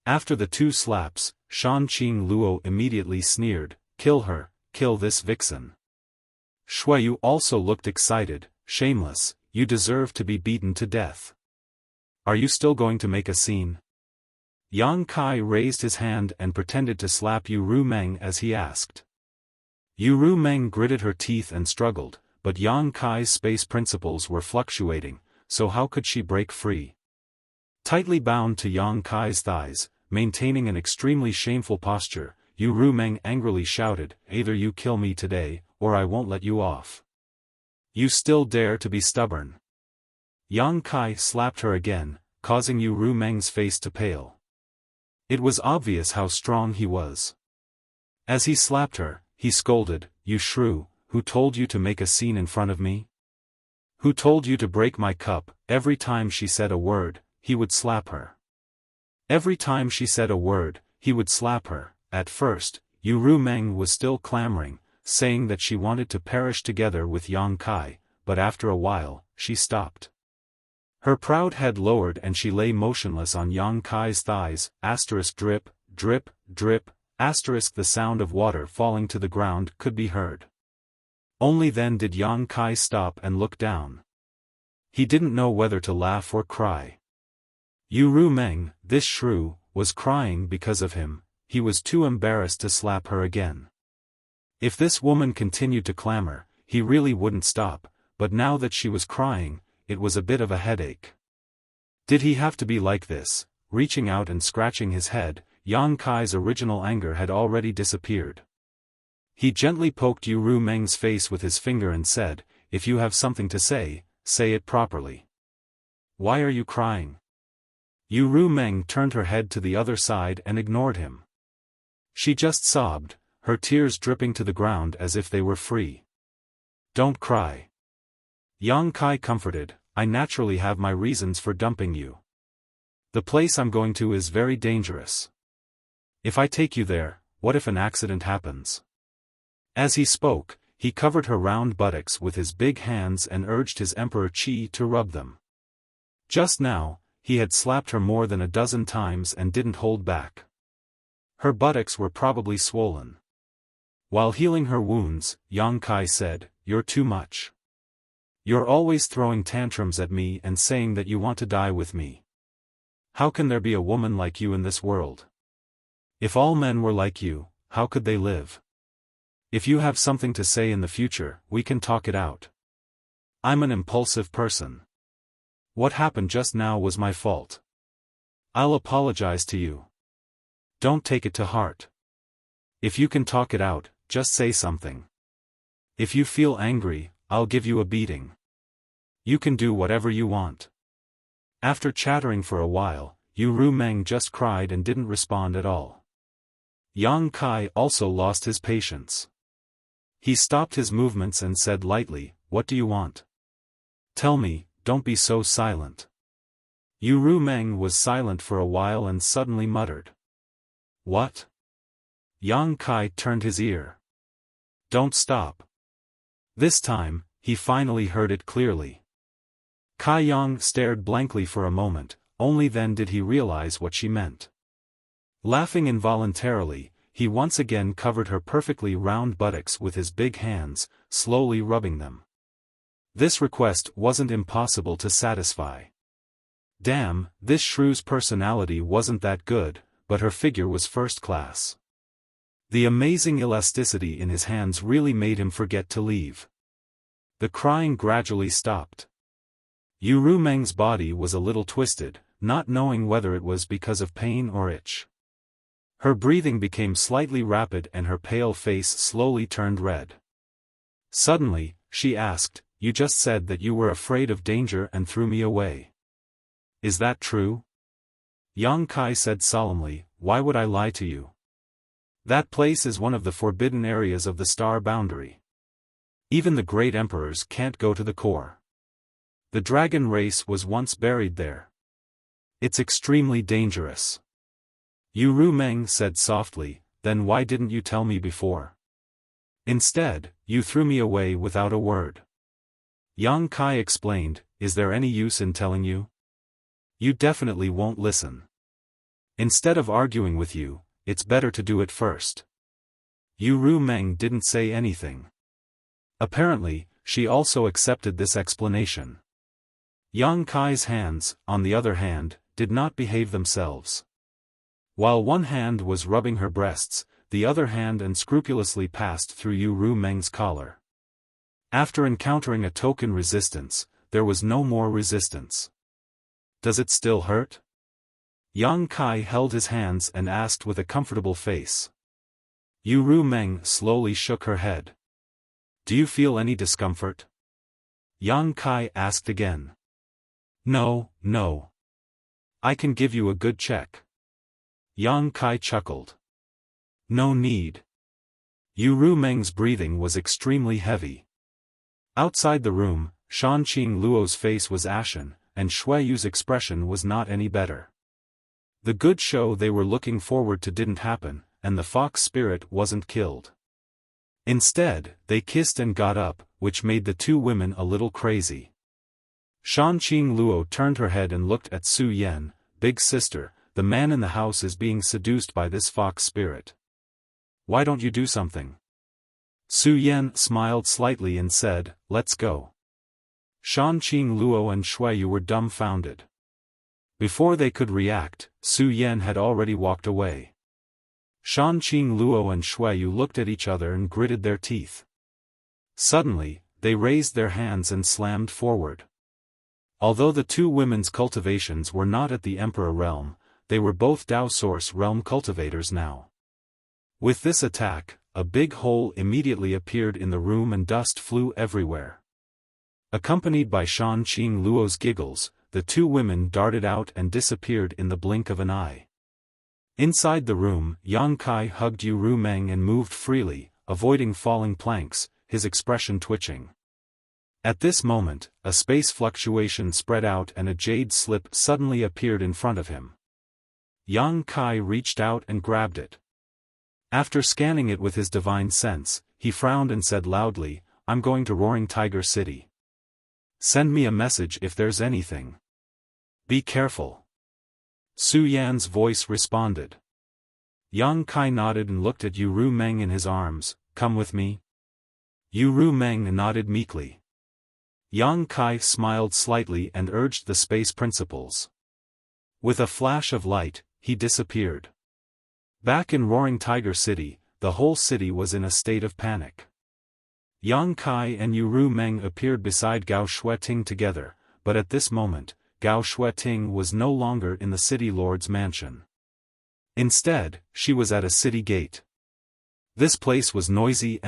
Speaker 1: After the two slaps, Shanqing Luo immediately sneered, "Kill her, kill this vixen." Shuiyu also looked excited, "Shameless, you deserve to be beaten to death. Are you still going to make a scene?" Yang Kai raised his hand and pretended to slap Yu Rumeng as he asked. Yu Rumeng gritted her teeth and struggled, but Yang Kai's space principles were fluctuating, so how could she break free? Tightly bound to Yang Kai's thighs, maintaining an extremely shameful posture, Yu Rumeng angrily shouted, "Either you kill me today, or I won't let you off. You still dare to be stubborn." Yang Kai slapped her again, causing Yu Rumeng's face to pale. It was obvious how strong he was. As he slapped her, he scolded, "You shrew, who told you to make a scene in front of me? Who told you to break my cup?" Every time she said a word, he would slap her. Every time she said a word, he would slap her. At first, Yu Rumeng was still clamoring, saying that she wanted to perish together with Yang Kai, but after a while, she stopped. Her proud head lowered and she lay motionless on Yang Kai's thighs, drip, drip, drip, the sound of water falling to the ground could be heard. Only then did Yang Kai stop and look down. He didn't know whether to laugh or cry. Yu Rumeng, this shrew, was crying because of him. He was too embarrassed to slap her again. If this woman continued to clamor, he really wouldn't stop, but now that she was crying, it was a bit of a headache. Did he have to be like this? Reaching out and scratching his head, Yang Kai's original anger had already disappeared. He gently poked Yu Rumeng's face with his finger and said, "If you have something to say, say it properly. Why are you crying?" Yu Rumeng turned her head to the other side and ignored him. She just sobbed, her tears dripping to the ground as if they were free. "Don't cry." Yang Kai comforted, "I naturally have my reasons for dumping you. The place I'm going to is very dangerous. If I take you there, what if an accident happens?" As he spoke, he covered her round buttocks with his big hands and urged his Emperor Qi to rub them. Just now, he had slapped her more than a dozen times and didn't hold back. Her buttocks were probably swollen. While healing her wounds, Yang Kai said, "You're too much. You're always throwing tantrums at me and saying that you want to die with me. How can there be a woman like you in this world? If all men were like you, how could they live? If you have something to say in the future, we can talk it out. I'm an impulsive person. What happened just now was my fault. I'll apologize to you. Don't take it to heart. If you can talk it out, just say something. If you feel angry, I'll give you a beating. You can do whatever you want." After chattering for a while, Yu Rumeng just cried and didn't respond at all. Yang Kai also lost his patience. He stopped his movements and said lightly, "What do you want? Tell me, don't be so silent." Yu Rumeng was silent for a while and suddenly muttered, "What?" Yang Kai turned his ear. "Don't stop." This time, he finally heard it clearly. Kai Yang stared blankly for a moment, only then did he realize what she meant. Laughing involuntarily, he once again covered her perfectly round buttocks with his big hands, slowly rubbing them. This request wasn't impossible to satisfy. Damn, this shrew's personality wasn't that good, but her figure was first class. The amazing elasticity in his hands really made him forget to leave. The crying gradually stopped. Yu Rumeng's body was a little twisted, not knowing whether it was because of pain or itch. Her breathing became slightly rapid and her pale face slowly turned red. Suddenly, she asked, "You just said that you were afraid of danger and threw me away. Is that true?" Yang Kai said solemnly, "Why would I lie to you? That place is one of the forbidden areas of the star boundary. Even the great emperors can't go to the core. The dragon race was once buried there. It's extremely dangerous." Yu Rumeng said softly, "Then why didn't you tell me before? Instead, you threw me away without a word." Yang Kai explained, "Is there any use in telling you? You definitely won't listen. Instead of arguing with you, it's better to do it first." Yu Rumeng didn't say anything. Apparently, she also accepted this explanation. Yang Kai's hands, on the other hand, did not behave themselves. While one hand was rubbing her breasts, the other hand unscrupulously passed through Yu Rumeng's collar. After encountering a token resistance, there was no more resistance. "Does it still hurt?" Yang Kai held his hands and asked with a comfortable face. Yu Rumeng slowly shook her head. "Do you feel any discomfort?" Yang Kai asked again. No. I can give you a good check." Yang Kai chuckled. "No need." Yu Rumeng's breathing was extremely heavy. Outside the room, Shanqing Luo's face was ashen, and Shueyu's expression was not any better. The good show they were looking forward to didn't happen, and the fox spirit wasn't killed. Instead, they kissed and got up, which made the two women a little crazy. Shanqing Luo turned her head and looked at Su Yan. "Big sister, the man in the house is being seduced by this fox spirit. Why don't you do something?" Su Yan smiled slightly and said, "Let's go." Shanqing Luo and Shueyu were dumbfounded. Before they could react, Su Yan had already walked away. Shanqing Luo and Shueyu looked at each other and gritted their teeth. Suddenly, they raised their hands and slammed forward. Although the two women's cultivations were not at the Emperor realm, they were both Dao Source realm cultivators now. With this attack, a big hole immediately appeared in the room and dust flew everywhere. Accompanied by Shanqing Luo's giggles, the two women darted out and disappeared in the blink of an eye. Inside the room, Yang Kai hugged Yu Rumeng and moved freely, avoiding falling planks, his expression twitching. At this moment, a space fluctuation spread out and a jade slip suddenly appeared in front of him. Yang Kai reached out and grabbed it. After scanning it with his divine sense, he frowned and said loudly, "I'm going to Roaring Tiger City. Send me a message if there's anything. Be careful." Su Yan's voice responded. Yang Kai nodded and looked at Yu Rumeng in his arms. "Come with me?" Yu Rumeng nodded meekly. Yang Kai smiled slightly and urged the space principles. With a flash of light, he disappeared. Back in Roaring Tiger City, the whole city was in a state of panic. Yang Kai and Yu Rumeng appeared beside Gao Shueting together, but at this moment, Gao Shueting was no longer in the city lord's mansion. Instead, she was at a city gate. This place was noisy.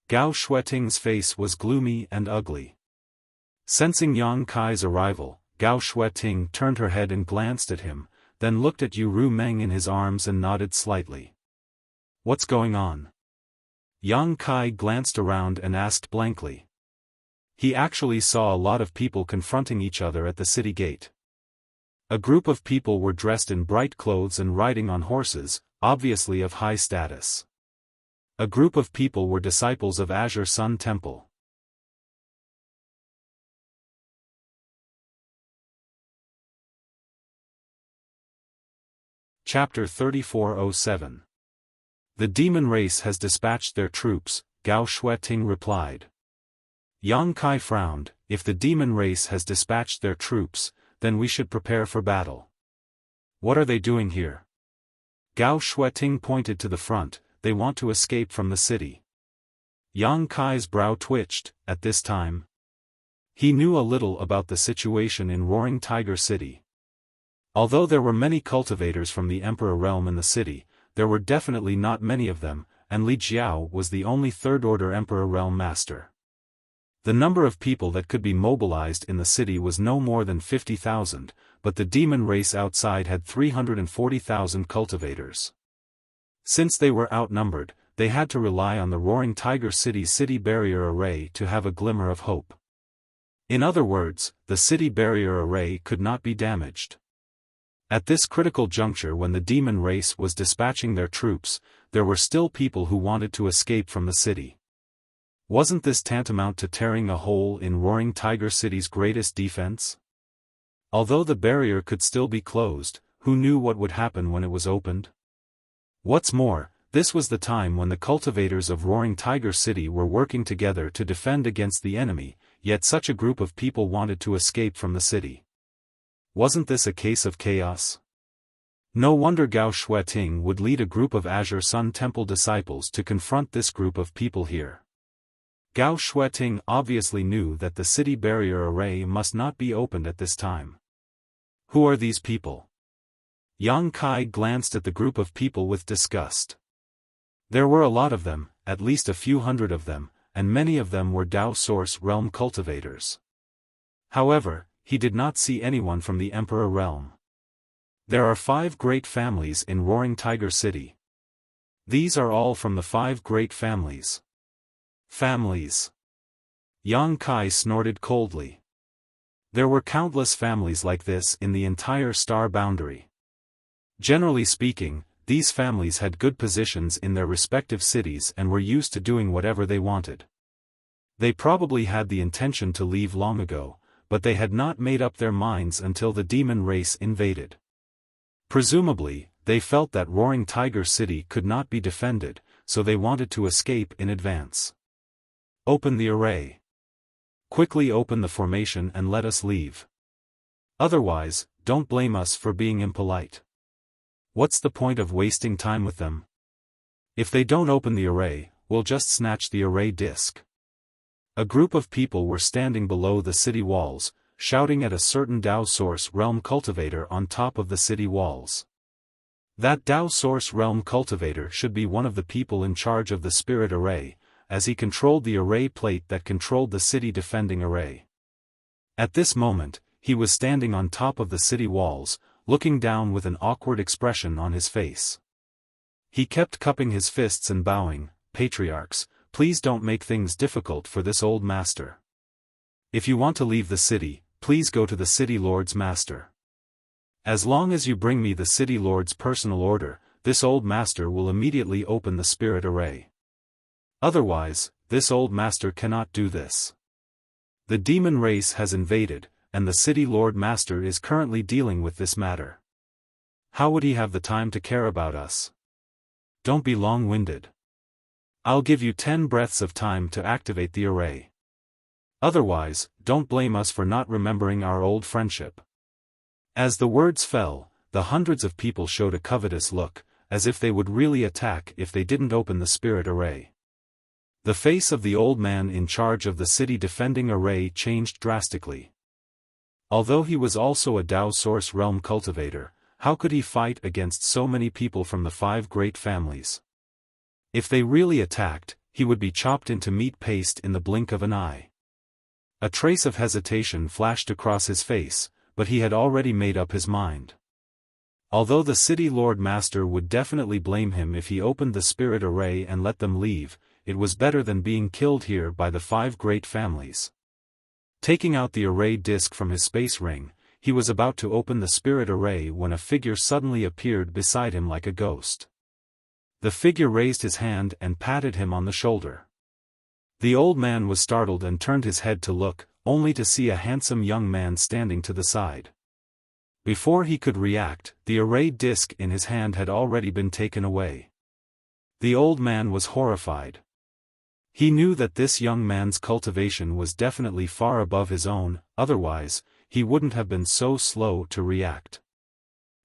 Speaker 1: Gao Shueting's face was gloomy and ugly. Sensing Yang Kai's arrival, Gao Shueting turned her head and glanced at him, then looked at Yu Rumeng in his arms and nodded slightly. "What's going on?" Yang Kai glanced around and asked blankly. He actually saw a lot of people confronting each other at the city gate. A group of people were dressed in bright clothes and riding on horses, obviously of high status. A group of people were disciples of Azure Sun Temple. Chapter 3407. The demon race has dispatched their troops, Gao Shueting replied. Yang Kai frowned. If the demon race has dispatched their troops, then we should prepare for battle. What are they doing here? Gao Shueting pointed to the front. They want to escape from the city. Yang Kai's brow twitched. At this time, he knew a little about the situation in Roaring Tiger City. Although there were many cultivators from the Emperor realm in the city, there were definitely not many of them, and Li Jiao was the only third-order Emperor realm master. The number of people that could be mobilized in the city was no more than 50,000, but the demon race outside had 340,000 cultivators. Since they were outnumbered, they had to rely on the Roaring Tiger City's city barrier array to have a glimmer of hope. In other words, the city barrier array could not be damaged. At this critical juncture, when the demon race was dispatching their troops, there were still people who wanted to escape from the city. Wasn't this tantamount to tearing a hole in Roaring Tiger City's greatest defense? Although the barrier could still be closed, who knew what would happen when it was opened? What's more, this was the time when the cultivators of Roaring Tiger City were working together to defend against the enemy, yet such a group of people wanted to escape from the city. Wasn't this a case of chaos? No wonder Gao Shueting would lead a group of Azure Sun Temple disciples to confront this group of people here. Gao Shueting obviously knew that the city barrier array must not be opened at this time. Who are these people? Yang Kai glanced at the group of people with disgust. There were a lot of them, at least a few hundred of them, and many of them were Dao Source realm cultivators. However, he did not see anyone from the Emperor realm. There are 5 great families in Roaring Tiger City. These are all from the 5 great families. Families. Yang Kai snorted coldly. There were countless families like this in the entire star boundary. Generally speaking, these families had good positions in their respective cities and were used to doing whatever they wanted. They probably had the intention to leave long ago, but they had not made up their minds until the demon race invaded. Presumably, they felt that Roaring Tiger City could not be defended, so they wanted to escape in advance. Open the array. Quickly open the formation and let us leave. Otherwise, don't blame us for being impolite. What's the point of wasting time with them? If they don't open the array, we'll just snatch the array disk. A group of people were standing below the city walls, shouting at a certain Dao Source realm cultivator on top of the city walls. That Dao Source realm cultivator should be one of the people in charge of the spirit array, as he controlled the array plate that controlled the city defending array. At this moment, he was standing on top of the city walls, looking down with an awkward expression on his face. He kept cupping his fists and bowing. Patriarchs, please don't make things difficult for this old master. If you want to leave the city, please go to the city lord's master. As long as you bring me the city lord's personal order, this old master will immediately open the spirit array. Otherwise, this old master cannot do this. The demon race has invaded, and the city lord master is currently dealing with this matter. How would he have the time to care about us? Don't be long-winded. I'll give you 10 breaths of time to activate the array. Otherwise, don't blame us for not remembering our old friendship. As the words fell, the hundreds of people showed a covetous look, as if they would really attack if they didn't open the spirit array. The face of the old man in charge of the city defending array changed drastically. Although he was also a Dao Source realm cultivator, how could he fight against so many people from the 5 great families? If they really attacked, he would be chopped into meat paste in the blink of an eye. A trace of hesitation flashed across his face, but he had already made up his mind. Although the city lord master would definitely blame him if he opened the spirit array and let them leave, it was better than being killed here by the 5 great families. Taking out the array disc from his space ring, he was about to open the spirit array when a figure suddenly appeared beside him like a ghost. The figure raised his hand and patted him on the shoulder. The old man was startled and turned his head to look, only to see a handsome young man standing to the side. Before he could react, the array disc in his hand had already been taken away. The old man was horrified. He knew that this young man's cultivation was definitely far above his own, otherwise, he wouldn't have been so slow to react.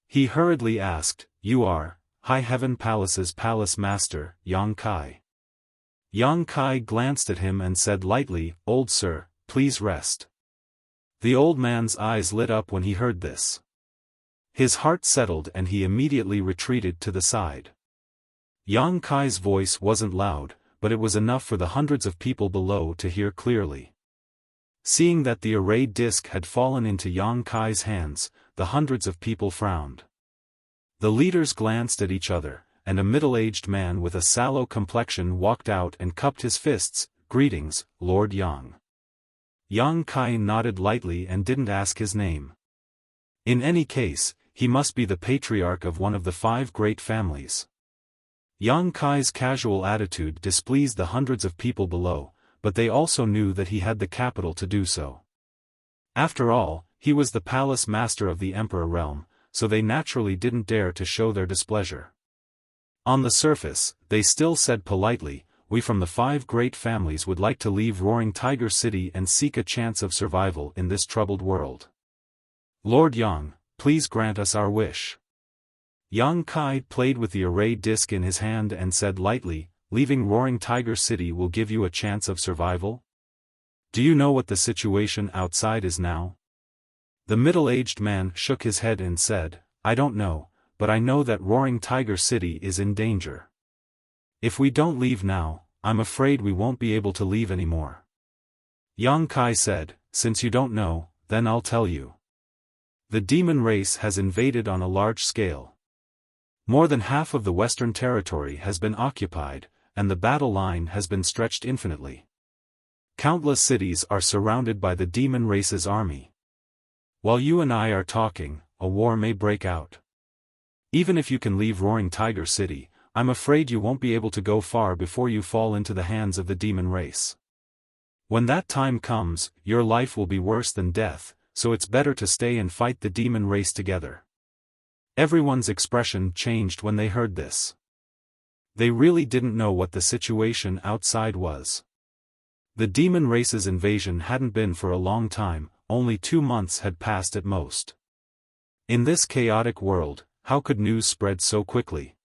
Speaker 1: He hurriedly asked, "You are High Heaven Palace's palace master, Yang Kai?" Yang Kai glanced at him and said lightly, "Old sir, please rest." The old man's eyes lit up when he heard this. His heart settled and he immediately retreated to the side. Yang Kai's voice wasn't loud, but it was enough for the hundreds of people below to hear clearly. Seeing that the array disc had fallen into Yang Kai's hands, the hundreds of people frowned. The leaders glanced at each other, and a middle-aged man with a sallow complexion walked out and cupped his fists. "Greetings, Lord Yang." Yang Kai nodded lightly and didn't ask his name. In any case, he must be the patriarch of one of the 5 great families. Yang Kai's casual attitude displeased the hundreds of people below, but they also knew that he had the capital to do so. After all, he was the palace master of the Emperor realm, so they naturally didn't dare to show their displeasure. On the surface, they still said politely, "We from the 5 great families would like to leave Roaring Tiger City and seek a chance of survival in this troubled world. Lord Yang, please grant us our wish." Yang Kai played with the array disc in his hand and said lightly, "Leaving Roaring Tiger City will give you a chance of survival? Do you know what the situation outside is now?" The middle-aged man shook his head and said, "I don't know, but I know that Roaring Tiger City is in danger. If we don't leave now, I'm afraid we won't be able to leave anymore." Yang Kai said, "Since you don't know, then I'll tell you. The demon race has invaded on a large scale. More than half of the Western Territory has been occupied, and the battle line has been stretched infinitely. Countless cities are surrounded by the demon race's army. While you and I are talking, a war may break out. Even if you can leave Roaring Tiger City, I'm afraid you won't be able to go far before you fall into the hands of the demon race. When that time comes, your life will be worse than death, so it's better to stay and fight the demon race together." Everyone's expression changed when they heard this. They really didn't know what the situation outside was. The demon race's invasion hadn't been for a long time, only 2 months had passed at most. In this chaotic world, how could news spread so quickly?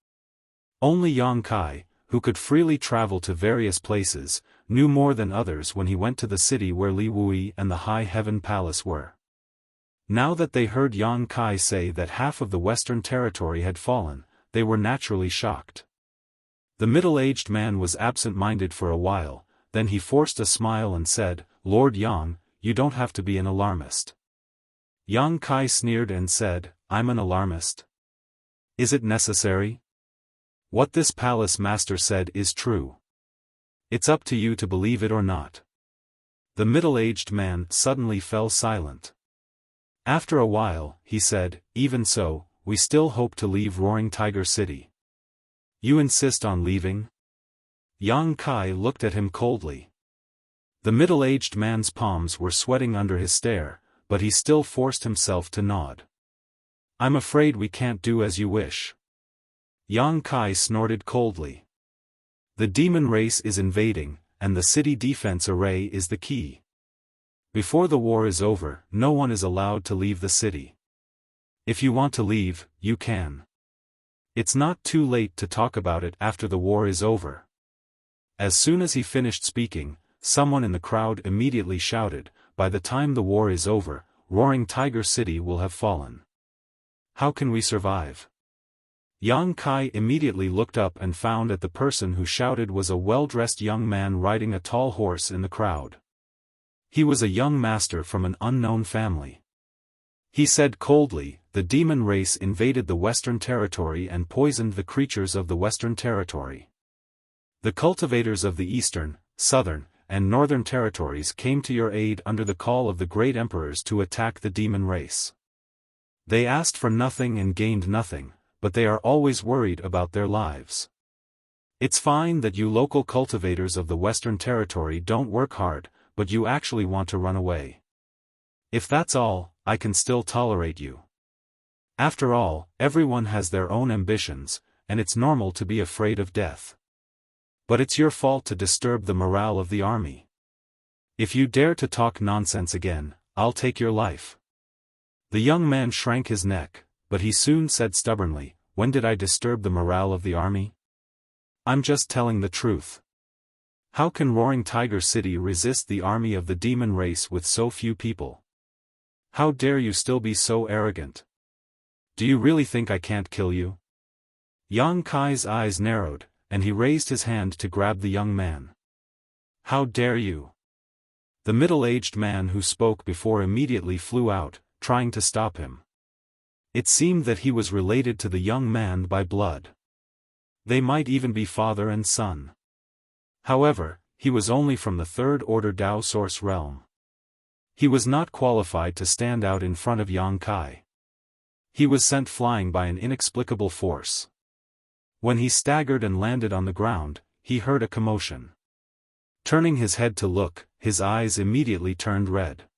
Speaker 1: Only Yang Kai, who could freely travel to various places, knew more than others when he went to the city where Li Wui and the High Heaven Palace were. Now that they heard Yang Kai say that half of the Western Territory had fallen, they were naturally shocked. The middle-aged man was absent-minded for a while, then he forced a smile and said, "Lord Yang, you don't have to be an alarmist." Yang Kai sneered and said, "I'm an alarmist? Is it necessary? What this palace master said is true. It's up to you to believe it or not." The middle-aged man suddenly fell silent. After a while, he said, "Even so, we still hope to leave Roaring Tiger City." "You insist on leaving?" Yang Kai looked at him coldly. The middle-aged man's palms were sweating under his stare, but he still forced himself to nod. "I'm afraid we can't do as you wish." Yang Kai snorted coldly. "The demon race is invading, and the city defense array is the key. Before the war is over, no one is allowed to leave the city. If you want to leave, you can. It's not too late to talk about it after the war is over." As soon as he finished speaking, someone in the crowd immediately shouted, "By the time the war is over, Roaring Tiger City will have fallen. How can we survive?" Yang Kai immediately looked up and found that the person who shouted was a well-dressed young man riding a tall horse in the crowd. He was a young master from an unknown family. He said coldly, "The demon race invaded the Western Territory and poisoned the creatures of the Western Territory. The cultivators of the eastern, southern, and northern territories came to your aid under the call of the great emperors to attack the demon race. They asked for nothing and gained nothing, but they are always worried about their lives. It's fine that you local cultivators of the Western Territory don't work hard, but you actually want to run away. If that's all, I can still tolerate you. After all, everyone has their own ambitions, and it's normal to be afraid of death. But it's your fault to disturb the morale of the army. If you dare to talk nonsense again, I'll take your life. The young man shrank his neck, but he soon said stubbornly, "When did I disturb the morale of the army? I'm just telling the truth. How can Roaring Tiger City resist the army of the demon race with so few people? How dare you still be so arrogant? Do you really think I can't kill you?" Yang Kai's eyes narrowed, and he raised his hand to grab the young man. "How dare you?" The middle-aged man who spoke before immediately flew out, trying to stop him. It seemed that he was related to the young man by blood. They might even be father and son. However, he was only from the third-order Tao Source realm. He was not qualified to stand out in front of Yang Kai. He was sent flying by an inexplicable force. When he staggered and landed on the ground, he heard a commotion. Turning his head to look, his eyes immediately turned red.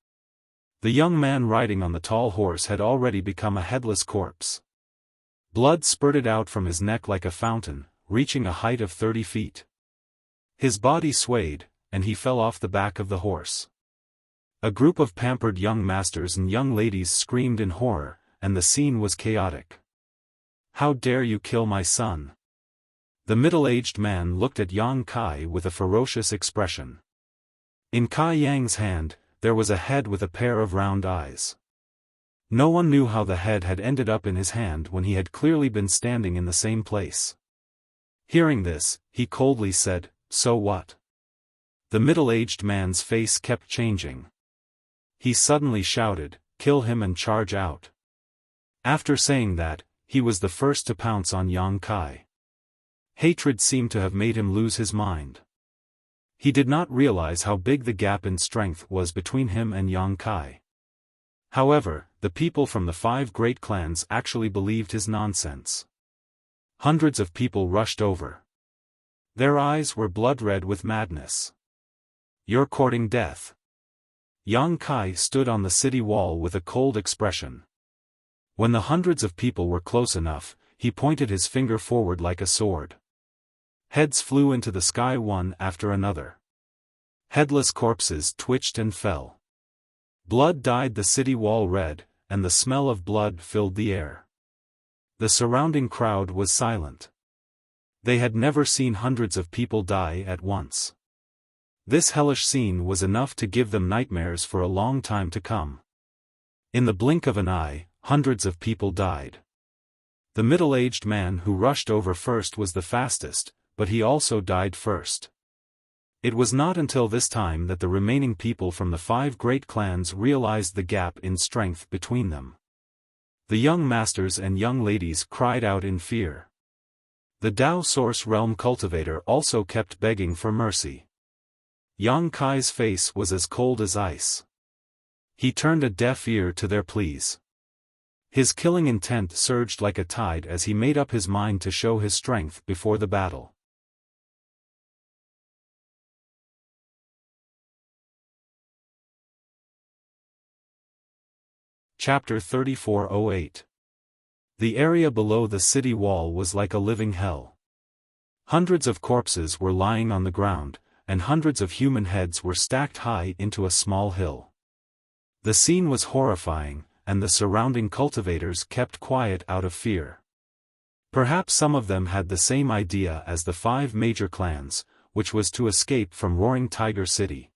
Speaker 1: The young man riding on the tall horse had already become a headless corpse. Blood spurted out from his neck like a fountain, reaching a height of 30 feet. His body swayed, and he fell off the back of the horse. A group of pampered young masters and young ladies screamed in horror, and the scene was chaotic. "How dare you kill my son?" The middle-aged man looked at Yang Kai with a ferocious expression. In Kai Yang's hand, there was a head with a pair of round eyes. No one knew how the head had ended up in his hand when he had clearly been standing in the same place. Hearing this, he coldly said, "So what?" The middle-aged man's face kept changing. He suddenly shouted, "Kill him and charge out." After saying that, he was the first to pounce on Yang Kai. Hatred seemed to have made him lose his mind. He did not realize how big the gap in strength was between him and Yang Kai. However, the people from the 5 great clans actually believed his nonsense. Hundreds of people rushed over. Their eyes were blood-red with madness. "You're courting death." Yang Kai stood on the city wall with a cold expression. When the hundreds of people were close enough, he pointed his finger forward like a sword. Heads flew into the sky one after another. Headless corpses twitched and fell. Blood dyed the city wall red, and the smell of blood filled the air. The surrounding crowd was silent. They had never seen hundreds of people die at once. This hellish scene was enough to give them nightmares for a long time to come. In the blink of an eye, hundreds of people died. The middle-aged man who rushed over first was the fastest, but he also died first. It was not until this time that the remaining people from the 5 great clans realized the gap in strength between them. The young masters and young ladies cried out in fear. The Tao Source Realm cultivator also kept begging for mercy. Yang Kai's face was as cold as ice. He turned a deaf ear to their pleas. His killing intent surged like a tide as he made up his mind to show his strength before the battle. Chapter 3408. The area below the city wall was like a living hell. Hundreds of corpses were lying on the ground, and hundreds of human heads were stacked high into a small hill. The scene was horrifying, and the surrounding cultivators kept quiet out of fear. Perhaps some of them had the same idea as the 5 major clans, which was to escape from Roaring Tiger City.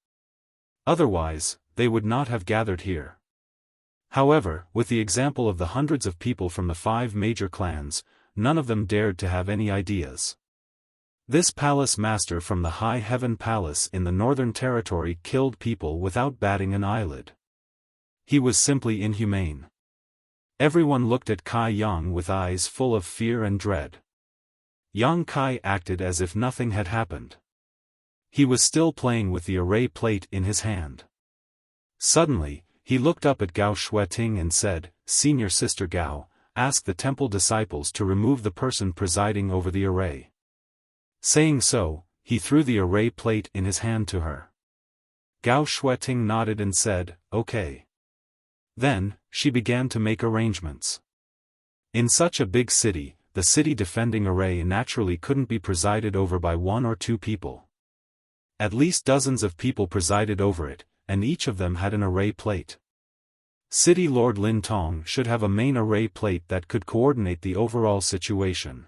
Speaker 1: Otherwise, they would not have gathered here. However, with the example of the hundreds of people from the 5 major clans, none of them dared to have any ideas. This palace master from the High Heaven Palace in the Northern Territory killed people without batting an eyelid. He was simply inhumane. Everyone looked at Kai Yang with eyes full of fear and dread. Yang Kai acted as if nothing had happened. He was still playing with the array plate in his hand. Suddenly, he looked up at Gao Shueting and said, "Senior Sister Gao, ask the temple disciples to remove the person presiding over the array." Saying so, he threw the array plate in his hand to her. Gao Shueting nodded and said, "Okay." Then, she began to make arrangements. In such a big city, the city defending array naturally couldn't be presided over by one or two people. At least dozens of people presided over it, and each of them had an array plate. City Lord Lin Tong should have a main array plate that could coordinate the overall situation.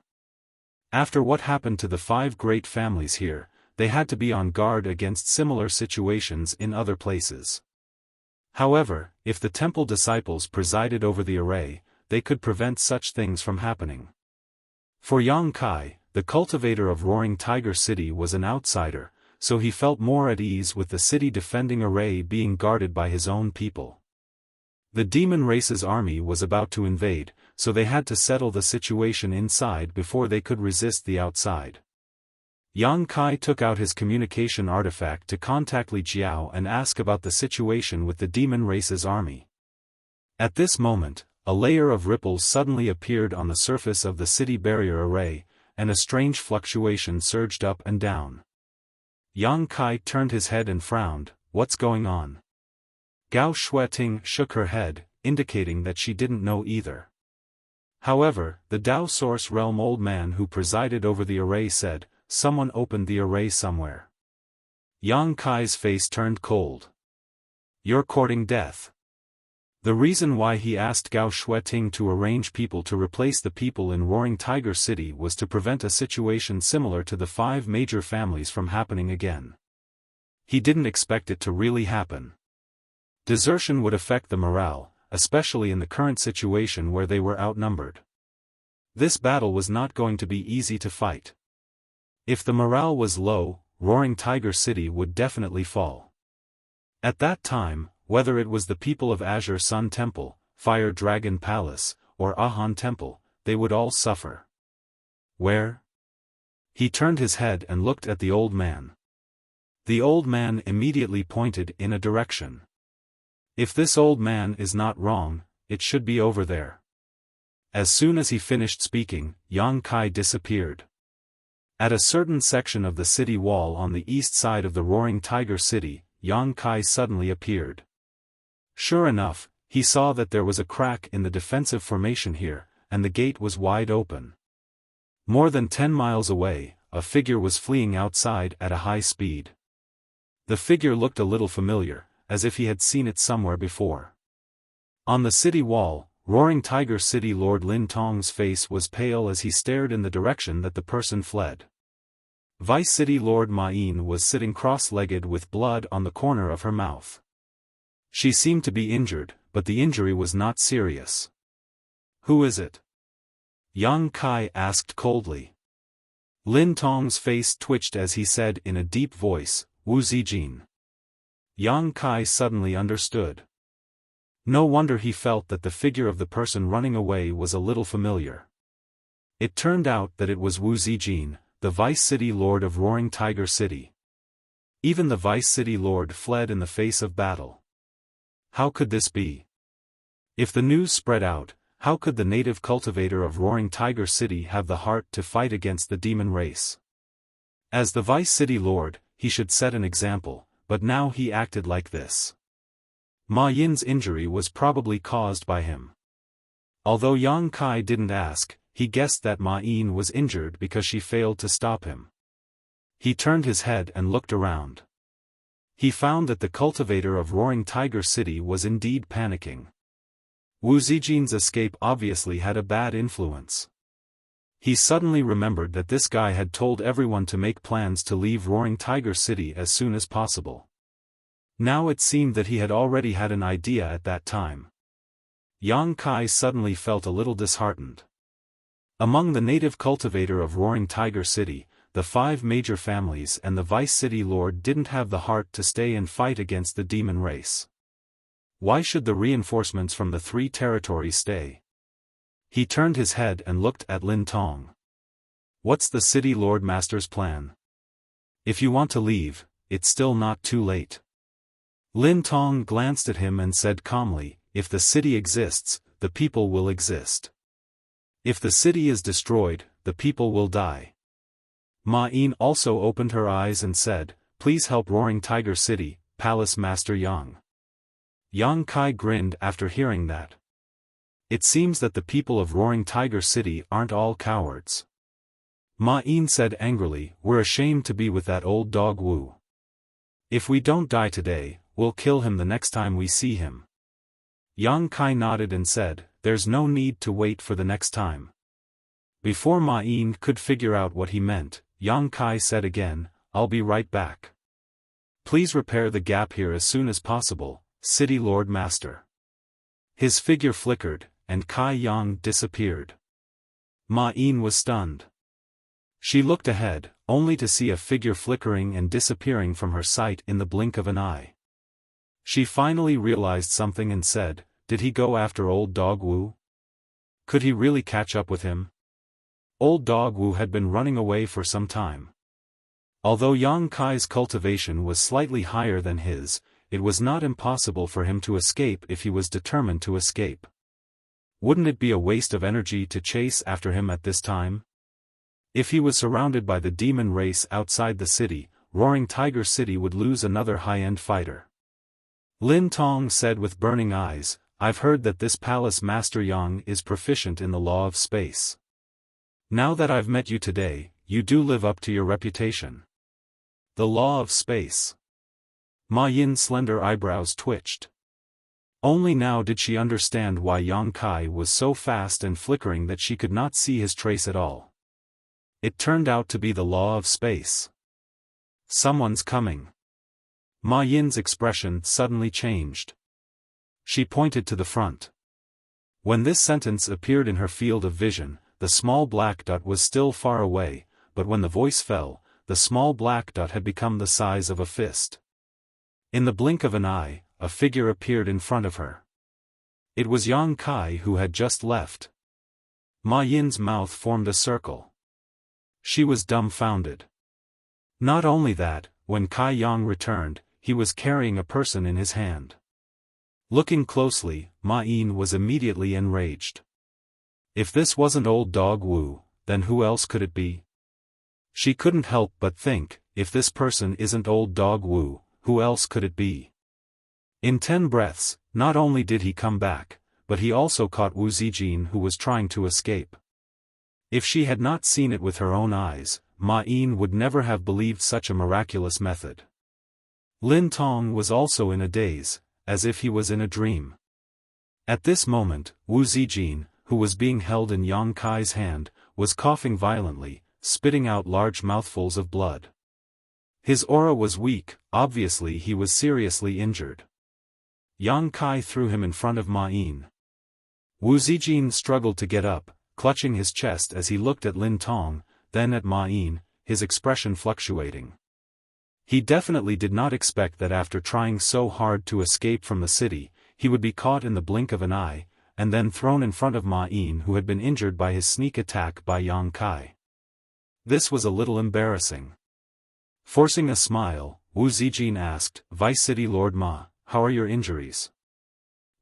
Speaker 1: After what happened to the 5 great families here, they had to be on guard against similar situations in other places. However, if the temple disciples presided over the array, they could prevent such things from happening. For Yang Kai, the cultivator of Roaring Tiger City was an outsider, so he felt more at ease with the city defending array being guarded by his own people. The demon race's army was about to invade, so they had to settle the situation inside before they could resist the outside. Yang Kai took out his communication artifact to contact Li Jiao and ask about the situation with the demon race's army. At this moment, a layer of ripples suddenly appeared on the surface of the city barrier array, and a strange fluctuation surged up and down. Yang Kai turned his head and frowned. "What's going on?" Gao Shueting shook her head, indicating that she didn't know either. However, the Dao Source Realm old man who presided over the array said, "Someone opened the array somewhere." Yang Kai's face turned cold. "You're courting death." The reason why he asked Gao Shueting to arrange people to replace the people in Roaring Tiger City was to prevent a situation similar to the 5 major families from happening again. He didn't expect it to really happen. Desertion would affect the morale, especially in the current situation where they were outnumbered. This battle was not going to be easy to fight. If the morale was low, Roaring Tiger City would definitely fall. At that time, whether it was the people of Azure Sun Temple, Fire Dragon Palace, or Ahan Temple, they would all suffer. Where? He turned his head and looked at the old man. The old man immediately pointed in a direction. If this old man is not wrong, it should be over there. As soon as he finished speaking, Yang Kai disappeared. At a certain section of the city wall on the east side of the Roaring Tiger City, Yang Kai suddenly appeared. Sure enough, he saw that there was a crack in the defensive formation here, and the gate was wide open. More than 10 miles away, a figure was fleeing outside at a high speed. The figure looked a little familiar, as if he had seen it somewhere before. On the city wall, Roaring Tiger City Lord Lin Tong's face was pale as he stared in the direction that the person fled. Vice City Lord Ma Yin was sitting cross-legged with blood on the corner of her mouth. She seemed to be injured, but the injury was not serious. "Who is it?" Yang Kai asked coldly. Lin Tong's face twitched as he said in a deep voice, "Wu Zijin." Yang Kai suddenly understood. No wonder he felt that the figure of the person running away was a little familiar. It turned out that it was Wu Zijin, the Vice City Lord of Roaring Tiger City. Even the Vice City Lord fled in the face of battle. How could this be? If the news spread out, how could the native cultivator of Roaring Tiger City have the heart to fight against the demon race? As the Vice City Lord, he should set an example, but now he acted like this. Ma Yin's injury was probably caused by him. Although Yang Kai didn't ask, he guessed that Ma Yin was injured because she failed to stop him. He turned his head and looked around. He found that the cultivator of Roaring Tiger City was indeed panicking. Wu Zijin's escape obviously had a bad influence. He suddenly remembered that this guy had told everyone to make plans to leave Roaring Tiger City as soon as possible. Now it seemed that he had already had an idea at that time. Yang Kai suddenly felt a little disheartened. Among the native cultivator of Roaring Tiger City, the 5 major families and the Vice City Lord didn't have the heart to stay and fight against the demon race. Why should the reinforcements from the 3 territories stay? He turned his head and looked at Lin Tong. What's the city Lord Master's plan? If you want to leave, it's still not too late. Lin Tong glanced at him and said calmly, if the city exists, the people will exist. If the city is destroyed, the people will die. Ma Yin also opened her eyes and said, please help Roaring Tiger City, Palace Master Yang. Yang Kai grinned after hearing that. It seems that the people of Roaring Tiger City aren't all cowards. Ma Yin said angrily, we're ashamed to be with that old dog Wu. If we don't die today, we'll kill him the next time we see him. Yang Kai nodded and said, there's no need to wait for the next time. Before Ma Yin could figure out what he meant, Yang Kai said again, I'll be right back. Please repair the gap here as soon as possible, City Lord Master. His figure flickered, and Kai Yang disappeared. Ma Yin was stunned. She looked ahead, only to see a figure flickering and disappearing from her sight in the blink of an eye. She finally realized something and said, did he go after old dog Wu? Could he really catch up with him? Old dog Wu had been running away for some time. Although Yang Kai's cultivation was slightly higher than his, it was not impossible for him to escape if he was determined to escape. Wouldn't it be a waste of energy to chase after him at this time? If he was surrounded by the demon race outside the city, Roaring Tiger City would lose another high-end fighter. Lin Tong said with burning eyes, I've heard that this Palace Master Yang is proficient in the law of space. Now that I've met you today, you do live up to your reputation. The law of space. Ma Yin's slender eyebrows twitched. Only now did she understand why Yang Kai was so fast and flickering that she could not see his trace at all. It turned out to be the law of space. Someone's coming. Ma Yin's expression suddenly changed. She pointed to the front. When this sentence appeared in her field of vision, the small black dot was still far away, but when the voice fell, the small black dot had become the size of a fist. In the blink of an eye, a figure appeared in front of her. It was Yang Kai who had just left. Ma Yin's mouth formed a circle. She was dumbfounded. Not only that, when Kai Yang returned, he was carrying a person in his hand. Looking closely, Ma Yin was immediately enraged. If this wasn't old dog Wu, then who else could it be? She couldn't help but think, if this person isn't old dog Wu, who else could it be? In 10 breaths, not only did he come back, but he also caught Wu Zijin, who was trying to escape. If she had not seen it with her own eyes, Ma Yin would never have believed such a miraculous method. Lin Tong was also in a daze, as if he was in a dream. At this moment, Wu Zijin, who was being held in Yang Kai's hand, was coughing violently, spitting out large mouthfuls of blood. His aura was weak, obviously he was seriously injured. Yang Kai threw him in front of Ma Yin. Wu Zijin struggled to get up, clutching his chest as he looked at Lin Tong, then at Ma Yin, his expression fluctuating. He definitely did not expect that after trying so hard to escape from the city, he would be caught in the blink of an eye, and then thrown in front of Ma Yin, who had been injured by his sneak attack by Yang Kai. This was a little embarrassing. Forcing a smile, Wu Zijin asked, Vice City Lord Ma, how are your injuries?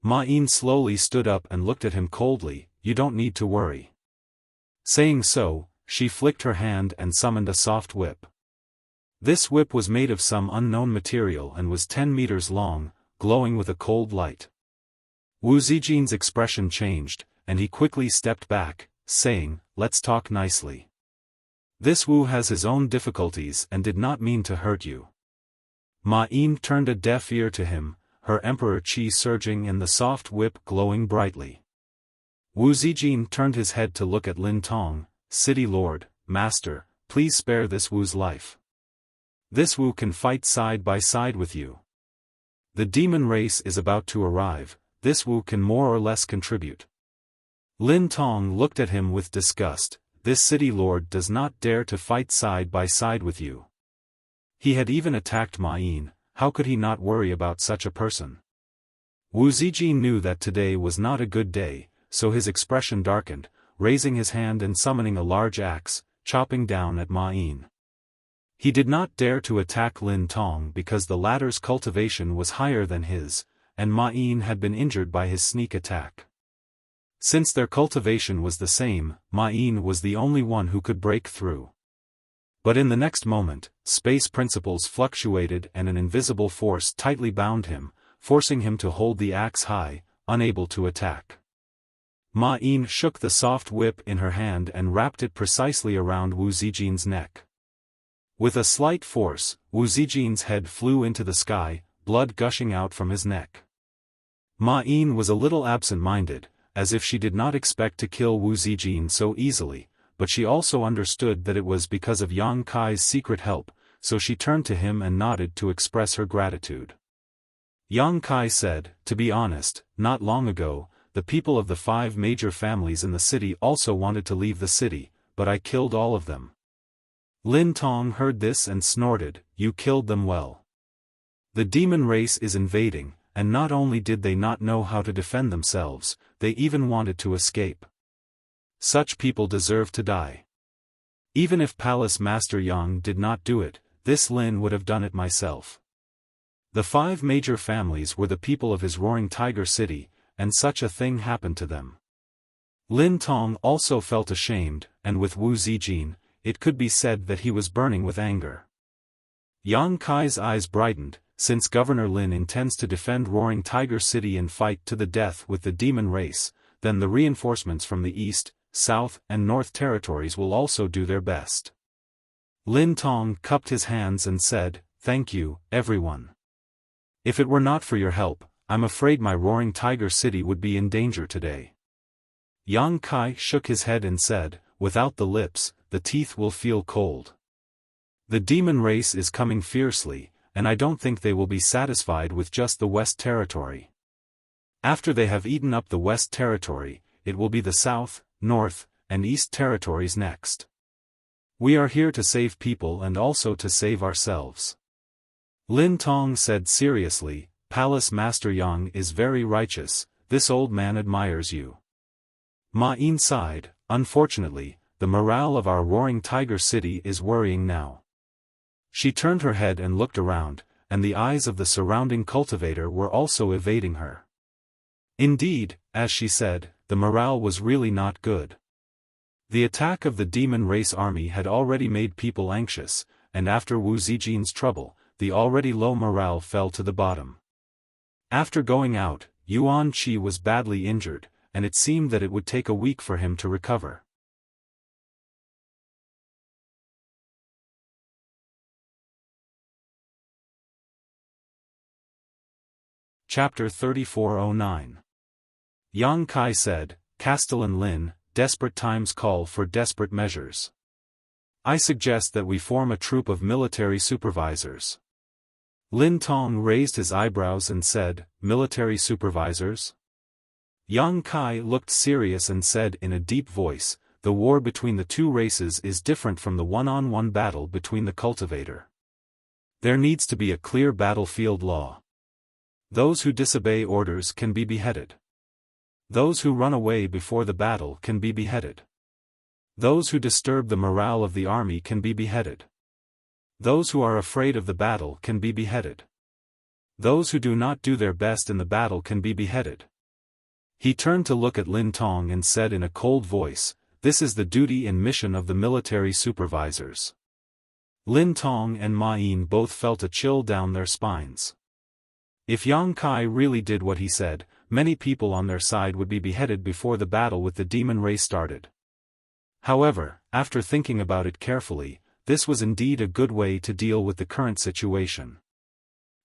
Speaker 1: Ma Yin slowly stood up and looked at him coldly, you don't need to worry. Saying so, she flicked her hand and summoned a soft whip. This whip was made of some unknown material and was 10 meters long, glowing with a cold light. Wu Zijin's expression changed, and he quickly stepped back, saying, let's talk nicely. This Wu has his own difficulties and did not mean to hurt you. Ma Yin turned a deaf ear to him, her emperor chi surging and the soft whip glowing brightly. Wu Zijin turned his head to look at Lin Tong, City Lord, Master, please spare this Wu's life. This Wu can fight side by side with you. The demon race is about to arrive, this Wu can more or less contribute. Lin Tong looked at him with disgust, this city lord does not dare to fight side by side with you. He had even attacked Ma Yin, how could he not worry about such a person? Wu Zijin knew that today was not a good day, so his expression darkened, raising his hand and summoning a large axe, chopping down at Ma Yin. He did not dare to attack Lin Tong because the latter's cultivation was higher than his, and Ma Yin had been injured by his sneak attack. Since their cultivation was the same, Ma Yin was the only one who could break through. But in the next moment, space principles fluctuated and an invisible force tightly bound him, forcing him to hold the axe high, unable to attack. Ma Yin shook the soft whip in her hand and wrapped it precisely around Wu Zijin's neck. With a slight force, Wu Zijin's head flew into the sky, blood gushing out from his neck. Ma Yin was a little absent-minded, as if she did not expect to kill Wu Zijin so easily, but she also understood that it was because of Yang Kai's secret help, so she turned to him and nodded to express her gratitude. Yang Kai said, "To be honest, not long ago, the people of the 5 major families in the city also wanted to leave the city, but I killed all of them." Lin Tong heard this and snorted, "You killed them well. The demon race is invading, and not only did they not know how to defend themselves, they even wanted to escape. Such people deserve to die. Even if Palace Master Yang did not do it, this Lin would have done it myself." The 5 major families were the people of his Roaring Tiger City, and such a thing happened to them. Lin Tong also felt ashamed, and with Wu Zijin, it could be said that he was burning with anger. Yang Kai's eyes brightened, since Governor Lin intends to defend Roaring Tiger City and fight to the death with the demon race, then the reinforcements from the East, South and North territories will also do their best. Lin Tong cupped his hands and said, "Thank you, everyone. If it were not for your help, I'm afraid my Roaring Tiger City would be in danger today." Yang Kai shook his head and said, "Without the lips, the teeth will feel cold. The demon race is coming fiercely, and I don't think they will be satisfied with just the West Territory. After they have eaten up the West Territory, it will be the South, North, and East Territories next. We are here to save people and also to save ourselves." Lin Tong said seriously, "Palace Master Yang is very righteous, this old man admires you." Ma Yin sighed, "Unfortunately, the morale of our Roaring Tiger City is worrying now." She turned her head and looked around, and the eyes of the surrounding cultivator were also evading her. Indeed, as she said, the morale was really not good. The attack of the demon race army had already made people anxious, and after Wu Zijin's trouble, the already low morale fell to the bottom. After going out, Yuan Qi was badly injured, and it seemed that it would take a week for him to recover. Chapter 3409. Yang Kai said, "Castellan Lin, desperate times call for desperate measures. I suggest that we form a troop of military supervisors." Lin Tong raised his eyebrows and said, "Military supervisors?" Yang Kai looked serious and said in a deep voice, "The war between the 2 races is different from the one-on-one battle between the cultivator. There needs to be a clear battlefield law. Those who disobey orders can be beheaded. Those who run away before the battle can be beheaded. Those who disturb the morale of the army can be beheaded. Those who are afraid of the battle can be beheaded. Those who do not do their best in the battle can be beheaded." He turned to look at Lin Tong and said in a cold voice, "This is the duty and mission of the military supervisors." Lin Tong and Ma Yin both felt a chill down their spines. If Yang Kai really did what he said, many people on their side would be beheaded before the battle with the demon race started. However, after thinking about it carefully, this was indeed a good way to deal with the current situation.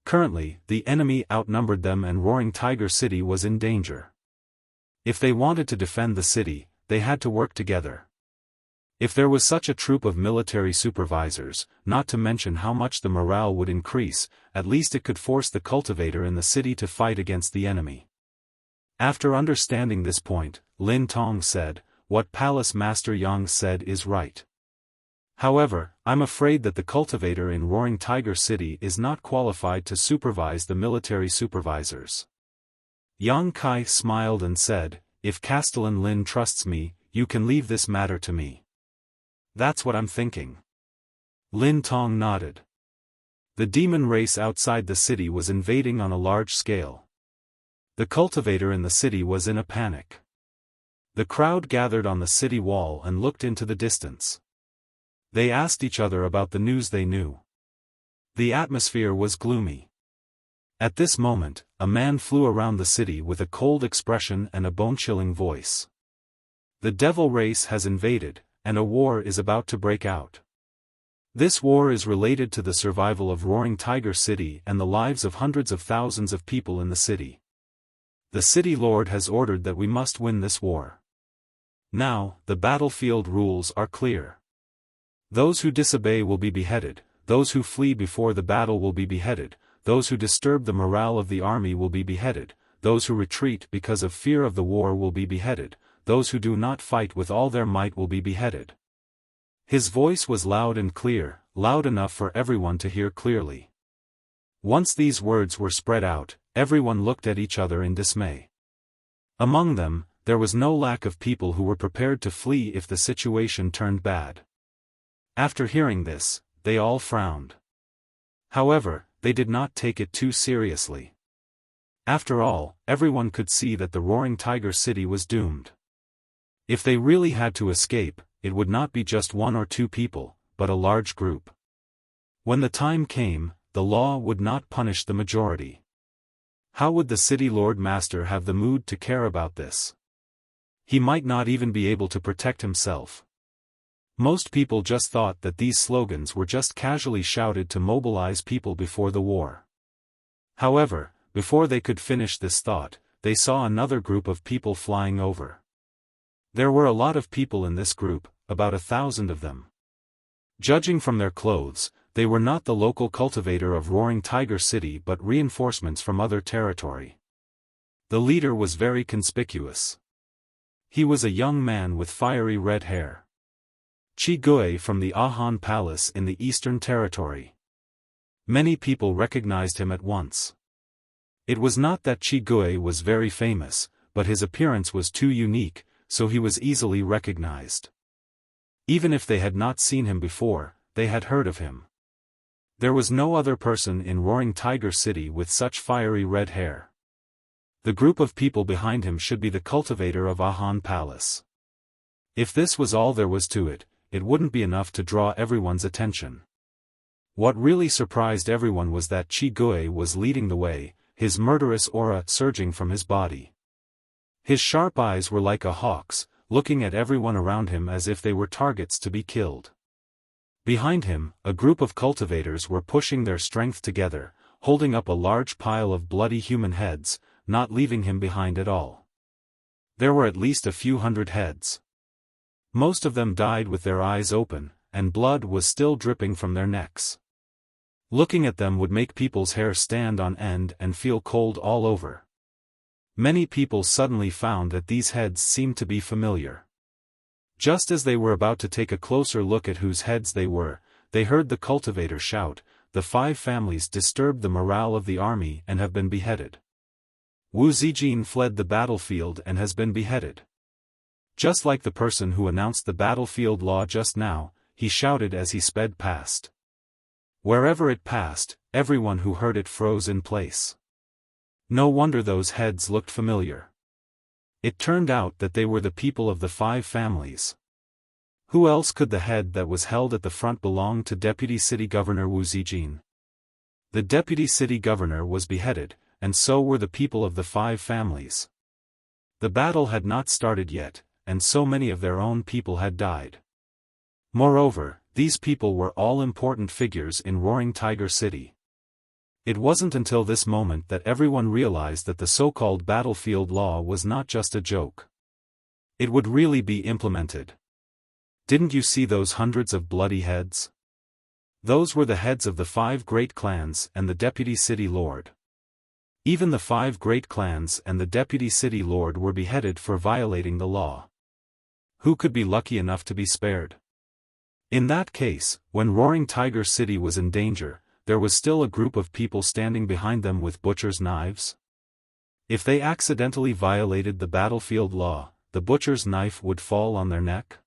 Speaker 1: Currently, the enemy outnumbered them and Roaring Tiger City was in danger. If they wanted to defend the city, they had to work together. If there was such a troop of military supervisors, not to mention how much the morale would increase, at least it could force the cultivator in the city to fight against the enemy. After understanding this point, Lin Tong said, "What Palace Master Yang said is right. However, I'm afraid that the cultivator in Roaring Tiger City is not qualified to supervise the military supervisors." Yang Kai smiled and said, "If Castellan Lin trusts me, you can leave this matter to me." That's what I'm thinking. Lin Tong nodded. The demon race outside the city was invading on a large scale. The cultivator in the city was in a panic. The crowd gathered on the city wall and looked into the distance. They asked each other about the news they knew. The atmosphere was gloomy. At this moment, a man flew around the city with a cold expression and a bone-chilling voice. The devil race has invaded, and a war is about to break out. This war is related to the survival of Roaring Tiger City and the lives of hundreds of thousands of people in the city. The city lord has ordered that we must win this war. Now, the battlefield rules are clear. Those who disobey will be beheaded, those who flee before the battle will be beheaded, those who disturb the morale of the army will be beheaded, those who retreat because of fear of the war will be beheaded, those who do not fight with all their might will be beheaded. His voice was loud and clear, loud enough for everyone to hear clearly. Once these words were spread out, everyone looked at each other in dismay. Among them, there was no lack of people who were prepared to flee if the situation turned bad. After hearing this, they all frowned. However, they did not take it too seriously. After all, everyone could see that the Roaring Tiger City was doomed. If they really had to escape, it would not be just one or two people, but a large group. When the time came, the law would not punish the majority. How would the city lord master have the mood to care about this? He might not even be able to protect himself. Most people just thought that these slogans were just casually shouted to mobilize people before the war. However, before they could finish this thought, they saw another group of people flying over. There were a lot of people in this group, about 1,000 of them. Judging from their clothes, they were not the local cultivator of Roaring Tiger City but reinforcements from other territory. The leader was very conspicuous. He was a young man with fiery red hair. Qi Gui from the Ahan Palace in the Eastern Territory. Many people recognized him at once. It was not that Qi Gui was very famous, but his appearance was too unique, so he was easily recognized. Even if they had not seen him before, they had heard of him. There was no other person in Roaring Tiger City with such fiery red hair. The group of people behind him should be the cultivator of Ahan Palace. If this was all there was to it, it wouldn't be enough to draw everyone's attention. What really surprised everyone was that Qi Gui was leading the way, his murderous aura surging from his body. His sharp eyes were like a hawk's, looking at everyone around him as if they were targets to be killed. Behind him, a group of cultivators were pushing their strength together, holding up a large pile of bloody human heads, not leaving him behind at all. There were at least a few hundred heads. Most of them died with their eyes open, and blood was still dripping from their necks. Looking at them would make people's hair stand on end and feel cold all over. Many people suddenly found that these heads seemed to be familiar. Just as they were about to take a closer look at whose heads they were, they heard the cultivator shout, "The 5 families disturbed the morale of the army and have been beheaded. Wu Zijin fled the battlefield and has been beheaded." Just like the person who announced the battlefield law just now, he shouted as he sped past. Wherever it passed, everyone who heard it froze in place. No wonder those heads looked familiar. It turned out that they were the people of the 5 families. Who else could the head that was held at the front belong to Deputy City Governor Wu Zijin? The Deputy City Governor was beheaded, and so were the people of the 5 families. The battle had not started yet, and so many of their own people had died. Moreover, these people were all important figures in Roaring Tiger City. It wasn't until this moment that everyone realized that the so-called battlefield law was not just a joke. It would really be implemented. Didn't you see those hundreds of bloody heads? Those were the heads of the 5 great clans and the Deputy City Lord. Even the 5 great clans and the Deputy City Lord were beheaded for violating the law. Who could be lucky enough to be spared? In that case, when Roaring Tiger City was in danger, there was still a group of people standing behind them with butcher's knives? If they accidentally violated the battlefield law, the butcher's knife would fall on their neck?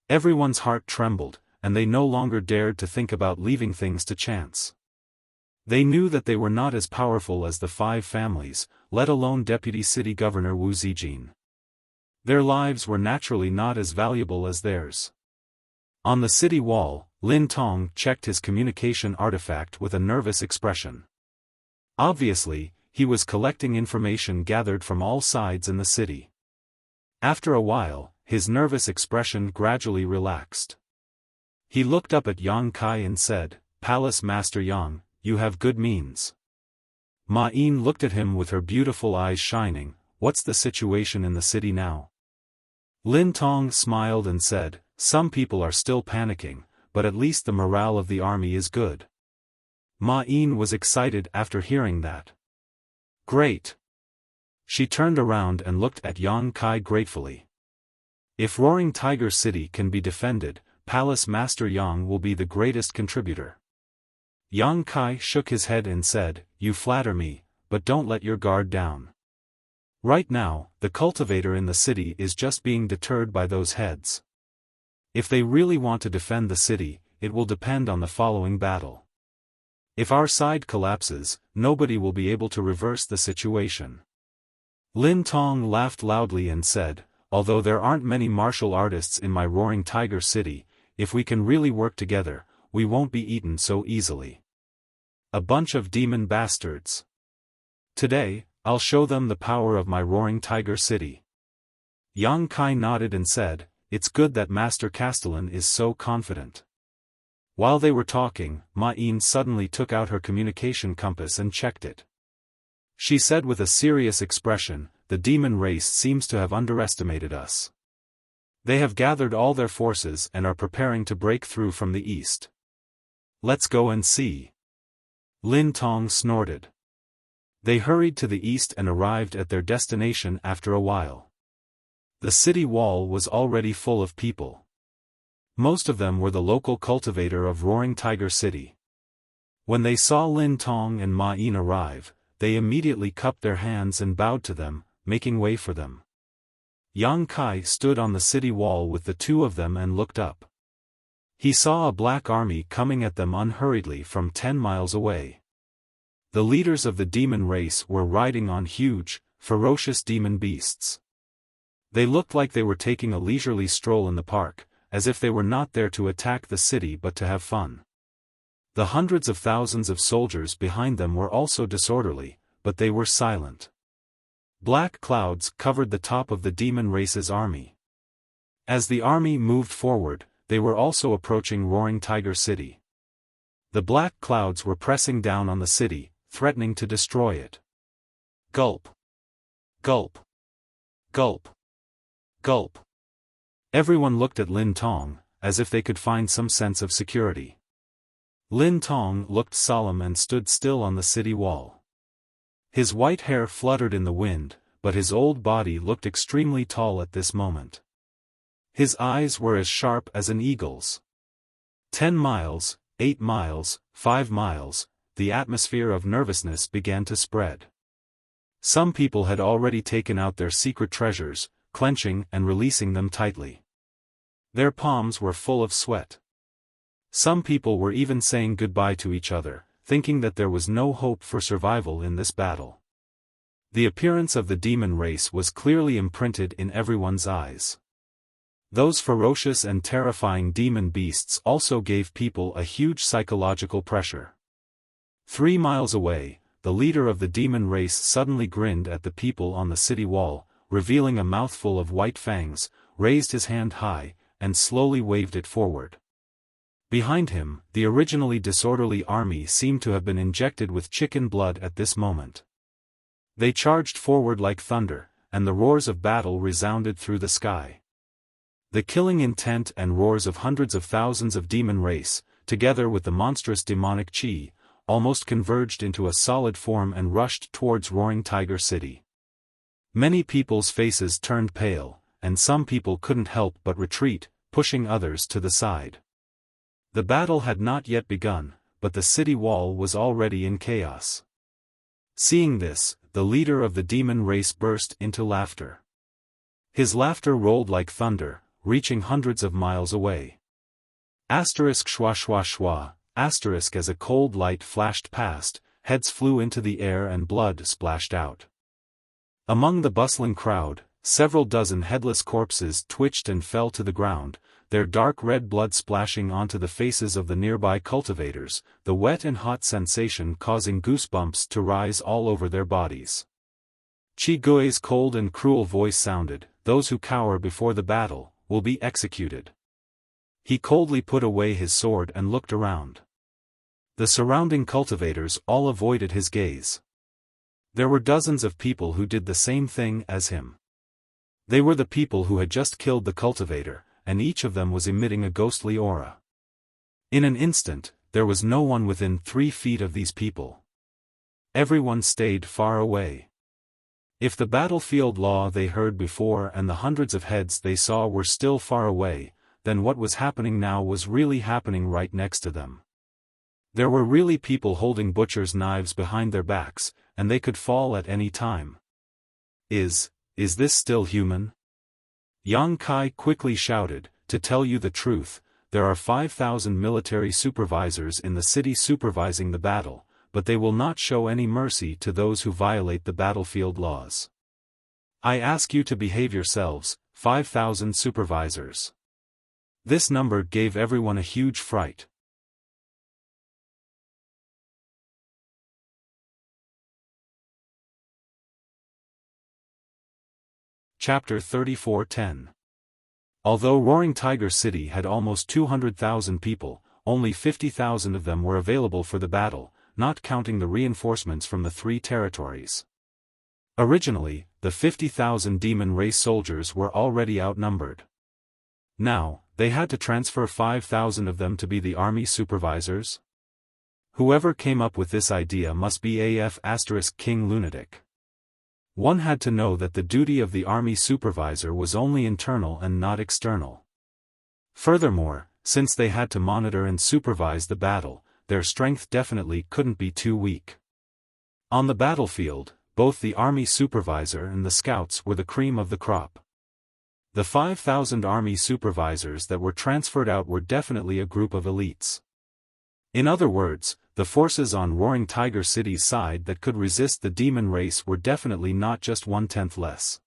Speaker 1: Everyone's heart trembled, and they no longer dared to think about leaving things to chance. They knew that they were not as powerful as the 5 families, let alone Deputy City Governor Wu Zijin. Their lives were naturally not as valuable as theirs. On the city wall, Lin Tong checked his communication artifact with a nervous expression. Obviously, he was collecting information gathered from all sides in the city. After a while, his nervous expression gradually relaxed. He looked up at Yang Kai and said, "Palace Master Yang, you have good means." Ma Yin looked at him with her beautiful eyes shining. "What's the situation in the city now?" Lin Tong smiled and said, "Some people are still panicking, but at least the morale of the army is good." Ma Yin was excited after hearing that. "Great." She turned around and looked at Yang Kai gratefully. "If Roaring Tiger City can be defended, Palace Master Yang will be the greatest contributor." Yang Kai shook his head and said, "You flatter me, but don't let your guard down. Right now, the cultivator in the city is just being deterred by those heads. If they really want to defend the city, it will depend on the following battle. If our side collapses, nobody will be able to reverse the situation." Lin Tong laughed loudly and said, "Although there aren't many martial artists in my Roaring Tiger City, if we can really work together, we won't be eaten so easily. A bunch of demon bastards. Today, I'll show them the power of my Roaring Tiger City." Yang Kai nodded and said, "It's good that Master Castellan is so confident." While they were talking, Ma Yin suddenly took out her communication compass and checked it. She said with a serious expression, "The demon race seems to have underestimated us. They have gathered all their forces and are preparing to break through from the east. Let's go and see." Lin Tong snorted. They hurried to the east and arrived at their destination after a while. The city wall was already full of people. Most of them were the local cultivator of Roaring Tiger City. When they saw Lin Tong and Ma Yin arrive, they immediately cupped their hands and bowed to them, making way for them. Yang Kai stood on the city wall with the two of them and looked up. He saw a black army coming at them unhurriedly from 10 miles away. The leaders of the demon race were riding on huge, ferocious demon beasts. They looked like they were taking a leisurely stroll in the park, as if they were not there to attack the city but to have fun. The hundreds of thousands of soldiers behind them were also disorderly, but they were silent. Black clouds covered the top of the demon race's army. As the army moved forward, they were also approaching Roaring Tiger City. The black clouds were pressing down on the city, threatening to destroy it. Gulp. Gulp. Gulp. Gulp. Everyone looked at Lin Tong, as if they could find some sense of security. Lin Tong looked solemn and stood still on the city wall. His white hair fluttered in the wind, but his old body looked extremely tall at this moment. His eyes were as sharp as an eagle's. 10 miles, 8 miles, 5 miles, the atmosphere of nervousness began to spread. Some people had already taken out their secret treasures, clenching and releasing them tightly. Their palms were full of sweat. Some people were even saying goodbye to each other, thinking that there was no hope for survival in this battle. The appearance of the demon race was clearly imprinted in everyone's eyes. Those ferocious and terrifying demon beasts also gave people a huge psychological pressure. 3 miles away, the leader of the demon race suddenly grinned at the people on the city wall, revealing a mouthful of white fangs, raised his hand high, and slowly waved it forward. Behind him, the originally disorderly army seemed to have been injected with chicken blood at this moment. They charged forward like thunder, and the roars of battle resounded through the sky. The killing intent and roars of hundreds of thousands of demon race, together with the monstrous demonic chi, almost converged into a solid form and rushed towards Roaring Tiger City. Many people's faces turned pale, and some people couldn't help but retreat, pushing others to the side. The battle had not yet begun, but the city wall was already in chaos. Seeing this, the leader of the demon race burst into laughter. His laughter rolled like thunder, reaching hundreds of miles away. Asterisk schwa schwa schwa, asterisk as a cold light flashed past, heads flew into the air and blood splashed out. Among the bustling crowd, several dozen headless corpses twitched and fell to the ground, their dark red blood splashing onto the faces of the nearby cultivators, the wet and hot sensation causing goosebumps to rise all over their bodies. Qi Gui's cold and cruel voice sounded, "Those who cower before the battle will be executed." He coldly put away his sword and looked around. The surrounding cultivators all avoided his gaze. There were dozens of people who did the same thing as him. They were the people who had just killed the cultivator, and each of them was emitting a ghostly aura. In an instant, there was no one within 3 feet of these people. Everyone stayed far away. If the battlefield law they heard before and the hundreds of heads they saw were still far away, then what was happening now was really happening right next to them. There were really people holding butchers' knives behind their backs, and they could fall at any time. Is this still human? Yang Kai quickly shouted, "To tell you the truth, there are 5,000 military supervisors in the city supervising the battle, but they will not show any mercy to those who violate the battlefield laws. I ask you to behave yourselves, 5,000 supervisors." This number gave everyone a huge fright. Chapter 34:10. Although Roaring Tiger City had almost 200,000 people, only 50,000 of them were available for the battle, not counting the reinforcements from the 3 territories. Originally, the 50,000 demon race soldiers were already outnumbered. Now, they had to transfer 5,000 of them to be the army supervisors? Whoever came up with this idea must be King Lunatic. One had to know that the duty of the army supervisor was only internal and not external. Furthermore, since they had to monitor and supervise the battle, their strength definitely couldn't be too weak. On the battlefield, both the army supervisor and the scouts were the cream of the crop. The 5,000 army supervisors that were transferred out were definitely a group of elites. In other words, the forces on Roaring Tiger City's side that could resist the demon race were definitely not just 1/10 less.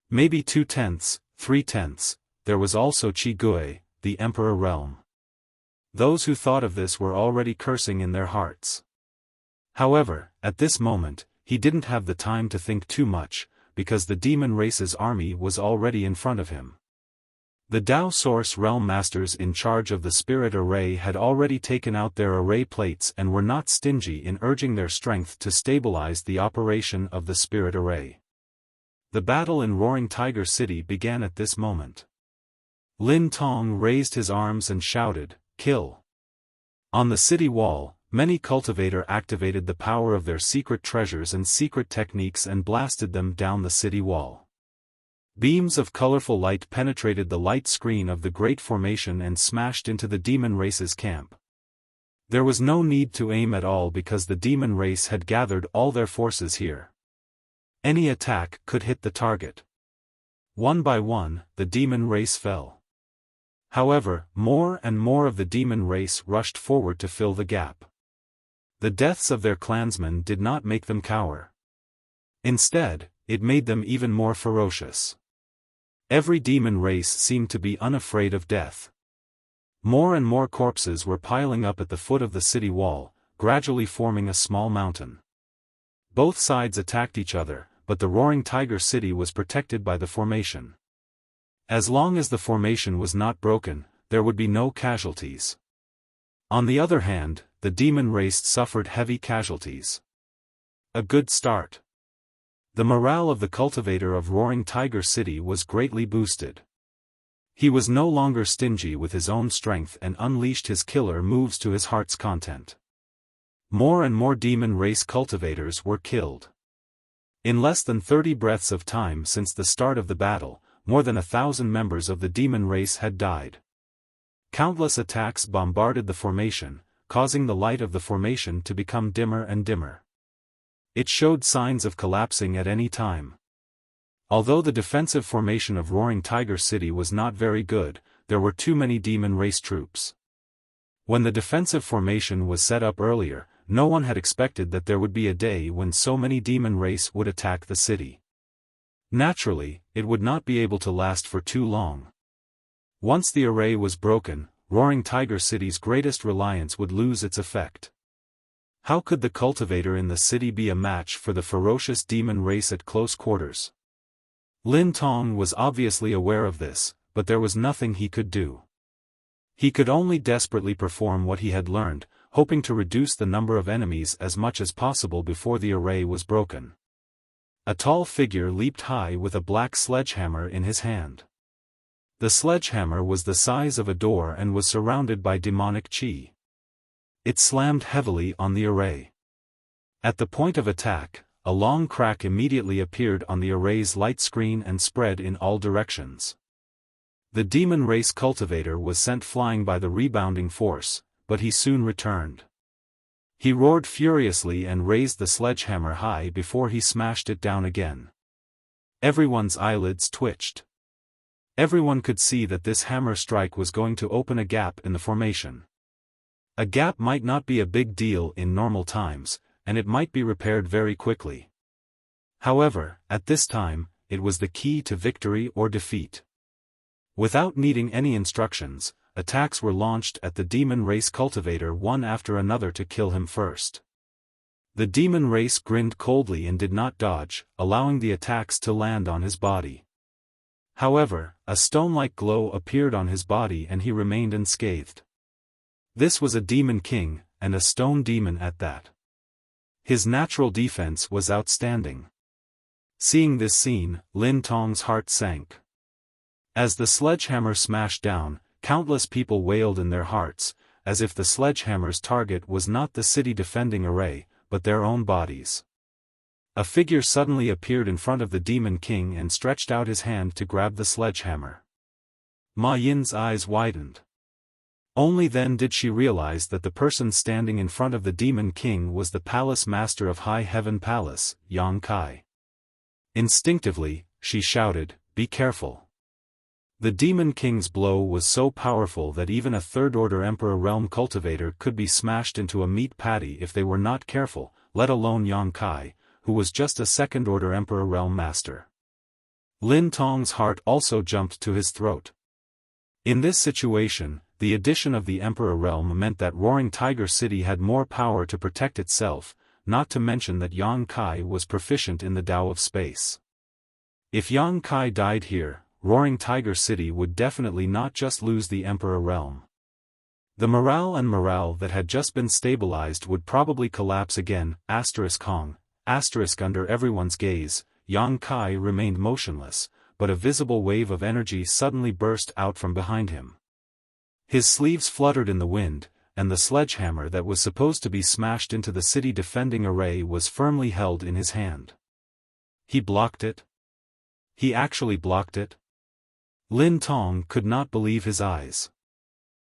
Speaker 1: Maybe 2/10, 3/10, there was also Qi Gui, the Emperor Realm. Those who thought of this were already cursing in their hearts. However, at this moment, he didn't have the time to think too much, because the demon race's army was already in front of him. The Dao Source Realm Masters in charge of the Spirit Array had already taken out their array plates and were not stingy in urging their strength to stabilize the operation of the Spirit Array. The battle in Roaring Tiger City began at this moment. Lin Tong raised his arms and shouted, "Kill!" On the city wall, many cultivators activated the power of their secret treasures and secret techniques and blasted them down the city wall. Beams of colorful light penetrated the light screen of the Great Formation and smashed into the demon race's camp. There was no need to aim at all because the demon race had gathered all their forces here. Any attack could hit the target. One by one, the demon race fell. However, more and more of the demon race rushed forward to fill the gap. The deaths of their clansmen did not make them cower. Instead, it made them even more ferocious. Every demon race seemed to be unafraid of death. More and more corpses were piling up at the foot of the city wall, gradually forming a small mountain. Both sides attacked each other, but the Roaring Tiger City was protected by the formation. As long as the formation was not broken, there would be no casualties. On the other hand, the demon race suffered heavy casualties. A good start. The morale of the cultivator of Roaring Tiger City was greatly boosted. He was no longer stingy with his own strength and unleashed his killer moves to his heart's content. More and more demon race cultivators were killed. In less than 30 breaths of time since the start of the battle, more than 1,000 members of the demon race had died. Countless attacks bombarded the formation, causing the light of the formation to become dimmer and dimmer. It showed signs of collapsing at any time. Although the defensive formation of Roaring Tiger City was not very good, there were too many demon race troops. When the defensive formation was set up earlier, no one had expected that there would be a day when so many demon race would attack the city. Naturally, it would not be able to last for too long. Once the array was broken, Roaring Tiger City's greatest reliance would lose its effect. How could the cultivator in the city be a match for the ferocious demon race at close quarters? Lin Tong was obviously aware of this, but there was nothing he could do. He could only desperately perform what he had learned, hoping to reduce the number of enemies as much as possible before the array was broken. A tall figure leaped high with a black sledgehammer in his hand. The sledgehammer was the size of a door and was surrounded by demonic chi. It slammed heavily on the array. At the point of attack, a long crack immediately appeared on the array's light screen and spread in all directions. The demon race cultivator was sent flying by the rebounding force, but he soon returned. He roared furiously and raised the sledgehammer high before he smashed it down again. Everyone's eyelids twitched. Everyone could see that this hammer strike was going to open a gap in the formation. A gap might not be a big deal in normal times, and it might be repaired very quickly. However, at this time, it was the key to victory or defeat. Without needing any instructions, attacks were launched at the demon race cultivator one after another to kill him first. The demon race grinned coldly and did not dodge, allowing the attacks to land on his body. However, a stone-like glow appeared on his body and he remained unscathed. This was a demon king, and a stone demon at that. His natural defense was outstanding. Seeing this scene, Lin Tong's heart sank. As the sledgehammer smashed down, countless people wailed in their hearts, as if the sledgehammer's target was not the city defending array, but their own bodies. A figure suddenly appeared in front of the demon king and stretched out his hand to grab the sledgehammer. Ma Yin's eyes widened. Only then did she realize that the person standing in front of the demon king was the palace master of High Heaven Palace, Yang Kai. Instinctively, she shouted, "Be careful." The demon king's blow was so powerful that even a third-order Emperor Realm cultivator could be smashed into a meat patty if they were not careful, let alone Yang Kai, who was just a second-order Emperor Realm master. Lin Tong's heart also jumped to his throat. In this situation, the addition of the Emperor Realm meant that Roaring Tiger City had more power to protect itself, not to mention that Yang Kai was proficient in the Tao of Space. If Yang Kai died here, Roaring Tiger City would definitely not just lose the Emperor Realm. The morale that had just been stabilized would probably collapse again. Hong. Under everyone's gaze, Yang Kai remained motionless, but a visible wave of energy suddenly burst out from behind him. His sleeves fluttered in the wind, and the sledgehammer that was supposed to be smashed into the city defending array was firmly held in his hand. He blocked it? He actually blocked it? Lin Tong could not believe his eyes.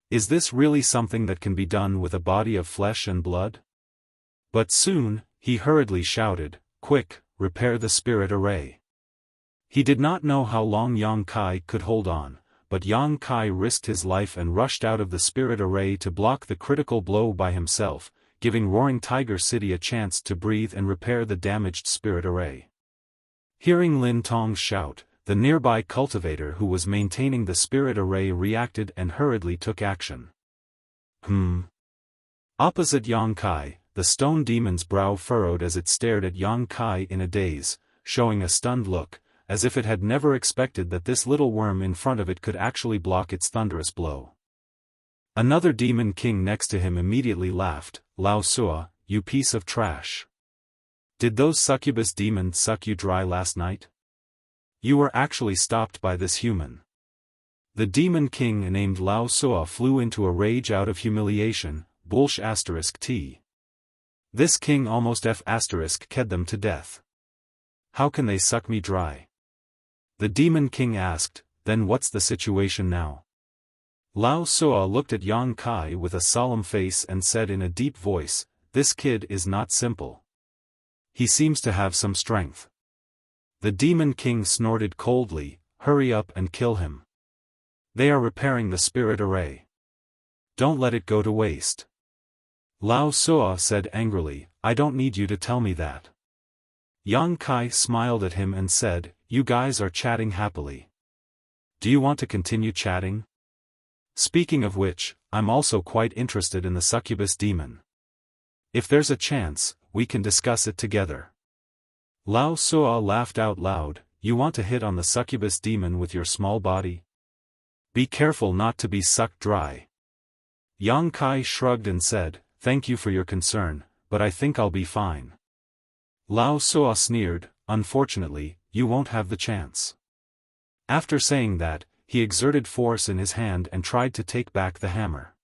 Speaker 1: Is this really something that can be done with a body of flesh and blood? But soon, he hurriedly shouted, "Quick, repair the spirit array." He did not know how long Yang Kai could hold on, but Yang Kai risked his life and rushed out of the spirit array to block the critical blow by himself, giving Roaring Tiger City a chance to breathe and repair the damaged spirit array. Hearing Lin Tong's shout, the nearby cultivator who was maintaining the spirit array reacted and hurriedly took action. Opposite Yang Kai, the stone demon's brow furrowed as it stared at Yang Kai in a daze, showing a stunned look, as if it had never expected that this little worm in front of it could actually block its thunderous blow. Another demon king next to him immediately laughed, "Lao Sua, you piece of trash. Did those succubus demons suck you dry last night? You were actually stopped by this human." The demon king named Lao Sua flew into a rage out of humiliation, **T. This king almost **ked them to death. How can they suck me dry? The demon king asked, "Then what's the situation now?" Lao Sua looked at Yang Kai with a solemn face and said in a deep voice, "This kid is not simple. He seems to have some strength. The Demon King snorted coldly, "Hurry up and kill him. They are repairing the spirit array. Don't let it go to waste." Lao Sua said angrily, "I don't need you to tell me that." Yang Kai smiled at him and said, "You guys are chatting happily. Do you want to continue chatting? Speaking of which, I'm also quite interested in the succubus demon. If there's a chance, we can discuss it together." Lao Sua laughed out loud, "You want to hit on the succubus demon with your small body? Be careful not to be sucked dry." Yang Kai shrugged and said, "Thank you for your concern, but I think I'll be fine." Lao Sua sneered, "Unfortunately, you won't have the chance." After saying that, he exerted force in his hand and tried to take back the hammer.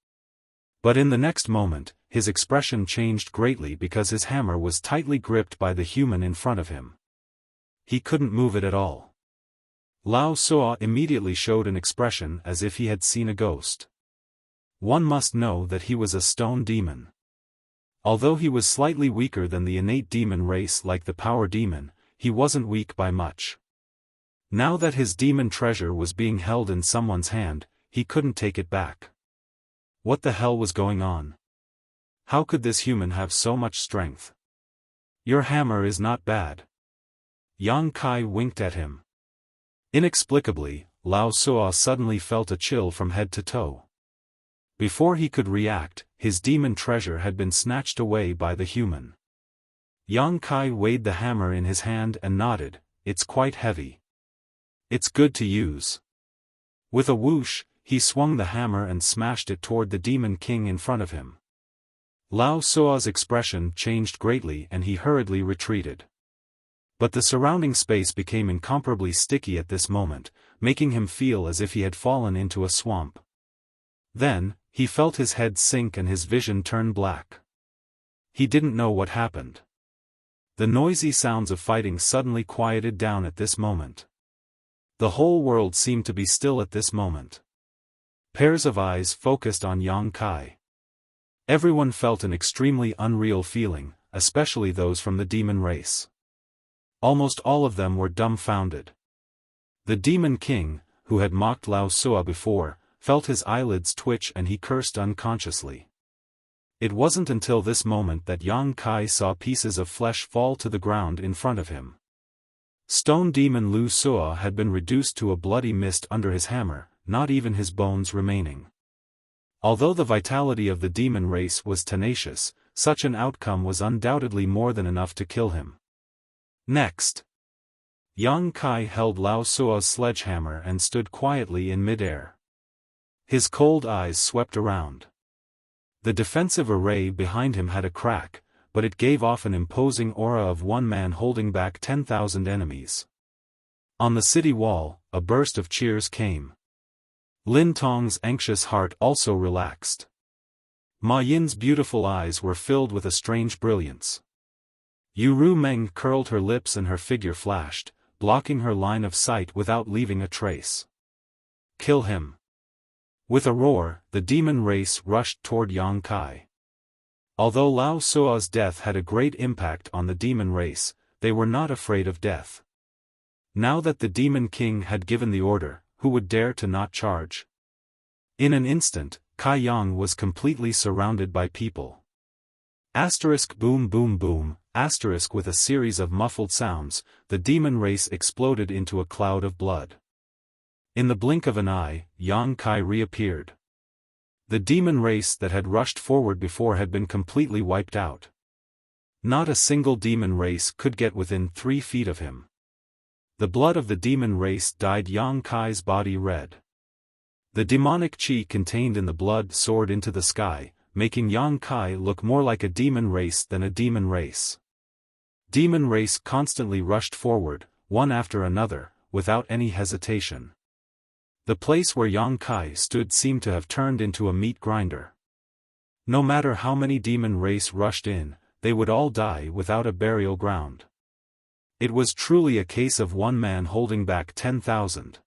Speaker 1: But in the next moment, his expression changed greatly because his hammer was tightly gripped by the human in front of him. He couldn't move it at all. Lao Sua immediately showed an expression as if he had seen a ghost. One must know that he was a stone demon. Although he was slightly weaker than the innate demon race like the power demon, he wasn't weak by much. Now that his demon treasure was being held in someone's hand, he couldn't take it back. What the hell was going on? How could this human have so much strength? "Your hammer is not bad." Yang Kai winked at him. Inexplicably, Lao Sua suddenly felt a chill from head to toe. Before he could react, his demon treasure had been snatched away by the human. Yang Kai weighed the hammer in his hand and nodded, "It's quite heavy. It's good to use." With a whoosh, he swung the hammer and smashed it toward the Demon King in front of him. Lao Sua's expression changed greatly and he hurriedly retreated. But the surrounding space became incomparably sticky at this moment, making him feel as if he had fallen into a swamp. Then, he felt his head sink and his vision turn black. He didn't know what happened. The noisy sounds of fighting suddenly quieted down at this moment. The whole world seemed to be still at this moment. Pairs of eyes focused on Yang Kai. Everyone felt an extremely unreal feeling, especially those from the demon race. Almost all of them were dumbfounded. The Demon King, who had mocked Lao Sua before, felt his eyelids twitch and he cursed unconsciously. It wasn't until this moment that Yang Kai saw pieces of flesh fall to the ground in front of him. Stone Demon Lu Sua had been reduced to a bloody mist under his hammer, not even his bones remaining. Although the vitality of the demon race was tenacious, such an outcome was undoubtedly more than enough to kill him. Next, Yang Kai held Lao Sua's sledgehammer and stood quietly in midair. His cold eyes swept around. The defensive array behind him had a crack, but it gave off an imposing aura of one man holding back 10,000 enemies. On the city wall, a burst of cheers came. Lin Tong's anxious heart also relaxed. Ma Yin's beautiful eyes were filled with a strange brilliance. Yu Ru Meng curled her lips and her figure flashed, blocking her line of sight without leaving a trace. "Kill him." With a roar, the demon race rushed toward Yang Kai. Although Lao Sua's death had a great impact on the demon race, they were not afraid of death. Now that the Demon King had given the order, who would dare to not charge? In an instant, Kai Yang was completely surrounded by people. Asterisk boom boom boom, asterisk with a series of muffled sounds, the demon race exploded into a cloud of blood. In the blink of an eye, Yang Kai reappeared. The demon race that had rushed forward before had been completely wiped out. Not a single demon race could get within 3 feet of him. The blood of the demon race dyed Yang Kai's body red. The demonic chi contained in the blood soared into the sky, making Yang Kai look more like a demon race than a demon race. Demon race constantly rushed forward, one after another, without any hesitation. The place where Yang Kai stood seemed to have turned into a meat grinder. No matter how many demon race rushed in, they would all die without a burial ground. It was truly a case of one man holding back 10,000.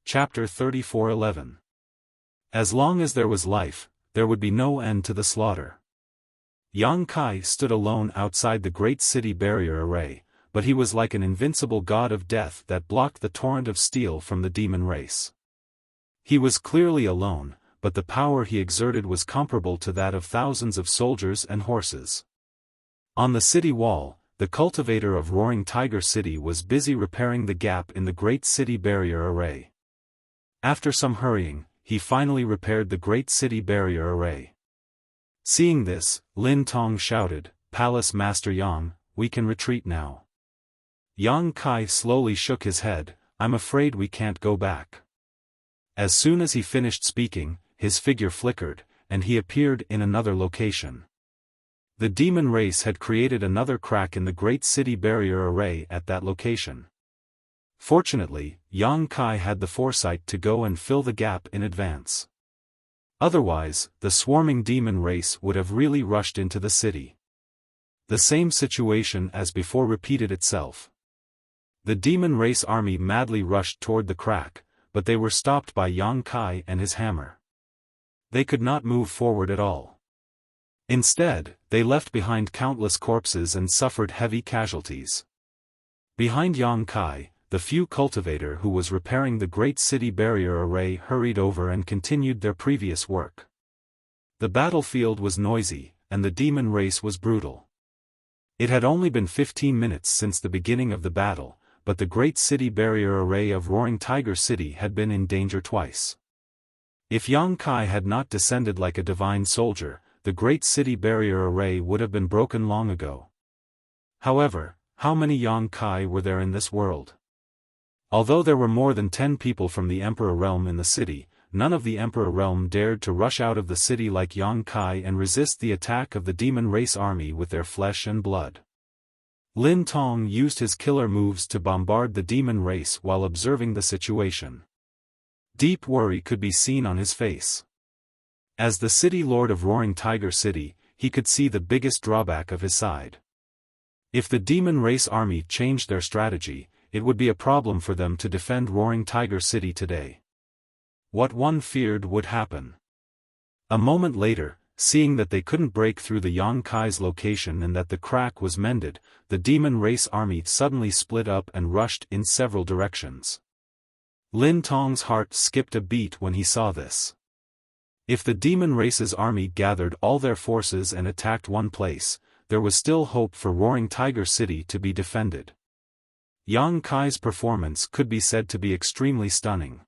Speaker 1: Chapter 34:11 As long as there was life, there would be no end to the slaughter. Yang Kai stood alone outside the great city barrier array, but he was like an invincible god of death that blocked the torrent of steel from the demon race. He was clearly alone, but the power he exerted was comparable to that of thousands of soldiers and horses. On the city wall, the cultivator of Roaring Tiger City was busy repairing the gap in the great city barrier array. After some hurrying, he finally repaired the great city barrier array. Seeing this, Lin Tong shouted, "Palace Master Yang, we can retreat now." Yang Kai slowly shook his head, "I'm afraid we can't go back." As soon as he finished speaking, his figure flickered, and he appeared in another location. The demon race had created another crack in the great city barrier array at that location. Fortunately, Yang Kai had the foresight to go and fill the gap in advance. Otherwise, the swarming demon race would have really rushed into the city. The same situation as before repeated itself. The demon race army madly rushed toward the crack, but they were stopped by Yang Kai and his hammer. They could not move forward at all. Instead, they left behind countless corpses and suffered heavy casualties. Behind Yang Kai, the few cultivator who was repairing the great city barrier array hurried over and continued their previous work. The battlefield was noisy, and the demon race was brutal. It had only been 15 minutes since the beginning of the battle, but the great city barrier array of Roaring Tiger City had been in danger twice. If Yang Kai had not descended like a divine soldier, the great city barrier array would have been broken long ago. However, how many Yang Kai were there in this world? Although there were more than 10 people from the Emperor Realm in the city, none of the Emperor Realm dared to rush out of the city like Yang Kai and resist the attack of the demon race army with their flesh and blood. Lin Tong used his killer moves to bombard the demon race while observing the situation. Deep worry could be seen on his face. As the city lord of Roaring Tiger City, he could see the biggest drawback of his side. If the demon race army changed their strategy, it would be a problem for them to defend Roaring Tiger City today. What one feared would happen. A moment later, seeing that they couldn't break through the Yang Kai's location and that the crack was mended, the demon race army suddenly split up and rushed in several directions. Lin Tong's heart skipped a beat when he saw this. If the demon race's army gathered all their forces and attacked one place, there was still hope for Roaring Tiger City to be defended. Yang Kai's performance could be said to be extremely stunning.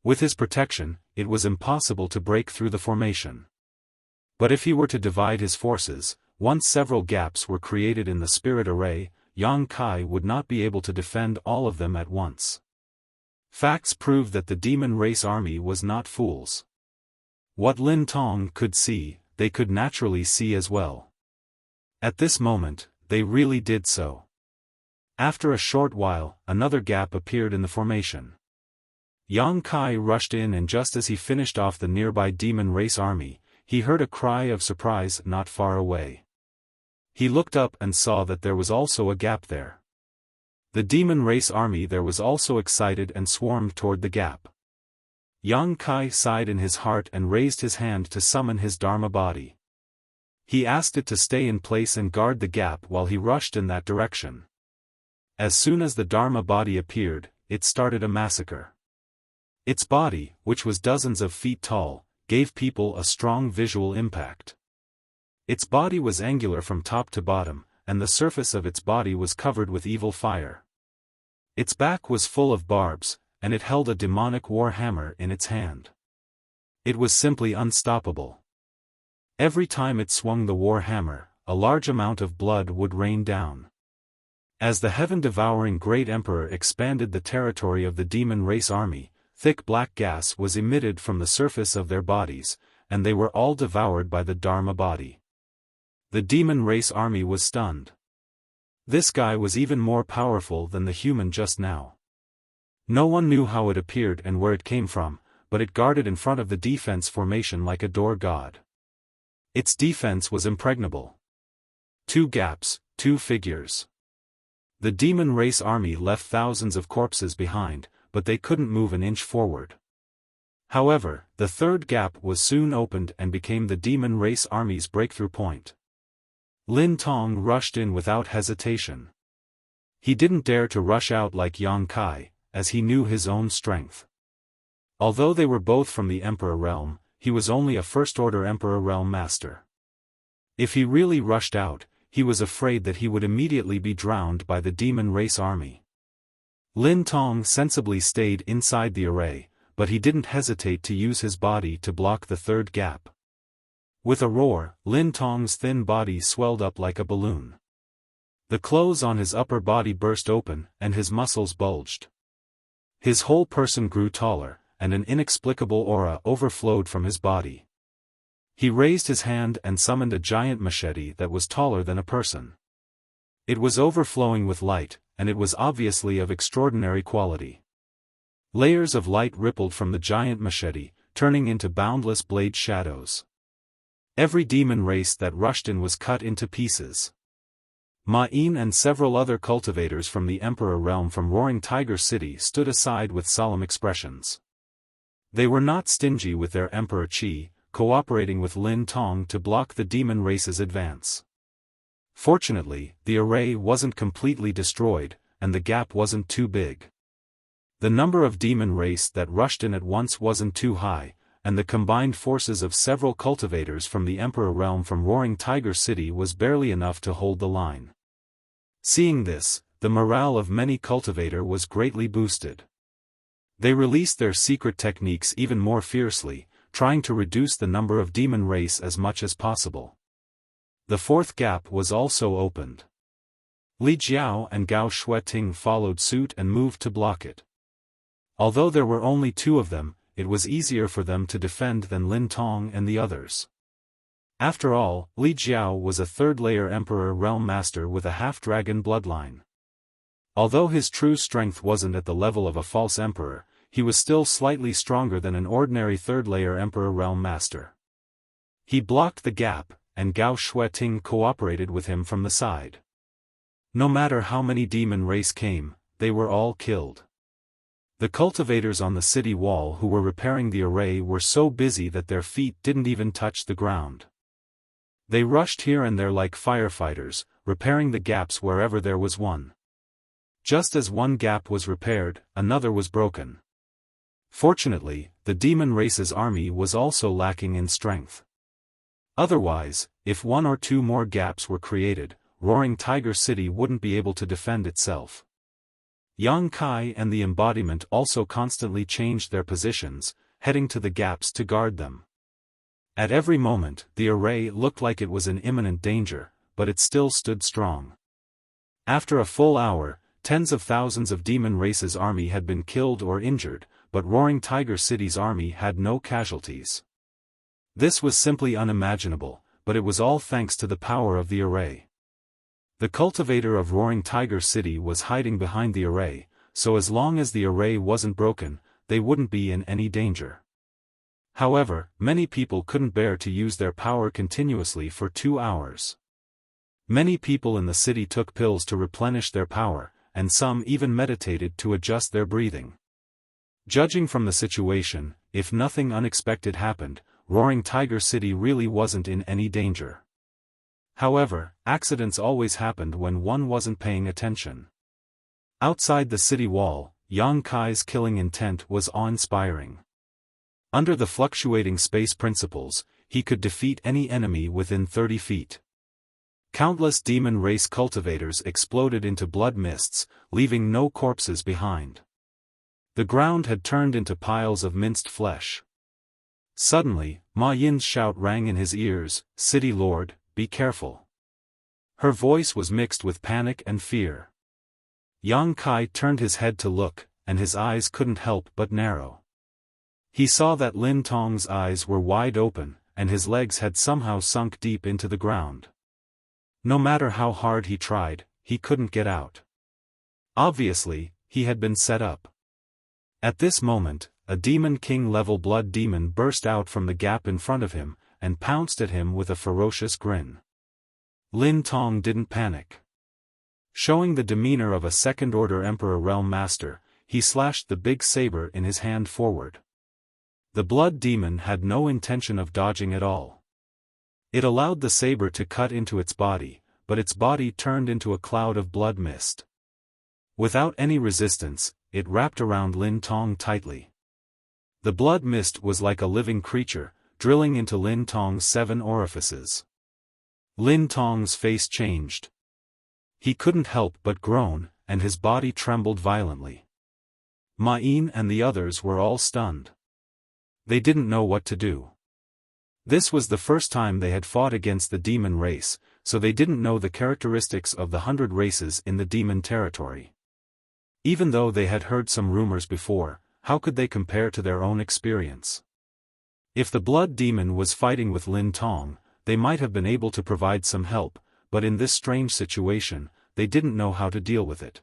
Speaker 1: With his protection, it was impossible to break through the formation. But if he were to divide his forces, once several gaps were created in the spirit array, Yang Kai would not be able to defend all of them at once. Facts proved that the demon race army was not fools. What Lin Tong could see, they could naturally see as well. At this moment, they really did so. After a short while, another gap appeared in the formation. Yang Kai rushed in, and just as he finished off the nearby demon race army, he heard a cry of surprise not far away. He looked up and saw that there was also a gap there. The demon race army there was also excited and swarmed toward the gap. Yang Kai sighed in his heart and raised his hand to summon his Dharma body. He asked it to stay in place and guard the gap while he rushed in that direction. As soon as the Dharma body appeared, it started a massacre. Its body, which was dozens of feet tall, gave people a strong visual impact. Its body was angular from top to bottom, and the surface of its body was covered with evil fire. Its back was full of barbs, and it held a demonic war hammer in its hand. It was simply unstoppable. Every time it swung the war hammer, a large amount of blood would rain down. As the heaven-devouring Great Emperor expanded the territory of the demon race army, thick black gas was emitted from the surface of their bodies, and they were all devoured by the Dharma body. The demon race army was stunned. This guy was even more powerful than the human just now. No one knew how it appeared and where it came from, but it guarded in front of the defense formation like a door god. Its defense was impregnable. 2 gaps, 2 figures. The demon race army left thousands of corpses behind, but they couldn't move an inch forward. However, the third gap was soon opened and became the demon race army's breakthrough point. Lin Tong rushed in without hesitation. He didn't dare to rush out like Yang Kai, as he knew his own strength. Although they were both from the Emperor realm, he was only a first-order Emperor realm master. If he really rushed out, he was afraid that he would immediately be drowned by the demon race army. Lin Tong sensibly stayed inside the array, but he didn't hesitate to use his body to block the third gap. With a roar, Lin Tong's thin body swelled up like a balloon. The clothes on his upper body burst open, and his muscles bulged. His whole person grew taller, and an inexplicable aura overflowed from his body. He raised his hand and summoned a giant machete that was taller than a person. It was overflowing with light, and it was obviously of extraordinary quality. Layers of light rippled from the giant machete, turning into boundless blade shadows. Every demon race that rushed in was cut into pieces. Ma Yin and several other cultivators from the Emperor realm from Roaring Tiger City stood aside with solemn expressions. They were not stingy with their Emperor Qi, cooperating with Lin Tong to block the demon race's advance. Fortunately, the array wasn't completely destroyed, and the gap wasn't too big. The number of demon race that rushed in at once wasn't too high, and the combined forces of several cultivators from the Emperor realm from Roaring Tiger City was barely enough to hold the line. Seeing this, the morale of many cultivator was greatly boosted. They released their secret techniques even more fiercely, trying to reduce the number of demon race as much as possible. The fourth gap was also opened. Li Jiao and Gao Shueting followed suit and moved to block it. Although there were only two of them, it was easier for them to defend than Lin Tong and the others. After all, Li Jiao was a third-layer Emperor Realm Master with a half-dragon bloodline. Although his true strength wasn't at the level of a false Emperor, he was still slightly stronger than an ordinary third-layer Emperor Realm Master. He blocked the gap, and Gao Shueting cooperated with him from the side. No matter how many demon race came, they were all killed. The cultivators on the city wall who were repairing the array were so busy that their feet didn't even touch the ground. They rushed here and there like firefighters, repairing the gaps wherever there was one. Just as one gap was repaired, another was broken. Fortunately, the demon race's army was also lacking in strength. Otherwise, if one or two more gaps were created, Roaring Tiger City wouldn't be able to defend itself. Yang Kai and the embodiment also constantly changed their positions, heading to the gaps to guard them. At every moment, the array looked like it was in imminent danger, but it still stood strong. After a full hour, tens of thousands of demon race's army had been killed or injured, but Roaring Tiger City's army had no casualties. This was simply unimaginable, but it was all thanks to the power of the array. The cultivator of Roaring Tiger City was hiding behind the array, so as long as the array wasn't broken, they wouldn't be in any danger. However, many people couldn't bear to use their power continuously for 2 hours. Many people in the city took pills to replenish their power, and some even meditated to adjust their breathing. Judging from the situation, if nothing unexpected happened, Roaring Tiger City really wasn't in any danger. However, accidents always happened when one wasn't paying attention. Outside the city wall, Yang Kai's killing intent was awe-inspiring. Under the fluctuating space principles, he could defeat any enemy within 30 feet. Countless demon race cultivators exploded into blood mists, leaving no corpses behind. The ground had turned into piles of minced flesh. Suddenly, Ma Yin's shout rang in his ears, "City Lord, be careful." Her voice was mixed with panic and fear. Yang Kai turned his head to look, and his eyes couldn't help but narrow. He saw that Lin Tong's eyes were wide open, and his legs had somehow sunk deep into the ground. No matter how hard he tried, he couldn't get out. Obviously, he had been set up. At this moment, a Demon King-level blood demon burst out from the gap in front of him, and pounced at him with a ferocious grin. Lin Tong didn't panic. Showing the demeanor of a second-order Emperor Realm Master, he slashed the big saber in his hand forward. The blood demon had no intention of dodging at all. It allowed the saber to cut into its body, but its body turned into a cloud of blood mist. Without any resistance, it wrapped around Lin Tong tightly. The blood mist was like a living creature, drilling into Lin Tong's 7 orifices. Lin Tong's face changed. He couldn't help but groan, and his body trembled violently. Ma Yin and the others were all stunned. They didn't know what to do. This was the first time they had fought against the demon race, so they didn't know the characteristics of the 100 races in the demon territory. Even though they had heard some rumors before, how could they compare to their own experience? If the blood demon was fighting with Lin Tong, they might have been able to provide some help, but in this strange situation, they didn't know how to deal with it.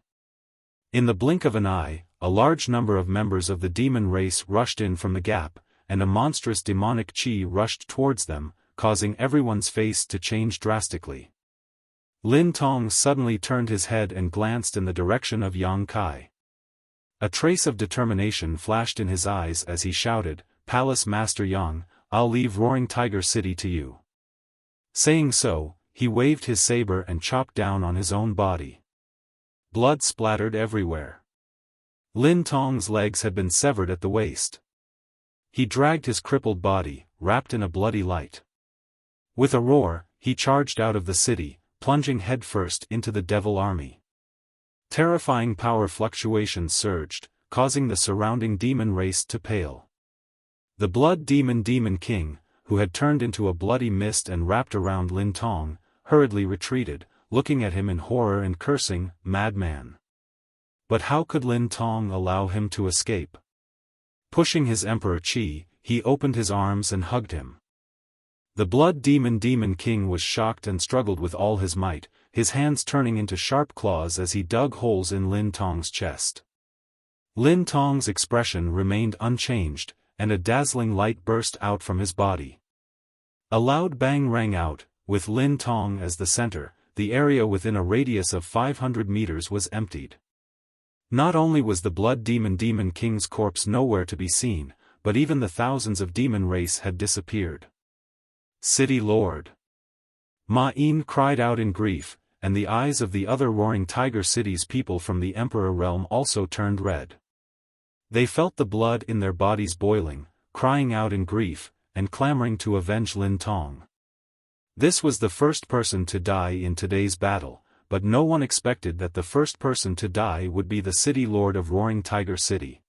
Speaker 1: In the blink of an eye, a large number of members of the demon race rushed in from the gap, and a monstrous demonic chi rushed towards them, causing everyone's face to change drastically. Lin Tong suddenly turned his head and glanced in the direction of Yang Kai. A trace of determination flashed in his eyes as he shouted, "Palace Master Yang, I'll leave Roaring Tiger City to you." Saying so, he waved his saber and chopped down on his own body. Blood splattered everywhere. Lin Tong's legs had been severed at the waist. He dragged his crippled body, wrapped in a bloody light. With a roar, he charged out of the city, plunging headfirst into the devil army. Terrifying power fluctuations surged, causing the surrounding demon race to pale. The blood demon King, who had turned into a bloody mist and wrapped around Lin Tong, hurriedly retreated, looking at him in horror and cursing, "Madman." But how could Lin Tong allow him to escape? Pushing his Emperor Qi, he opened his arms and hugged him. The blood demon King was shocked and struggled with all his might, his hands turning into sharp claws as he dug holes in Lin Tong's chest. Lin Tong's expression remained unchanged, and a dazzling light burst out from his body. A loud bang rang out, with Lin Tong as the center. The area within a radius of 500 meters was emptied. Not only was the blood demon King's corpse nowhere to be seen, but even the thousands of demon race had disappeared. "City Lord!" Ma Yin cried out in grief, and the eyes of the other Roaring Tiger City's people from the Emperor realm also turned red. They felt the blood in their bodies boiling, crying out in grief, and clamoring to avenge Lin Tong. This was the first person to die in today's battle, but no one expected that the first person to die would be the City Lord of Roaring Tiger City.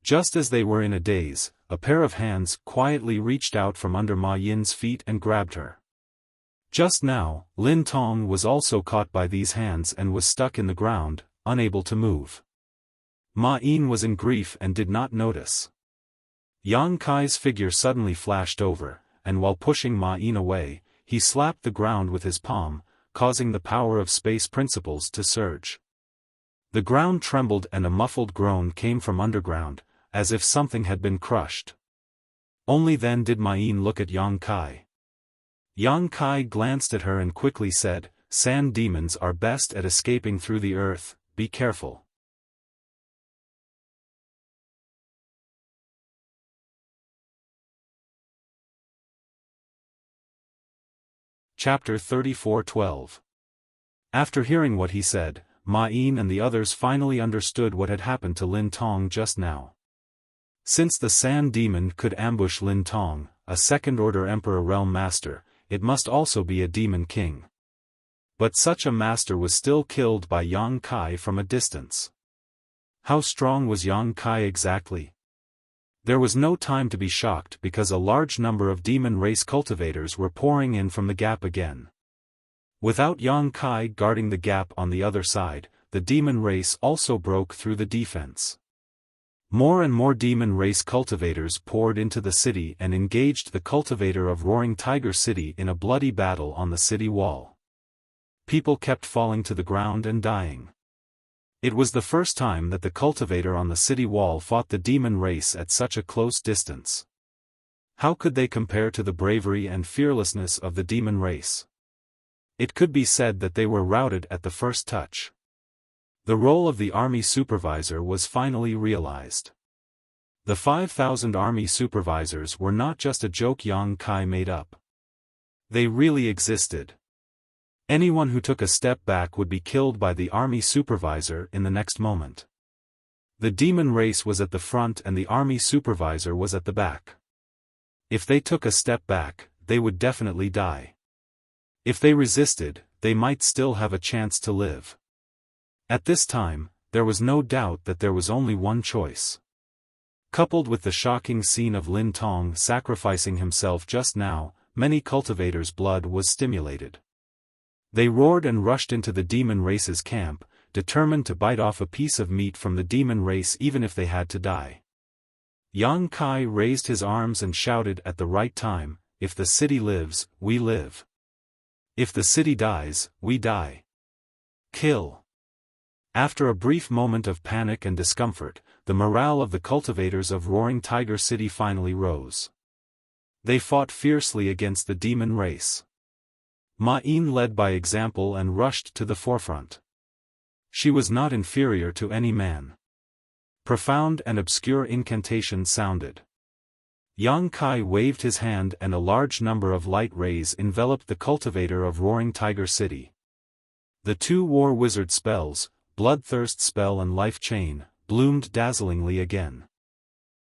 Speaker 1: Just as they were in a daze, a pair of hands quietly reached out from under Ma Yin's feet and grabbed her. Just now, Lin Tong was also caught by these hands and was stuck in the ground, unable to move. Ma Yin was in grief and did not notice. Yang Kai's figure suddenly flashed over, and while pushing Ma Yin away, he slapped the ground with his palm, causing the power of space principles to surge. The ground trembled and a muffled groan came from underground, as if something had been crushed. Only then did Ma Yin look at Yang Kai. Yang Kai glanced at her and quickly said, "Sand demons are best at escaping through the earth, be careful." Chapter 34:12. After hearing what he said, Ma Yin and the others finally understood what had happened to Lin Tong just now. Since the Sand Demon could ambush Lin Tong, a second-order Emperor Realm Master, it must also be a Demon King. But such a master was still killed by Yang Kai from a distance. How strong was Yang Kai exactly? There was no time to be shocked because a large number of demon race cultivators were pouring in from the gap again. Without Yang Kai guarding the gap on the other side, the demon race also broke through the defense. More and more demon race cultivators poured into the city and engaged the cultivator of Roaring Tiger City in a bloody battle on the city wall. People kept falling to the ground and dying. It was the first time that the cultivator on the city wall fought the demon race at such a close distance. How could they compare to the bravery and fearlessness of the demon race? It could be said that they were routed at the first touch. The role of the army supervisor was finally realized. The 5,000 army supervisors were not just a joke Yang Kai made up. They really existed. Anyone who took a step back would be killed by the army supervisor in the next moment. The demon race was at the front and the army supervisor was at the back. If they took a step back, they would definitely die. If they resisted, they might still have a chance to live. At this time, there was no doubt that there was only one choice. Coupled with the shocking scene of Lin Tong sacrificing himself just now, many cultivators' blood was stimulated. They roared and rushed into the demon race's camp, determined to bite off a piece of meat from the demon race even if they had to die. Yang Kai raised his arms and shouted at the right time, "If the city lives, we live. If the city dies, we die. Kill." After a brief moment of panic and discomfort, the morale of the cultivators of Roaring Tiger City finally rose. They fought fiercely against the demon race. Ma Yin led by example and rushed to the forefront. She was not inferior to any man. Profound and obscure incantations sounded. Yang Kai waved his hand and a large number of light rays enveloped the cultivator of Roaring Tiger City. The two war wizard spells, Bloodthirst Spell and Life Chain, bloomed dazzlingly again.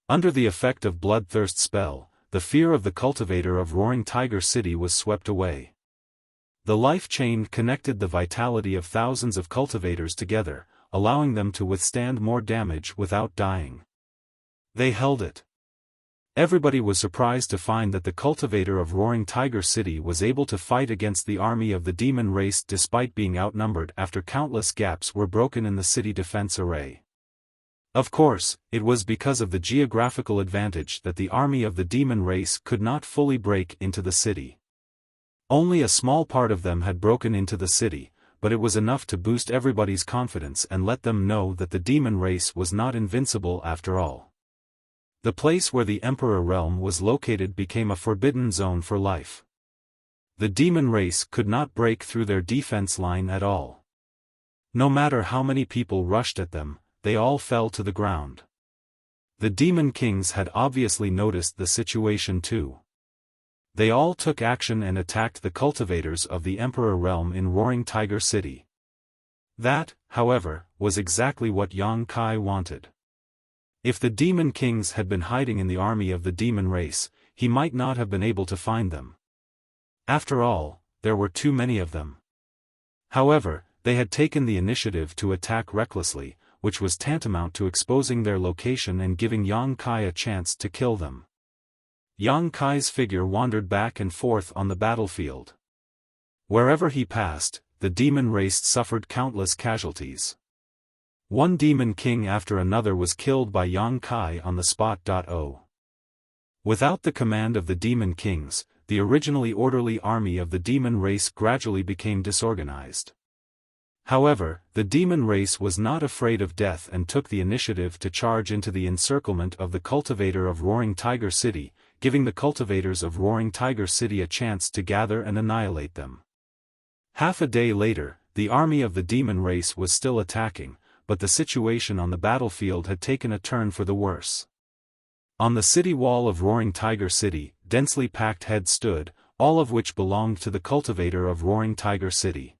Speaker 1: Under the effect of Bloodthirst Spell, the fear of the cultivator of Roaring Tiger City was swept away. The life chain connected the vitality of thousands of cultivators together, allowing them to withstand more damage without dying. They held it. Everybody was surprised to find that the cultivator of Roaring Tiger City was able to fight against the army of the demon race despite being outnumbered after countless gaps were broken in the city defense array. Of course, it was because of the geographical advantage that the army of the demon race could not fully break into the city. Only a small part of them had broken into the city, but it was enough to boost everybody's confidence and let them know that the demon race was not invincible after all. The place where the Emperor Realm was located became a forbidden zone for life. The demon race could not break through their defense line at all. No matter how many people rushed at them, they all fell to the ground. The demon kings had obviously noticed the situation too. They all took action and attacked the cultivators of the Emperor Realm in Roaring Tiger City. That, however, was exactly what Yang Kai wanted. If the demon kings had been hiding in the army of the demon race, he might not have been able to find them. After all, there were too many of them. However, they had taken the initiative to attack recklessly, which was tantamount to exposing their location and giving Yang Kai a chance to kill them. Yang Kai's figure wandered back and forth on the battlefield. Wherever he passed, the demon race suffered countless casualties. One demon king after another was killed by Yang Kai on the spot. Without the command of the demon kings, the originally orderly army of the demon race gradually became disorganized. However, the demon race was not afraid of death and took the initiative to charge into the encirclement of the cultivator of Roaring Tiger City, giving the cultivators of Roaring Tiger City a chance to gather and annihilate them. Half a day later, the army of the demon race was still attacking, but the situation on the battlefield had taken a turn for the worse. On the city wall of Roaring Tiger City, densely packed heads stood, all of which belonged to the cultivator of Roaring Tiger City.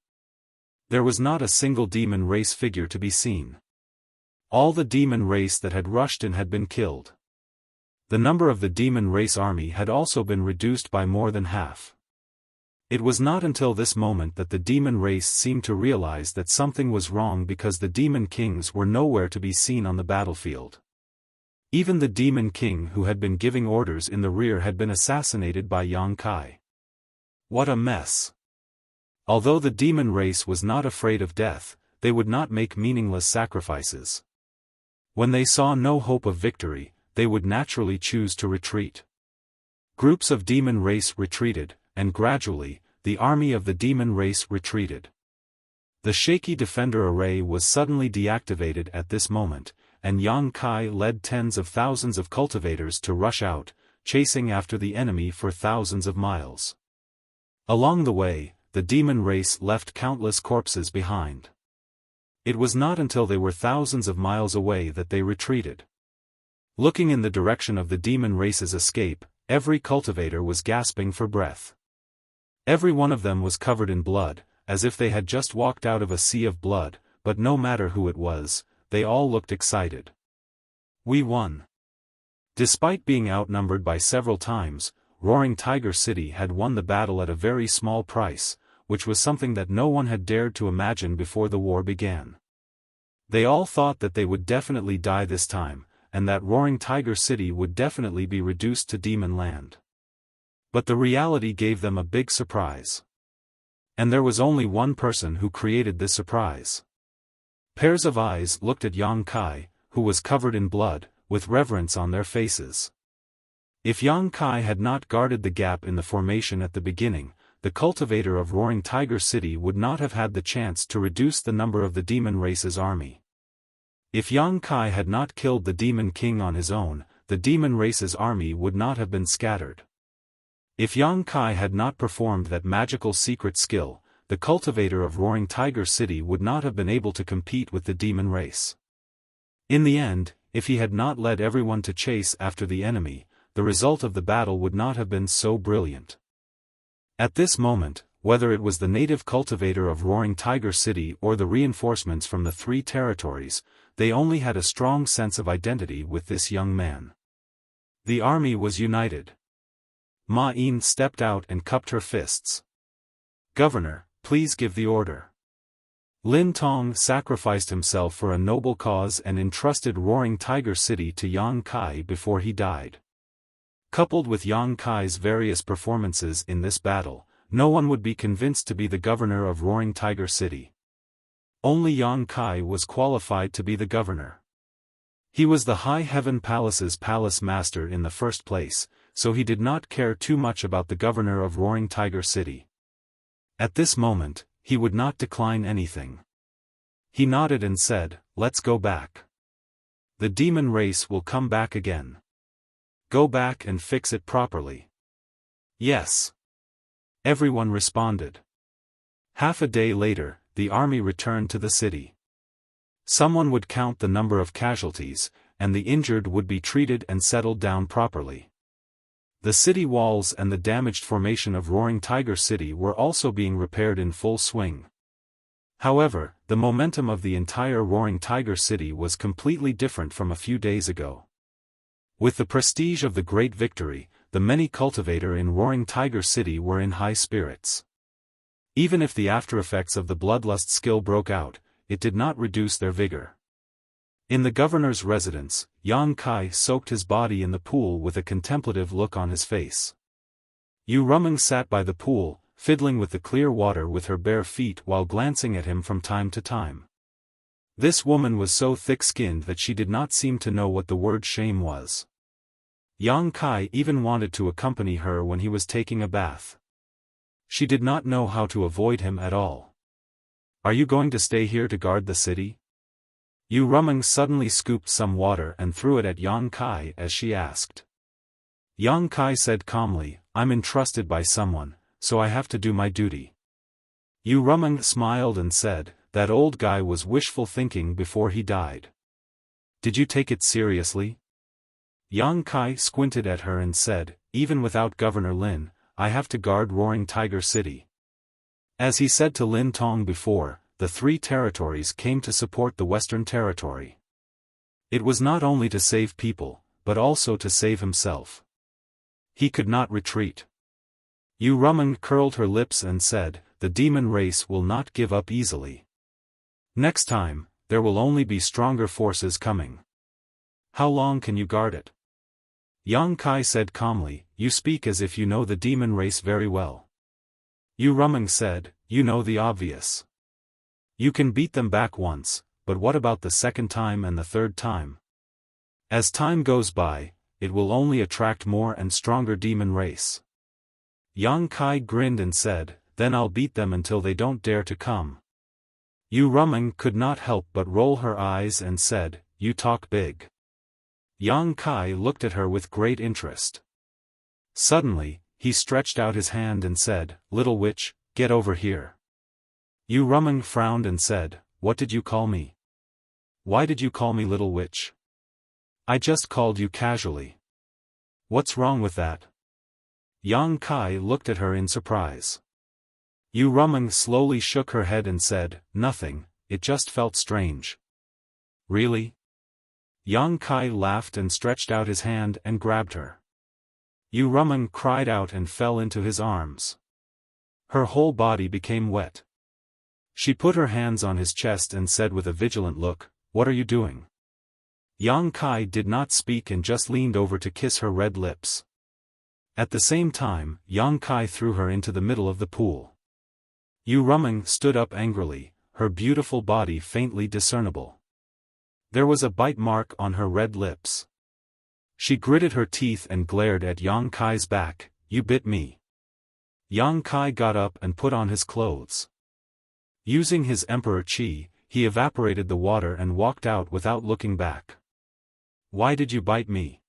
Speaker 1: There was not a single demon race figure to be seen. All the demon race that had rushed in had been killed. The number of the demon race army had also been reduced by more than half. It was not until this moment that the demon race seemed to realize that something was wrong because the demon kings were nowhere to be seen on the battlefield. Even the demon king who had been giving orders in the rear had been assassinated by Yang Kai. What a mess! Although the demon race was not afraid of death, they would not make meaningless sacrifices. When they saw no hope of victory, they would naturally choose to retreat. Groups of demon race retreated, and gradually, the army of the demon race retreated. The shaky defender array was suddenly deactivated at this moment, and Yang Kai led tens of thousands of cultivators to rush out, chasing after the enemy for thousands of miles. Along the way, the demon race left countless corpses behind. It was not until they were thousands of miles away that they retreated. Looking in the direction of the demon race's escape, every cultivator was gasping for breath. Every one of them was covered in blood, as if they had just walked out of a sea of blood, but no matter who it was, they all looked excited. We won. Despite being outnumbered by several times, Roaring Tiger City had won the battle at a very small price, which was something that no one had dared to imagine before the war began. They all thought that they would definitely die this time, and that Roaring Tiger City would definitely be reduced to Demon Land. But the reality gave them a big surprise. And there was only one person who created this surprise. Pairs of eyes looked at Yang Kai, who was covered in blood, with reverence on their faces. If Yang Kai had not guarded the gap in the formation at the beginning, the cultivator of Roaring Tiger City would not have had the chance to reduce the number of the demon race's army. If Yang Kai had not killed the Demon King on his own, the demon race's army would not have been scattered. If Yang Kai had not performed that magical secret skill, the cultivator of Roaring Tiger City would not have been able to compete with the demon race. In the end, if he had not led everyone to chase after the enemy, the result of the battle would not have been so brilliant. At this moment, whether it was the native cultivator of Roaring Tiger City or the reinforcements from the 3 territories, they only had a strong sense of identity with this young man. The army was united. Ma Yin stepped out and cupped her fists. "Governor, please give the order." Lin Tong sacrificed himself for a noble cause and entrusted Roaring Tiger City to Yang Kai before he died. Coupled with Yang Kai's various performances in this battle, no one would be convinced to be the governor of Roaring Tiger City. Only Yang Kai was qualified to be the governor. He was the High Heaven Palace's palace master in the first place, so he did not care too much about the governor of Roaring Tiger City. At this moment, he would not decline anything. He nodded and said, "Let's go back. The demon race will come back again. Go back and fix it properly." "Yes." Everyone responded. Half a day later, the army returned to the city. Someone would count the number of casualties, and the injured would be treated and settled down properly. The city walls and the damaged formation of Roaring Tiger City were also being repaired in full swing. However, the momentum of the entire Roaring Tiger City was completely different from a few days ago. With the prestige of the great victory, the many cultivators in Roaring Tiger City were in high spirits. Even if the aftereffects of the bloodlust skill broke out, it did not reduce their vigor. In the governor's residence, Yang Kai soaked his body in the pool with a contemplative look on his face. Yu Rumeng sat by the pool, fiddling with the clear water with her bare feet while glancing at him from time to time. This woman was so thick-skinned that she did not seem to know what the word shame was. Yang Kai even wanted to accompany her when he was taking a bath. She did not know how to avoid him at all. "Are you going to stay here to guard the city?" Yu Rumeng suddenly scooped some water and threw it at Yang Kai as she asked. Yang Kai said calmly, "I'm entrusted by someone, so I have to do my duty." Yu Rumeng smiled and said, "That old guy was wishful thinking before he died. Did you take it seriously?" Yang Kai squinted at her and said, "Even without Governor Lin, I have to guard Roaring Tiger City." As he said to Lin Tong before, the 3 territories came to support the Western Territory. It was not only to save people, but also to save himself. He could not retreat. Yu Rumeng curled her lips and said, "The demon race will not give up easily. Next time, there will only be stronger forces coming. How long can you guard it?" Yang Kai said calmly, "You speak as if you know the demon race very well." Yu Rumeng said, "You know the obvious. You can beat them back once, but what about the second time and the third time? As time goes by, it will only attract more and stronger demon race." Yang Kai grinned and said, "Then I'll beat them until they don't dare to come." Yu Rumeng could not help but roll her eyes and said, "You talk big." Yang Kai looked at her with great interest. Suddenly, he stretched out his hand and said, "Little witch, get over here." Yu Rumeng frowned and said, "What did you call me? Why did you call me little witch?" I just called you casually. What's wrong with that? Yang Kai looked at her in surprise. Yu Rumeng slowly shook her head and said, "Nothing, it just felt strange." Really? Yang Kai laughed and stretched out his hand and grabbed her. Yu Rumeng cried out and fell into his arms. Her whole body became wet. She put her hands on his chest and said with a vigilant look, "What are you doing?" Yang Kai did not speak and just leaned over to kiss her red lips. At the same time, Yang Kai threw her into the middle of the pool. Yu Rumeng stood up angrily, her beautiful body faintly discernible. There was a bite mark on her red lips. She gritted her teeth and glared at Yang Kai's back. "You bit me." Yang Kai got up and put on his clothes. Using his Emperor Qi, he evaporated the water and walked out without looking back. "Why did you bite me?"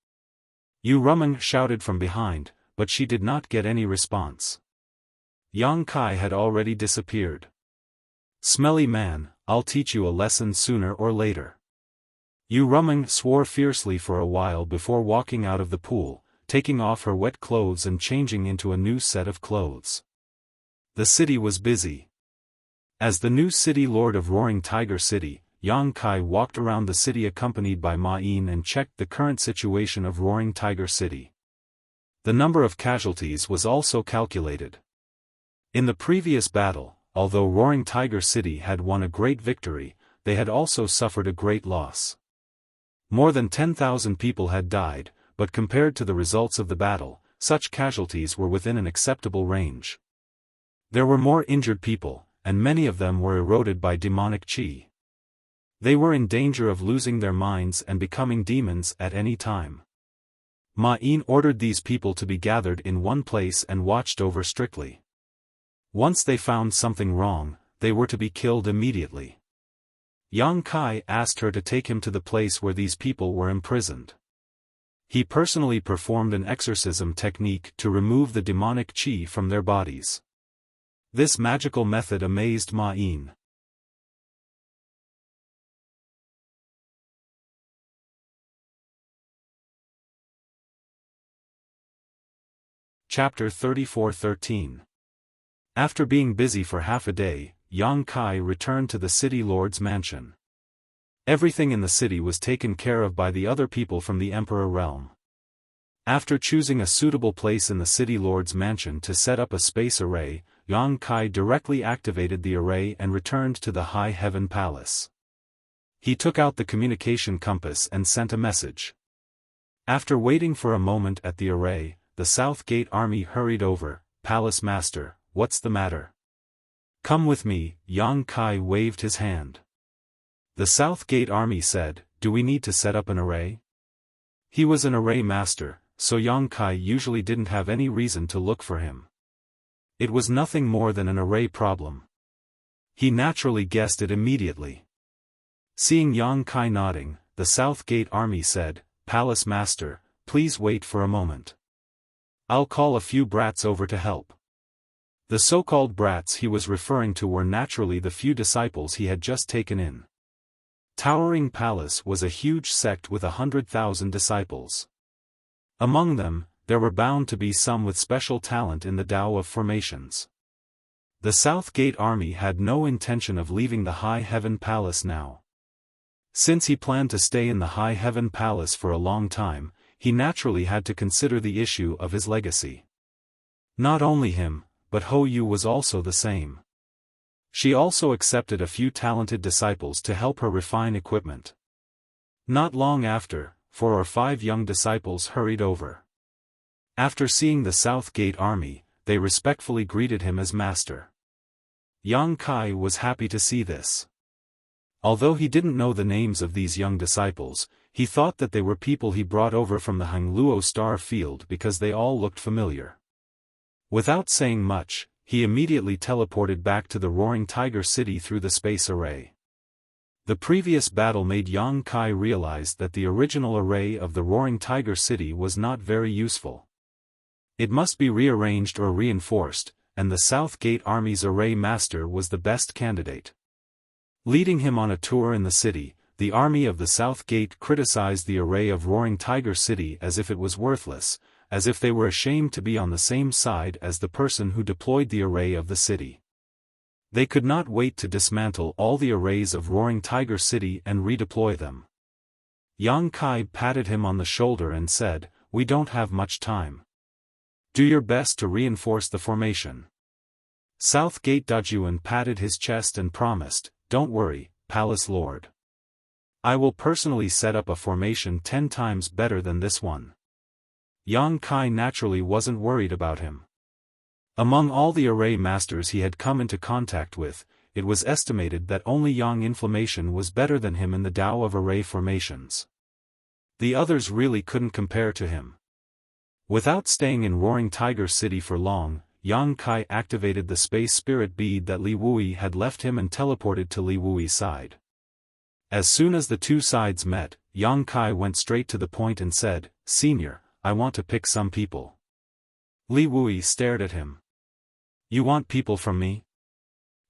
Speaker 1: Yu Rumeng shouted from behind, but she did not get any response. Yang Kai had already disappeared. "Smelly man, I'll teach you a lesson sooner or later." Yu Rumeng swore fiercely for a while before walking out of the pool, taking off her wet clothes and changing into a new set of clothes. The city was busy. As the new city lord of Roaring Tiger City, Yang Kai walked around the city accompanied by Ma Yin and checked the current situation of Roaring Tiger City. The number of casualties was also calculated. In the previous battle, although Roaring Tiger City had won a great victory, they had also suffered a great loss. More than 10,000 people had died, but compared to the results of the battle, such casualties were within an acceptable range. There were more injured people, and many of them were eroded by demonic qi. They were in danger of losing their minds and becoming demons at any time. Ma Yin ordered these people to be gathered in one place and watched over strictly. Once they found something wrong, they were to be killed immediately. Yang Kai asked her to take him to the place where these people were imprisoned. He personally performed an exorcism technique to remove the demonic qi from their bodies. This magical method amazed Ma Yin. Chapter 34:13. After being busy for half a day, Yang Kai returned to the city lord's mansion. Everything in the city was taken care of by the other people from the Emperor realm. After choosing a suitable place in the city lord's mansion to set up a space array, Yang Kai directly activated the array and returned to the High Heaven Palace. He took out the communication compass and sent a message. After waiting for a moment at the array, the South Gate army hurried over. "Palace Master, what's the matter?" "Come with me," Yang Kai waved his hand. The South Gate army said, "Do we need to set up an array?" He was an array master, so Yang Kai usually didn't have any reason to look for him. It was nothing more than an array problem. He naturally guessed it immediately. Seeing Yang Kai nodding, the South Gate army said, "Palace Master, please wait for a moment. I'll call a few brats over to help." The so-called brats he was referring to were naturally the few disciples he had just taken in. Towering Palace was a huge sect with 100,000 disciples. Among them, there were bound to be some with special talent in the Tao of formations. The South Gate army had no intention of leaving the High Heaven Palace now. Since he planned to stay in the High Heaven Palace for a long time, he naturally had to consider the issue of his legacy. Not only him, but Hou Yu was also the same. She also accepted a few talented disciples to help her refine equipment. Not long after, 4 or 5 young disciples hurried over. After seeing the South Gate army, they respectfully greeted him as master. Yang Kai was happy to see this. Although he didn't know the names of these young disciples, he thought that they were people he brought over from the Hangluo star field because they all looked familiar. Without saying much, he immediately teleported back to the Roaring Tiger City through the space array. The previous battle made Yang Kai realize that the original array of the Roaring Tiger City was not very useful. It must be rearranged or reinforced, and the South Gate Army's array master was the best candidate. Leading him on a tour in the city, the army of the South Gate criticized the array of Roaring Tiger City as if it was worthless, as if they were ashamed to be on the same side as the person who deployed the array of the city. They could not wait to dismantle all the arrays of Roaring Tiger City and redeploy them. Yang Kai patted him on the shoulder and said, "We don't have much time. Do your best to reinforce the formation." South Gate Dajuan patted his chest and promised, "Don't worry, Palace Lord. I will personally set up a formation 10 times better than this one." Yang Kai naturally wasn't worried about him. Among all the array masters he had come into contact with, it was estimated that only Yang Inflammation was better than him in the Tao of array formations. The others really couldn't compare to him. Without staying in Roaring Tiger City for long, Yang Kai activated the space spirit bead that Li Wui had left him and teleported to Li Wui's side. As soon as the two sides met, Yang Kai went straight to the point and said, "Senior, I want to pick some people." Li Wui stared at him. "You want people from me?"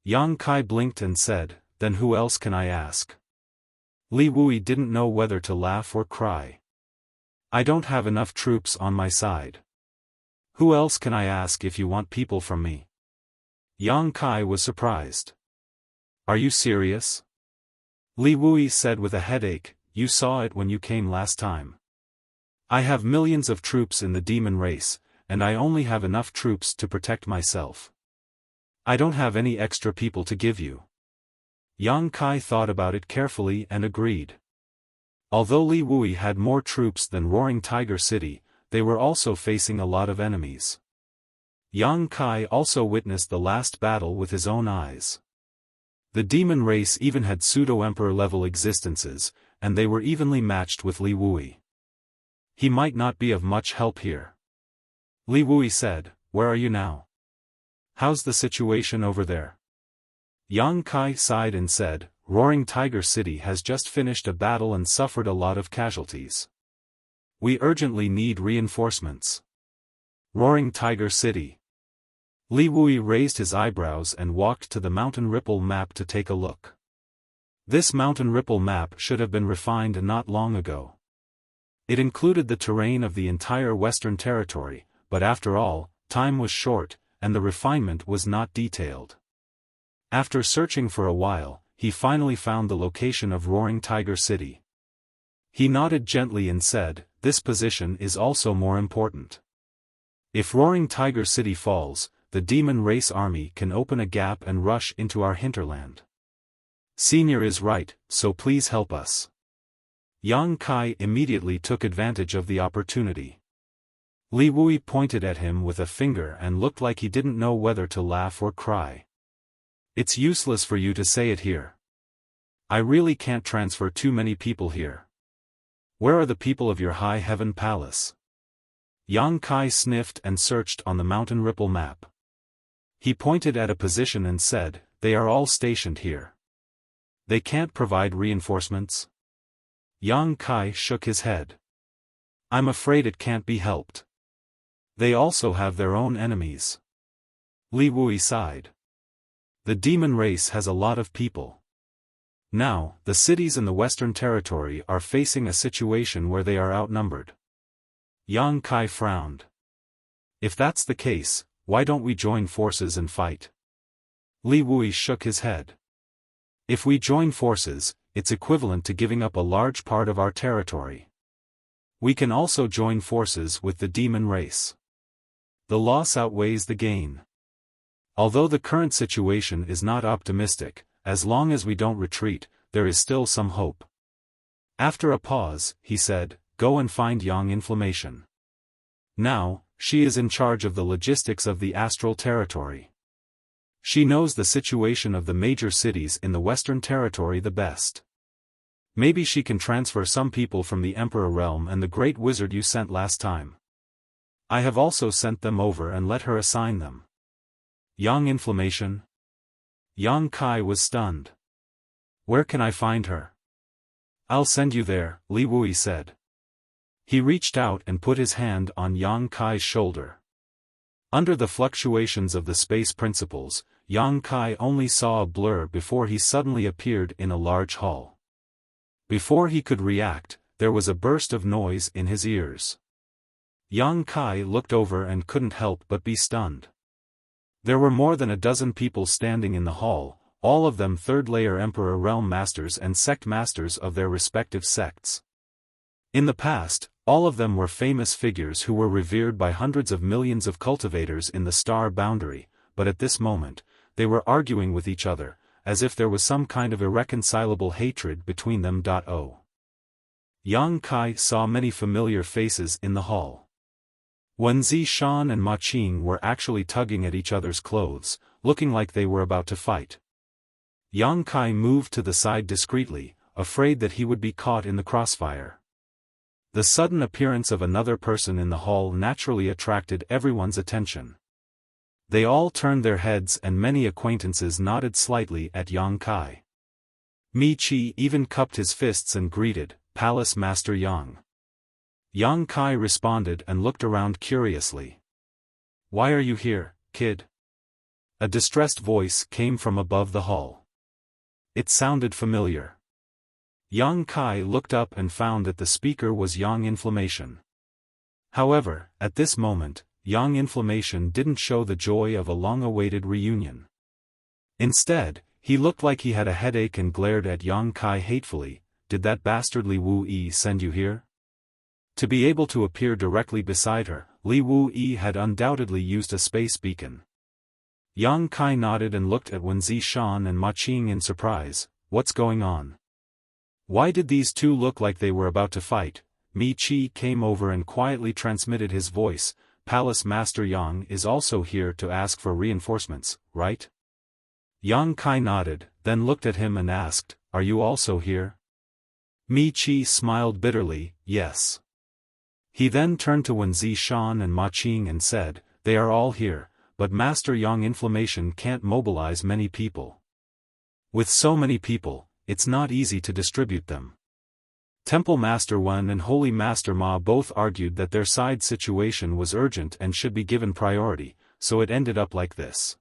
Speaker 1: Yang Kai blinked and said, "Then who else can I ask?" Li Wui didn't know whether to laugh or cry. "I don't have enough troops on my side. Who else can I ask if you want people from me?" Yang Kai was surprised. "Are you serious?" Li Wui said with a headache, "You saw it when you came last time. I have millions of troops in the demon race, and I only have enough troops to protect myself. I don't have any extra people to give you." Yang Kai thought about it carefully and agreed. Although Li Wui had more troops than Roaring Tiger City, they were also facing a lot of enemies. Yang Kai also witnessed the last battle with his own eyes. The demon race even had pseudo-emperor level existences, and they were evenly matched with Li Wui. He might not be of much help here. Li Wui said, "Where are you now? How's the situation over there?" Yang Kai sighed and said, "Roaring Tiger City has just finished a battle and suffered a lot of casualties. We urgently need reinforcements." Roaring Tiger City. Li Wui raised his eyebrows and walked to the Mountain Ripple map to take a look. This Mountain Ripple map should have been refined not long ago. It included the terrain of the entire Western Territory, but after all, time was short, and the refinement was not detailed. After searching for a while, he finally found the location of Roaring Tiger City. He nodded gently and said, "This position is also more important. If Roaring Tiger City falls, the demon race army can open a gap and rush into our hinterland. Senior is right, so please help us." Yang Kai immediately took advantage of the opportunity. Li Wui pointed at him with a finger and looked like he didn't know whether to laugh or cry. "It's useless for you to say it here. I really can't transfer too many people here. Where are the people of your High Heaven Palace?" Yang Kai sniffed and searched on the Mountain Ripple map. He pointed at a position and said, "They are all stationed here. They can't provide reinforcements?" Yang Kai shook his head. "I'm afraid it can't be helped. They also have their own enemies." Li Wui sighed. "The demon race has a lot of people. Now, the cities in the Western Territory are facing a situation where they are outnumbered." Yang Kai frowned. "If that's the case, why don't we join forces and fight?" Li Wui shook his head. "If we join forces, it's equivalent to giving up a large part of our territory. We can also join forces with the demon race. The loss outweighs the gain. Although the current situation is not optimistic, as long as we don't retreat, there is still some hope." After a pause, he said, "Go and find Yang Inflammation. Now, she is in charge of the logistics of the astral territory. She knows the situation of the major cities in the Western Territory the best. Maybe she can transfer some people from the Emperor Realm and the Great Wizard you sent last time. I have also sent them over and let her assign them." Yang Inflammation? Yang Kai was stunned. "Where can I find her?" "I'll send you there," Li Wui said. He reached out and put his hand on Yang Kai's shoulder. Under the fluctuations of the space principles, Yang Kai only saw a blur before he suddenly appeared in a large hall. Before he could react, there was a burst of noise in his ears. Yang Kai looked over and couldn't help but be stunned. There were more than a dozen people standing in the hall, all of them third-layer Emperor Realm Masters and Sect Masters of their respective sects. In the past, all of them were famous figures who were revered by hundreds of millions of cultivators in the star boundary, but at this moment, they were arguing with each other, as if there was some kind of irreconcilable hatred between them. Yang Kai saw many familiar faces in the hall. Wen Zishan and Ma Qing were actually tugging at each other's clothes, looking like they were about to fight. Yang Kai moved to the side discreetly, afraid that he would be caught in the crossfire. The sudden appearance of another person in the hall naturally attracted everyone's attention. They all turned their heads and many acquaintances nodded slightly at Yang Kai. Mi Qi even cupped his fists and greeted, "Palace Master Yang." Yang Kai responded and looked around curiously. "Why are you here, kid?" A distressed voice came from above the hall. It sounded familiar. Yang Kai looked up and found that the speaker was Yang Inflammation. However, at this moment, Yang Inflammation didn't show the joy of a long-awaited reunion. Instead, he looked like he had a headache and glared at Yang Kai hatefully. "Did that bastard Li Wu Yi send you here?" To be able to appear directly beside her, Li Wu Yi had undoubtedly used a space beacon. Yang Kai nodded and looked at Wen Zishan and Ma Qing in surprise. "What's going on? Why did these two look like they were about to fight?" Mi Qi came over and quietly transmitted his voice. "Palace Master Yang is also here to ask for reinforcements, right?" Yang Kai nodded, then looked at him and asked, "Are you also here?" Mi Qi smiled bitterly, "Yes." He then turned to Wen Zishan and Ma Qing and said, "They are all here, but Master Yang Inflammation can't mobilize many people. With so many people, it's not easy to distribute them." Temple Master Wen and Holy Master Ma both argued that their side situation was urgent and should be given priority, so it ended up like this.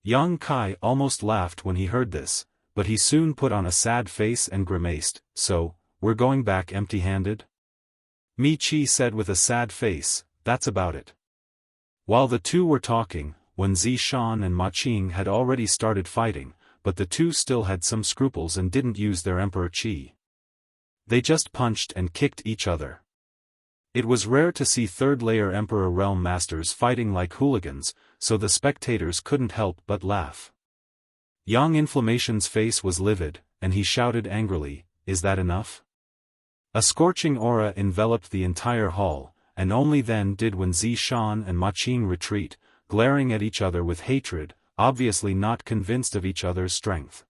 Speaker 1: Yang Kai almost laughed when he heard this, but he soon put on a sad face and grimaced. "So, we're going back empty-handed?" Mi Qi said with a sad face, "That's about it." While the two were talking, Wen Zishan and Ma Qing had already started fighting, but the two still had some scruples and didn't use their Emperor Qi. They just punched and kicked each other. It was rare to see third-layer Emperor Realm Masters fighting like hooligans, so the spectators couldn't help but laugh. Yang Inflammation's face was livid, and he shouted angrily, "Is that enough?" A scorching aura enveloped the entire hall, and only then did Wen Zishan and Ma Qing retreat, glaring at each other with hatred, obviously not convinced of each other's strength.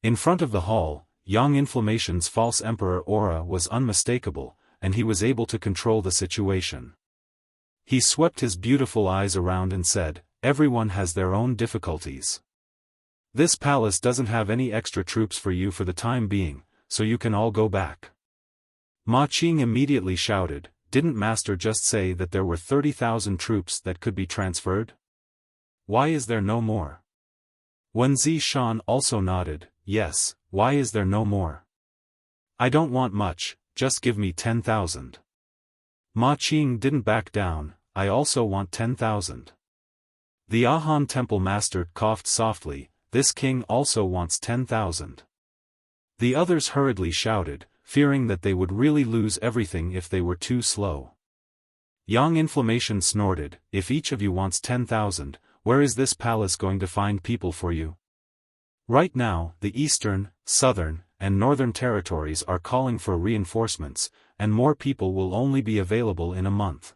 Speaker 1: In front of the hall, Yang Inflammation's false emperor aura was unmistakable, and he was able to control the situation. He swept his beautiful eyes around and said, "Everyone has their own difficulties. This palace doesn't have any extra troops for you for the time being, so you can all go back." Ma Qing immediately shouted, "Didn't Master just say that there were 30,000 troops that could be transferred? Why is there no more?" Wen Zishan also nodded, "Yes, why is there no more? I don't want much, just give me 10,000. Ma Qing didn't back down, "I also want 10,000. The Ahan Temple Master coughed softly, "This king also wants 10,000. The others hurriedly shouted, fearing that they would really lose everything if they were too slow. Yang Inflammation snorted, "If each of you wants 10,000, where is this palace going to find people for you? Right now, the eastern, southern, and northern territories are calling for reinforcements, and more people will only be available in a month."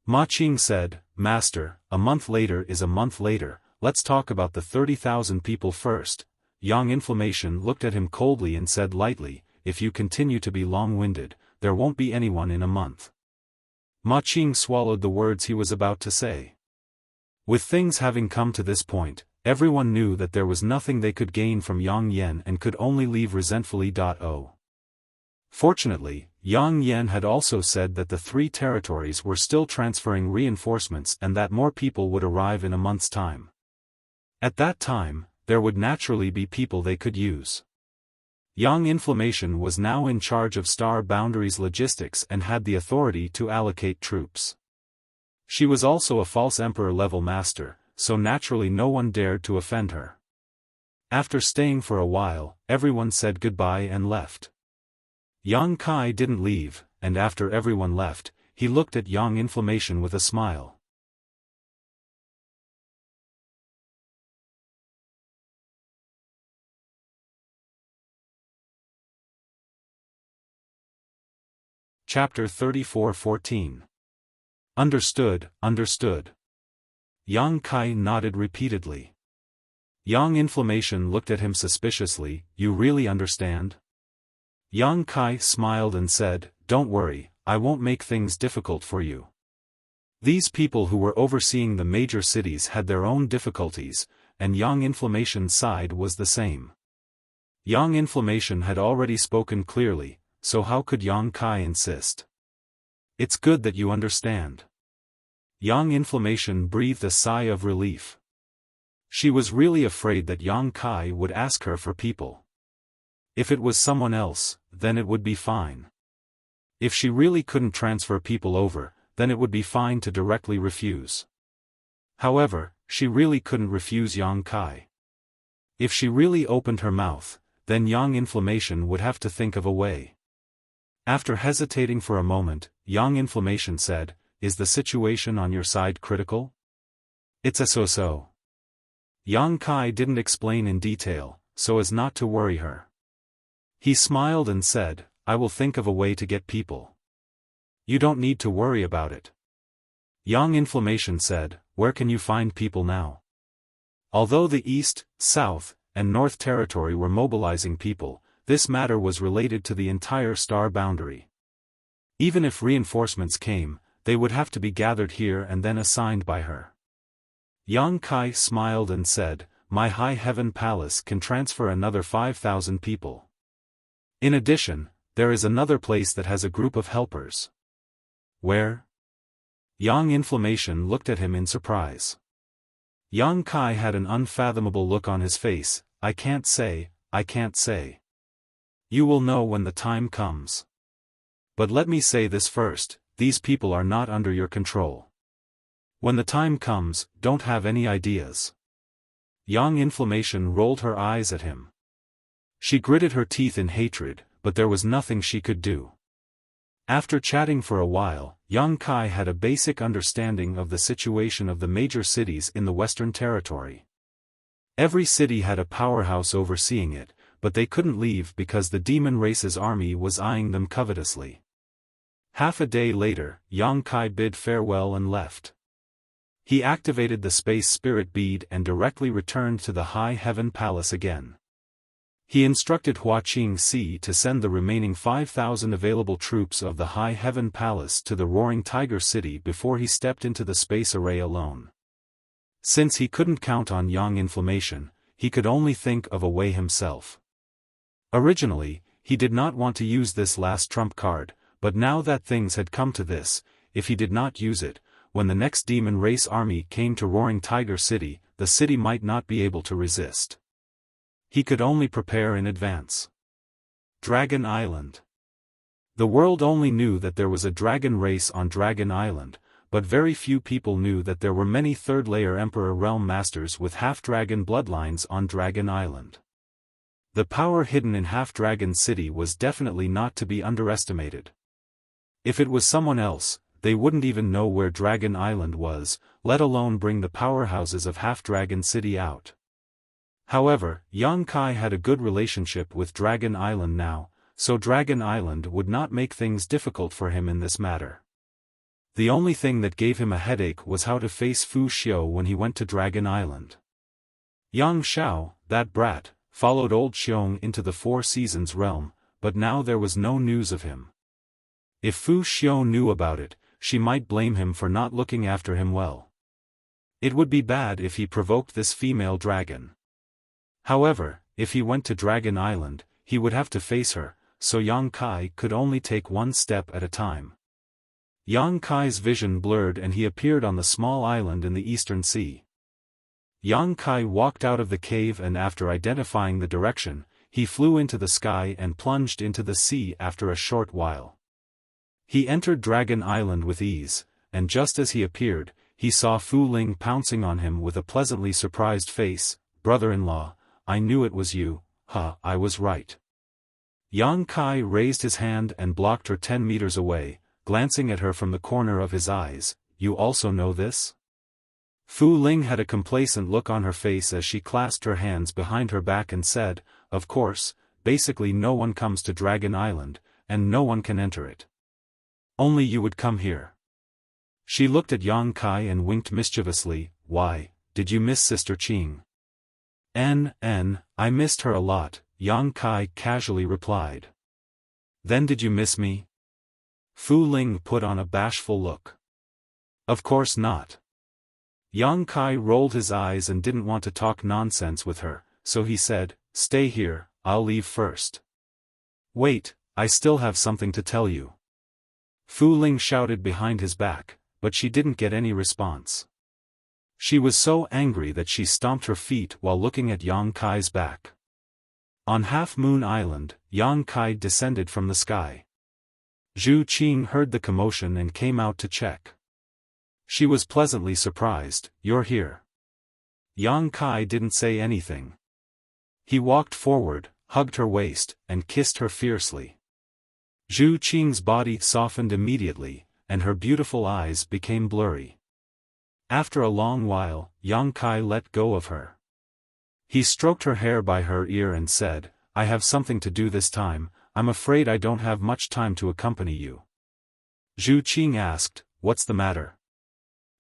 Speaker 1: Ma Qing said, "Master, a month later is a month later, let's talk about the 30,000 people first." Yang Inflammation looked at him coldly and said lightly, "If you continue to be long-winded, there won't be anyone in a month." Ma Qing swallowed the words he was about to say. With things having come to this point, everyone knew that there was nothing they could gain from Yang Yan and could only leave resentfully. Fortunately, Yang Yan had also said that the three territories were still transferring reinforcements and that more people would arrive in a month's time. At that time, there would naturally be people they could use. Young Inflammation was now in charge of Star Boundaries logistics and had the authority to allocate troops. She was also a false emperor-level master, so naturally no one dared to offend her. After staying for a while, everyone said goodbye and left. Yang Kai didn't leave, and after everyone left, he looked at Young Inflammation with a smile. Chapter 34:14. Understood, understood. Yang Kai nodded repeatedly. Young Inflammation looked at him suspiciously. You really understand? Yang Kai smiled and said, don't worry, I won't make things difficult for you. These people who were overseeing the major cities had their own difficulties, and Young Inflammation's side was the same. Young Inflammation had already spoken clearly, so how could Yang Kai insist? It's good that you understand. Young Inflammation breathed a sigh of relief. She was really afraid that Yang Kai would ask her for people. If it was someone else, then it would be fine. If she really couldn't transfer people over, then it would be fine to directly refuse. However, she really couldn't refuse Yang Kai. If she really opened her mouth, then Young Inflammation would have to think of a way. After hesitating for a moment, Young Inflammation said, is the situation on your side critical? It's a so-so. Yang Kai didn't explain in detail, so as not to worry her. He smiled and said, I will think of a way to get people. You don't need to worry about it. Young Inflammation said, where can you find people now? Although the East, South, and North Territory were mobilizing people, this matter was related to the entire star boundary. Even if reinforcements came, they would have to be gathered here and then assigned by her. Yang Kai smiled and said, my High Heaven Palace can transfer another 5,000 people. In addition, there is another place that has a group of helpers. Where? Young Inflammation looked at him in surprise. Yang Kai had an unfathomable look on his face. I can't say, I can't say. You will know when the time comes. But let me say this first, these people are not under your control. When the time comes, don't have any ideas. Young Inflammation rolled her eyes at him. She gritted her teeth in hatred, but there was nothing she could do. After chatting for a while, Yang Kai had a basic understanding of the situation of the major cities in the Western Territory. Every city had a powerhouse overseeing it, but they couldn't leave because the demon race's army was eyeing them covetously. Half a day later, Yang Kai bid farewell and left. He activated the Space Spirit Bead and directly returned to the High Heaven Palace again. He instructed Hua Qingxi to send the remaining 5,000 available troops of the High Heaven Palace to the Roaring Tiger City before he stepped into the space array alone. Since he couldn't count on Young Inflammation, he could only think of a way himself. Originally, he did not want to use this last trump card, but now that things had come to this, if he did not use it, when the next demon race army came to Roaring Tiger City, the city might not be able to resist. He could only prepare in advance. Dragon Island. The world only knew that there was a dragon race on Dragon Island, but very few people knew that there were many third-layer Emperor Realm Masters with half-dragon bloodlines on Dragon Island. The power hidden in Half-Dragon City was definitely not to be underestimated. If it was someone else, they wouldn't even know where Dragon Island was, let alone bring the powerhouses of Half-Dragon City out. However, Yang Kai had a good relationship with Dragon Island now, so Dragon Island would not make things difficult for him in this matter. The only thing that gave him a headache was how to face Fu Xiao when he went to Dragon Island. Yang Xiao, that brat, followed old Xiong into the Four Seasons realm, but now there was no news of him. If Fu Xiao knew about it, she might blame him for not looking after him well. It would be bad if he provoked this female dragon. However, if he went to Dragon Island, he would have to face her, so Yang Kai could only take one step at a time. Yang Kai's vision blurred and he appeared on the small island in the Eastern Sea. Yang Kai walked out of the cave and after identifying the direction, he flew into the sky and plunged into the sea after a short while. He entered Dragon Island with ease, and just as he appeared, he saw Fu Ling pouncing on him with a pleasantly surprised face. "Brother-in-law, I knew it was you, I was right." Yang Kai raised his hand and blocked her 10 meters away, glancing at her from the corner of his eyes. "You also know this?" Fu Ling had a complacent look on her face as she clasped her hands behind her back and said, "Of course, basically no one comes to Dragon Island, and no one can enter it. Only you would come here." She looked at Yang Kai and winked mischievously. "Why, did you miss Sister Qing?" I missed her a lot," Yang Kai casually replied. "Then did you miss me?" Fu Ling put on a bashful look. "Of course not." Yang Kai rolled his eyes and didn't want to talk nonsense with her, so he said, "Stay here, I'll leave first." "Wait, I still have something to tell you." Fu Ling shouted behind his back, but she didn't get any response. She was so angry that she stomped her feet while looking at Yang Kai's back. On Half Moon Island, Yang Kai descended from the sky. Zhu Qing heard the commotion and came out to check. She was pleasantly surprised. "You're here." Yang Kai didn't say anything. He walked forward, hugged her waist, and kissed her fiercely. Zhu Qing's body softened immediately, and her beautiful eyes became blurry. After a long while, Yang Kai let go of her. He stroked her hair by her ear and said, "I have something to do this time, I'm afraid I don't have much time to accompany you." Zhu Qing asked, "What's the matter?"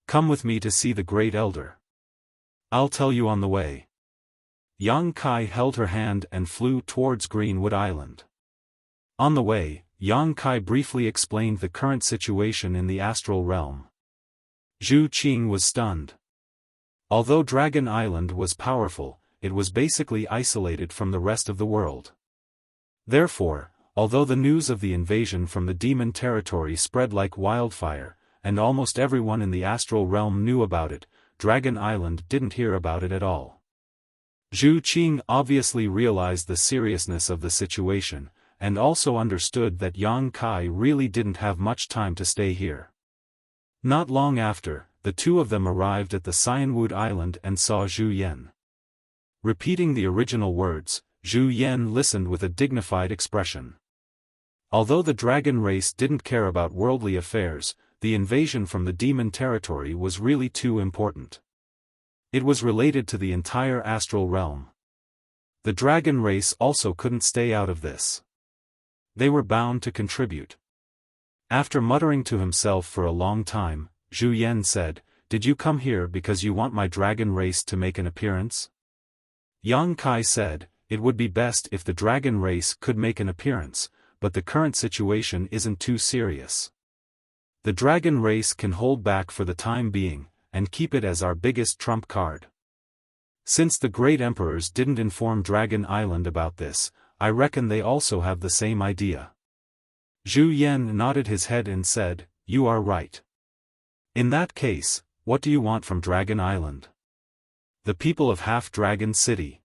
Speaker 1: "Come with me to see the Great Elder. I'll tell you on the way." Yang Kai held her hand and flew towards Greenwood Island. On the way, Yang Kai briefly explained the current situation in the astral realm. Zhu Qing was stunned. Although Dragon Island was powerful, it was basically isolated from the rest of the world. Therefore, although the news of the invasion from the demon territory spread like wildfire, and almost everyone in the astral realm knew about it, Dragon Island didn't hear about it at all. Zhu Qing obviously realized the seriousness of the situation, and also understood that Yang Kai really didn't have much time to stay here. Not long after, the two of them arrived at the Cyanwood Island and saw Zhu Yan. Repeating the original words, Zhu Yan listened with a dignified expression. Although the dragon race didn't care about worldly affairs, the invasion from the demon territory was really too important. It was related to the entire astral realm. The dragon race also couldn't stay out of this. They were bound to contribute. After muttering to himself for a long time, Zhu Yan said, "Did you come here because you want my dragon race to make an appearance?" Yang Kai said, "It would be best if the dragon race could make an appearance, but the current situation isn't too serious. The dragon race can hold back for the time being, and keep it as our biggest trump card. Since the great emperors didn't inform Dragon Island about this, I reckon they also have the same idea." Zhu Yan nodded his head and said, "You are right. In that case, what do you want from Dragon Island?" "The people of Half-Dragon City."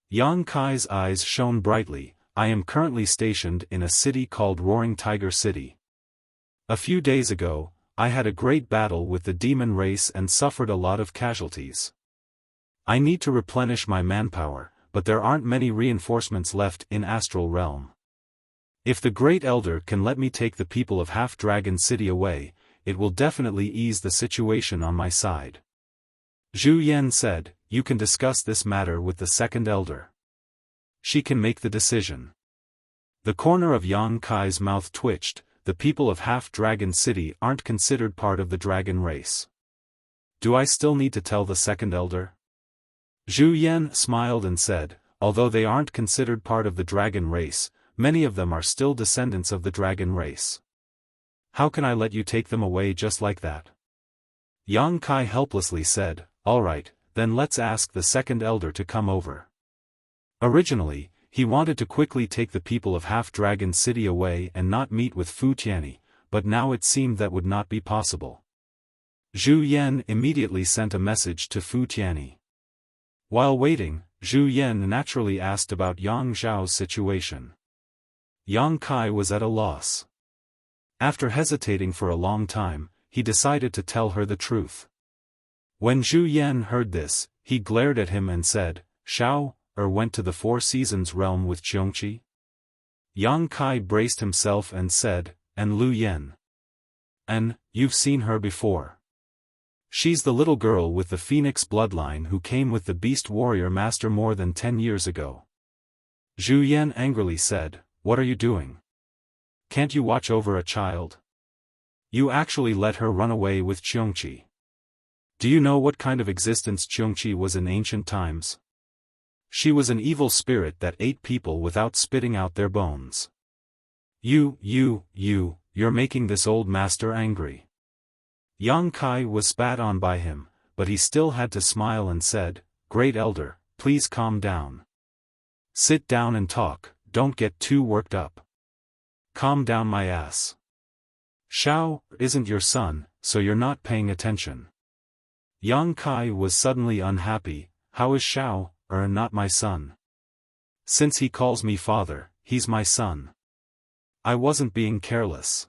Speaker 1: Yang Kai's eyes shone brightly. "I am currently stationed in a city called Roaring Tiger City. A few days ago, I had a great battle with the demon race and suffered a lot of casualties. I need to replenish my manpower, but there aren't many reinforcements left in Astral Realm. If the Great Elder can let me take the people of Half-Dragon City away, it will definitely ease the situation on my side." Zhu Yan said, "You can discuss this matter with the Second Elder. She can make the decision." The corner of Yang Kai's mouth twitched. The people of Half-Dragon City aren't considered part of the dragon race. Do I still need to tell the Second Elder? Zhu Yan smiled and said, "Although they aren't considered part of the dragon race, many of them are still descendants of the dragon race. How can I let you take them away just like that?" Yang Kai helplessly said, "Alright, then let's ask the Second Elder to come over." Originally, he wanted to quickly take the people of Half-Dragon City away and not meet with Fu Tianyi, but now it seemed that would not be possible. Zhu Yan immediately sent a message to Fu Tianyi. While waiting, Zhu Yan naturally asked about Yang Zhao's situation. Yang Kai was at a loss. After hesitating for a long time, he decided to tell her the truth. When Zhu Yan heard this, he glared at him and said, "Xiao, went to the Four Seasons realm with Qiongqi?" Yang Kai braced himself and said, "And Lu Yan? And, you've seen her before. She's the little girl with the phoenix bloodline who came with the beast warrior master more than 10 years ago." Zhu Yan angrily said, "What are you doing? Can't you watch over a child? You actually let her run away with Qiongqi. Do you know what kind of existence Qiongqi was in ancient times? She was an evil spirit that ate people without spitting out their bones. You're making this old master angry." Yang Kai was spat on by him, but he still had to smile and said, "Great Elder, please calm down. Sit down and talk, don't get too worked up. Calm down my ass. Xiao isn't your son, so you're not paying attention." Yang Kai was suddenly unhappy. "How is Xiao, not my son? Since he calls me father, he's my son. I wasn't being careless.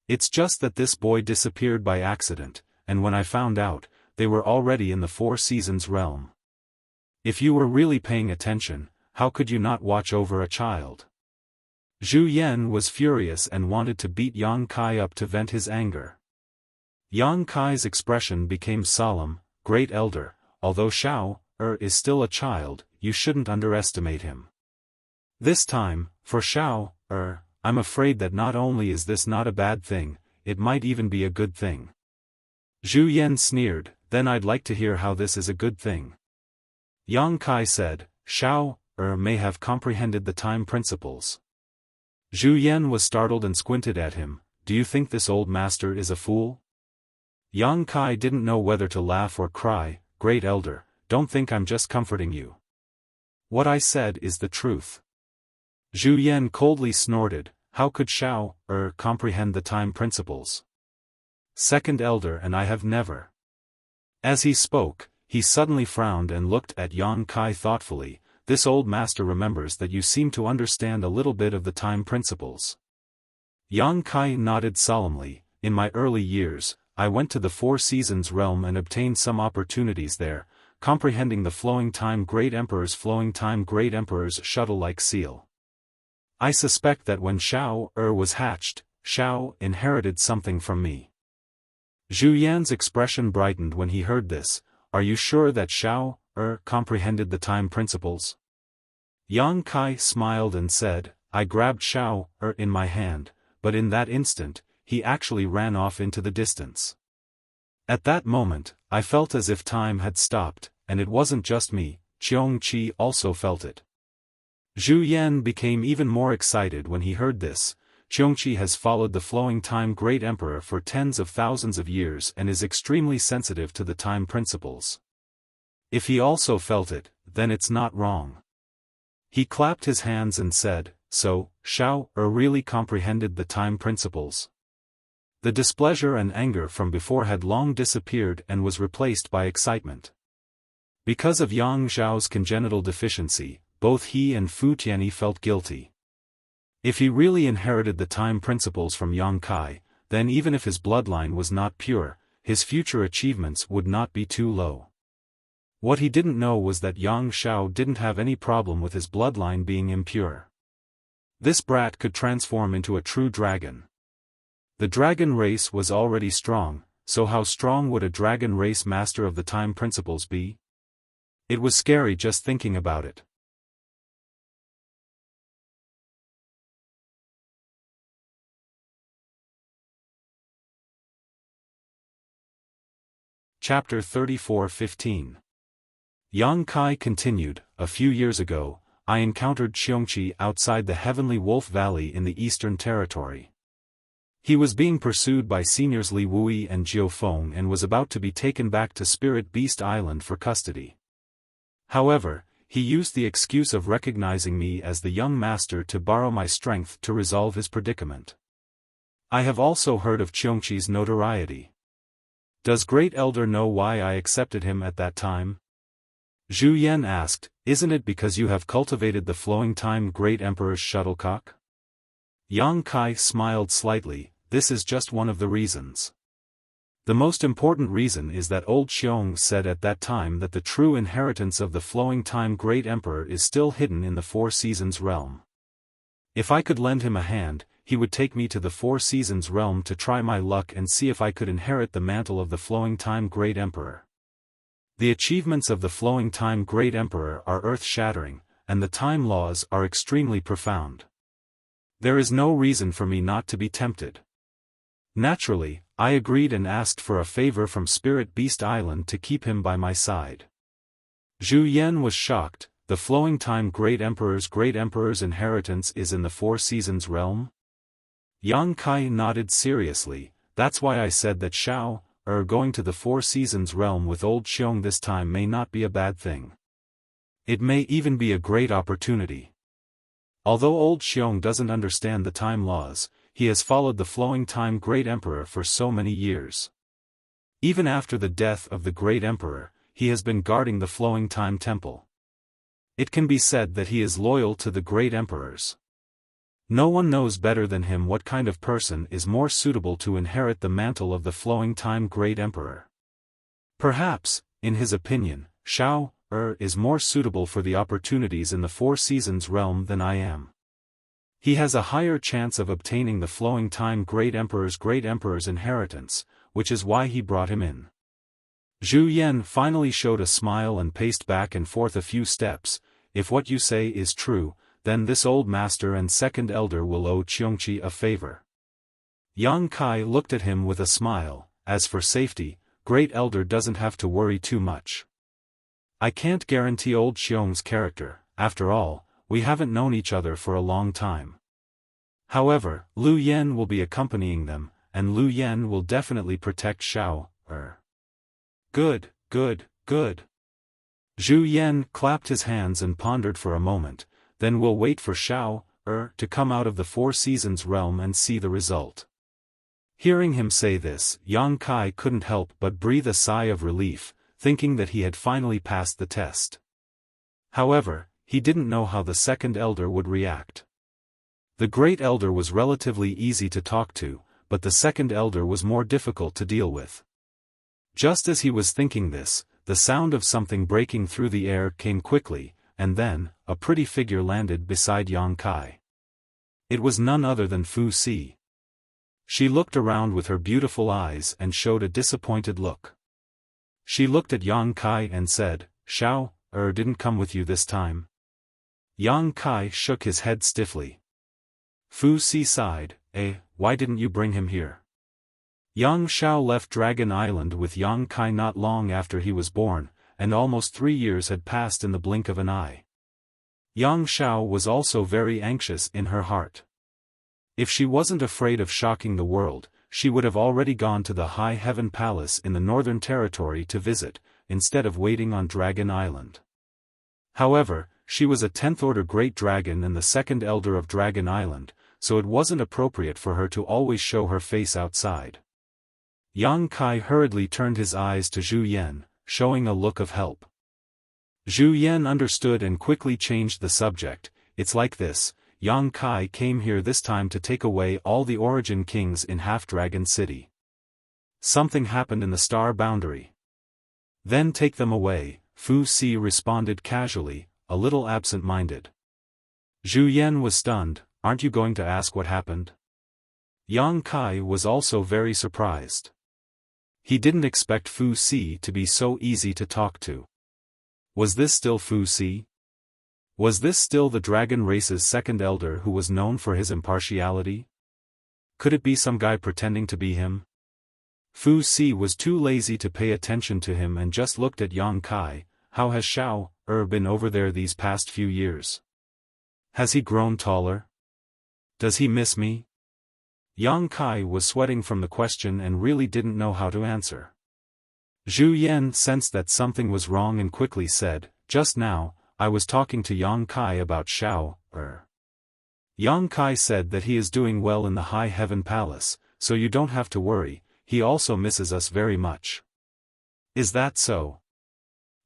Speaker 1: It's just that this boy disappeared by accident, and when I found out, they were already in the Four Seasons realm. If you were really paying attention, how could you not watch over a child?" Zhu Yan was furious and wanted to beat Yang Kai up to vent his anger. Yang Kai's expression became solemn. "Great Elder, although Xiao, is still a child, you shouldn't underestimate him. This time, for Xiao, I'm afraid that not only is this not a bad thing, it might even be a good thing." Zhu Yan sneered, "Then I'd like to hear how this is a good thing." Yang Kai said, "Xiao, may have comprehended the time principles." Zhu Yan was startled and squinted at him. "Do you think this old master is a fool?" Yang Kai didn't know whether to laugh or cry. "Great Elder, don't think I'm just comforting you. What I said is the truth." Zhu Yan coldly snorted, "How could Xiao, comprehend the time principles? Second Elder and I have never." As he spoke, he suddenly frowned and looked at Yang Kai thoughtfully. "This old master remembers that you seem to understand a little bit of the time principles." Yang Kai nodded solemnly. "In my early years, I went to the Four Seasons realm and obtained some opportunities there, comprehending the flowing time Great Emperor's shuttle-like seal. I suspect that when Xiao was hatched, Xiao inherited something from me." Zhu Yan's expression brightened when he heard this. "Are you sure that Xiao comprehended the time principles?" Yang Kai smiled and said, "I grabbed Xiao in my hand, but in that instant, he actually ran off into the distance. At that moment, I felt as if time had stopped, and it wasn't just me, Qiongqi also felt it." Zhu Yan became even more excited when he heard this. "Qiongqi has followed the flowing time Great Emperor for tens of thousands of years and is extremely sensitive to the time principles. If he also felt it, then it's not wrong." He clapped his hands and said, "So, Xiao really comprehended the time principles?" The displeasure and anger from before had long disappeared and was replaced by excitement. Because of Yang Zhao's congenital deficiency, both he and Fu Tianyi felt guilty. If he really inherited the time principles from Yang Kai, then even if his bloodline was not pure, his future achievements would not be too low. What he didn't know was that Yang Zhao didn't have any problem with his bloodline being impure. This brat could transform into a true dragon. The dragon race was already strong, so how strong would a dragon race master of the time principles be? It was scary just thinking about it. Chapter 34:15. Yang Kai continued, "A few years ago, I encountered Qiongqi outside the Heavenly Wolf Valley in the Eastern Territory. He was being pursued by seniors Li Wui and Xiaofan and was about to be taken back to Spirit Beast Island for custody. However, he used the excuse of recognizing me as the young master to borrow my strength to resolve his predicament. I have also heard of Qiongqi's notoriety. Does Great Elder know why I accepted him at that time?" Zhu Yan asked. Isn't it because you have cultivated the flowing time great emperor's shuttlecock? Yang Kai smiled slightly. This is just one of the reasons. The most important reason is that old Xiong said at that time that the true inheritance of the flowing time great emperor is still hidden in the Four Seasons realm. If I could lend him a hand, he would take me to the Four Seasons realm to try my luck and see if I could inherit the mantle of the flowing time great emperor. The achievements of the flowing time great emperor are earth-shattering, and the time laws are extremely profound. There is no reason for me not to be tempted. Naturally, I agreed and asked for a favor from Spirit Beast Island to keep him by my side. Zhu Yan was shocked. The flowing time great emperor's inheritance is in the Four Seasons realm? Yang Kai nodded seriously. That's why I said that going to the Four Seasons realm with old Xiong this time may not be a bad thing. It may even be a great opportunity. Although old Xiong doesn't understand the time laws, he has followed the flowing time great emperor for so many years. Even after the death of the great emperor, he has been guarding the flowing time temple. It can be said that he is loyal to the great emperors. No one knows better than him what kind of person is more suitable to inherit the mantle of the flowing time great emperor. Perhaps, in his opinion, is more suitable for the opportunities in the Four Seasons realm than I am. He has a higher chance of obtaining the flowing time great emperor's inheritance, which is why he brought him in. Zhu Yan finally showed a smile and paced back and forth a few steps. If what you say is true, then this old master and second elder will owe Qiongqi a favor. Yang Kai looked at him with a smile. As for safety, great elder doesn't have to worry too much. I can't guarantee old Xiong's character. After all, we haven't known each other for a long time. However, Lu Yan will be accompanying them, and Lu Yan will definitely protect Good. Zhu Yan clapped his hands and pondered for a moment. Then we'll wait for to come out of the Four Seasons realm and see the result. Hearing him say this, Yang Kai couldn't help but breathe a sigh of relief, thinking that he had finally passed the test. However, he didn't know how the second elder would react. The great elder was relatively easy to talk to, but the second elder was more difficult to deal with. Just as he was thinking this, the sound of something breaking through the air came quickly, and then, a pretty figure landed beside Yang Kai. It was none other than Fu Si. She looked around with her beautiful eyes and showed a disappointed look. She looked at Yang Kai and said, didn't come with you this time? Yang Kai shook his head stiffly. Fu Si sighed, why didn't you bring him here? Yang Xiao left Dragon Island with Yang Kai not long after he was born, and almost 3 years had passed in the blink of an eye. Yang Xiao was also very anxious in her heart. If she wasn't afraid of shocking the world, she would have already gone to the High Heaven Palace in the Northern Territory to visit, instead of waiting on Dragon Island. However, she was a 10th Order Great Dragon and the second Elder of Dragon Island, so it wasn't appropriate for her to always show her face outside. Yang Kai hurriedly turned his eyes to Zhu Yan, showing a look of help. Zhu Yan understood and quickly changed the subject. It's like this, Yang Kai came here this time to take away all the origin kings in Half-Dragon City. Something happened in the star boundary. Then take them away, Fu Si responded casually, a little absent-minded. Zhu Yan was stunned. Aren't you going to ask what happened? Yang Kai was also very surprised. He didn't expect Fu Si to be so easy to talk to. Was this still Fu Si? Was this still the dragon race's second elder who was known for his impartiality? Could it be some guy pretending to be him? Fu Si was too lazy to pay attention to him and just looked at Yang Kai. How has been over there these past few years? Has he grown taller? Does he miss me? Yang Kai was sweating from the question and really didn't know how to answer. Zhu Yan sensed that something was wrong and quickly said, just now, I was talking to Yang Kai about Yang Kai said that he is doing well in the High Heaven Palace, so you don't have to worry, he also misses us very much. Is that so?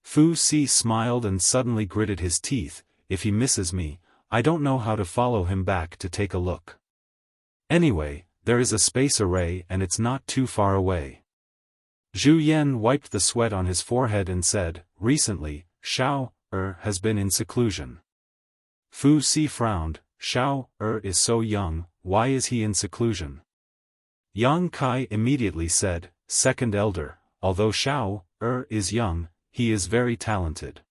Speaker 1: Fu Si smiled and suddenly gritted his teeth. If he misses me, I don't know how to follow him back to take a look. Anyway, there is a space array and it's not too far away. Zhu Yan wiped the sweat on his forehead and said, recently, Xiao has been in seclusion. Fu Si frowned. Xiao is so young, why is he in seclusion? Yang Kai immediately said, second elder, although Xiao is young, he is very talented.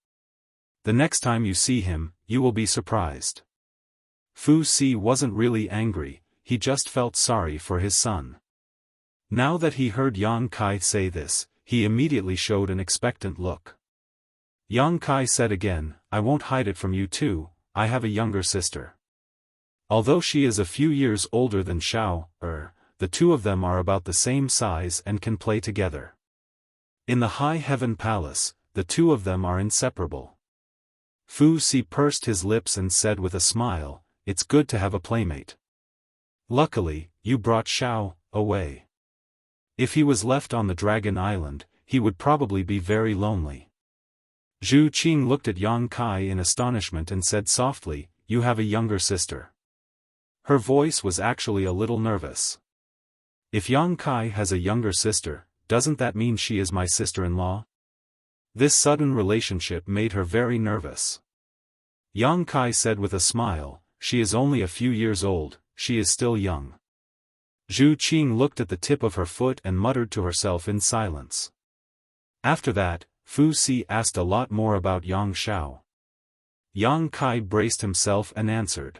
Speaker 1: The next time you see him, you will be surprised. Fu Si wasn't really angry, he just felt sorry for his son. Now that he heard Yang Kai say this, he immediately showed an expectant look. Yang Kai said again, I won't hide it from you too, I have a younger sister. Although she is a few years older than Xiao the two of them are about the same size and can play together. In the High Heaven Palace, the two of them are inseparable. Fu Si pursed his lips and said with a smile, it's good to have a playmate. Luckily, you brought Xiao away. If he was left on the Dragon Island, he would probably be very lonely. Zhu Qing looked at Yang Kai in astonishment and said softly, you have a younger sister. Her voice was actually a little nervous. If Yang Kai has a younger sister, doesn't that mean she is my sister-in-law? This sudden relationship made her very nervous. Yang Kai said with a smile, she is only a few years old, she is still young. Zhu Qing looked at the tip of her foot and muttered to herself in silence. After that, Fu Si asked a lot more about Yang Xiao. Yang Kai braced himself and answered.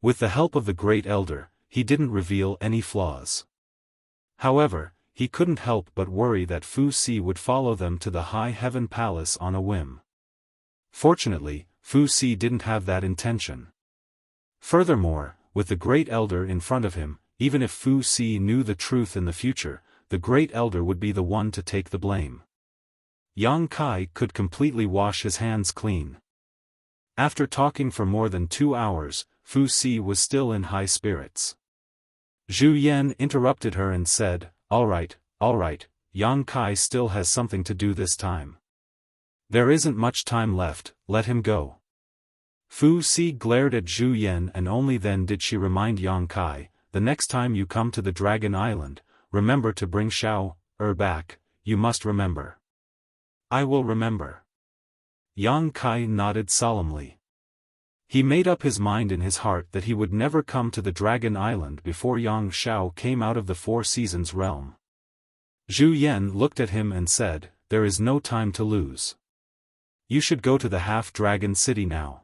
Speaker 1: With the help of the Great Elder, he didn't reveal any flaws. However, he couldn't help but worry that Fu Si would follow them to the High Heaven Palace on a whim. Fortunately, Fu Si didn't have that intention. Furthermore, with the Great Elder in front of him, even if Fu Si knew the truth in the future, the Great Elder would be the one to take the blame. Yang Kai could completely wash his hands clean. After talking for more than 2 hours, Fu Si was still in high spirits. Zhu Yan interrupted her and said, all right, Yang Kai still has something to do this time. There isn't much time left, let him go. Fu Si glared at Zhu Yan and only then did she remind Yang Kai, the next time you come to the Dragon Island, remember to bring Xiao back, you must remember. I will remember. Yang Kai nodded solemnly. He made up his mind in his heart that he would never come to the Dragon Island before Yang Xiao came out of the Four Seasons realm. Zhu Yan looked at him and said, there is no time to lose. You should go to the Half-Dragon City now.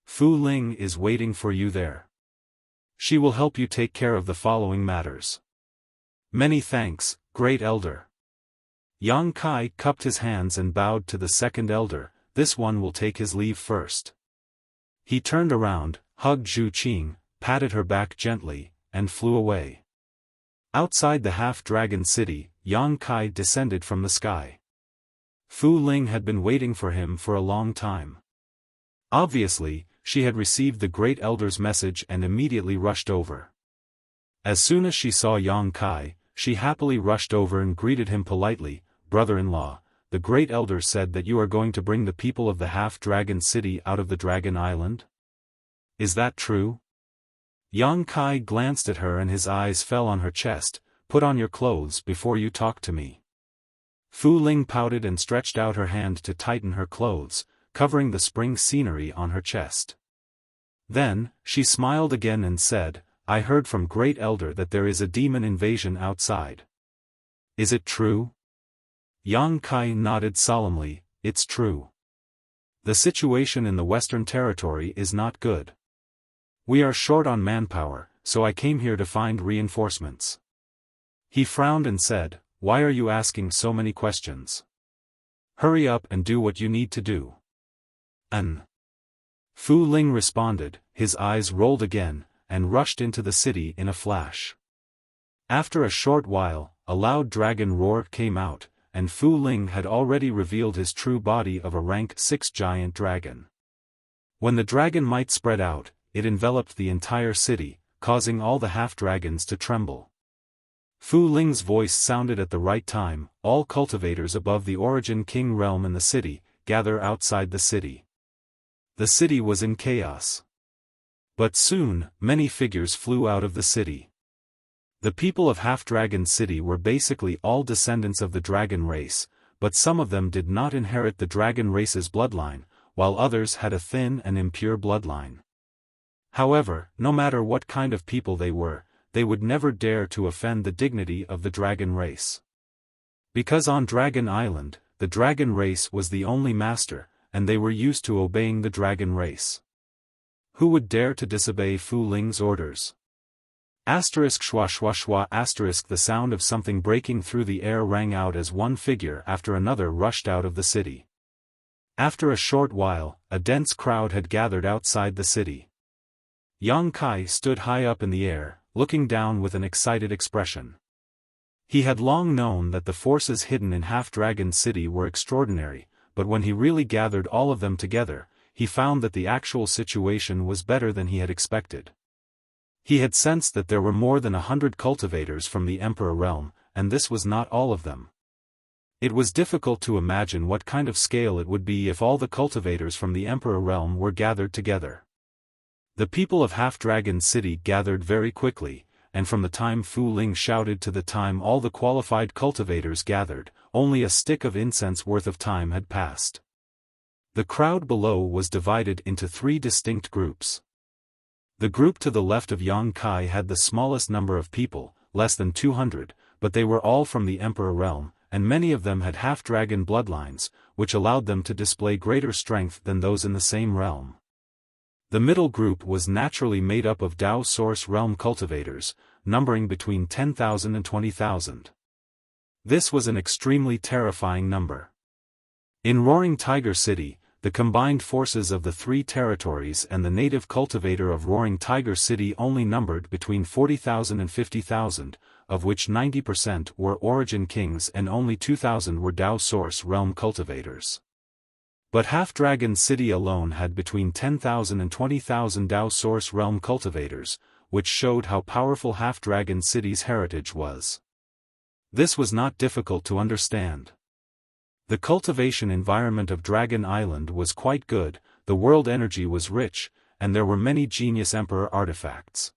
Speaker 1: Fu Ling is waiting for you there. She will help you take care of the following matters. Many thanks, Great Elder. Yang Kai cupped his hands and bowed to the second elder, this one will take his leave first. He turned around, hugged Zhu Qing, patted her back gently, and flew away. Outside the Half-Dragon City, Yang Kai descended from the sky. Fu Ling had been waiting for him for a long time. Obviously, she had received the Great Elder's message and immediately rushed over. As soon as she saw Yang Kai, she happily rushed over and greeted him politely, brother-in-law, the Great Elder said that you are going to bring the people of the Half-Dragon City out of the Dragon Island? Is that true? Yang Kai glanced at her and his eyes fell on her chest, put on your clothes before you talk to me. Fu Ling pouted and stretched out her hand to tighten her clothes, covering the spring scenery on her chest. Then, she smiled again and said, I heard from Great Elder that there is a demon invasion outside. Is it true? Yang Kai nodded solemnly, it's true. The situation in the Western Territory is not good. We are short on manpower, so I came here to find reinforcements. He frowned and said, why are you asking so many questions? Hurry up and do what you need to do. Fu Ling responded, his eyes rolled again, and rushed into the city in a flash. After a short while, a loud dragon roar came out, and Fu Ling had already revealed his true body of a rank 6 giant dragon. When the dragon might spread out, it enveloped the entire city, causing all the half-dragons to tremble. Fu Ling's voice sounded at the right time. All cultivators above the Origin King realm in the city, gather outside the city. The city was in chaos. But soon, many figures flew out of the city. The people of Half-Dragon City were basically all descendants of the dragon race, but some of them did not inherit the dragon race's bloodline, while others had a thin and impure bloodline. However, no matter what kind of people they were, they would never dare to offend the dignity of the dragon race. Because on Dragon Island, the dragon race was the only master, and they were used to obeying the dragon race. Who would dare to disobey Fu Ling's orders? Asterisk schwa schwa schwa asterisk the sound of something breaking through the air rang out as one figure after another rushed out of the city. After a short while, a dense crowd had gathered outside the city. Yang Kai stood high up in the air, looking down with an excited expression. He had long known that the forces hidden in Half-Dragon City were extraordinary, but when he really gathered all of them together, he found that the actual situation was better than he had expected. He had sensed that there were more than 100 cultivators from the Emperor realm, and this was not all of them. It was difficult to imagine what kind of scale it would be if all the cultivators from the Emperor realm were gathered together. The people of Half-Dragon City gathered very quickly, and from the time Fu Ling shouted to the time all the qualified cultivators gathered, only a stick of incense worth of time had passed. The crowd below was divided into 3 distinct groups. The group to the left of Yang Kai had the smallest number of people, less than 200, but they were all from the Emperor realm, and many of them had half-dragon bloodlines, which allowed them to display greater strength than those in the same realm. The middle group was naturally made up of Dao Source realm cultivators, numbering between 10,000 and 20,000. This was an extremely terrifying number. In Roaring Tiger City, the combined forces of the 3 territories and the native cultivator of Roaring Tiger City only numbered between 40,000 and 50,000, of which 90% were Origin Kings and only 2,000 were Dao Source realm cultivators. But Half-Dragon City alone had between 10,000 and 20,000 Dao Source realm cultivators, which showed how powerful Half-Dragon City's heritage was. This was not difficult to understand. The cultivation environment of Dragon Island was quite good, the world energy was rich, and there were many genius emperor artifacts.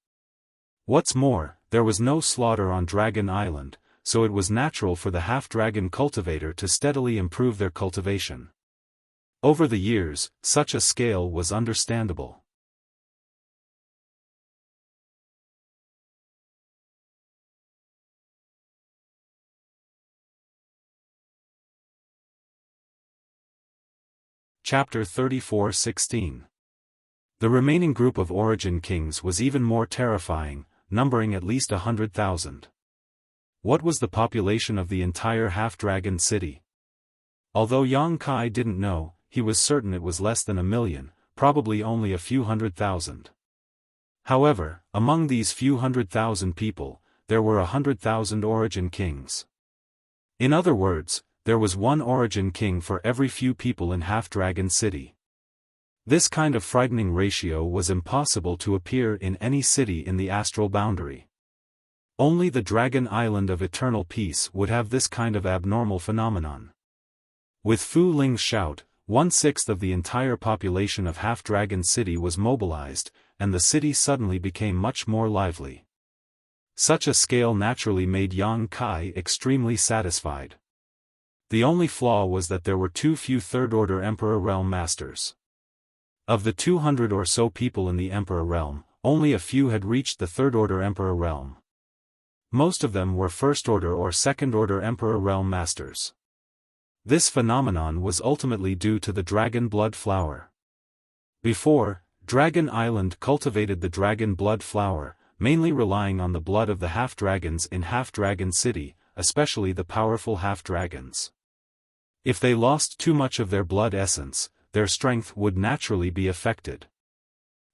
Speaker 1: What's more, there was no slaughter on Dragon Island, so it was natural for the half-dragon cultivator to steadily improve their cultivation. Over the years, such a scale was understandable. Chapter 34:16. The remaining group of Origin Kings was even more terrifying, numbering at least 100,000. What was the population of the entire half-dragon city? Although Yang Kai didn't know, he was certain it was less than 1 million, probably only a few 100,000. However, among these few 100,000 people, there were 100,000 Origin Kings. In other words, there was one Origin King for every few people in Half-Dragon City. This kind of frightening ratio was impossible to appear in any city in the astral boundary. Only the Dragon Island of Eternal Peace would have this kind of abnormal phenomenon. With Fu Ling's shout, 1/6 of the entire population of Half-Dragon City was mobilized, and the city suddenly became much more lively. Such a scale naturally made Yang Kai extremely satisfied. The only flaw was that there were too few Third-Order Emperor Realm Masters. Of the 200 or so people in the Emperor Realm, only a few had reached the Third-Order Emperor Realm. Most of them were First-Order or Second-Order Emperor Realm Masters. This phenomenon was ultimately due to the Dragon Blood Flower. Before, Dragon Island cultivated the Dragon Blood Flower, mainly relying on the blood of the half-dragons in Half-Dragon City, especially the powerful half-dragons. If they lost too much of their blood essence, their strength would naturally be affected.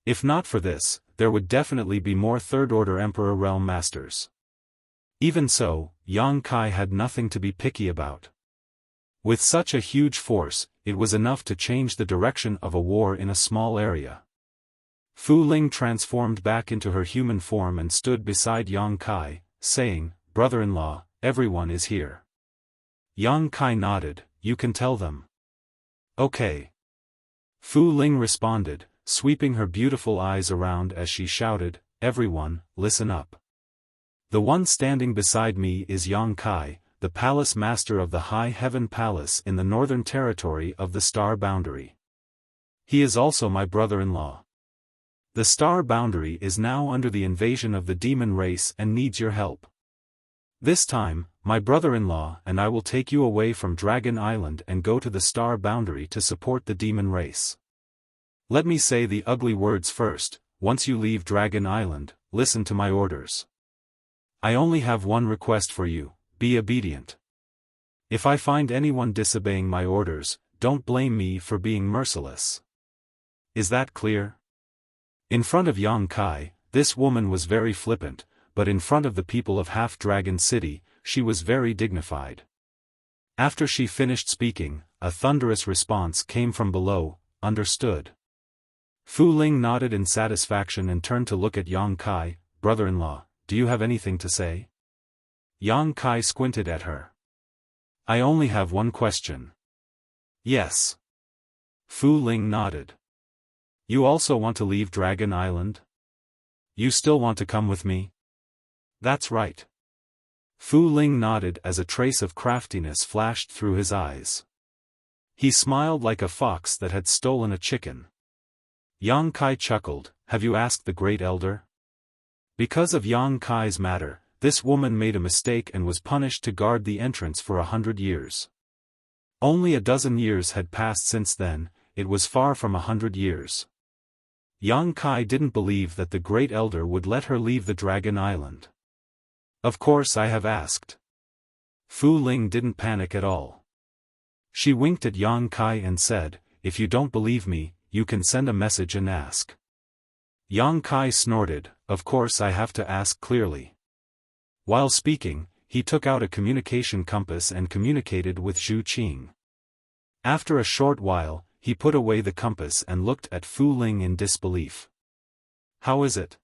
Speaker 1: If not for this, there would definitely be more Third-Order Emperor Realm Masters. Even so, Yang Kai had nothing to be picky about. With such a huge force, it was enough to change the direction of a war in a small area. Fu Ling transformed back into her human form and stood beside Yang Kai, saying, brother-in-law, everyone is here. Yang Kai nodded, you can tell them. Okay. Fu Ling responded, sweeping her beautiful eyes around as she shouted, everyone, listen up. The one standing beside me is Yang Kai, the palace master of the High Heaven Palace in the northern territory of the Star Boundary. He is also my brother-in-law. The Star Boundary is now under the invasion of the demon race and needs your help. This time, my brother-in-law and I will take you away from Dragon Island and go to the Star Boundary to support the demon race. Let me say the ugly words first, once you leave Dragon Island, listen to my orders. I only have one request for you, be obedient. If I find anyone disobeying my orders, don't blame me for being merciless. Is that clear? In front of Yang Kai, this woman was very flippant, but in front of the people of Half-Dragon City, she was very dignified. After she finished speaking, a thunderous response came from below, understood. Fu Ling nodded in satisfaction and turned to look at Yang Kai, brother-in-law, do you have anything to say? Yang Kai squinted at her. I only have one question. Yes. Fu Ling nodded. You also want to leave Dragon Island? You still want to come with me? That's right. Fu Ling nodded as a trace of craftiness flashed through his eyes. He smiled like a fox that had stolen a chicken. Yang Kai chuckled, have you asked the Great Elder? Because of Yang Kai's matter, this woman made a mistake and was punished to guard the entrance for 100 years. Only a dozen years had passed since then, it was far from 100 years. Yang Kai didn't believe that the Great Elder would let her leave the Dragon Island. Of course I have asked. Fu Ling didn't panic at all. She winked at Yang Kai and said, if you don't believe me, you can send a message and ask. Yang Kai snorted, of course I have to ask clearly. While speaking, he took out a communication compass and communicated with Zhu Qing. After a short while, he put away the compass and looked at Fu Ling in disbelief. How is it?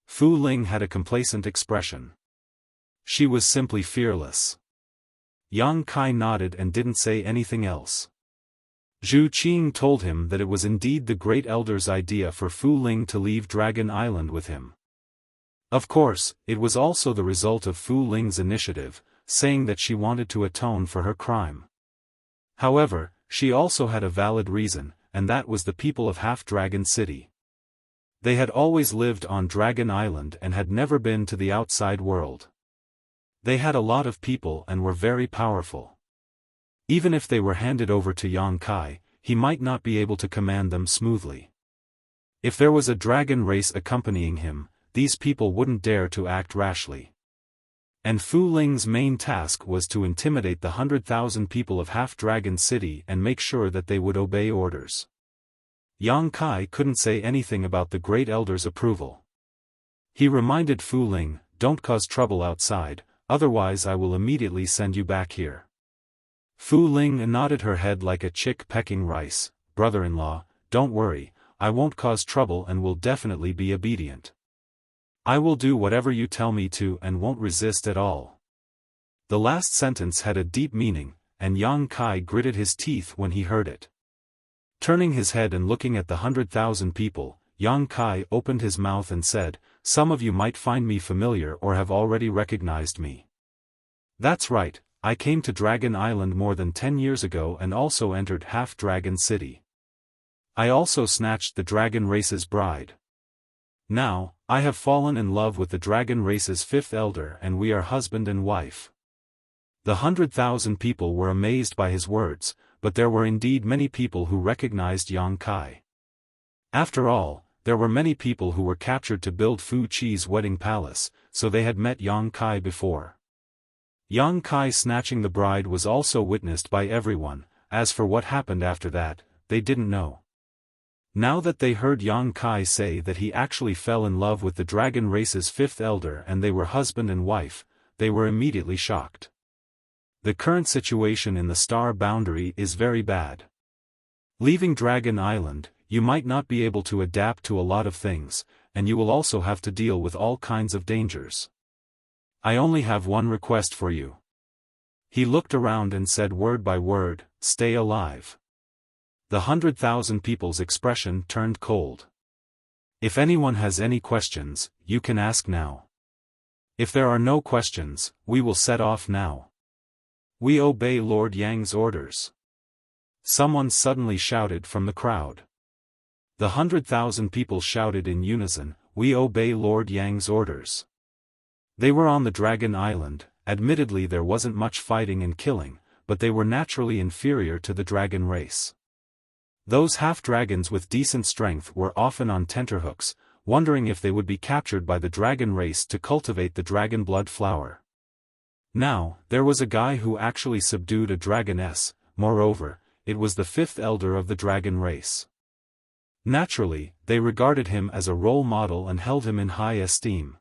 Speaker 1: Fu Ling had a complacent expression. She was simply fearless. Yang Kai nodded and didn't say anything else. Zhu Qing told him that it was indeed the Great Elder's idea for Fu Ling to leave Dragon Island with him. Of course, it was also the result of Fu Ling's initiative, saying that she wanted to atone for her crime. However, she also had a valid reason, and that was the people of Half-Dragon City. They had always lived on Dragon Island and had never been to the outside world. They had a lot of people and were very powerful. Even if they were handed over to Yang Kai, he might not be able to command them smoothly. If there was a dragon race accompanying him, these people wouldn't dare to act rashly. And Fu Ling's main task was to intimidate the 100,000 people of Half-Dragon City and make sure that they would obey orders. Yang Kai couldn't say anything about the Great Elder's approval. He reminded Fu Ling, don't cause trouble outside, otherwise I will immediately send you back here. Fu Ling nodded her head like a chick pecking rice, brother-in-law, don't worry, I won't cause trouble and will definitely be obedient. I will do whatever you tell me to and won't resist at all. The last sentence had a deep meaning, and Yang Kai gritted his teeth when he heard it. Turning his head and looking at the 100,000 people, Yang Kai opened his mouth and said, some of you might find me familiar or have already recognized me. That's right, I came to Dragon Island more than 10 years ago and also entered Half-Dragon City. I also snatched the dragon race's bride. Now, I have fallen in love with the dragon race's fifth elder and we are husband and wife. The 100,000 people were amazed by his words, but there were indeed many people who recognized Yang Kai. After all, there were many people who were captured to build Fu Qi's wedding palace, so they had met Yang Kai before. Yang Kai snatching the bride was also witnessed by everyone, as for what happened after that, they didn't know. Now that they heard Yang Kai say that he actually fell in love with the dragon race's fifth elder and they were husband and wife, they were immediately shocked. The current situation in the Star Boundary is very bad. Leaving Dragon Island, you might not be able to adapt to a lot of things, and you will also have to deal with all kinds of dangers. I only have one request for you. He looked around and said word by word, stay alive. The 100,000 people's expression turned cold. If anyone has any questions, you can ask now. If there are no questions, we will set off now. We obey Lord Yang's orders. Someone suddenly shouted from the crowd. The 100,000 people shouted in unison, we obey Lord Yang's orders. They were on the Dragon Island. Admittedly there wasn't much fighting and killing, but they were naturally inferior to the dragon race. Those half-dragons with decent strength were often on tenterhooks, wondering if they would be captured by the dragon race to cultivate the dragon blood flower. Now, there was a guy who actually subdued a dragoness. Moreover, it was the fifth elder of the dragon race. Naturally, they regarded him as a role model and held him in high esteem.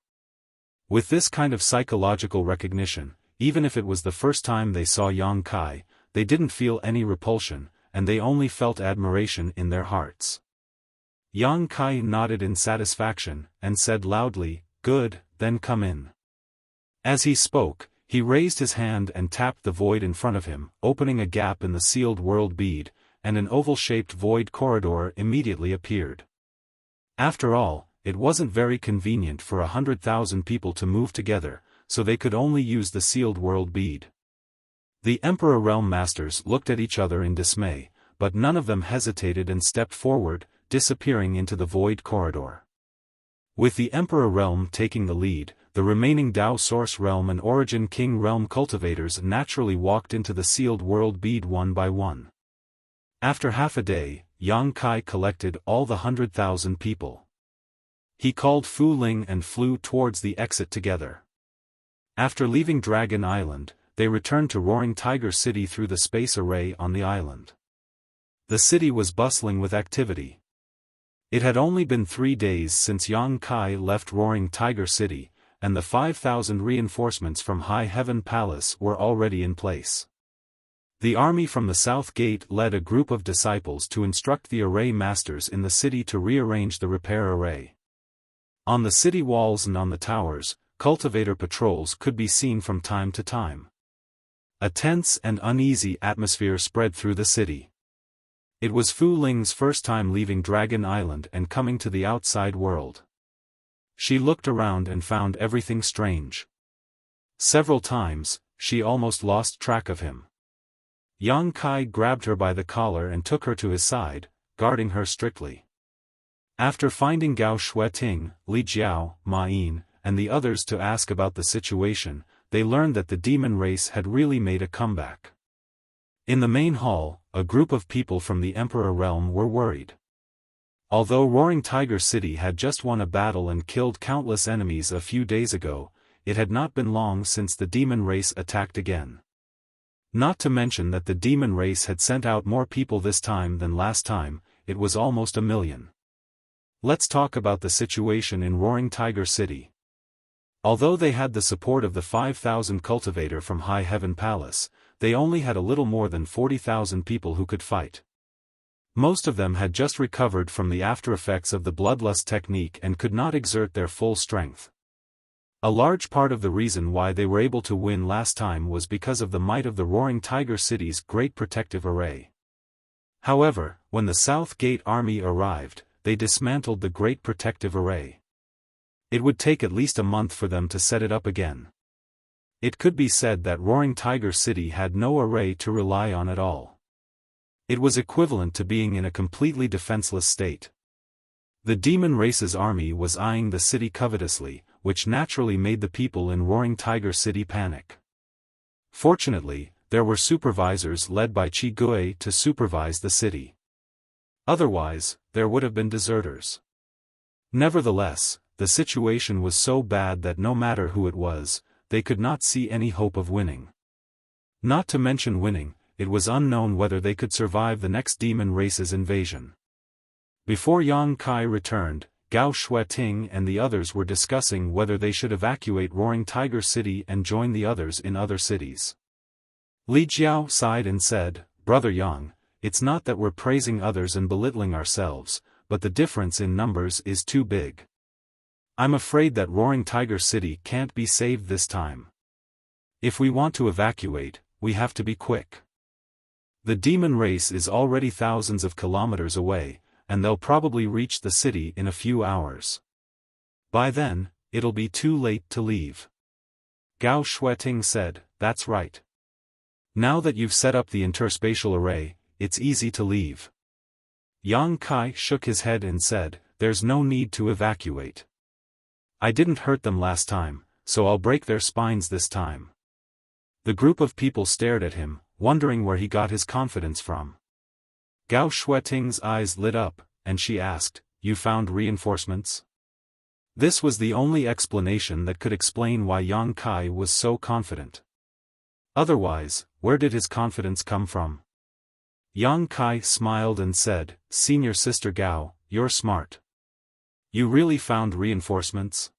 Speaker 1: With this kind of psychological recognition, even if it was the first time they saw Yang Kai, they didn't feel any repulsion, and they only felt admiration in their hearts. Yang Kai nodded in satisfaction, and said loudly, good, then come in. As he spoke, he raised his hand and tapped the void in front of him, opening a gap in the sealed world bead, and an oval-shaped void corridor immediately appeared. After all, it wasn't very convenient for 100,000 people to move together, so they could only use the sealed world bead. The Emperor Realm Masters looked at each other in dismay, but none of them hesitated and stepped forward, disappearing into the void corridor. With the Emperor Realm taking the lead, the remaining Dao Source Realm and Origin King Realm cultivators naturally walked into the sealed world bead one by one. After half a day, Yang Kai collected all the 100,000 people. He called Fu Ling and flew towards the exit together. After leaving Dragon Island, they returned to Roaring Tiger City through the space array on the island. The city was bustling with activity. It had only been 3 days since Yang Kai left Roaring Tiger City, and the 5,000 reinforcements from High Heaven Palace were already in place. The army from the South Gate led a group of disciples to instruct the array masters in the city to rearrange the repair array. On the city walls and on the towers, cultivator patrols could be seen from time to time. A tense and uneasy atmosphere spread through the city. It was Fu Ling's first time leaving Dragon Island and coming to the outside world. She looked around and found everything strange. Several times, she almost lost track of him. Yang Kai grabbed her by the collar and took her to his side, guarding her strictly. After finding Gao Shueting, Li Jiao, Ma Yin, and the others to ask about the situation, they learned that the demon race had really made a comeback. In the main hall, a group of people from the Emperor Realm were worried. Although Roaring Tiger City had just won a battle and killed countless enemies a few days ago, it had not been long since the demon race attacked again. Not to mention that the demon race had sent out more people this time than last time, it was almost 1 million. Let's talk about the situation in Roaring Tiger City. Although they had the support of the 5,000 cultivator from High Heaven Palace, they only had a little more than 40,000 people who could fight. Most of them had just recovered from the after effects of the bloodlust technique and could not exert their full strength. A large part of the reason why they were able to win last time was because of the might of the Roaring Tiger City's great protective array. However, when the South Gate army arrived, they dismantled the great protective array. It would take at least a month for them to set it up again. It could be said that Roaring Tiger City had no array to rely on at all. It was equivalent to being in a completely defenseless state. The demon race's army was eyeing the city covetously, which naturally made the people in Roaring Tiger City panic. Fortunately, there were supervisors led by Qi Gui to supervise the city. Otherwise, there would have been deserters. Nevertheless, the situation was so bad that no matter who it was, they could not see any hope of winning. Not to mention winning, it was unknown whether they could survive the next demon race's invasion. Before Yang Kai returned, Gao Shueting and the others were discussing whether they should evacuate Roaring Tiger City and join the others in other cities. Li Jiao sighed and said, "Brother Yang, it's not that we're praising others and belittling ourselves, but the difference in numbers is too big. I'm afraid that Roaring Tiger City can't be saved this time. If we want to evacuate, we have to be quick. The demon race is already thousands of kilometers away, and they'll probably reach the city in a few hours. By then, it'll be too late to leave. Gao Shueting said, "That's right. Now that you've set up the interspatial array, it's easy to leave." Yang Kai shook his head and said, "There's no need to evacuate. I didn't hurt them last time, so I'll break their spines this time." The group of people stared at him, wondering where he got his confidence from. Gao Shueting's eyes lit up, and she asked, "You found reinforcements?" This was the only explanation that could explain why Yang Kai was so confident. Otherwise, where did his confidence come from? Yang Kai smiled and said, "Senior Sister Gao, you're smart. You really found reinforcements?"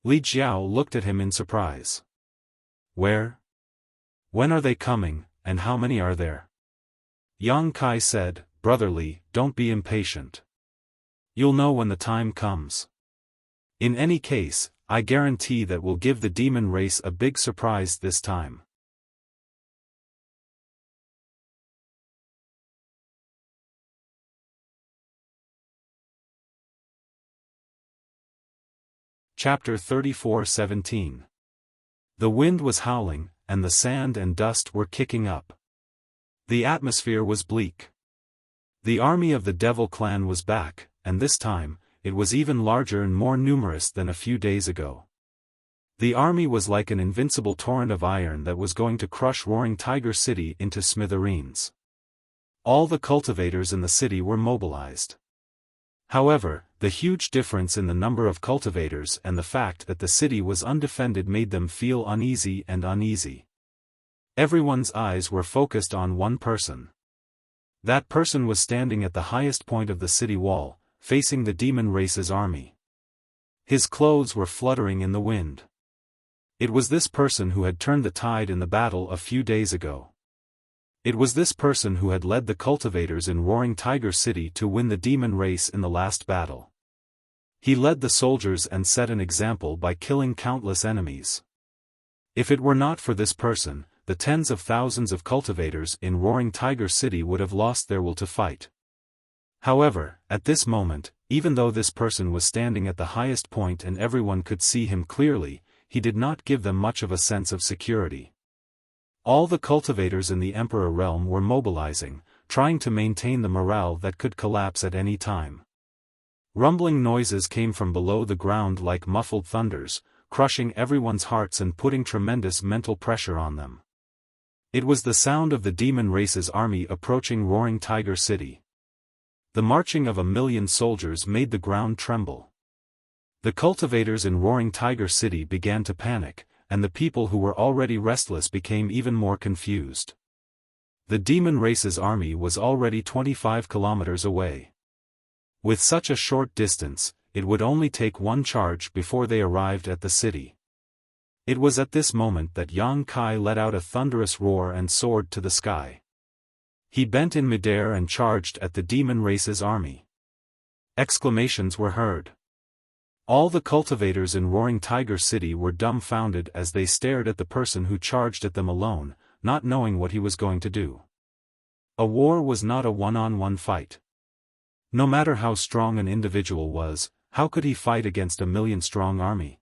Speaker 1: Li Jiao looked at him in surprise. "Where? When are they coming, and how many are there?" Yang Kai said, "Brother Li, don't be impatient. You'll know when the time comes. In any case, I guarantee that we'll give the demon race a big surprise this time." Chapter 34:17. The wind was howling, and the sand and dust were kicking up. The atmosphere was bleak. The army of the Devil clan was back, and this time, it was even larger and more numerous than a few days ago. The army was like an invincible torrent of iron that was going to crush Roaring Tiger City into smithereens. All the cultivators in the city were mobilized. However, the huge difference in the number of cultivators and the fact that the city was undefended made them feel uneasy and uneasy. Everyone's eyes were focused on one person. That person was standing at the highest point of the city wall, facing the demon race's army. His clothes were fluttering in the wind. It was this person who had turned the tide in the battle a few days ago. It was this person who had led the cultivators in Roaring Tiger City to win the demon race in the last battle. He led the soldiers and set an example by killing countless enemies. If it were not for this person, the tens of thousands of cultivators in Roaring Tiger City would have lost their will to fight. However, at this moment, even though this person was standing at the highest point and everyone could see him clearly, he did not give them much of a sense of security. All the cultivators in the Emperor realm were mobilizing, trying to maintain the morale that could collapse at any time. Rumbling noises came from below the ground like muffled thunders, crushing everyone's hearts and putting tremendous mental pressure on them. It was the sound of the demon race's army approaching Roaring Tiger City. The marching of 1,000,000 soldiers made the ground tremble. The cultivators in Roaring Tiger City began to panic, and the people who were already restless became even more confused. The demon race's army was already 25 kilometers away. With such a short distance, it would only take one charge before they arrived at the city. It was at this moment that Yang Kai let out a thunderous roar and soared to the sky. He bent in midair and charged at the demon race's army. Exclamations were heard. All the cultivators in Roaring Tiger City were dumbfounded as they stared at the person who charged at them alone, not knowing what he was going to do. A war was not a one-on-one fight. No matter how strong an individual was, how could he fight against a 1,000,000-strong army?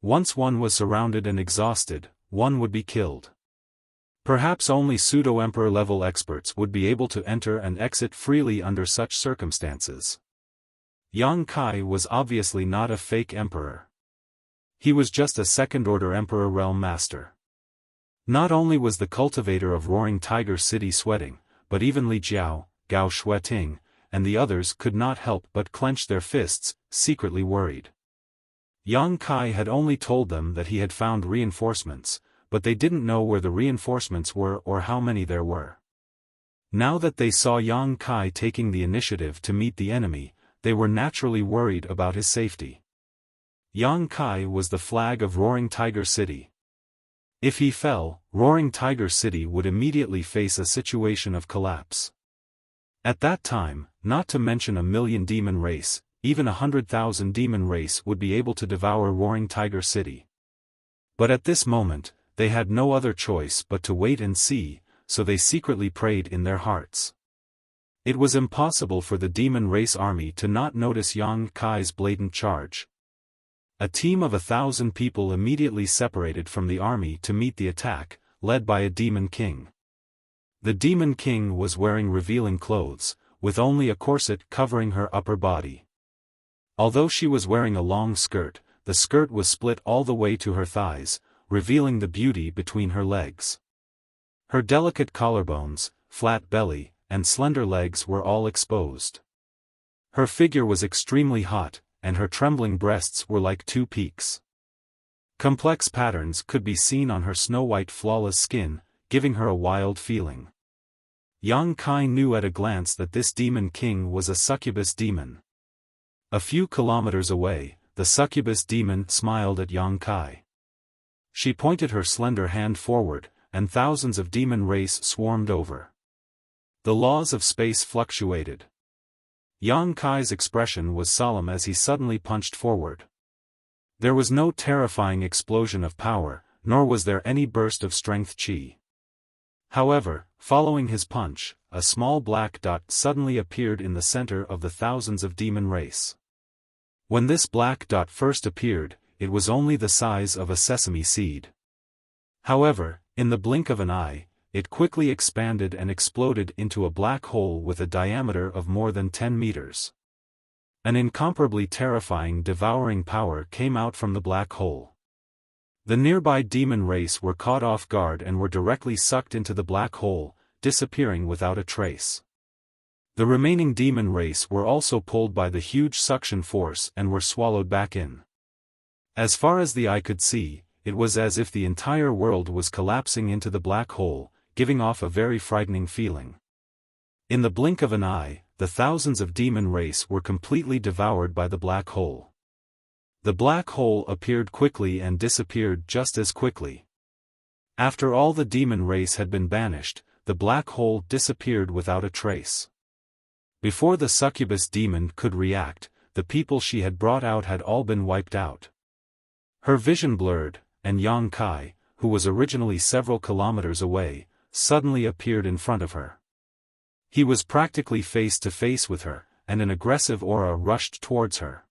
Speaker 1: Once one was surrounded and exhausted, one would be killed. Perhaps only pseudo-emperor level experts would be able to enter and exit freely under such circumstances. Yang Kai was obviously not a fake emperor. He was just a second-order emperor realm master. Not only was the cultivator of Roaring Tiger City sweating, but even Li Jiao, Gao Shueting, and the others could not help but clench their fists, secretly worried. Yang Kai had only told them that he had found reinforcements, but they didn't know where the reinforcements were or how many there were. Now that they saw Yang Kai taking the initiative to meet the enemy, they were naturally worried about his safety. Yang Kai was the flag of Roaring Tiger City. If he fell, Roaring Tiger City would immediately face a situation of collapse. At that time, not to mention 1,000,000 demon race, even 100,000 demon race would be able to devour Roaring Tiger City. But at this moment, they had no other choice but to wait and see, so they secretly prayed in their hearts. It was impossible for the demon race army to not notice Yang Kai's blatant charge. A team of 1,000 people immediately separated from the army to meet the attack, led by a demon king. The demon king was wearing revealing clothes, with only a corset covering her upper body. Although she was wearing a long skirt, the skirt was split all the way to her thighs, revealing the beauty between her legs. Her delicate collarbones, flat belly, and slender legs were all exposed. Her figure was extremely hot, and her trembling breasts were like two peaks. Complex patterns could be seen on her snow-white flawless skin, giving her a wild feeling. Yang Kai knew at a glance that this demon king was a succubus demon. A few kilometers away, the succubus demon smiled at Yang Kai. She pointed her slender hand forward, and thousands of demon race swarmed over. The laws of space fluctuated. Yang Kai's expression was solemn as he suddenly punched forward. There was no terrifying explosion of power, nor was there any burst of strength chi. However, following his punch, a small black dot suddenly appeared in the center of the thousands of demon race. When this black dot first appeared, it was only the size of a sesame seed. However, in the blink of an eye, it quickly expanded and exploded into a black hole with a diameter of more than 10 meters. An incomparably terrifying devouring power came out from the black hole. The nearby demon race were caught off guard and were directly sucked into the black hole, disappearing without a trace. The remaining demon race were also pulled by the huge suction force and were swallowed back in. As far as the eye could see, it was as if the entire world was collapsing into the black hole, giving off a very frightening feeling. In the blink of an eye, the thousands of demon race were completely devoured by the black hole. The black hole appeared quickly and disappeared just as quickly. After all the demon race had been banished, the black hole disappeared without a trace. Before the succubus demon could react, the people she had brought out had all been wiped out. Her vision blurred, and Yang Kai, who was originally several kilometers away, suddenly appeared in front of her. He was practically face to face with her, and an aggressive aura rushed towards her.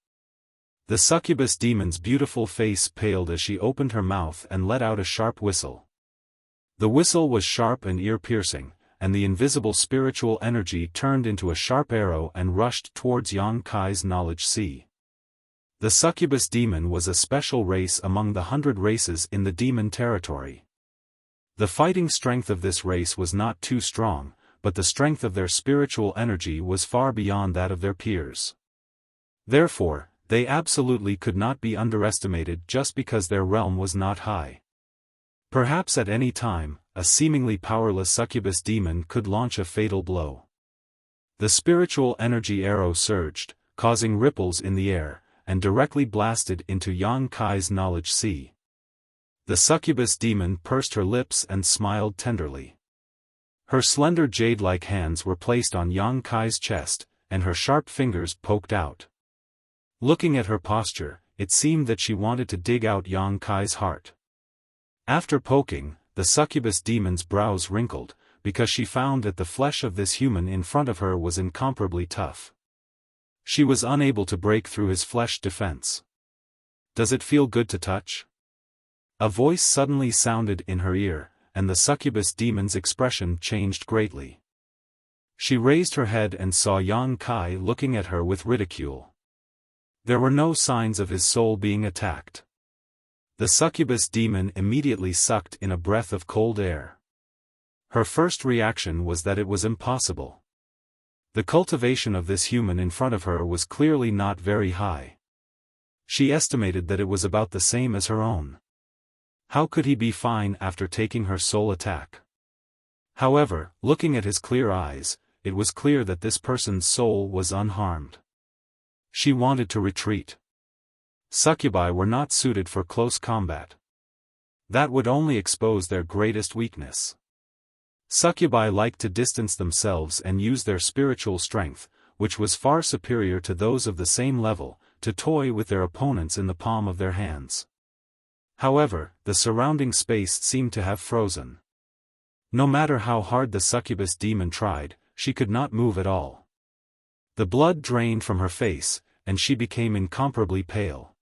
Speaker 1: The succubus demon's beautiful face paled as she opened her mouth and let out a sharp whistle. The whistle was sharp and ear-piercing, and the invisible spiritual energy turned into a sharp arrow and rushed towards Yang Kai's knowledge sea. The succubus demon was a special race among the 100 races in the demon territory. The fighting strength of this race was not too strong, but the strength of their spiritual energy was far beyond that of their peers. Therefore, they absolutely could not be underestimated just because their realm was not high. Perhaps at any time, a seemingly powerless succubus demon could launch a fatal blow. The spiritual energy arrow surged, causing ripples in the air, and directly blasted into Yang Kai's knowledge sea. The succubus demon pursed her lips and smiled tenderly. Her slender jade-like hands were placed on Yang Kai's chest, and her sharp fingers poked out. Looking at her posture, it seemed that she wanted to dig out Yang Kai's heart. After poking, the succubus demon's brows wrinkled, because she found that the flesh of this human in front of her was incomparably tough. She was unable to break through his flesh defense. "Does it feel good to touch?" A voice suddenly sounded in her ear, and the succubus demon's expression changed greatly. She raised her head and saw Yang Kai looking at her with ridicule. There were no signs of his soul being attacked. The succubus demon immediately sucked in a breath of cold air. Her first reaction was that it was impossible. The cultivation of this human in front of her was clearly not very high. She estimated that it was about the same as her own. How could he be fine after taking her soul attack? However, looking at his clear eyes, it was clear that this person's soul was unharmed. She wanted to retreat. Succubi were not suited for close combat. That would only expose their greatest weakness. Succubi liked to distance themselves and use their spiritual strength, which was far superior to those of the same level, to toy with their opponents in the palm of their hands. However, the surrounding space seemed to have frozen. No matter how hard the succubus demon tried, she could not move at all. The blood drained from her face, and she became incomparably pale.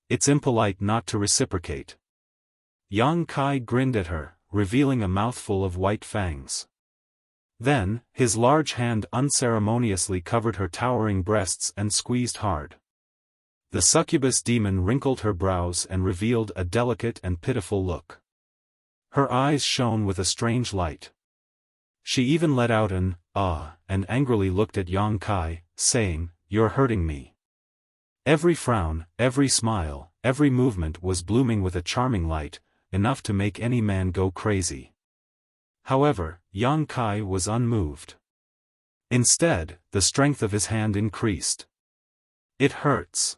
Speaker 1: It's impolite not to reciprocate. Yang Kai grinned at her, revealing a mouthful of white fangs. Then, his large hand unceremoniously covered her towering breasts and squeezed hard. The succubus demon wrinkled her brows and revealed a delicate and pitiful look. Her eyes shone with a strange light. She even let out an "ah" and angrily looked at Yang Kai, saying, "You're hurting me." Every frown, every smile, every movement was blooming with a charming light, enough to make any man go crazy. However, Yang Kai was unmoved. Instead, the strength of his hand increased. "It hurts."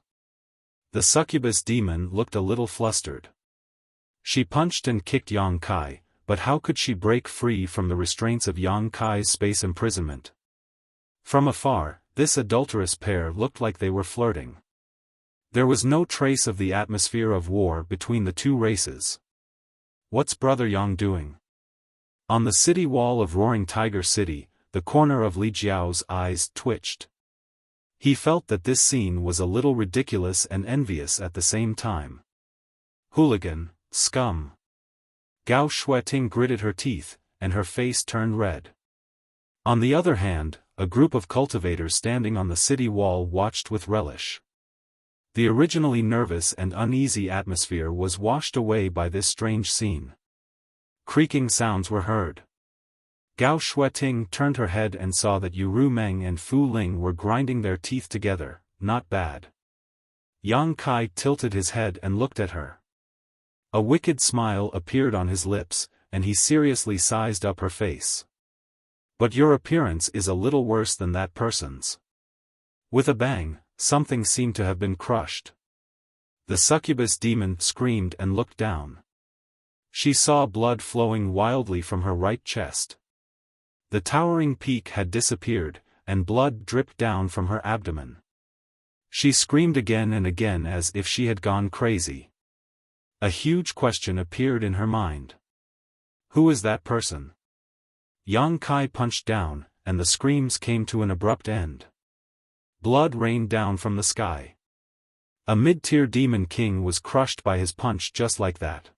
Speaker 1: The succubus demon looked a little flustered. She punched and kicked Yang Kai, but how could she break free from the restraints of Yang Kai's space imprisonment? From afar, this adulterous pair looked like they were flirting. There was no trace of the atmosphere of war between the two races. "What's Brother Yang doing?" On the city wall of Roaring Tiger City, the corner of Li Jiao's eyes twitched. He felt that this scene was a little ridiculous and envious at the same time. "Hooligan, scum." Gao Shueting gritted her teeth, and her face turned red. On the other hand, a group of cultivators standing on the city wall watched with relish. The originally nervous and uneasy atmosphere was washed away by this strange scene. Creaking sounds were heard. Gao Shueting turned her head and saw that Yu Meng and Fu Ling were grinding their teeth together. Not bad. Yang Kai tilted his head and looked at her. A wicked smile appeared on his lips, and he seriously sized up her face. "But your appearance is a little worse than that person's." With a bang, something seemed to have been crushed. The succubus demon screamed and looked down. She saw blood flowing wildly from her right chest. The towering peak had disappeared, and blood dripped down from her abdomen. She screamed again and again as if she had gone crazy. A huge question appeared in her mind. Who is that person? Yang Kai punched down, and the screams came to an abrupt end. Blood rained down from the sky. A mid-tier demon king was crushed by his punch just like that.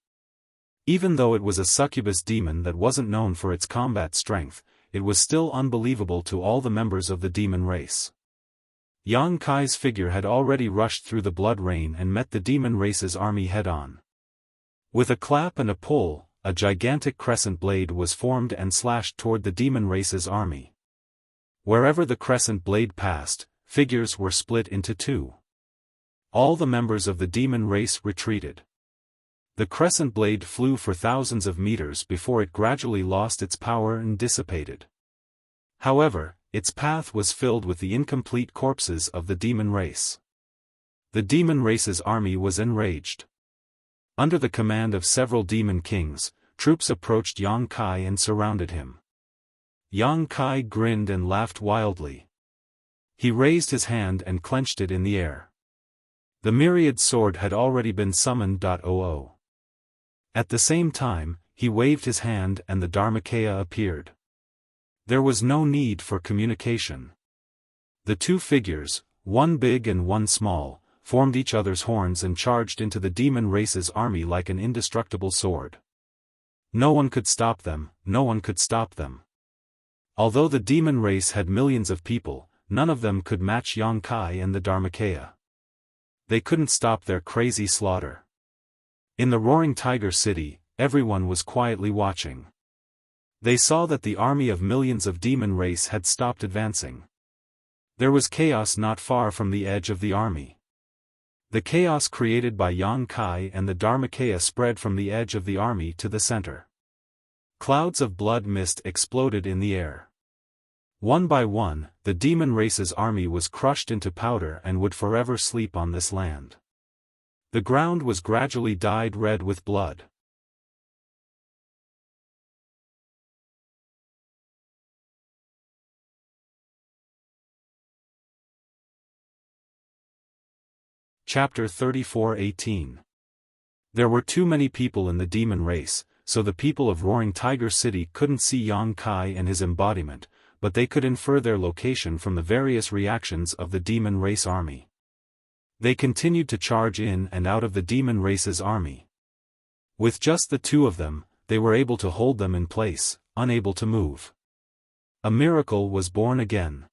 Speaker 1: Even though it was a succubus demon that wasn't known for its combat strength, it was still unbelievable to all the members of the demon race. Yang Kai's figure had already rushed through the blood rain and met the demon race's army head-on. With a clap and a pull, a gigantic crescent blade was formed and slashed toward the demon race's army. Wherever the crescent blade passed, figures were split into two. All the members of the demon race retreated. The crescent blade flew for thousands of meters before it gradually lost its power and dissipated. However, its path was filled with the incomplete corpses of the demon race. The demon race's army was enraged. Under the command of several demon kings, troops approached Yang Kai and surrounded him. Yang Kai grinned and laughed wildly. He raised his hand and clenched it in the air. The myriad sword had already been summoned. At the same time, he waved his hand and the Dharmakaya appeared. There was no need for communication. The two figures, one big and one small, formed each other's horns and charged into the demon race's army like an indestructible sword. No one could stop them, no one could stop them. Although the demon race had millions of people, none of them could match Yang Kai and the Dharmakaya. They couldn't stop their crazy slaughter. In the Roaring Tiger City, everyone was quietly watching. They saw that the army of millions of demon race had stopped advancing. There was chaos not far from the edge of the army. The chaos created by Yang Kai and the Dharmakaya spread from the edge of the army to the center. Clouds of blood mist exploded in the air. One by one, the demon race's army was crushed into powder and would forever sleep on this land. The ground was gradually dyed red with blood. Chapter 34:18. There were too many people in the demon race, so the people of Roaring Tiger City couldn't see Yang Kai and his embodiment, but they could infer their location from the various reactions of the demon race army. They continued to charge in and out of the demon race's army. With just the two of them, they were able to hold them in place, unable to move. A miracle was born again.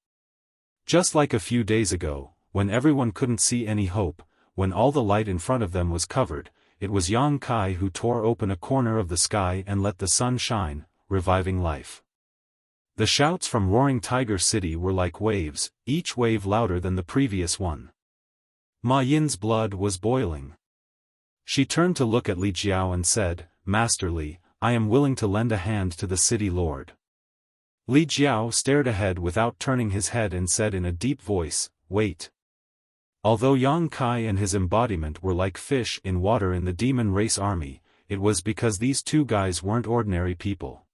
Speaker 1: Just like a few days ago, when everyone couldn't see any hope, when all the light in front of them was covered, it was Yang Kai who tore open a corner of the sky and let the sun shine, reviving life. The shouts from Roaring Tiger City were like waves, each wave louder than the previous one. Ma Yin's blood was boiling. She turned to look at Li Jiao and said, "Master Li, I am willing to lend a hand to the city lord." Li Jiao stared ahead without turning his head and said in a deep voice, "Wait." Although Yang Kai and his embodiment were like fish in water in the demon race army, it was because these two guys weren't ordinary people.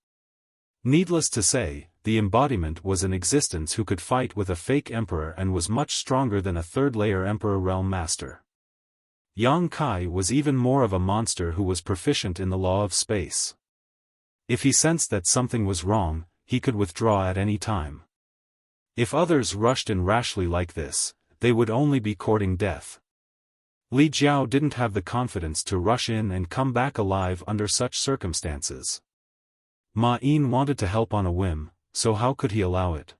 Speaker 1: Needless to say, the embodiment was an existence who could fight with a fake emperor and was much stronger than a third-layer emperor realm master. Yang Kai was even more of a monster who was proficient in the law of space. If he sensed that something was wrong, he could withdraw at any time. If others rushed in rashly like this, they would only be courting death. Li Jiao didn't have the confidence to rush in and come back alive under such circumstances. Ma Yin wanted to help on a whim, so how could he allow it?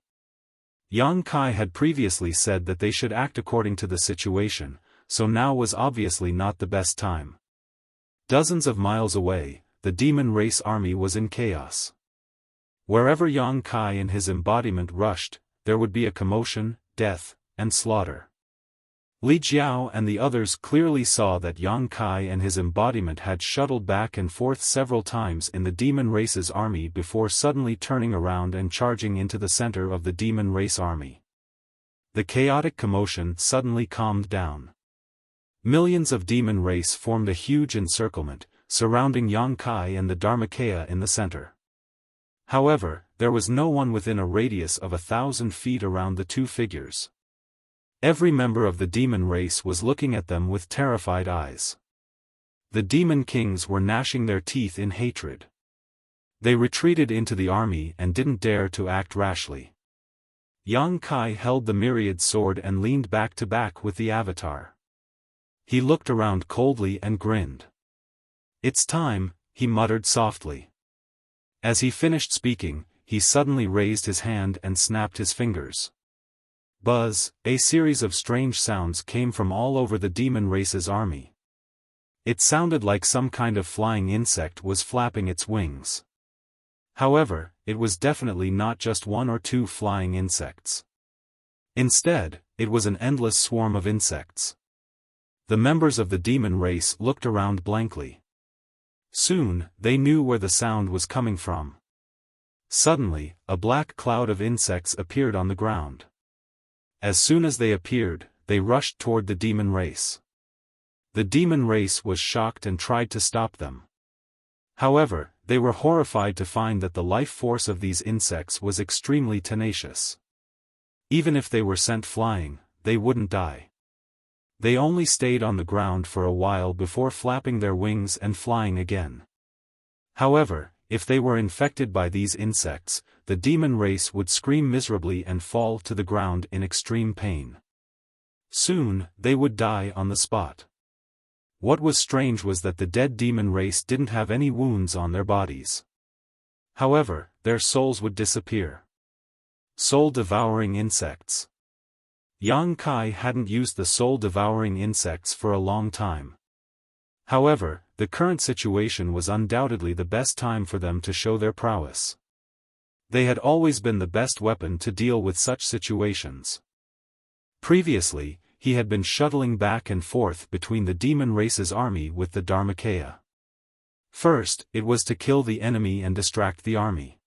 Speaker 1: Yang Kai had previously said that they should act according to the situation, so now was obviously not the best time. Dozens of miles away, the demon race army was in chaos. Wherever Yang Kai and his embodiment rushed, there would be a commotion, death, and slaughter. Li Jiao and the others clearly saw that Yang Kai and his embodiment had shuttled back and forth several times in the demon race's army before suddenly turning around and charging into the center of the demon race army. The chaotic commotion suddenly calmed down. Millions of demon race formed a huge encirclement, surrounding Yang Kai and the Dharmakaya in the center. However, there was no one within a radius of 1,000 feet around the two figures. Every member of the demon race was looking at them with terrified eyes. The demon kings were gnashing their teeth in hatred. They retreated into the army and didn't dare to act rashly. Yang Kai held the myriad sword and leaned back to back with the avatar. He looked around coldly and grinned. "It's time," he muttered softly. As he finished speaking, he suddenly raised his hand and snapped his fingers. Buzz, a series of strange sounds came from all over the demon race's army. It sounded like some kind of flying insect was flapping its wings. However, it was definitely not just one or two flying insects. Instead, it was an endless swarm of insects. The members of the demon race looked around blankly. Soon, they knew where the sound was coming from. Suddenly, a black cloud of insects appeared on the ground. As soon as they appeared, they rushed toward the demon race. The demon race was shocked and tried to stop them. However, they were horrified to find that the life force of these insects was extremely tenacious. Even if they were sent flying, they wouldn't die. They only stayed on the ground for a while before flapping their wings and flying again. However, if they were infected by these insects, the demon race would scream miserably and fall to the ground in extreme pain. Soon, they would die on the spot. What was strange was that the dead demon race didn't have any wounds on their bodies. However, their souls would disappear. Soul-devouring insects. Yang Kai hadn't used the soul-devouring insects for a long time. However, the current situation was undoubtedly the best time for them to show their prowess. They had always been the best weapon to deal with such situations. Previously, he had been shuttling back and forth between the demon race's army with the Dharmakaya. First, it was to kill the enemy and distract the army.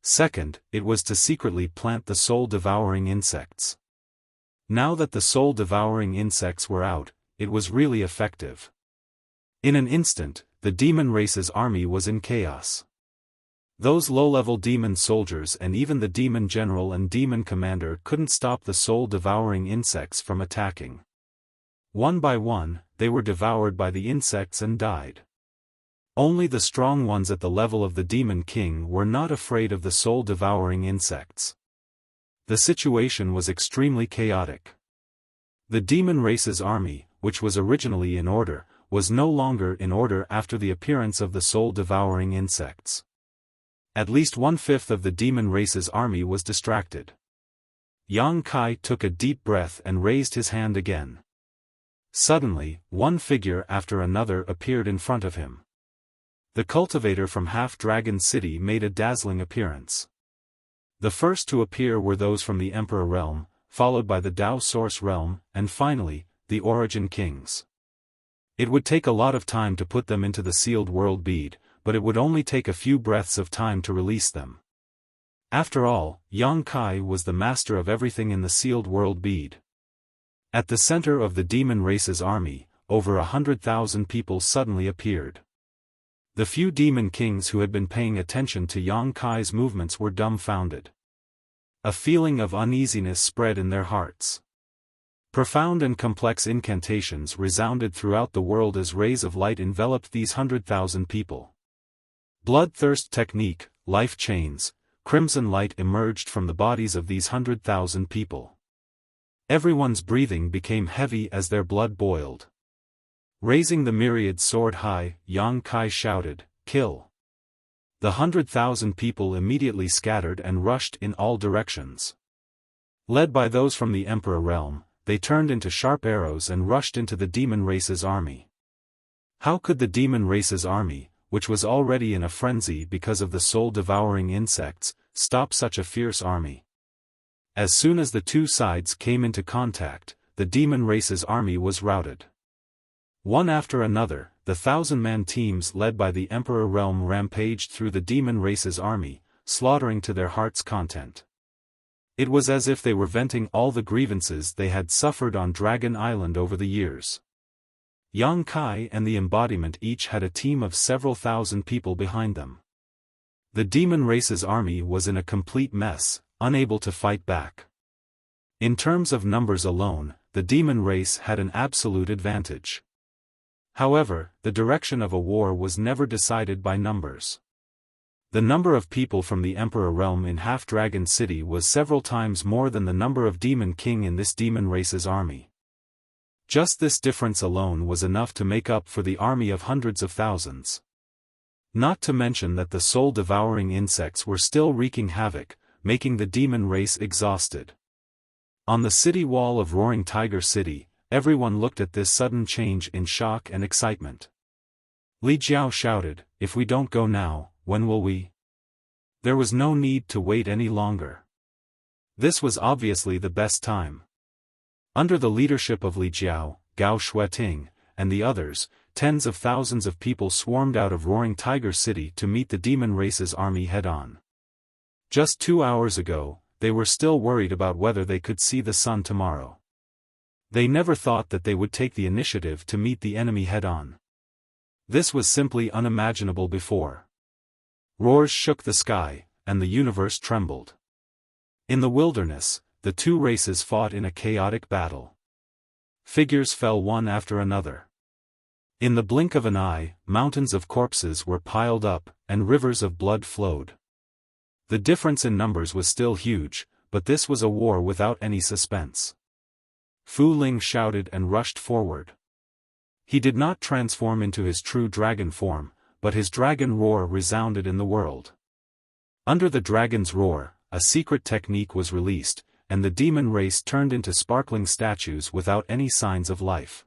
Speaker 1: Second, it was to secretly plant the soul-devouring insects. Now that the soul-devouring insects were out, it was really effective. In an instant, the demon race's army was in chaos. Those low-level demon soldiers and even the demon general and demon commander couldn't stop the soul-devouring insects from attacking. One by one, they were devoured by the insects and died. Only the strong ones at the level of the Demon King were not afraid of the soul-devouring insects. The situation was extremely chaotic. The demon race's army, which was originally in order, was no longer in order after the appearance of the soul-devouring insects. At least 1/5 of the demon race's army was distracted. Yang Kai took a deep breath and raised his hand again. Suddenly, one figure after another appeared in front of him. The cultivator from Half-Dragon City made a dazzling appearance. The first to appear were those from the Emperor Realm, followed by the Tao Source Realm, and finally, the Origin Kings. It would take a lot of time to put them into the sealed world bead, but it would only take a few breaths of time to release them. After all, Yang Kai was the master of everything in the sealed world bead. At the center of the demon race's army, over 100,000 people suddenly appeared. The few demon kings who had been paying attention to Yang Kai's movements were dumbfounded. A feeling of uneasiness spread in their hearts. Profound and complex incantations resounded throughout the world as rays of light enveloped these 100,000 people. Bloodthirst technique, life chains, crimson light emerged from the bodies of these 100,000 people. Everyone's breathing became heavy as their blood boiled. Raising the myriad sword high, Yang Kai shouted, "Kill!" The 100,000 people immediately scattered and rushed in all directions. Led by those from the Emperor Realm, they turned into sharp arrows and rushed into the demon race's army. How could the demon race's army, which was already in a frenzy because of the soul-devouring insects, stop such a fierce army? As soon as the two sides came into contact, the demon race's army was routed. One after another, the 1,000-man teams led by the Emperor Realm rampaged through the demon race's army, slaughtering to their heart's content. It was as if they were venting all the grievances they had suffered on Dragon Island over the years. Yang Kai and the embodiment each had a team of several thousand people behind them. The demon race's army was in a complete mess, unable to fight back. In terms of numbers alone, the demon race had an absolute advantage. However, the direction of a war was never decided by numbers. The number of people from the Emperor Realm in Half-Dragon City was several times more than the number of Demon King in this demon race's army. Just this difference alone was enough to make up for the army of hundreds of thousands. Not to mention that the soul-devouring insects were still wreaking havoc, making the demon race exhausted. On the city wall of Roaring Tiger City, everyone looked at this sudden change in shock and excitement. Li Jiao shouted, "If we don't go now, when will we?" There was no need to wait any longer. This was obviously the best time. Under the leadership of Li Jiao, Gao Shueting, and the others, tens of thousands of people swarmed out of Roaring Tiger City to meet the demon race's army head-on. Just 2 hours ago, they were still worried about whether they could see the sun tomorrow. They never thought that they would take the initiative to meet the enemy head-on. This was simply unimaginable before. Roars shook the sky, and the universe trembled. In the wilderness, the two races fought in a chaotic battle. Figures fell one after another. In the blink of an eye, mountains of corpses were piled up, and rivers of blood flowed. The difference in numbers was still huge, but this was a war without any suspense. Fu Ling shouted and rushed forward. He did not transform into his true dragon form, but his dragon roar resounded in the world. Under the dragon's roar, a secret technique was released, and the demon race turned into sparkling statues without any signs of life.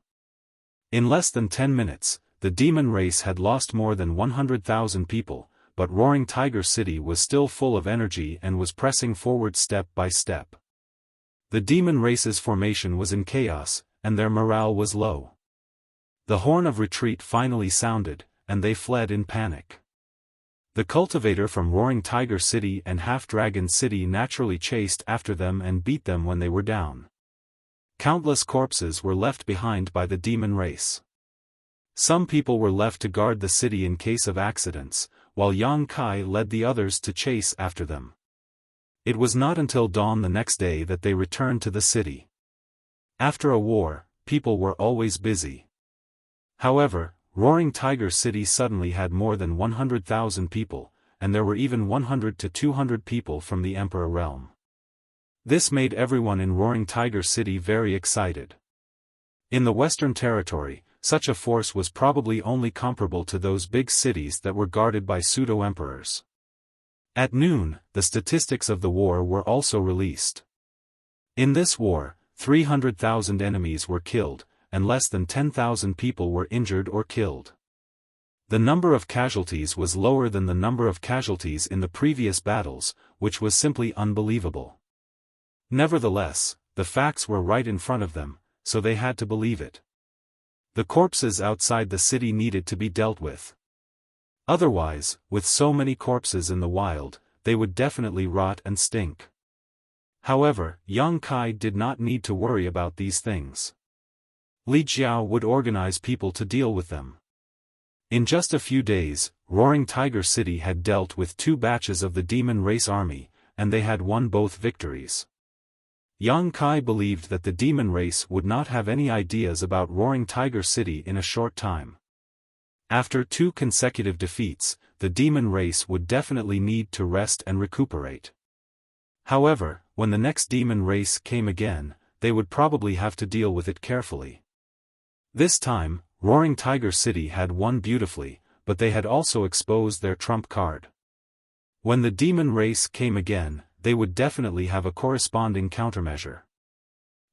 Speaker 1: In less than 10 minutes, the demon race had lost more than 100,000 people, but Roaring Tiger City was still full of energy and was pressing forward step by step. The demon race's formation was in chaos, and their morale was low. The horn of retreat finally sounded, and they fled in panic. The cultivator from Roaring Tiger City and Half-Dragon City naturally chased after them and beat them when they were down. Countless corpses were left behind by the demon race. Some people were left to guard the city in case of accidents, while Yang Kai led the others to chase after them. It was not until dawn the next day that they returned to the city. After a war, people were always busy. However, Roaring Tiger City suddenly had more than 100,000 people, and there were even 100 to 200 people from the Emperor realm. This made everyone in Roaring Tiger City very excited. In the Western Territory, such a force was probably only comparable to those big cities that were guarded by pseudo-emperors. At noon, the statistics of the war were also released. In this war, 300,000 enemies were killed, and less than 10,000 people were injured or killed. The number of casualties was lower than the number of casualties in the previous battles, which was simply unbelievable. Nevertheless, the facts were right in front of them, so they had to believe it. The corpses outside the city needed to be dealt with. Otherwise, with so many corpses in the wild, they would definitely rot and stink. However, Yang Kai did not need to worry about these things. Li Jiao would organize people to deal with them. In just a few days, Roaring Tiger City had dealt with 2 batches of the demon race army, and they had won both victories. Yang Kai believed that the demon race would not have any ideas about Roaring Tiger City in a short time. After 2 consecutive defeats, the demon race would definitely need to rest and recuperate. However, when the next demon race came again, they would probably have to deal with it carefully. This time, Roaring Tiger City had won beautifully, but they had also exposed their trump card. When the demon race came again, they would definitely have a corresponding countermeasure.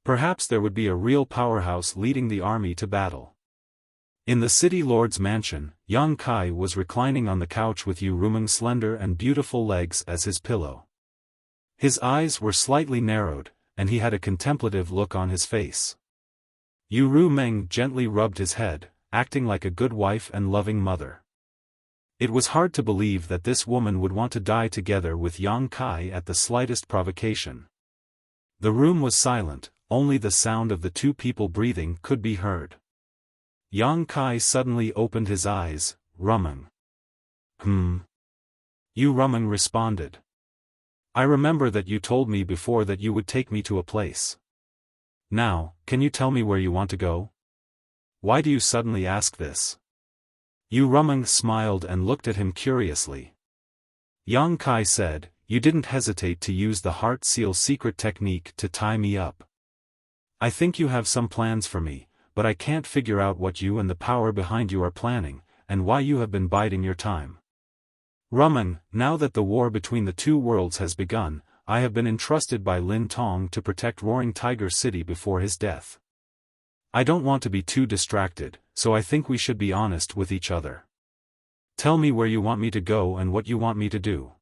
Speaker 1: Perhaps there would be a real powerhouse leading the army to battle. In the city lord's mansion, Yang Kai was reclining on the couch with Yu Rumeng's slender and beautiful legs as his pillow. His eyes were slightly narrowed, and he had a contemplative look on his face. Yu Rumeng gently rubbed his head, acting like a good wife and loving mother. It was hard to believe that this woman would want to die together with Yang Kai at the slightest provocation. The room was silent, only the sound of the 2 people breathing could be heard. Yang Kai suddenly opened his eyes. Rumeng. Yu Rumeng responded. I remember that you told me before that you would take me to a place. Now, can you tell me where you want to go? Why do you suddenly ask this? Yu Rumeng smiled and looked at him curiously. Yang Kai said, you didn't hesitate to use the heart seal secret technique to tie me up. I think you have some plans for me, but I can't figure out what you and the power behind you are planning, and why you have been biding your time. Rumeng, now that the war between the 2 worlds has begun, I have been entrusted by Lin Tong to protect Roaring Tiger City before his death. I don't want to be too distracted, so I think we should be honest with each other. Tell me where you want me to go and what you want me to do.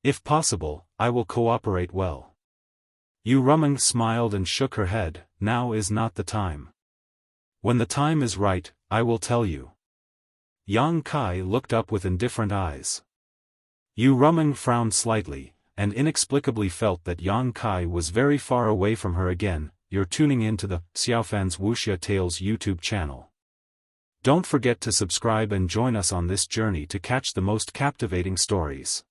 Speaker 1: If possible, I will cooperate well. Yu Rumeng smiled and shook her head. Now is not the time. When the time is right, I will tell you. Yang Kai looked up with indifferent eyes. Yu Rumeng frowned slightly, and inexplicably felt that Yang Kai was very far away from her again. You're tuning in to the Xiaofan's Wuxia Tales YouTube channel. Don't forget to subscribe and join us on this journey to catch the most captivating stories.